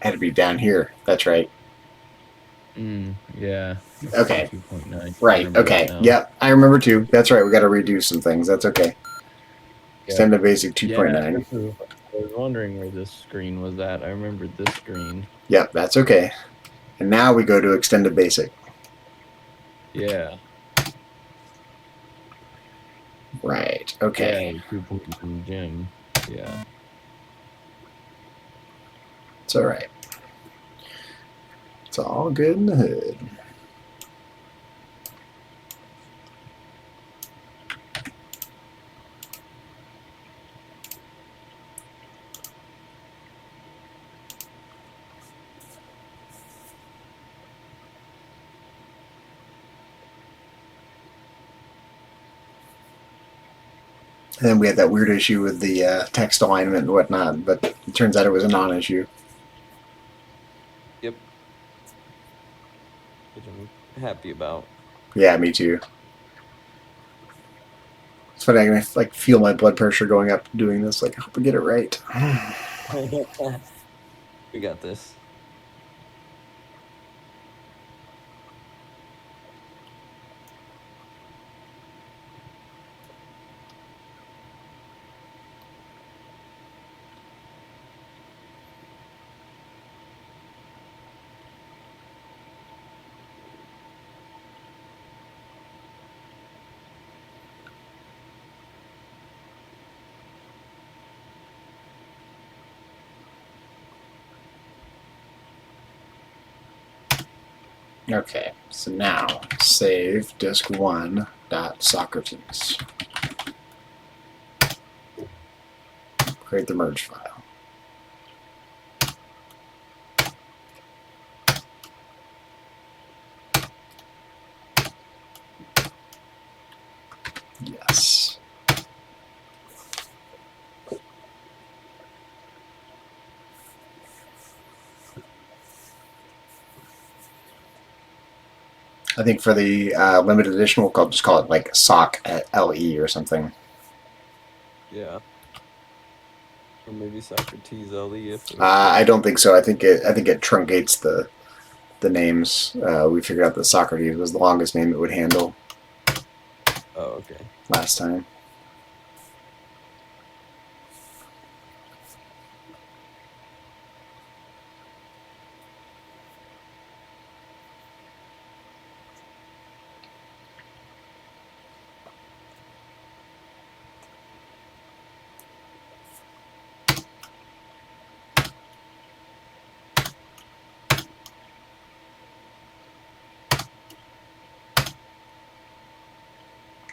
Had to be down here. That's right. Yeah. Okay. 2.9. Right. Okay. Yep. I remember too. That's right. We got to redo some things. That's okay. Yeah. Extended basic 2.9. Yeah, I was wondering where this screen was at. I remembered this screen. Yep. That's okay. And now we go to extended basic. Yeah. Right. Okay. Yeah, 2.9 gym. Yeah. It's all right. It's all good in the hood. And then we had that weird issue with the text alignment and whatnot, but it turns out it was a non-issue. which I'm happy about. Yeah, me too. It's funny, I can like feel my blood pressure going up doing this. Like, I hope I get it right. We got this. Okay, so now save disk1.socrates. Create the merge file. Yes. I think for the limited edition, we'll just call it like sock at LE or something. Yeah. Or maybe Socrates LE if I don't think so. I think it truncates the names. We figured out that Socrates was the longest name it would handle. Oh, okay. Last time.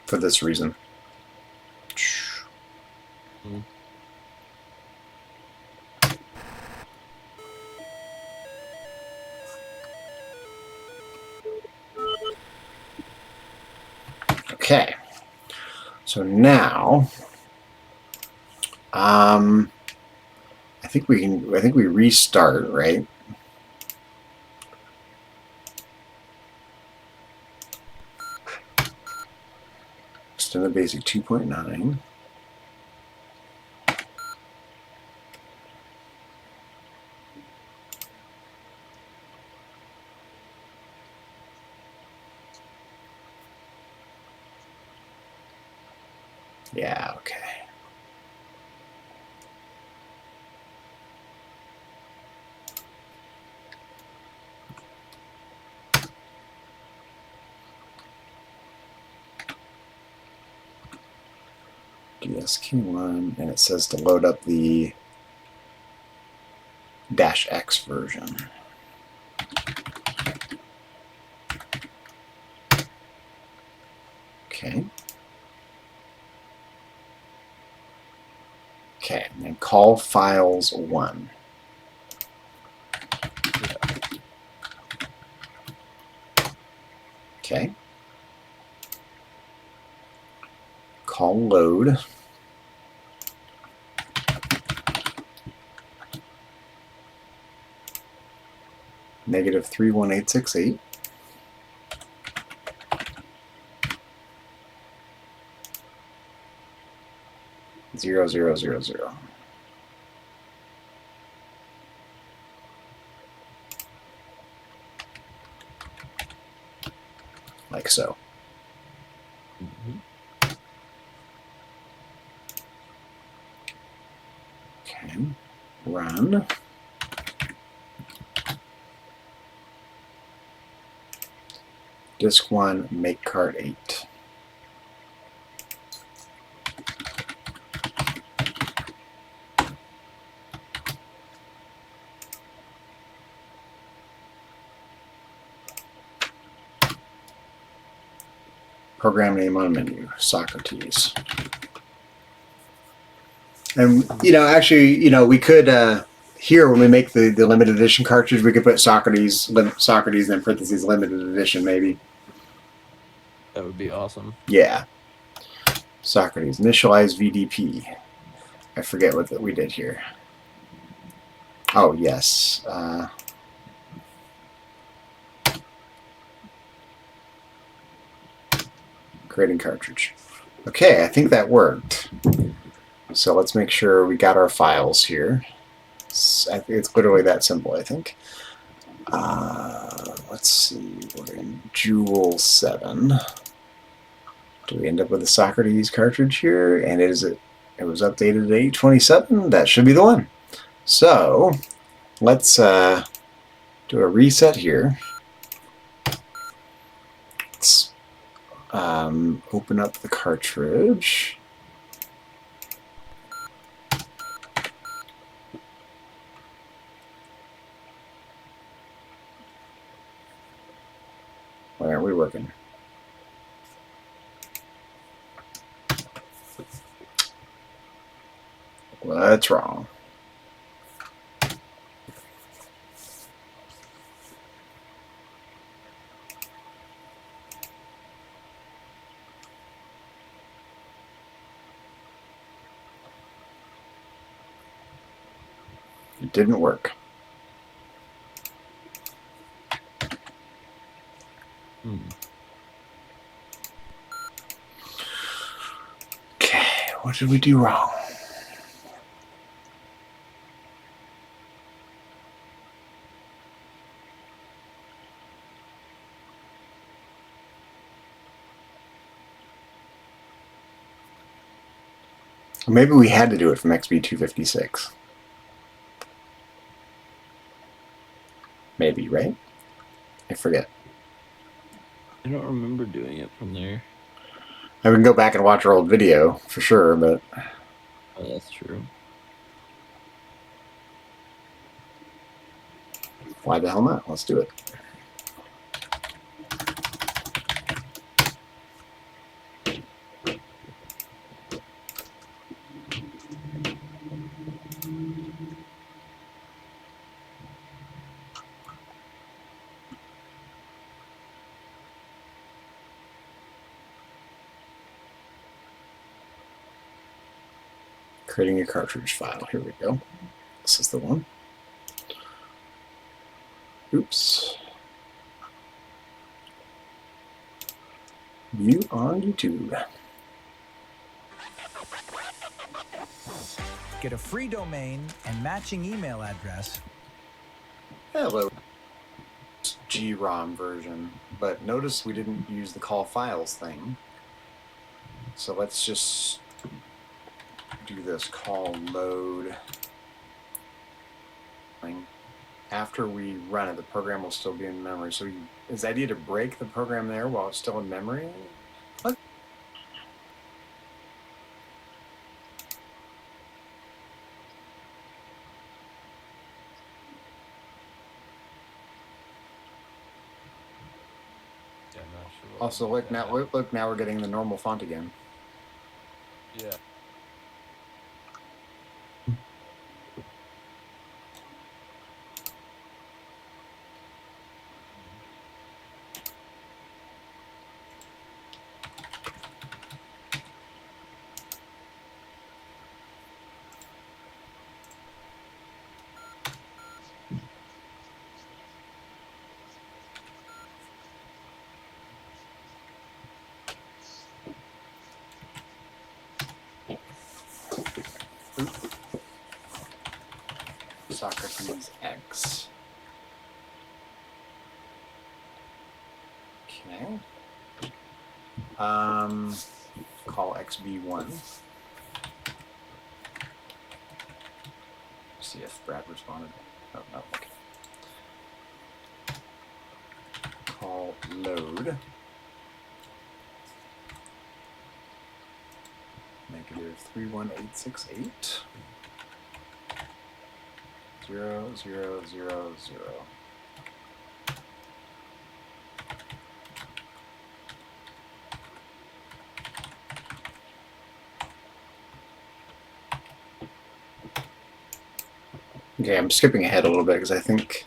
For this reason. Mm. Okay. So now, I think we restart, right? Extended basic 2.9. Yeah, okay. DSK1, and it says to load up the -X version. Okay. Okay, and then call files 1. Okay. Call load. -31868. Zero, zero, zero, zero. Like so. Mm-hmm. Okay. Run. Disk 1, make cart 8. Program name on menu, Socrates. And, actually, we could, here when we make the limited edition cartridge, we could put Socrates, then parentheses limited edition, maybe. That would be awesome. Yeah. Socrates, initialize VDP. I forget what we did here. Oh, yes. Creating cartridge. Okay, I think that worked. So let's make sure we got our files here. I think it's literally that simple, I think. Let's see. We're in Joule 7. Do we end up with a Socrates cartridge here? And it was updated at 827. That should be the one. So let's do a reset here. Let's open up the cartridge. Why aren't we working? What's wrong? It didn't work. Okay, what did we do wrong? Maybe we had to do it from XB256. Maybe, right? I forget. I don't remember doing it from there. I can go back and watch our old video for sure, but Oh, that's true. why the hell not? Let's do it. Creating a cartridge file. Here we go. This is the one. Oops. View on YouTube. Get a free domain and matching email address. Hello. GROM version, but notice we didn't use the call files thing. So let's just do this call load thing. After we run it, the program will still be in memory. So is the idea to break the program there while it's still in memory? What? Yeah, I'm not sure. Also, look now we're getting the normal font again. Yeah. Socrates X. Okay. Call XB1. See if Brad responded. Oh, no, okay. Call load. -31868. 0, 0, 0, 0. Okay, I'm skipping ahead a little bit because I think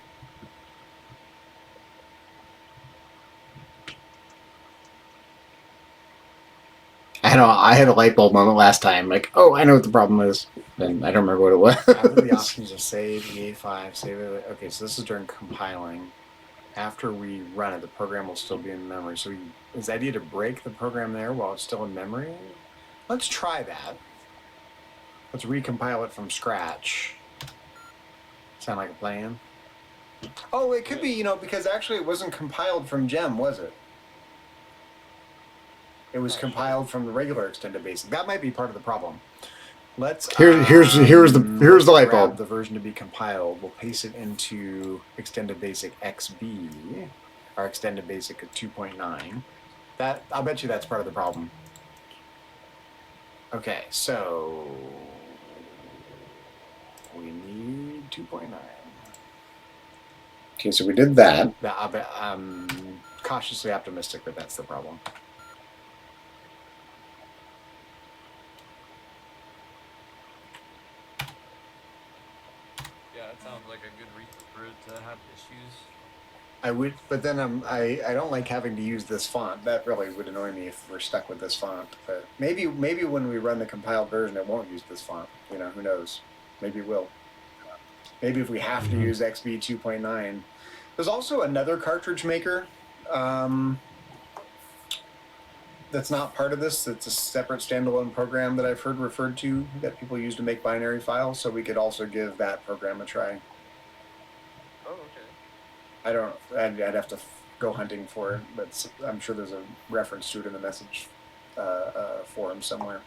I had a light bulb moment last time. Like, oh, I know what the problem is. And I don't remember what it was. After the options of save, EA5, save it. Okay, so this is during compiling. After we run it, the program will still be in memory. So is the idea to break the program there while it's still in memory? Let's try that. Let's recompile it from scratch. Sound like a plan? Oh, it could be, you know, because actually it wasn't compiled from gem, was it? It was compiled from the regular extended basic. That might be part of the problem. Let's Here's the light grab bulb. the version to be compiled. We'll paste it into extended basic XB, our extended basic of 2.9. That I'll bet you that's part of the problem. Okay, so we need 2.9. Okay, so we did that. I'm cautiously optimistic that that's the problem. Yeah, it sounds like a good reason for it to have issues. I would, but then I don't like having to use this font. That really would annoy me if we're stuck with this font. But maybe when we run the compiled version, it won't use this font. You know, who knows? Maybe it will. Maybe if we have to use XB 2.9. There's also another cartridge maker that's not part of this. It's a separate standalone program that I've heard referred to that people use to make binary files. So we could also give that program a try. Oh, okay. I'd have to go hunting for it, but I'm sure there's a reference to it in the message forum somewhere.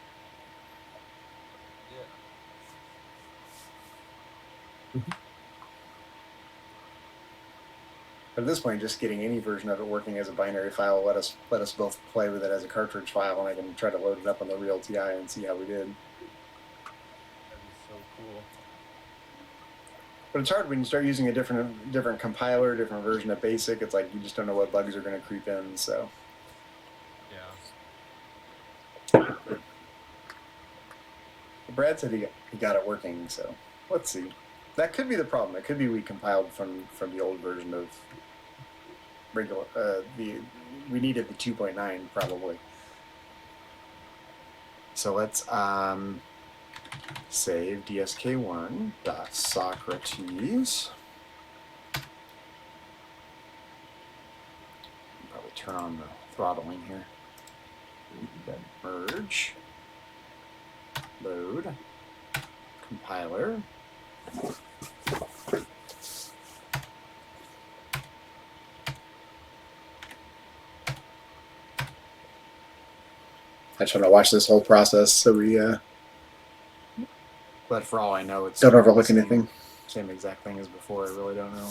Yeah. But at this point, just getting any version of it working as a binary file let us both play with it as a cartridge file, and I can try to load it up on the real TI and see how we did. That'd be so cool. But it's hard when you start using a different compiler, different version of BASIC. It's like you just don't know what bugs are going to creep in. So Yeah. Brad said he got it working. So let's see. That could be the problem. It could be we compiled from the old version of regular. We needed the 2.9 probably. So let's save dsk1.socrates. Probably turn on the throttling here. Merge, load, compiler. I just want to watch this whole process so we but for all I know, it's don't overlook anything. Same exact thing as before. I really don't know.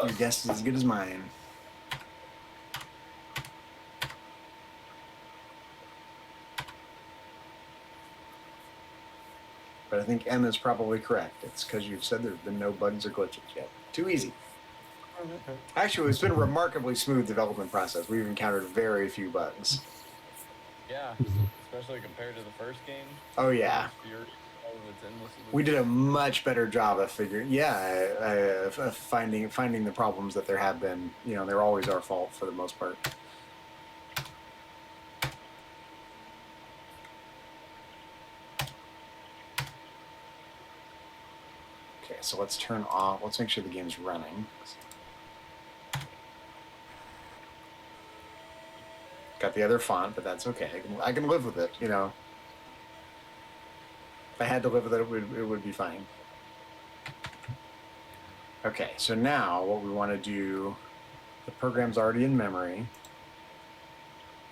Your guess is as good as mine. But I think M is probably correct. It's because you've said there's been no bugs or glitches yet. Too easy. Actually, it's been a remarkably smooth development process. We've encountered very few bugs. Yeah, especially compared to the first game. Oh yeah. We did a much better job of figuring, of finding the problems that there have been. You know, they're always our fault for the most part. Okay, so let's turn off. Let's make sure the game's running. Got the other font, but that's okay. I can live with it. You know, if I had to live with it, it would be fine. Okay, so now what we want to do, the program's already in memory.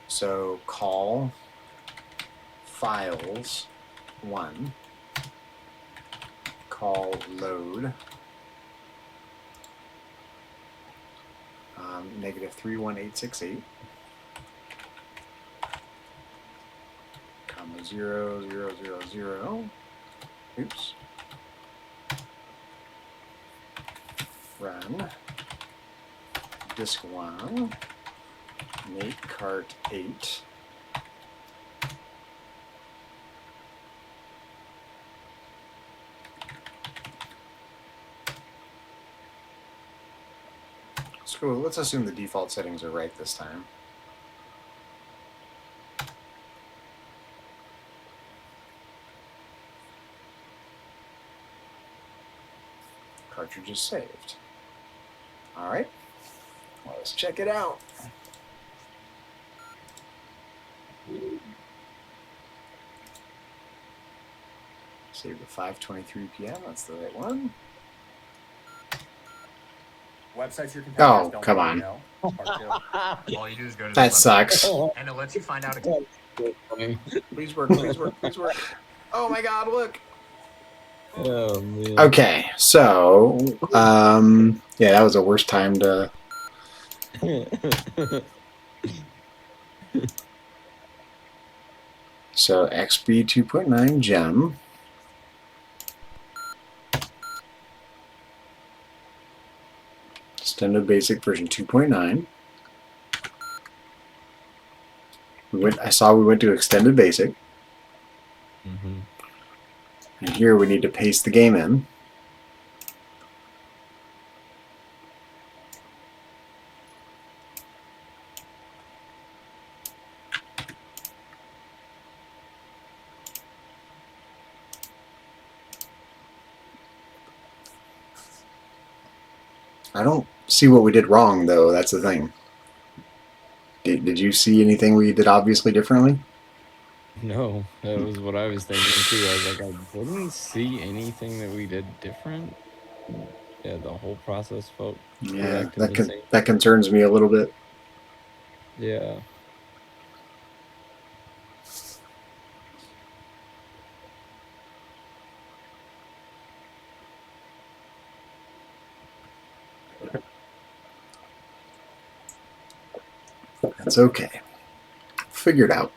So call files 1, call load, -31868, comma 0000. Oops. Run disk 1 make cart 8 so let's assume the default settings are right this time. Cart Cartridge is saved. All right. Let's check it out. Save at 5:23 p.m. That's the right one. Websites your competitors Oh, don't come want on. to know. Part two. All you do is go to That this website, sucks. and it lets you find out. Funny. Please work, please work, please work. Oh my god, look. Oh man. Okay, so yeah, that was the worst time to so XB 2.9 gem. Extended basic version 2.9. I saw we went to extended basic. Mhm. And here we need to paste the game in. I don't see what we did wrong, though. That's the thing. Did you see anything we did obviously differently? No, that was what I was thinking too. I was like, I didn't see anything that we did different. Yeah, the whole process felt Yeah, correct and the same. that concerns me a little bit. Yeah. That's okay. Figure it out.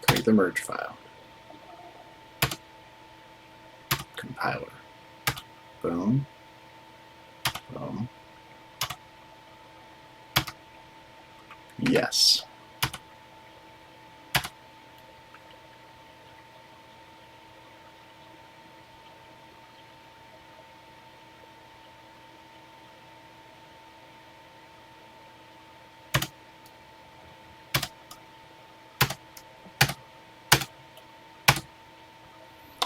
Create the merge file. Compiler. Boom. Boom. Yes.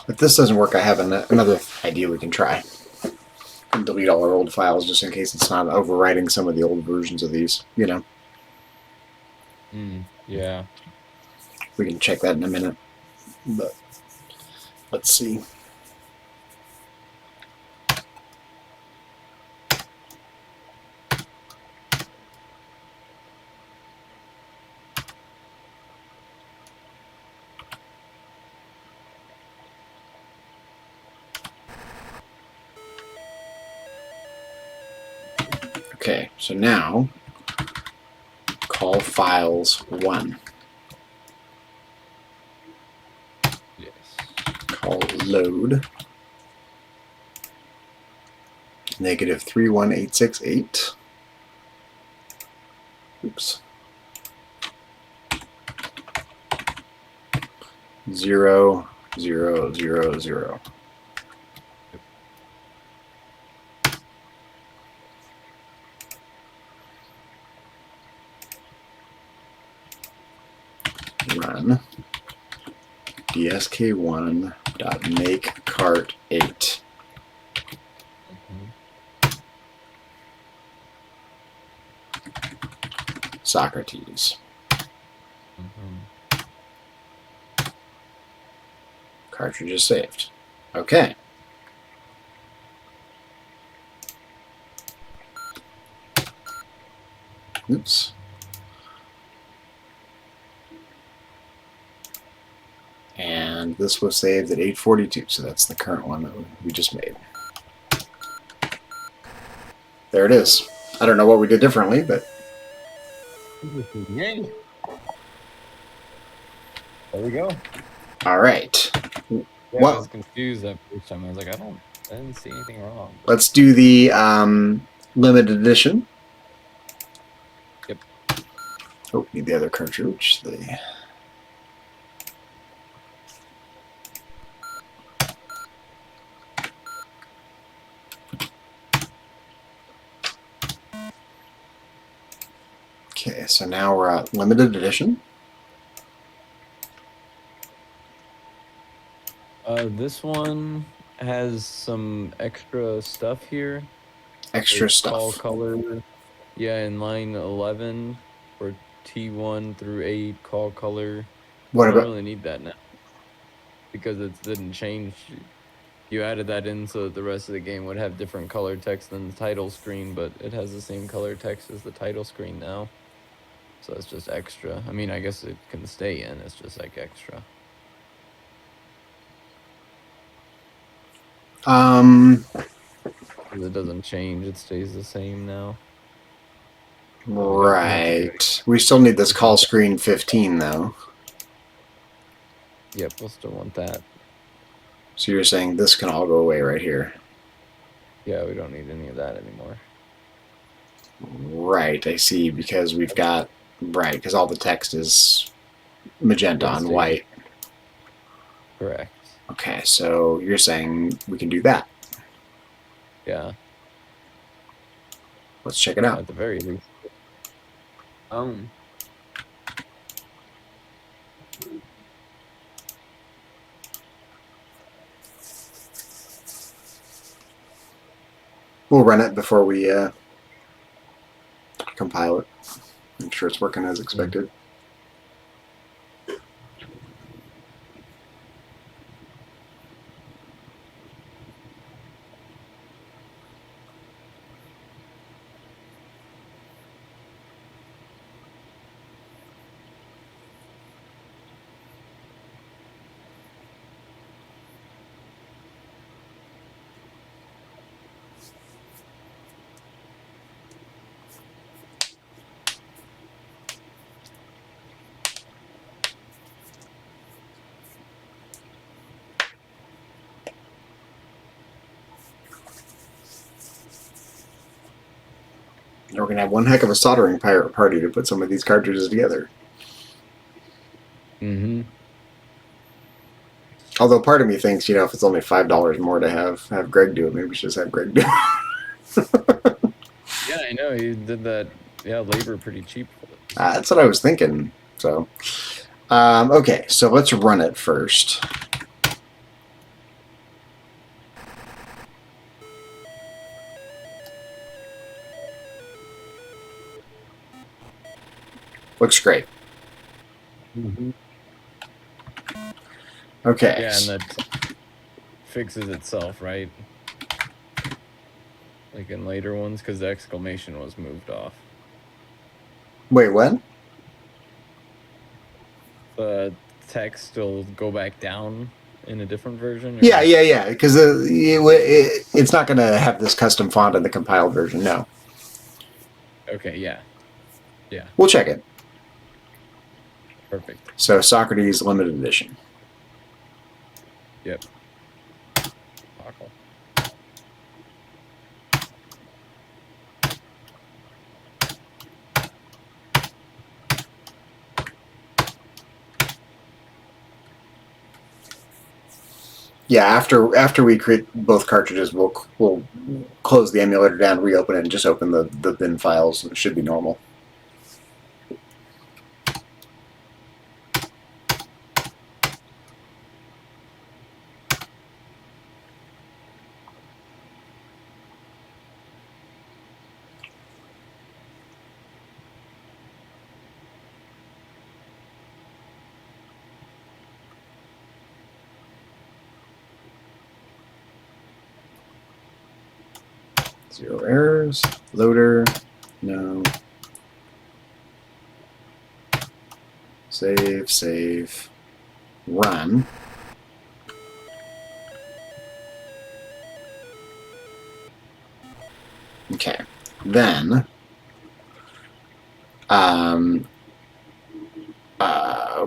If this doesn't work, I have another idea we can try. And delete all our old files just in case it's not overwriting some of the old versions of these. You know, Yeah. we can check that in a minute. But let's see. Okay, so now call files 1. Yes. Call load -31868. Oops. 0, 0, 0, 0. Run dsk1.makecart8. Mhm. Socrates. Mhm. Cartridge is saved. Okay. Oops. And this was saved at 8:42, so that's the current one that we just made. There it is. I don't know what we did differently, but Yay. There we go. all right. Yeah, I Well, was confused that first time. I was like, I don't I didn't see anything wrong. Let's do the limited edition. Yep. Oh, need the other cartridge. Okay, so now we're at limited edition. This one has some extra stuff here. Extra There's call stuff. color. Yeah, in line 11 for T1 through 8, call color. What I don't about? really need that now because it didn't change. You added that in so that the rest of the game would have different color text than the title screen, but it has the same color text as the title screen now. So it's just extra. I mean, I guess it can stay in. It's just like extra. It doesn't change. It stays the same now. Right. We still need this call screen 15 though. Yep, we'll still want that. So you're saying this can all go away right here. Yeah, we don't need any of that anymore. Right, I see, because we've got, right, because all the text is magenta on white. Correct. Okay, so you're saying we can do that. Yeah. Let's check it out. At the very least. We'll run it before we compile it. Make sure it's working as expected. We're going to have one heck of a soldering pirate party to put some of these cartridges together. Mm-hmm. Although part of me thinks, you know, if it's only $5 more to have Greg do it, maybe we should just have Greg do it. Yeah, I know. He did that, labor pretty cheap for it. That's what I was thinking. So, okay, so let's run it first. Looks great. Mm-hmm. Okay. Yeah, and that fixes itself, right? Like in later ones, because the exclamation was moved off. Wait, what? The text will go back down in a different version? Or? Yeah. Because it's not going to have this custom font in the compiled version. No. Okay, yeah. We'll check it. Perfect. So Socrates limited edition. Yep. Toggle. Yeah, after we create both cartridges, we'll close the emulator down, reopen it, and just open the bin files. It should be normal. Zero errors. Loader. No. Save. Run. Okay. Then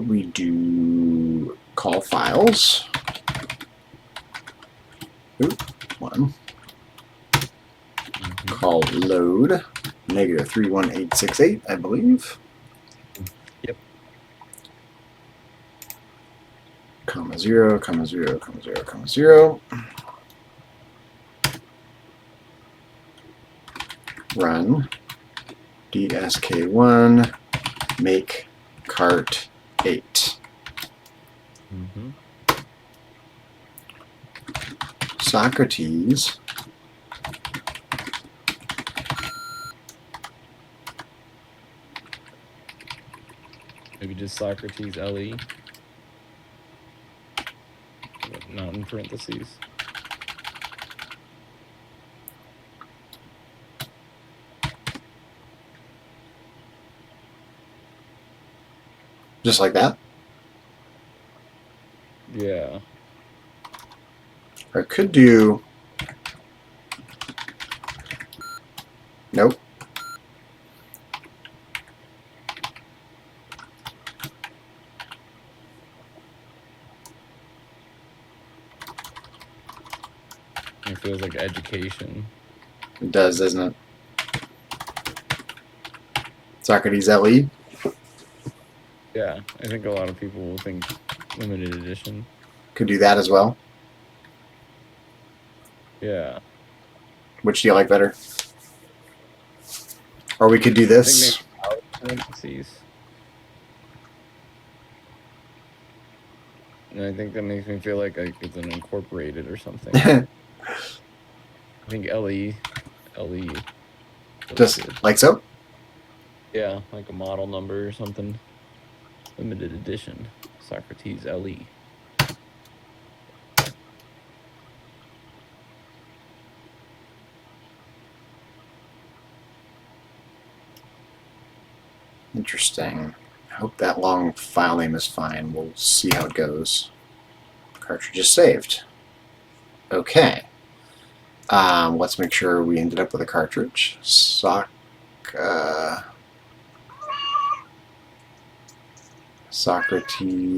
we do call files. Oop. 1. Mhm. Call load negative 31868, I believe. Yep. Comma 0, comma 0, comma 0, comma 0. Run dsk1 make cart 8. Mhm. Socrates Maybe just Socrates LE. But not in parentheses. just like that. Yeah. Or I could do. Nope. It feels like education. It does, doesn't it? Socrates LE. Yeah, I think a lot of people will think limited edition. Could do that as well. Yeah. Which do you like better? Or we could do I think this. maybe without parentheses. And I think that makes me feel like it's an incorporated or something. I think LE. Just Good. like so. Yeah, like a model number or something. Limited edition. Socrates LE. Interesting. I hope that long file name is fine. We'll see how it goes. Cartridge is saved. Okay. Let's make sure we ended up with a cartridge.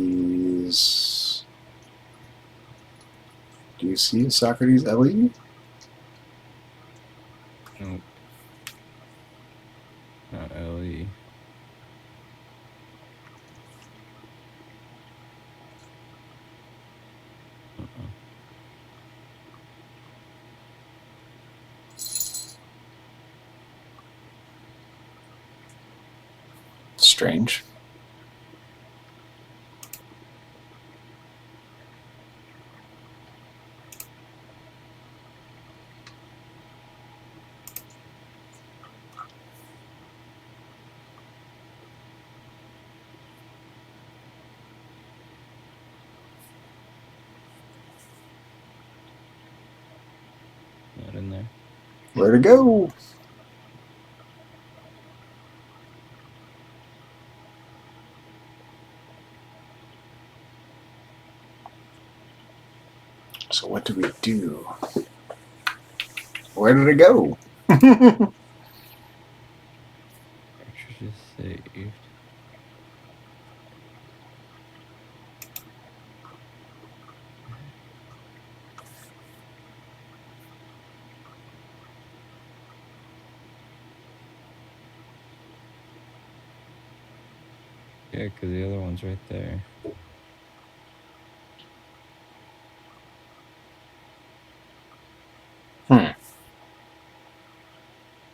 Socrates. Do you see Socrates LE? Nope. Not LE. Strange. Not in there. Where to go? So what do we do? Where did it go? Cartridge is saved. Yeah, because the other one's right there.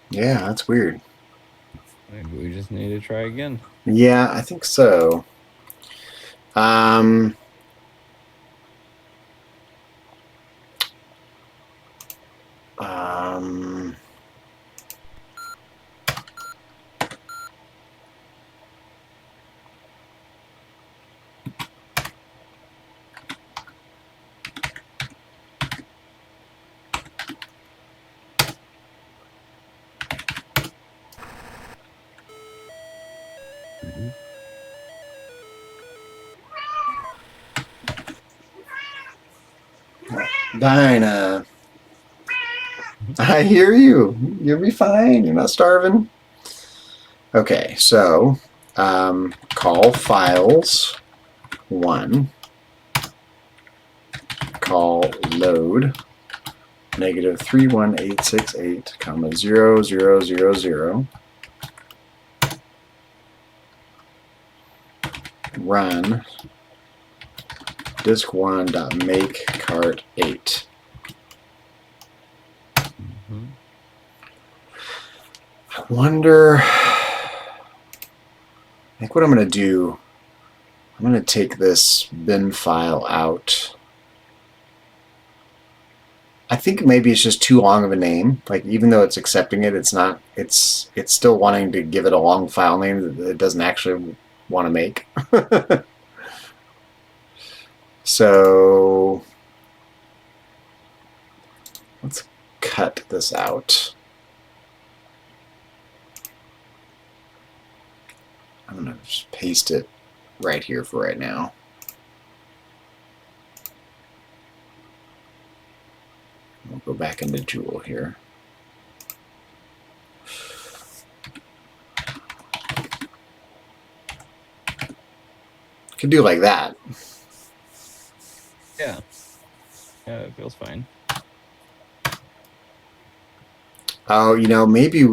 Yeah, that's weird. Maybe we just need to try again. Yeah, I think so. Um, um, Mhm. Dinah. I hear you. You'll be fine. You're not starving. Okay, so call files 1. Call load negative 31868, comma 0000. Run disk1.make cart 8. Mhm. I wonder. I think what I'm going to do, I'm going to take this bin file out. I think maybe it's just too long of a name. Like, even though it's accepting it, it's not. It's still wanting to give it a long file name that it doesn't actually want to make. So let's cut this out. I'm going to just paste it right here for right now. We'll go back into Joule here. Could do like that. Yeah. Yeah, it feels fine. Oh, you know, maybe.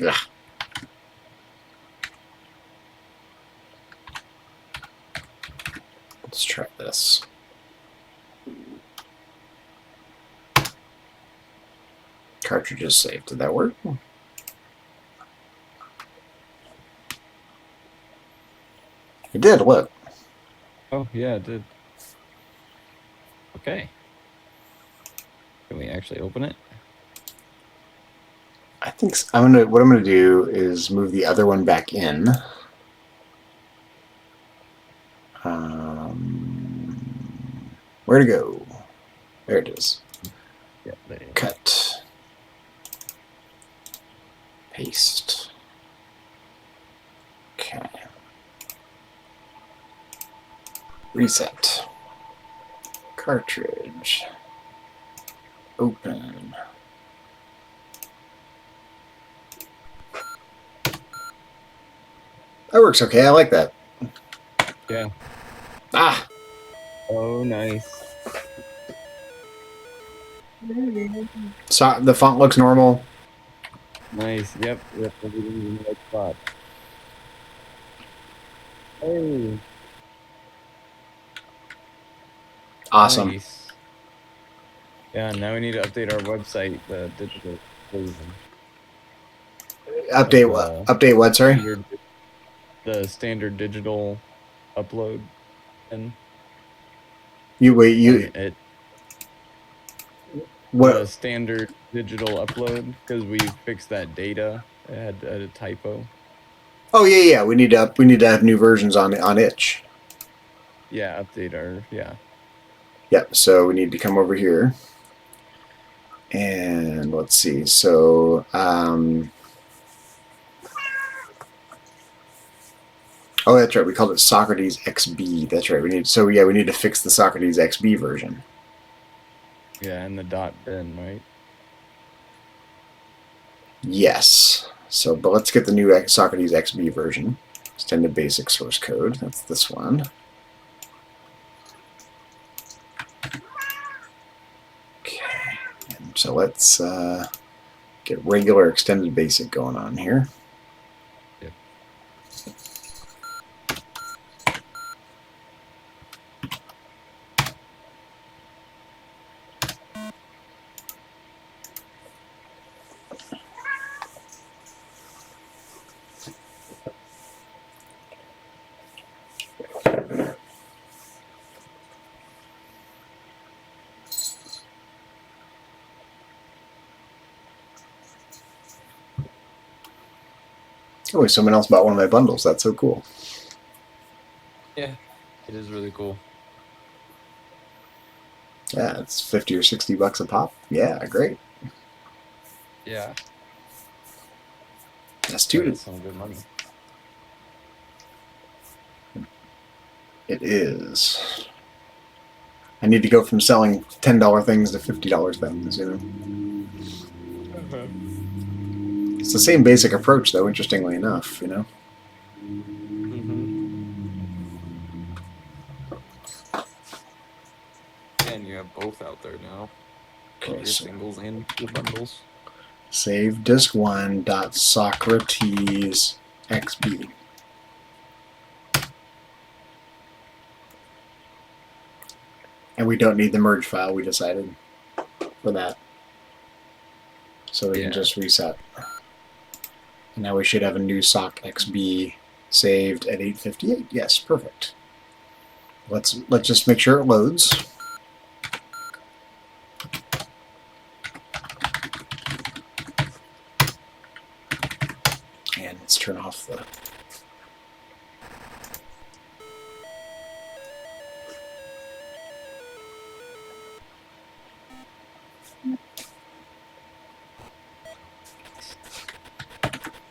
Ugh. Let's try this. Cartridge is saved. Did that work? It did. Look. Oh, yeah, it did. Okay. Can we actually open it? I think I'm gonna. What I'm gonna do is move the other one back in. Where to go? There it is. Yeah, there you go. Cut. Paste. Okay. Reset. Cartridge. Open. That works okay. I like that. Yeah. Ah! Oh, nice. So the font looks normal. Nice. Yep. Everything's in the right spot. Hey. Awesome. Nice. Yeah, now we need to update our website, the digital version. Update Of, what? Update what? Sorry. The standard digital upload. And You wait. You it the what? standard digital upload, because we fixed that data. It had a typo. Oh yeah. We need to have new versions on itch. Yeah, update our Yep. So we need to come over here. And let's see. So oh, that's right. We called it Socrates XB. That's right. We need to fix the Socrates XB version. and the dot bin, right? Yes. So, but let's get the new Socrates XB version. Extended basic source code. That's this one. Okay. And so let's get regular extended basic going on here. Yep. Oh, someone else bought one of my bundles. That's so cool. Yeah, it is really cool. Yeah, it's 50 or 60 bucks a pop. Yeah, great. Yeah, That's two. that's some good money. It is. I need to go from selling $10 things to $50 things, you know? It's the same basic approach, though, interestingly enough, you know? And you have both out there now. Okay, Both your so singles and your bundles. save disk 1 dot Socrates XB. And we don't need the merge file, we decided, for that. So we can just reset. And now we should have a new sock XB saved at 8:58. Yes, perfect. Let's just make sure it loads. And let's turn off the...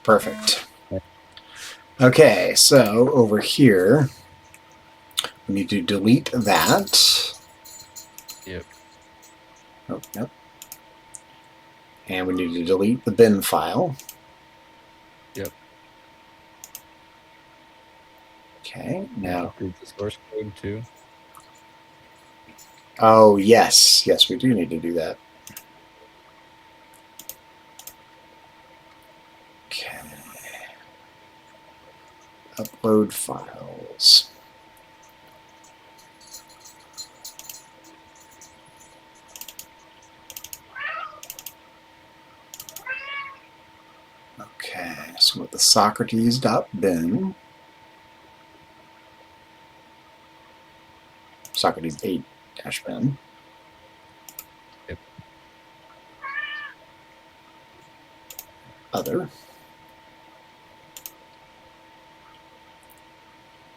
Perfect. Okay, so over here, we need to delete that. Yep. Oh, yep. And we need to delete the bin file. Yep. Okay, now... Update the source code too. Oh, yes. Yes, we do need to do that. Okay. Upload files. Okay, so with the Socrates.bin, Socrates 8-bin. Yep. Other.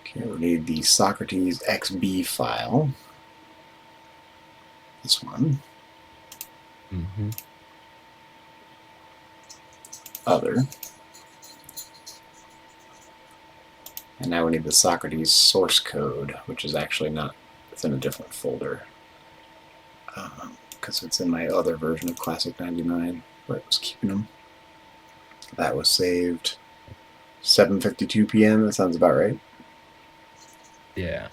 Okay, we need the Socrates XB file. This one. Mm-hmm. Other. And now we need the Socrates source code, which is actually not, it's in a different folder. Because it's in my other version of Classic 99, where it was keeping them. That was saved 7:52 p.m. That sounds about right. Yeah.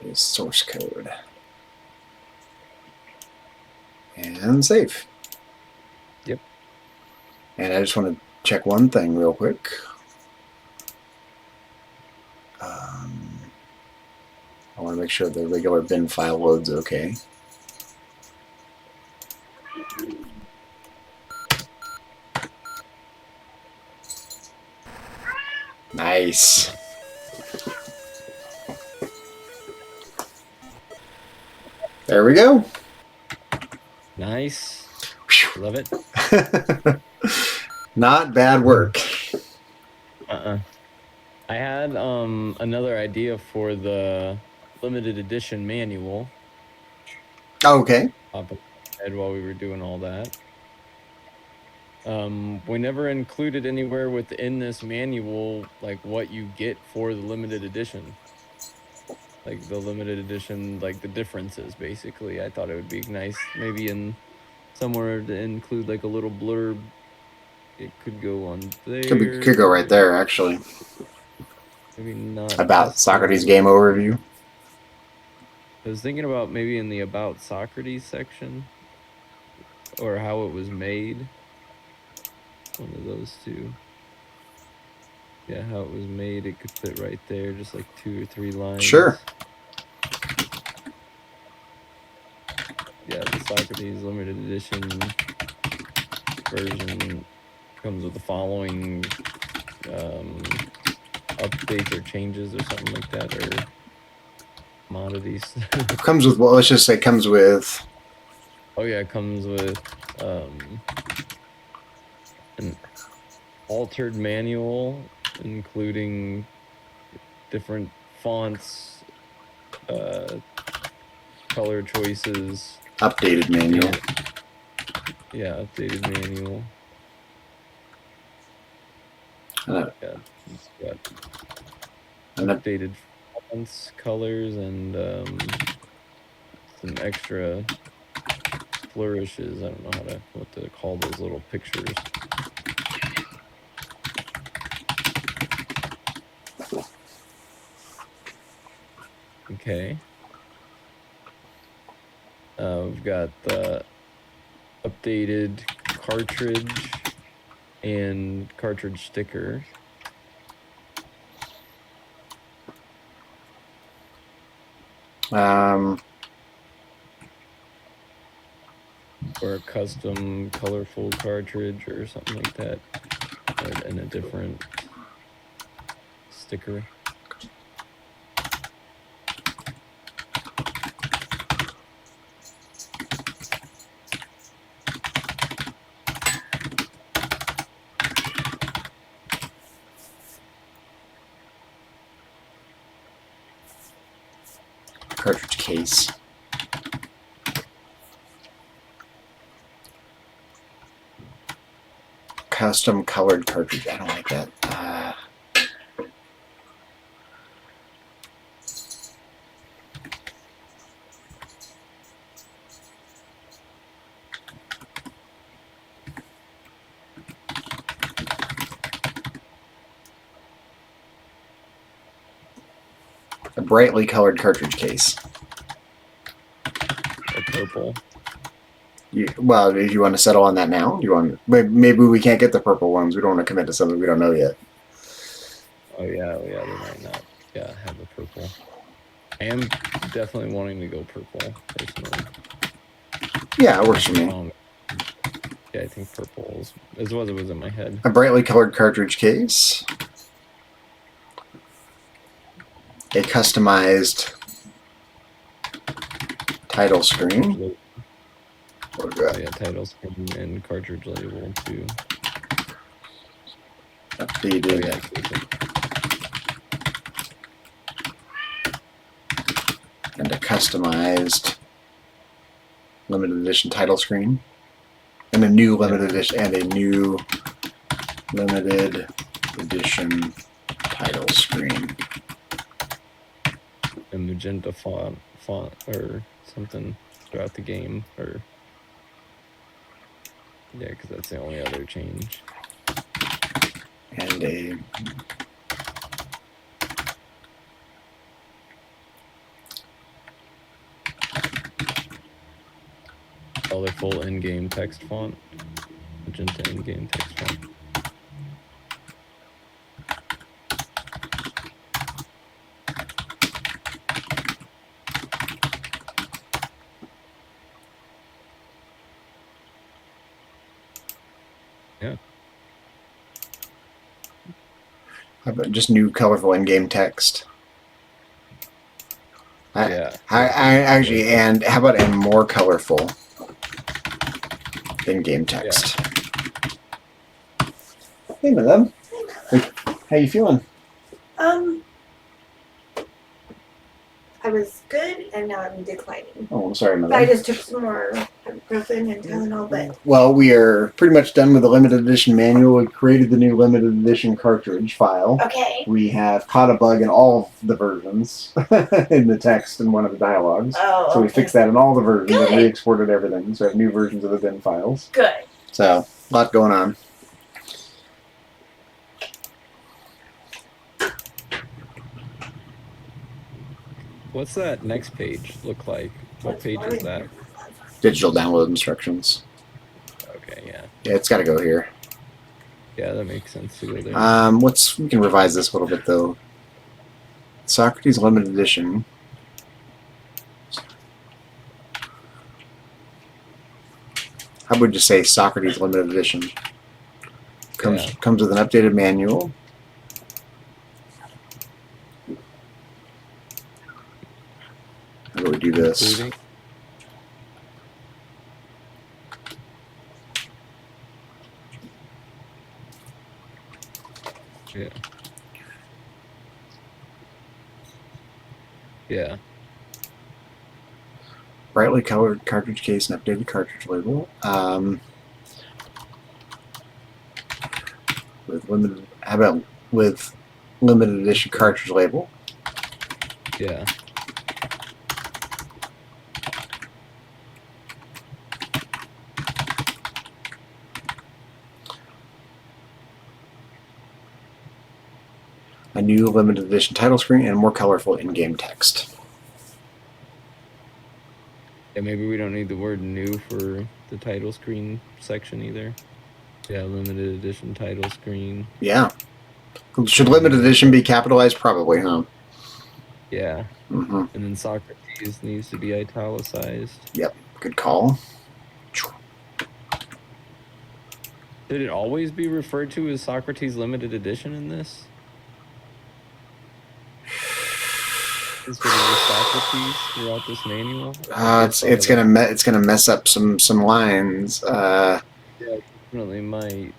Is source code. And save. Yep. And I just want to check one thing real quick. I want to make sure the regular bin file loads okay. Nice. There we go. Nice. Love it. Not bad work. I had another idea for the limited edition manual. Okay. Pop in my head while we were doing all that. We never included anywhere within this manual like what you get for the limited edition. Like the limited edition, like the differences basically. I thought it would be nice maybe in somewhere to include like a little blurb. It could go on there. Could go right there actually. Maybe not About Socrates game overview. I was thinking about maybe in the About Socrates section, or how it was made. One of those two. Yeah, how it was made, it could fit right there, just like 2 or 3 lines. Sure. Yeah, the Socrates limited edition version comes with the following updates or changes or something like that, or commodities. Comes with, well, let's just say comes with... Oh yeah, it comes with an altered manual, including different fonts, color choices. Updated manual. Yeah, updated manual. Uh, It's got and a- updated fonts, colors, and some extra flourishes. I don't know what to call those little pictures. Okay. We've got the updated cartridge and cartridge sticker. Or a custom colorful cartridge or something like that, and a different sticker. cartridge case. Custom colored cartridge. I don't like that. A brightly colored cartridge case. Or purple. Well, if you want to settle on that now, you want maybe we can't get the purple ones. We don't want to commit to something we don't know yet. Oh yeah, they might not. Yeah, have the purple. I am definitely wanting to go purple personally. Yeah, it works for me. Yeah, I think purple is what it was in my head. A brightly colored cartridge case. A customized title screen. Yeah, title screen and cartridge label too. Updated. And a customized limited edition title screen. And a new limited edition title screen. A magenta font or something throughout the game, or yeah, because that's the only other change. And a colorful in-game text font, magenta in-game text font. Yeah. How about just new colorful in-game text? Yeah. I actually, and how about a more colorful in-game text? Yeah. Hey, my love. How you feeling? I was good, and now I'm declining. Oh, I'm sorry, my I love. just took some more ibuprofen and Tylenol, but Well, we are pretty much done with the limited edition manual. We created the new limited edition cartridge file. okay. We have caught a bug in all of the versions in the text in one of the dialogues. Oh, So we okay. fixed that in all the versions and Good. re-exported everything. So we have new versions of the bin files. Good. So, a lot going on. What's that next page look like? What page is that? Digital download instructions. Okay, yeah. Yeah, it's got to go here. Yeah, that makes sense to go there. We can revise this a little bit though. Socrates limited edition. How would you say Socrates limited edition? Comes with an updated manual. How do we do this? Including? Yeah. Yeah. Brightly colored cartridge case and updated cartridge label. With limited How about with limited edition cartridge label? Yeah. A new limited edition title screen and more colorful in-game text. Yeah, maybe we don't need the word new for the title screen section either. Yeah, limited edition title screen. Yeah. Should limited edition be capitalized? Probably, huh? Yeah. Mm-hmm. And then Socrates needs to be italicized. Yep. Good call. Did it always be referred to as Socrates limited edition in this? Is it just Socrates throughout this manual? It's gonna mess up some lines. Yeah, it definitely might.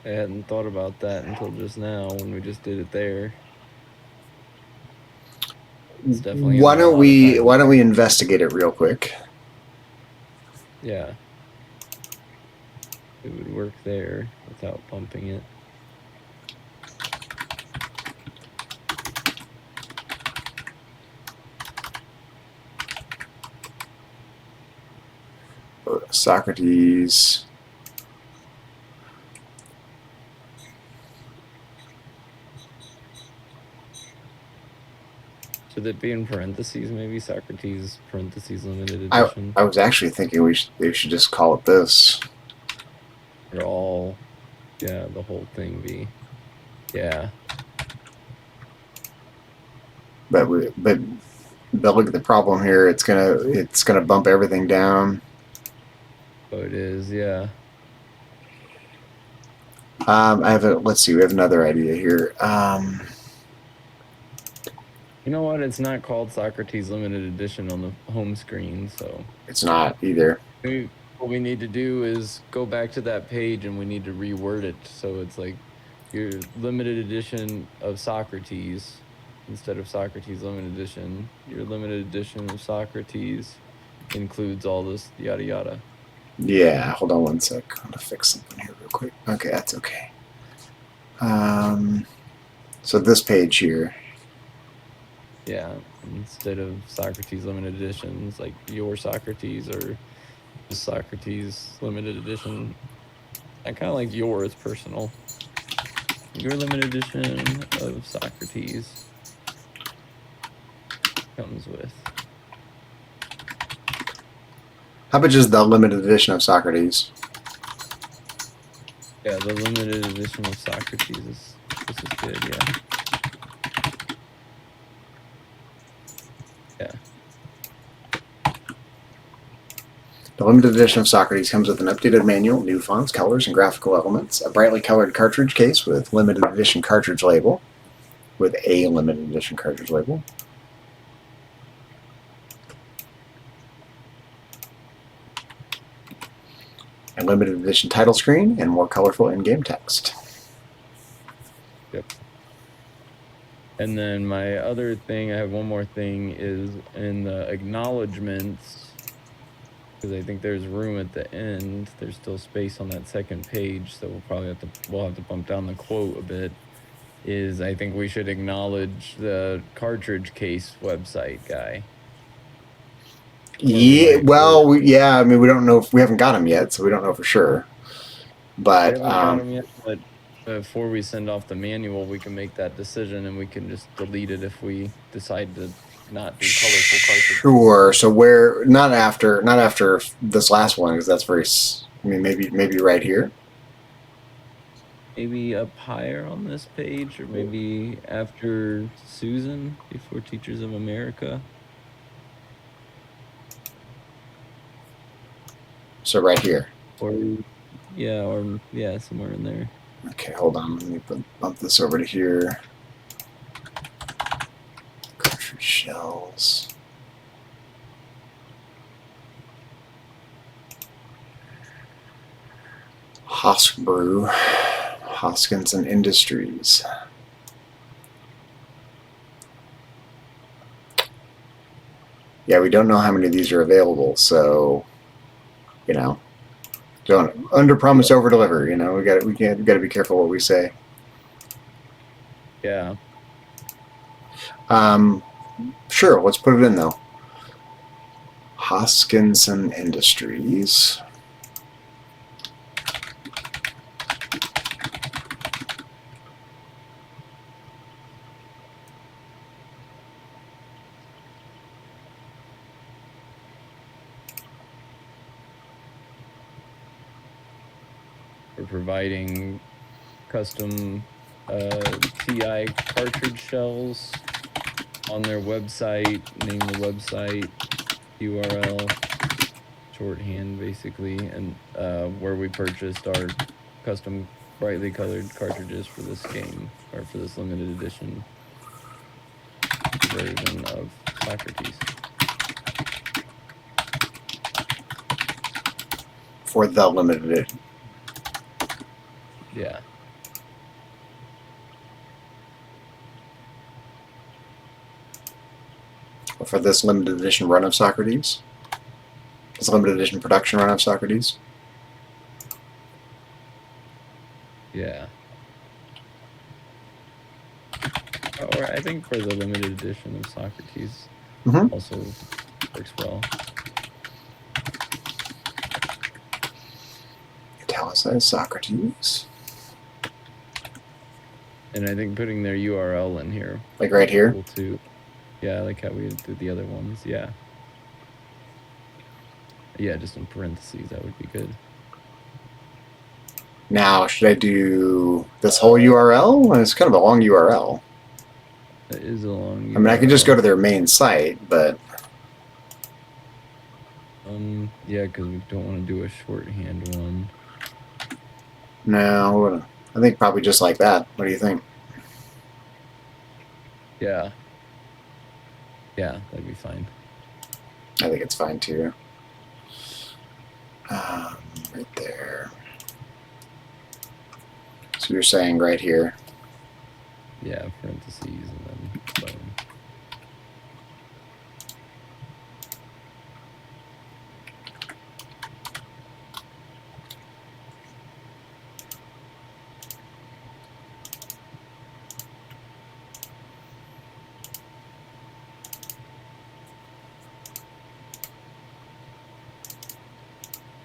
I hadn't thought about that until just now when we just did it there. It's definitely Why don't we investigate it real quick? Yeah. It would work there without bumping it. Socrates. Should it be in parentheses, maybe? Socrates, parentheses, limited edition? I was actually thinking we should just call it this. Or all, yeah, the whole thing be, yeah. But look at the problem here. It's gonna bump everything down. Oh, it is, yeah. Let's see. We have another idea here. You know what? It's not called Socrates Limited Edition on the home screen, so. It's not either. What we need to do is go back to that page and we need to reword it so it's like your limited edition of Socrates instead of Socrates Limited Edition. Your limited edition of Socrates includes all this yada yada. Yeah. Hold on one sec. I'm gonna fix something here real quick. Okay, that's okay. So this page here. Yeah, instead of Socrates Limited Editions, like your Socrates or Socrates Limited Edition. I kind of like yours personal. Your limited edition of Socrates comes with. How about just the limited edition of Socrates? Yeah, the limited edition of Socrates is good, yeah. Yeah. The limited edition of Socrates comes with an updated manual, new fonts, colors, and graphical elements, a brightly colored cartridge case with limited edition cartridge label, with a limited edition cartridge label. A limited edition title screen and more colorful in-game text. Yep. And then my other thing, I have one more thing, is in the acknowledgements, because I think there's room at the end. There's still space on that second page, so we'll have to bump down the quote a bit. Is I think we should acknowledge the cartridge case website guy. Yeah, well, yeah. I mean, we don't know if we haven't got them yet, so we don't know for sure. But We haven't got them yet, but before we send off the manual, we can make that decision, and we can just delete it if we decide to not do colorful cartridges. Sure. So where not after this last one, because that's very. I mean, maybe right here. Maybe up higher on this page, or maybe after Susan, before Teachers of America. So right here. Or yeah, somewhere in there. Okay, hold on. Let me bump this over to here. Cartridge shells. Hoskbrew, Hoskins and Industries. Yeah, we don't know how many of these are available, so Don't under promise, over deliver. You know, we got to be careful what we say. Yeah. Sure, let's put it in though. Hoskinson Industries. We're providing custom TI cartridge shells on their website. Name the website, URL, shorthand basically, and where we purchased our custom brightly colored cartridges for this game, or for this limited edition version of Socrates. For the limited edition. Yeah. For this limited edition run of Socrates. This limited edition production run of Socrates. Yeah. Or I think for the limited edition of Socrates also works well. Italicized Socrates. And I think putting their URL in here. Like right here? Cool too. Yeah, like how we did the other ones. Yeah. Yeah, just in parentheses, that would be good. Now, should I do this whole URL? It's kind of a long URL. It is a long URL. I mean, I could just go to their main site, but... Yeah, because we don't want to do a shorthand one. No, I think probably just like that. What do you think? Yeah. Yeah, that'd be fine. I think it's fine too. Right there. So you're saying right here. Yeah, parentheses and then button.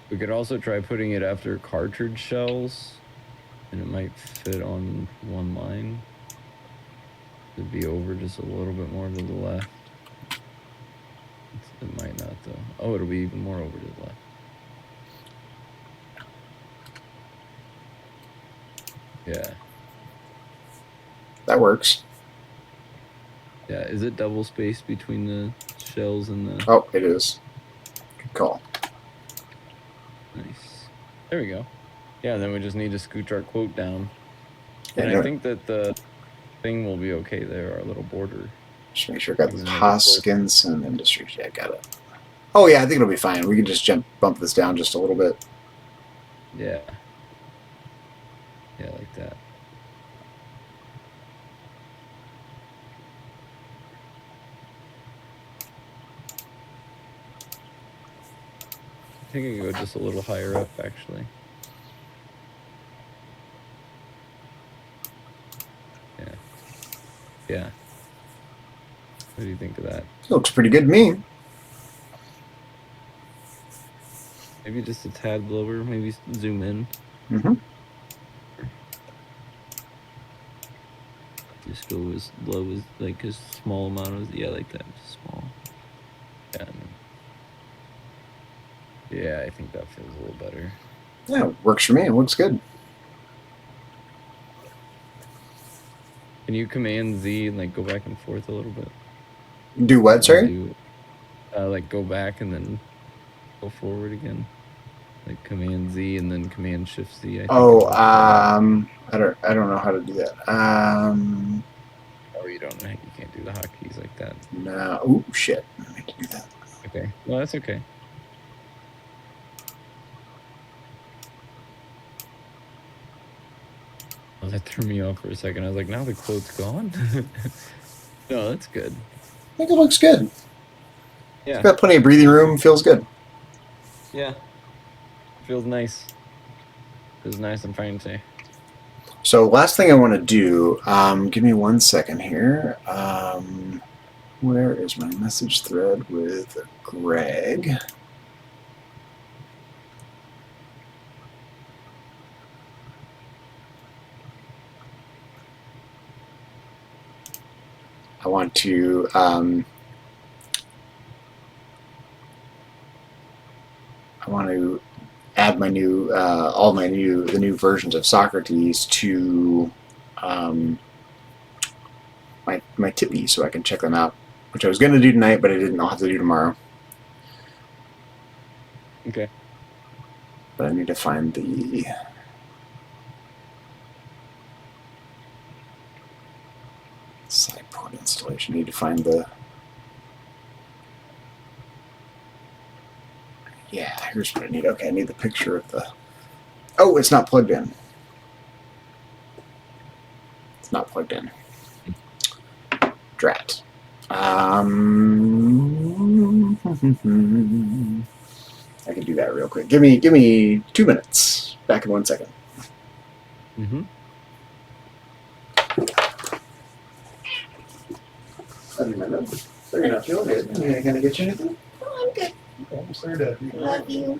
We could also try putting it after cartridge shells, and it might fit on one line. It'd be over just a little bit more to the left. It might not though. Oh, it'll be even more over to the left. Yeah. That works. Yeah, is it double spaced between the shells and the... Oh, it is. Good call. Nice. There we go. Yeah, then we just need to scooch our quote down. And Yeah, I think that the thing will be okay there, our little border. just make sure I got the Hoskinson Industries. Yeah, got it. Oh yeah, I think it'll be fine. We can just bump this down just a little bit. Yeah. Yeah, like that. I think I can go just a little higher up, actually. Yeah. Yeah. What do you think of that? Looks pretty good to me. Maybe just a tad lower, maybe zoom in. Mm-hmm. Just go as low as, like, a small amount of, yeah, like that, small. Yeah. Yeah, I think that feels a little better. Yeah, works for me. It looks good. Can you Command Z and, like, go back and forth a little bit? Do what, sorry? Do, like, go back and then go forward again. Like Command Z and then Command Shift Z. I think. Oh, I don't know how to do that. Oh, you don't know. You can't do the hotkeys like that. No. Ooh, shit. I meant to do that. Okay. Well, that's okay. Oh, that threw me off for a second. I was like, now the quote's gone? No, that's good. I think it looks good. Yeah. It's got plenty of breathing room. Feels good. Yeah. Feels nice. is nice and fancy. So last thing I want to do, give me 1 second here. Where is my message thread with Greg? I want to add my new the new versions of Socrates to my Tippy so I can check them out, which I was going to do tonight, but I didn't. I'll have to do tomorrow. Okay. But I need to find the side port installation. I need to find the. Yeah, here's what I need. Okay, I need the picture of the. Oh, it's not plugged in. It's not plugged in. Drat. I can do that real quick. Give me 2 minutes. Back in 1 second. Mm-hmm. So you're not feeling good. Can I get you anything? Oh, I'm good. Okay, I'm sorry to. Love you.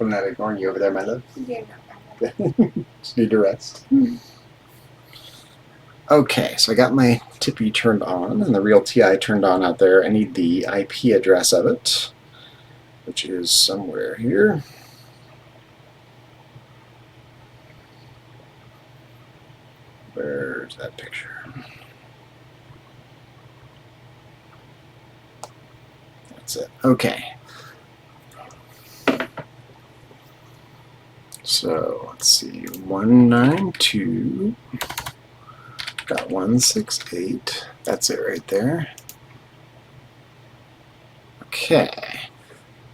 I'm not ignoring you over there, my love. You're not bad. Just need to rest. Okay, so I got my Tippy turned on and the real TI turned on out there. I need the IP address of it, which is somewhere here. Where's that picture? That's it. Okay. So let's see. 192.168. That's it right there. Okay.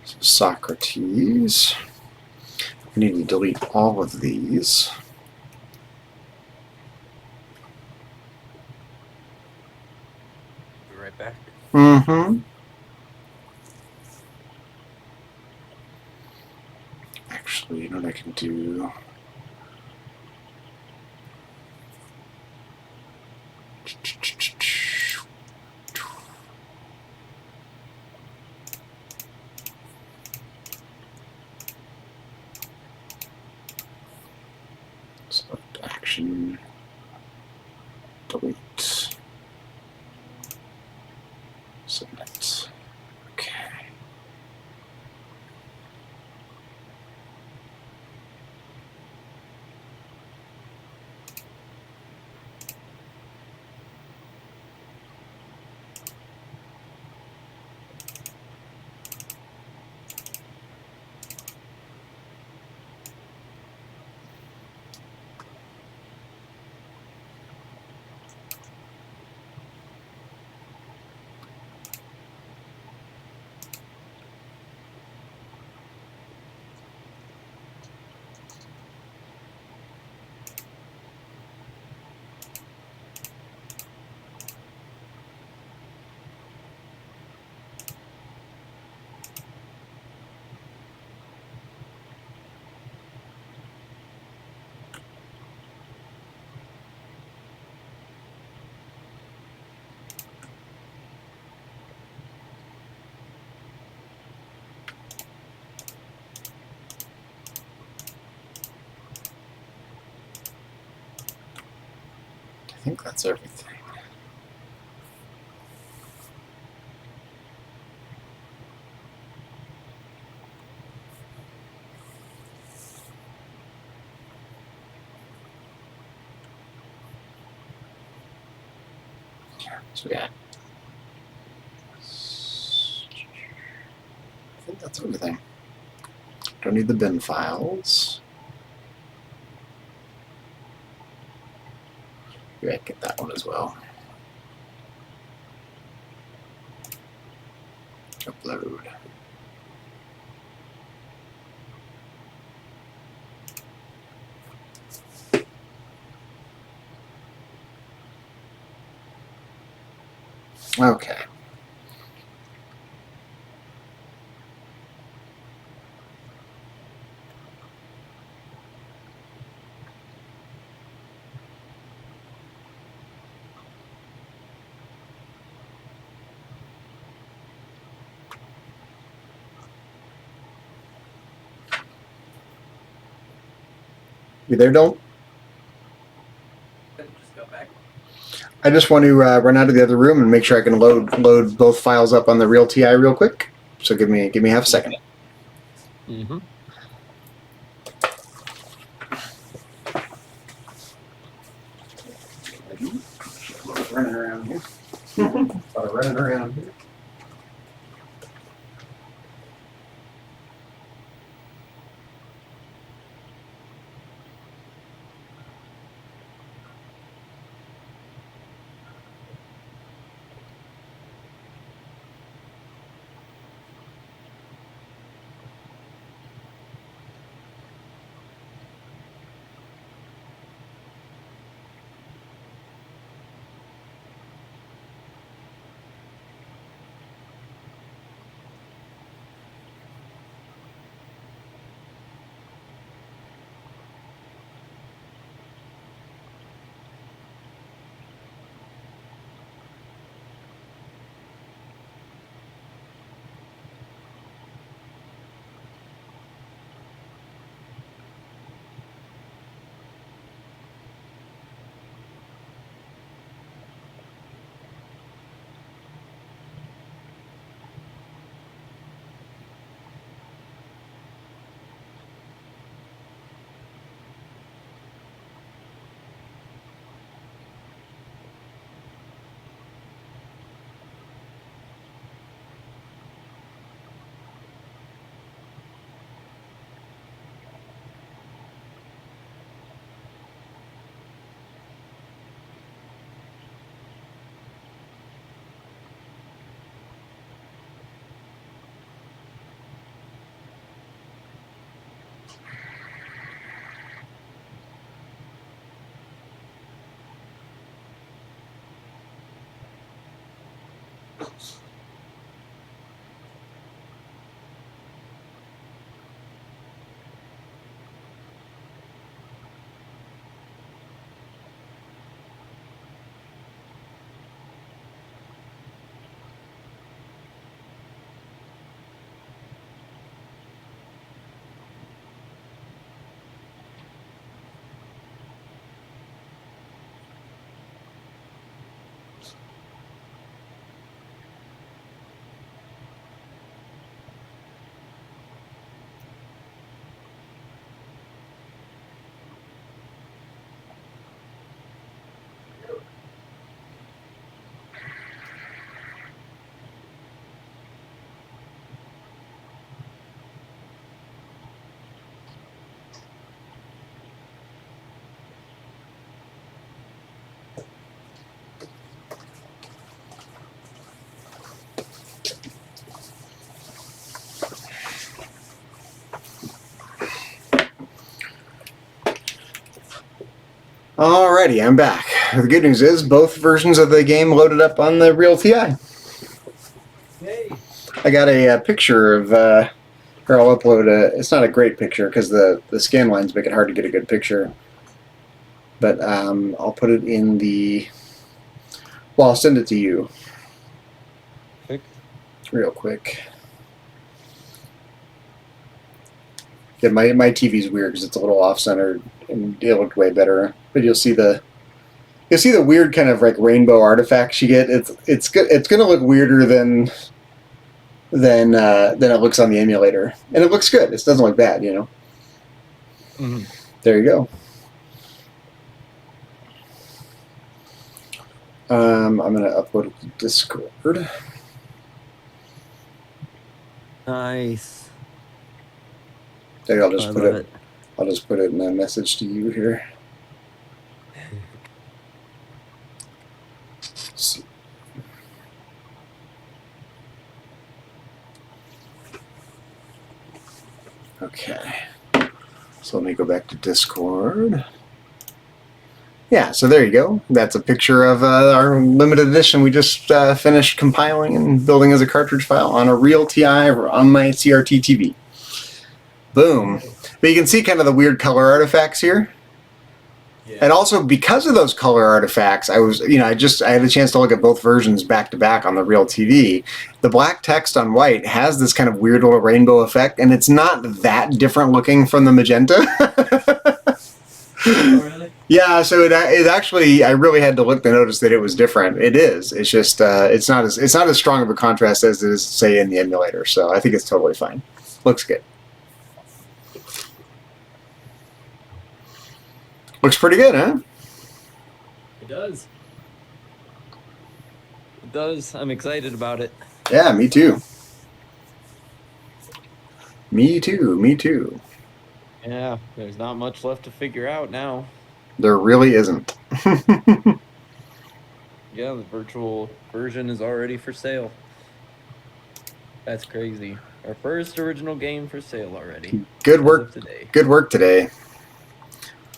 So Socrates. I need to delete all of these. Be right back. Mm-hmm. Actually, you know what I can do? Select action. Delete. Submit. Okay. think that's everything. So yeah. I think that's everything. Don't need the bin files. Maybe I can get that one as well. Upload. Okay. You there, Don't? Just go back. I just want to run out of the other room and make sure I can load both files up on the real TI real quick. So give me half a second. Mm-hmm. Running around here. Running around here. Alrighty, I'm back. The good news is both versions of the game loaded up on the real TI. Hey. I got a picture of, or I'll upload a, it's not a great picture because the scan lines make it hard to get a good picture. But I'll put it in the, well, I'll send it to you Quick. real quick. Yeah, my TV's weird because it's a little off-centered and it looked way better. But you'll see the you see the weird kind of like rainbow artifacts you get. It's good. It's going to look weirder than it looks on the emulator, and it looks good. It doesn't look bad, you know. Mhm. There you go. I'm going to upload it to Discord. Nice. There, I'll I just put love it. I'll just put it in a message to you here. Okay. So let me go back to Discord. Yeah, so there you go. That's a picture of our limited edition we just finished compiling and building as a cartridge file on a real TI on my CRT TV. Boom. But you can see kind of the weird color artifacts here. Yeah. And also because of those color artifacts, I was, you know, I had a chance to look at both versions back to back on the real TV. The black text on white has this kind of weird little rainbow effect, and it's not that different looking from the magenta. Oh, really? Yeah, so it actually, I really had to look to notice that it was different. It is. It's just it's not as strong of a contrast as it is, say, in the emulator. So I think it's totally fine. Looks good. Looks pretty good, huh? It does. It does. I'm excited about it. Yeah, me too. Me too. Me too. Yeah, there's not much left to figure out now. There really isn't. Yeah, the virtual version is already for sale. That's crazy. Our first original game for sale already. Good As work. of today. Good work today.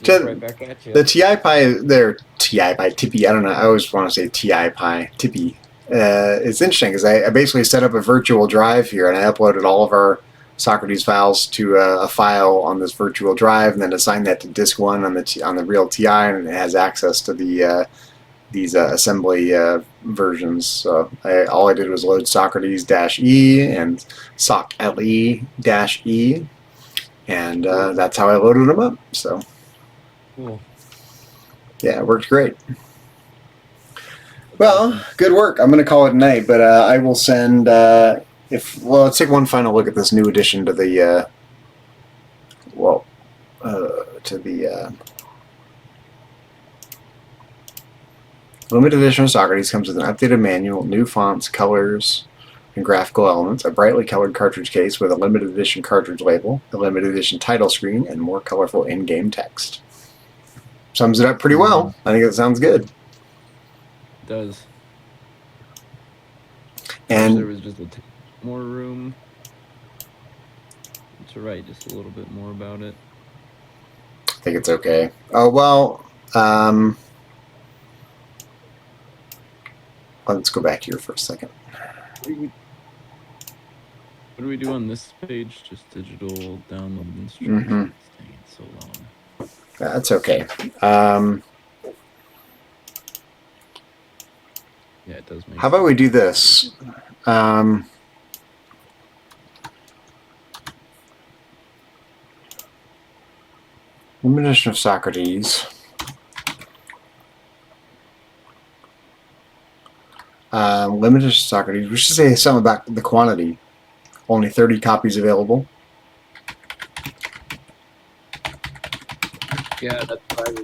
Yep, right back at you. The TI Pi, their TI Pi Tippy. I don't know. I always want to say TI Pi Tippy. It's interesting because I basically set up a virtual drive here, and I uploaded all of our Socrates files to a file on this virtual drive, and then assigned that to disk 1 on the real TI, and it has access to the these assembly versions. So all I did was load Socrates-E and SocLE-E, and that's how I loaded them up. So. Cool. Yeah, it worked great. Well, good work. I'm going to call it a night, but I will send. Let's take one final look at this new addition to the. Limited edition of Socrates comes with an updated manual, new fonts, colors, and graphical elements, a brightly colored cartridge case with a limited edition cartridge label, a limited edition title screen, and more colorful in-game text. Sums it up pretty well. I think it sounds good. It does. And there was just more room to write just a little bit more about it. I think it's okay. Oh, well, let's go back here for a second. What do we do on this page? Just digital download instructions. Mm-hmm. Dang, it's so long. That's okay. Yeah, it does make How about we do this? Limited edition of Socrates. Limited edition of Socrates. We should say something about the quantity. Only 30 copies available. Yeah, that's what I was.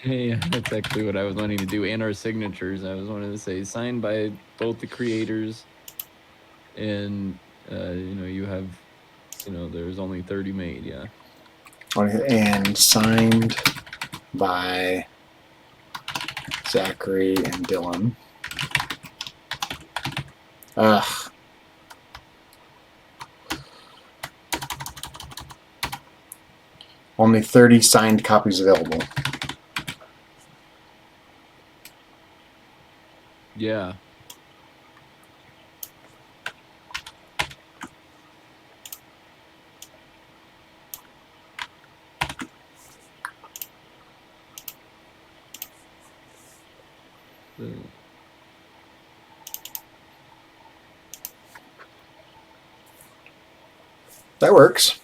Yeah, that's actually what I was wanting to do. And our signatures. I was wanting to say signed by both the creators, and you have, there's only 30 made. Yeah. And signed by Zachary and Dylan. Ugh. Only 30 signed copies available. Yeah. That works.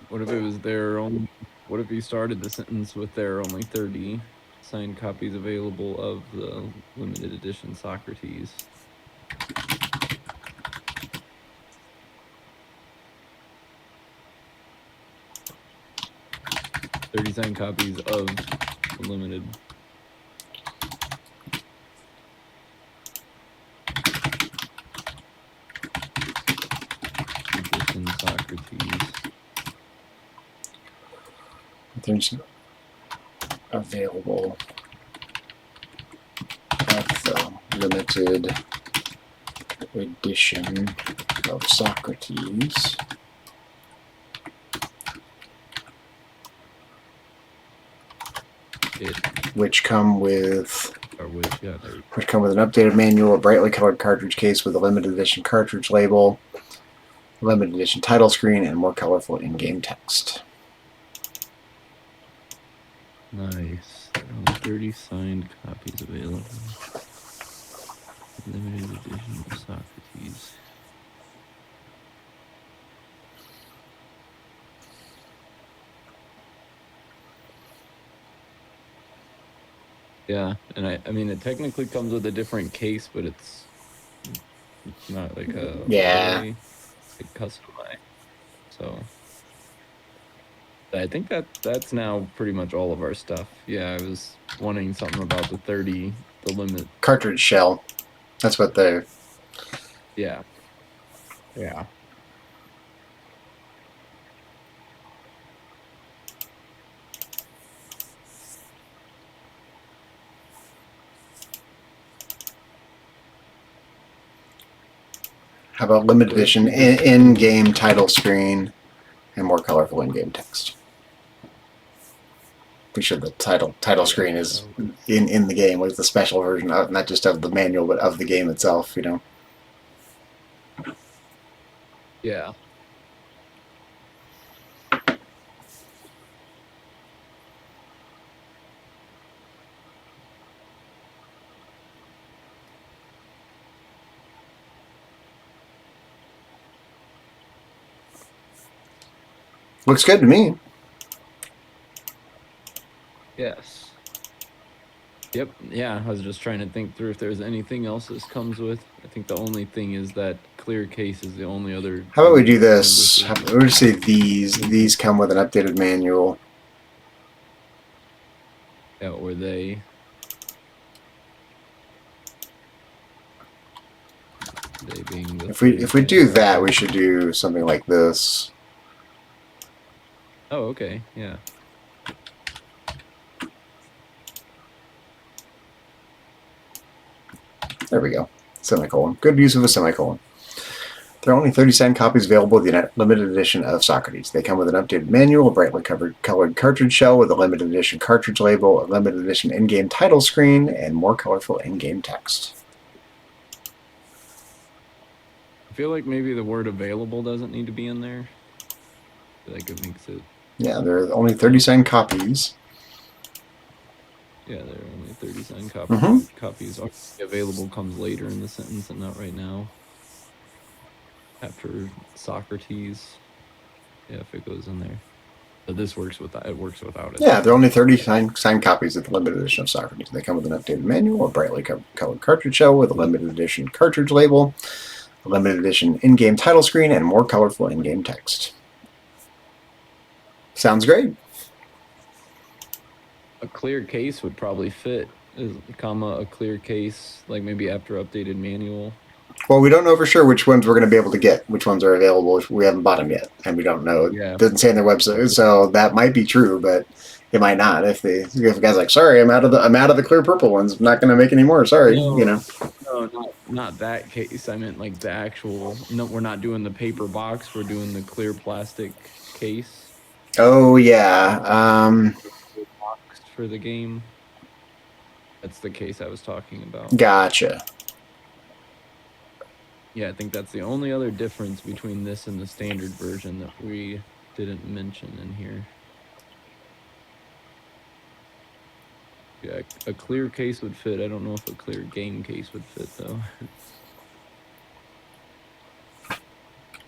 What if it was their only? What if you started the sentence with there are only 30 signed copies available of the limited edition Socrates. 30 signed copies of the limited edition Socrates. There's available of the limited edition of Socrates. Which come with an updated manual, a brightly colored cartridge case with a limited edition cartridge label, limited edition title screen, and more colorful in-game text. Nice. There are only 30 signed copies available. Limited edition of Socrates. Yeah, and I mean, it technically comes with a different case, but it's not like a Yeah. like customized. So I think that's now pretty much all of our stuff. Yeah, I was wanting something about the 30, the limit. Cartridge shell. That's what they're... Yeah. Yeah. How about limited edition in-game title screen and more colorful in-game text? Be sure the title screen is in the game, like the special version of, not just of the manual, but of the game itself, you know? Yeah. Looks good to me. Yes. Yep. Yeah, I was just trying to think through if there's anything else this comes with. I think the only thing is that clear case is the only other. How about we do this? We're going to say these. These come with an updated manual. Yeah, or they. They being the If we do that, we should do something like this. Oh, okay. Yeah. There we go. Semicolon. Good use of a semicolon. There are only 30 signed copies available of the limited edition of Socrates. They come with an updated manual, a brightly colored cartridge shell with a limited edition cartridge label, a limited edition in-game title screen, and more colorful in-game text. I feel like maybe the word available doesn't need to be in there. I feel like it makes it. Yeah, there are only 30 signed copies. Yeah, there are only 30 signed copies. Copies are available comes later in the sentence and not right now. After Socrates. Yeah, if it goes in there. But this works without it. Works without it. Yeah, there are only 30 signed copies of the limited edition of Socrates. They come with an updated manual, a brightly colored cartridge shell with a limited edition cartridge label, a limited edition in-game title screen, and more colorful in-game text. Sounds great. A clear case would probably fit, a clear case, like maybe after updated manual. Well, we don't know for sure which ones we're going to be able to get, which ones are available. We haven't bought them yet, and we don't know. Yeah. It doesn't say on their website, so that might be true, but it might not. If the guy's like, "Sorry, I'm out of the clear purple ones. I'm not going to make any more. Sorry," No, you know. No, not that case. I meant like the actual. No, we're not doing the paper box. We're doing the clear plastic case. Oh yeah. Box for the game. That's the case I was talking about. Gotcha. Yeah, I think that's the only other difference between this and the standard version that we didn't mention in here. Yeah, a clear case would fit. I don't know if a clear game case would fit, though.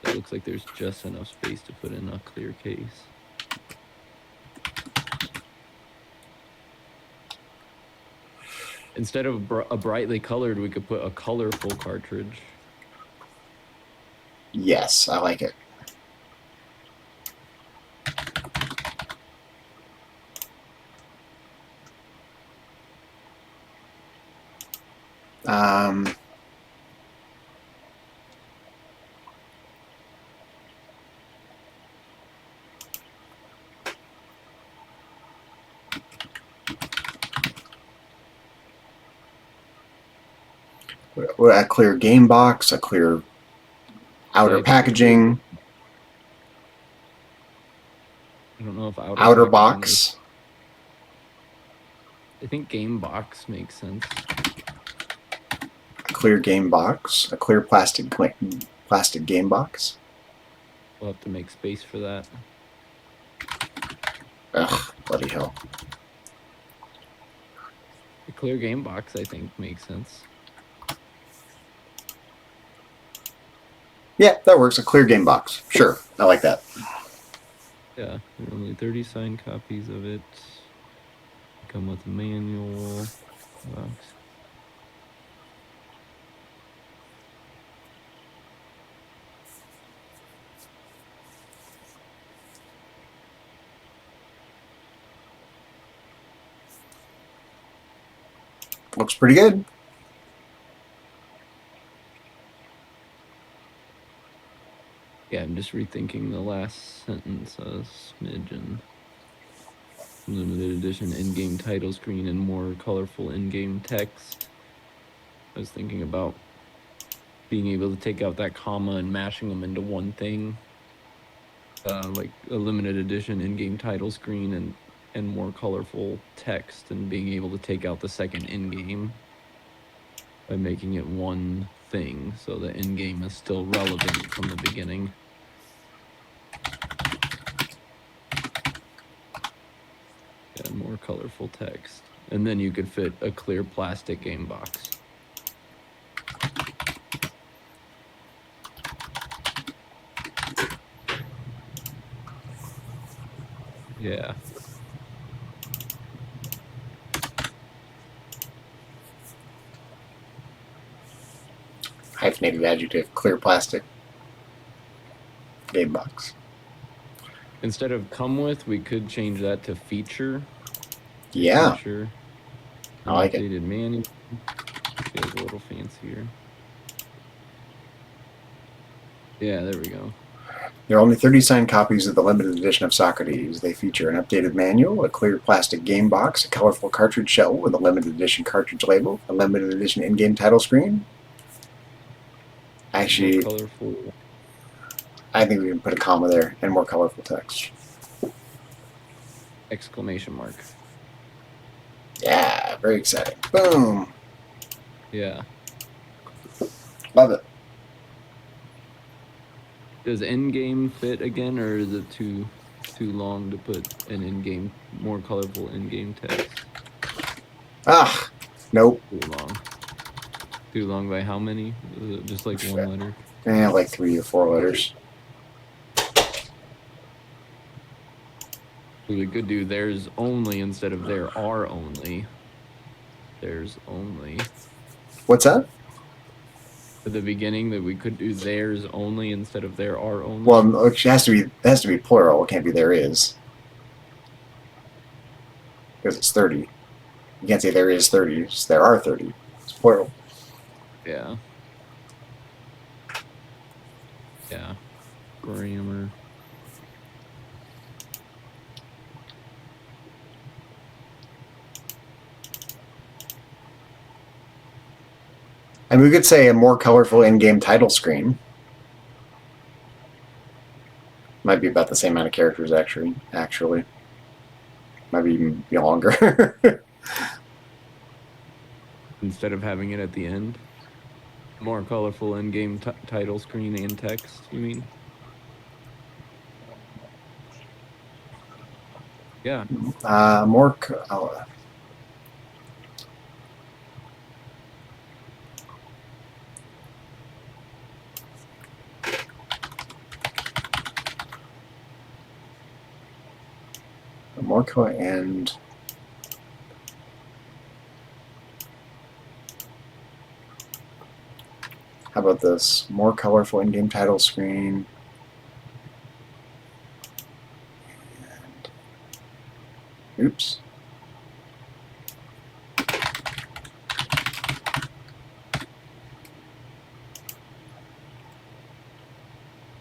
It looks like there's just enough space to put in a clear case. Instead of a brightly colored, we could put a colorful cartridge. Yes, I like it. Um, a clear game box, a clear outer packaging, I don't know if outer packaging box. I think game box makes sense. A clear game box, a clear plastic game box. We'll have to make space for that. Ugh, bloody hell. A clear game box, I think, makes sense. Yeah, that works. A clear game box. Sure, I like that. Yeah, there are only 30 signed copies of it. Come with a manual box. Looks pretty good. Yeah, I'm just rethinking the last sentence a smidgen. Limited edition in-game title screen and more colorful in-game text. I was thinking about being able to take out that comma and mashing them into one thing. Like a limited edition in-game title screen and more colorful text, and being able to take out the second in-game by making it one thing, so the in-game is still relevant from the beginning. And more colorful text. And then you could fit a clear plastic game box. Yeah. Hyphenated adjective, clear plastic game box. Instead of come with, we could change that to feature. Yeah, Feature. I like it. Updated manual. Feels a little fancier. Yeah, there we go. There are only 30 signed copies of the limited edition of Socrates. They feature an updated manual, a clear plastic game box, a colorful cartridge shell with a limited edition cartridge label, a limited edition in-game title screen. Actually, More colorful. I think we can put a comma there and more colorful text. Exclamation mark. Yeah, very exciting. Boom. Yeah. Love it. Does in-game fit again, or is it too long to put an in-game, more colorful in-game text? Ah, nope. Too long. Too long by how many? Is it just like one letter? Yeah, like 3 or 4 letters. We could do there's only instead of there are only. There's only. What's that? At the beginning, that we could do there's only instead of there are only. Well, it has to be plural. It can't be there is, because it's 30. You can't say there is 30. It's there are 30. It's plural. Yeah. Yeah. Grammar. And we could say a more colorful in-game title screen. Might be about the same amount of characters, actually. Might even be longer. Instead of having it at the end. More colorful in-game title screen and text, you mean? Yeah. More color. More color and How about this? More colorful in-game title screen. Oops.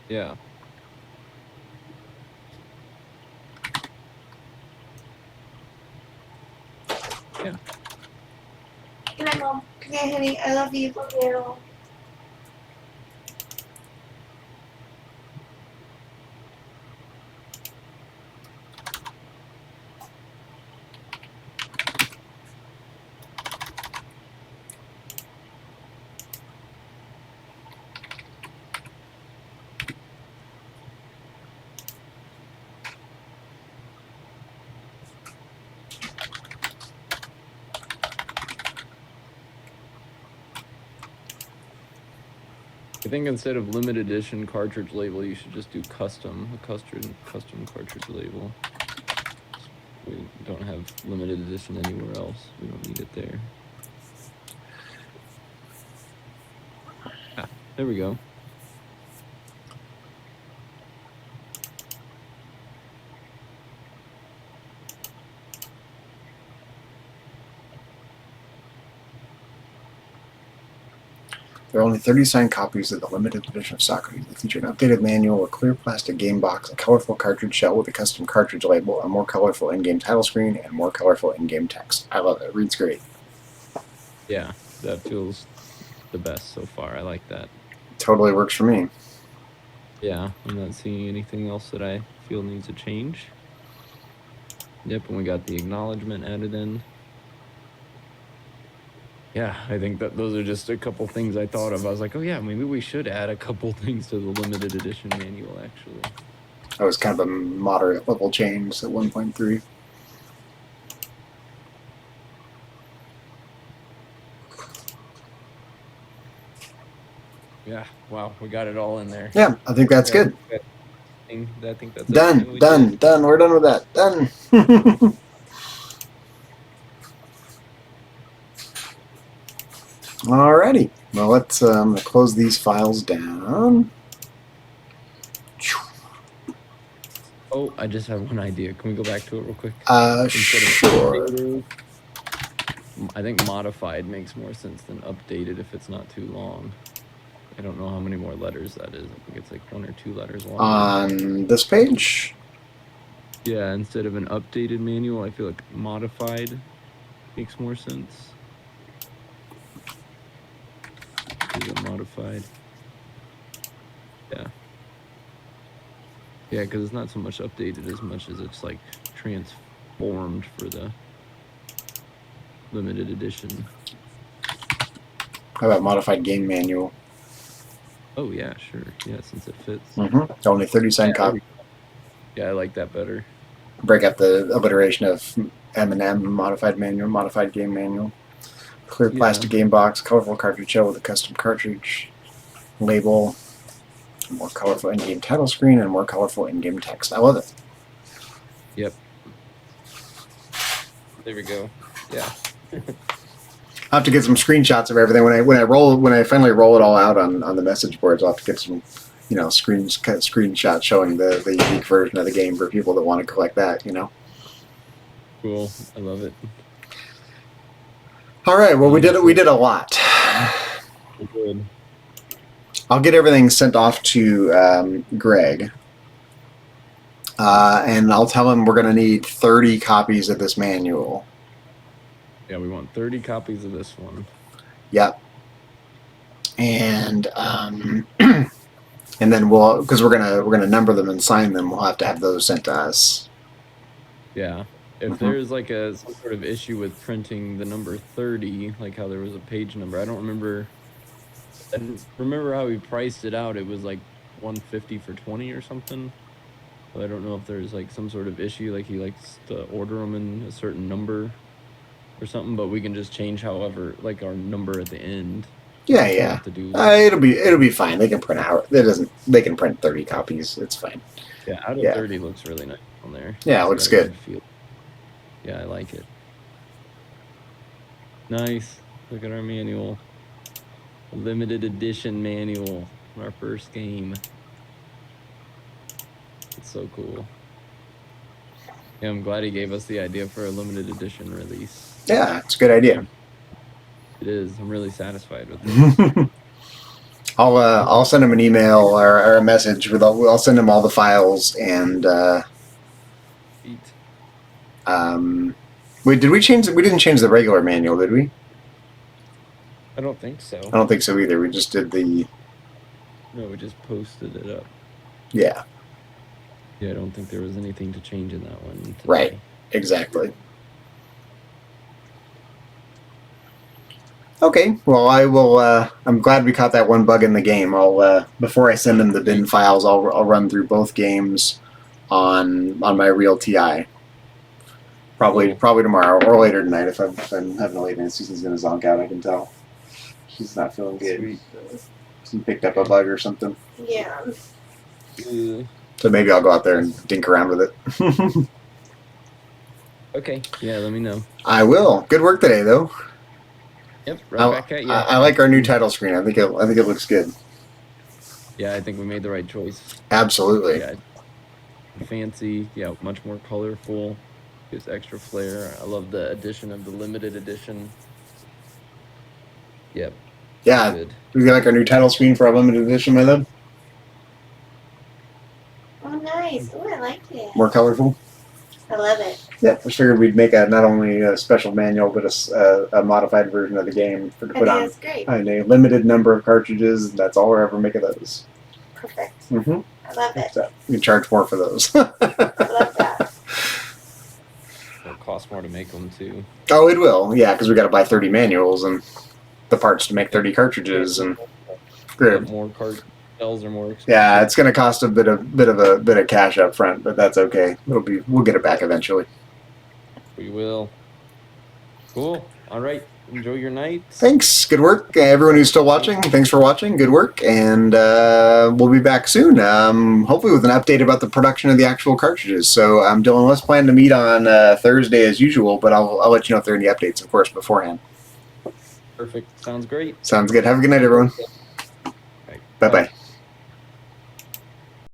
Yeah. Yeah. Good night, Mom. Good night, honey. I love you. Love you. I think instead of limited edition cartridge label, you should just do a custom cartridge label. We don't have limited edition anywhere else. We don't need it there. Ah, there we go. There are only 30 signed copies of the limited edition of Socrates. They feature an updated manual, a clear plastic game box, a colorful cartridge shell with a custom cartridge label, a more colorful in-game title screen, and more colorful in-game text. I love it. It reads great. Yeah, that feels the best so far. I like that. Totally works for me. Yeah, I'm not seeing anything else that I feel needs a change. Yep, and we got the acknowledgement added in. Yeah, I think that those are just a couple things I thought of. I was like, oh yeah, maybe we should add a couple things to the limited edition manual, actually. That was kind of a moderate level change at 1.3. Yeah, wow, we got it all in there. Yeah, I think that's good. I think that's Done. we Done. did. Done. We're done with that. Done. Alrighty. Well, let's close these files down. Oh, I just have one idea. Can we go back to it real quick? Sure. Updated, I think modified makes more sense than updated if it's not too long. I don't know how many more letters that is. I think it's like 1 or 2 letters long. On this page? Yeah, instead of an updated manual, I feel like modified makes more sense. Is it modified? Yeah. Yeah, because it's not so much updated as much as it's like transformed for the limited edition. How about modified game manual? Oh yeah, sure. Yeah, since it fits. Mm-hmm. Only 30 signed copies. Yeah, I like that better. Break up the alliteration of M&M, modified manual, modified game manual. Clear plastic game box, colorful cartridge shell with a custom cartridge label, more colorful in-game title screen, and more colorful in-game text. I love it. Yep. There we go. Yeah. I'll have to get some screenshots of everything when I finally roll it all out on the message boards. I'll have to get some, screenshots showing the unique version of the game for people that want to collect that. Cool. I love it. All right. Well, we did a lot. Good. I'll get everything sent off to Greg, and I'll tell him we're going to need 30 copies of this manual. Yeah, we want 30 copies of this one. Yep. And and then because we're gonna number them and sign them, we'll have to have those sent to us. Yeah. If there's like some sort of issue with printing the number 30, like how there was a page number, I don't remember. I remember how we priced it out. It was like $150 for 20 or something. But I don't know if there's like some sort of issue, like he likes to order them in a certain number or something, but we can just change however, like our number at the end. Yeah. It'll be fine. They can print out. They can print 30 copies. It's fine. Yeah, out of 30 looks really nice on there. Yeah, it looks good. Yeah, I like it. Nice. Look at our manual. Limited edition manual. Our first game. It's so cool. Yeah, I'm glad he gave us the idea for a limited edition release. Yeah, it's a good idea. It is. I'm really satisfied with it. I'll send him an email or a message with I'll send him all the files and Sweet. wait, did we change? We didn't change the regular manual, did we? I don't think so. I don't think so either. We just did the No, we just posted it up. yeah. Yeah, I don't think there was anything to change in that one today. Right. Exactly. Okay, well, I will. I'm glad we caught that one bug in the game. I'll before I send him the bin files, I'll run through both games on my real TI. Probably tomorrow or later tonight if I'm having a late night. Susan's gonna zonk out. I can tell. She's not feeling good. Sweet. She picked up a bug or something. Yeah. So maybe I'll go out there and dink around with it. Okay. Yeah, let me know. I will. Good work today, though. Yep, right back at you. I like our new title screen. I think it looks good. Yeah, I think we made the right choice. Absolutely. Yeah. Fancy, yeah, much more colorful. Gives extra flair. I love the addition of the limited edition. Yep. Yeah. Good. We like our new title screen for our limited edition, my love. Oh, nice. Oh, I like it. More colorful. I love it. Yeah, I figured we'd make not only a special manual, but a modified version of the game to I put think on that's great. a limited number of cartridges. That's all we're ever making those. Perfect. Mm-hmm. I love it. So we charge more for those. I love that. It'll cost more to make them too. Oh, it will. Yeah, because we got to buy 30 manuals and the parts to make 30 cartridges and. More card cells are more expensive. Yeah, it's going to cost a bit of cash up front, but that's okay. We'll get it back eventually. We will. Cool. All right. Enjoy your night. Thanks. Good work, everyone who's still watching. Thanks for watching. Good work, and we'll be back soon. Hopefully with an update about the production of the actual cartridges. So, Dylan, let's plan to meet on Thursday as usual, but I'll let you know if there are any updates, of course, beforehand. Perfect. Sounds great. Sounds good. Have a good night, everyone. Right. Bye bye.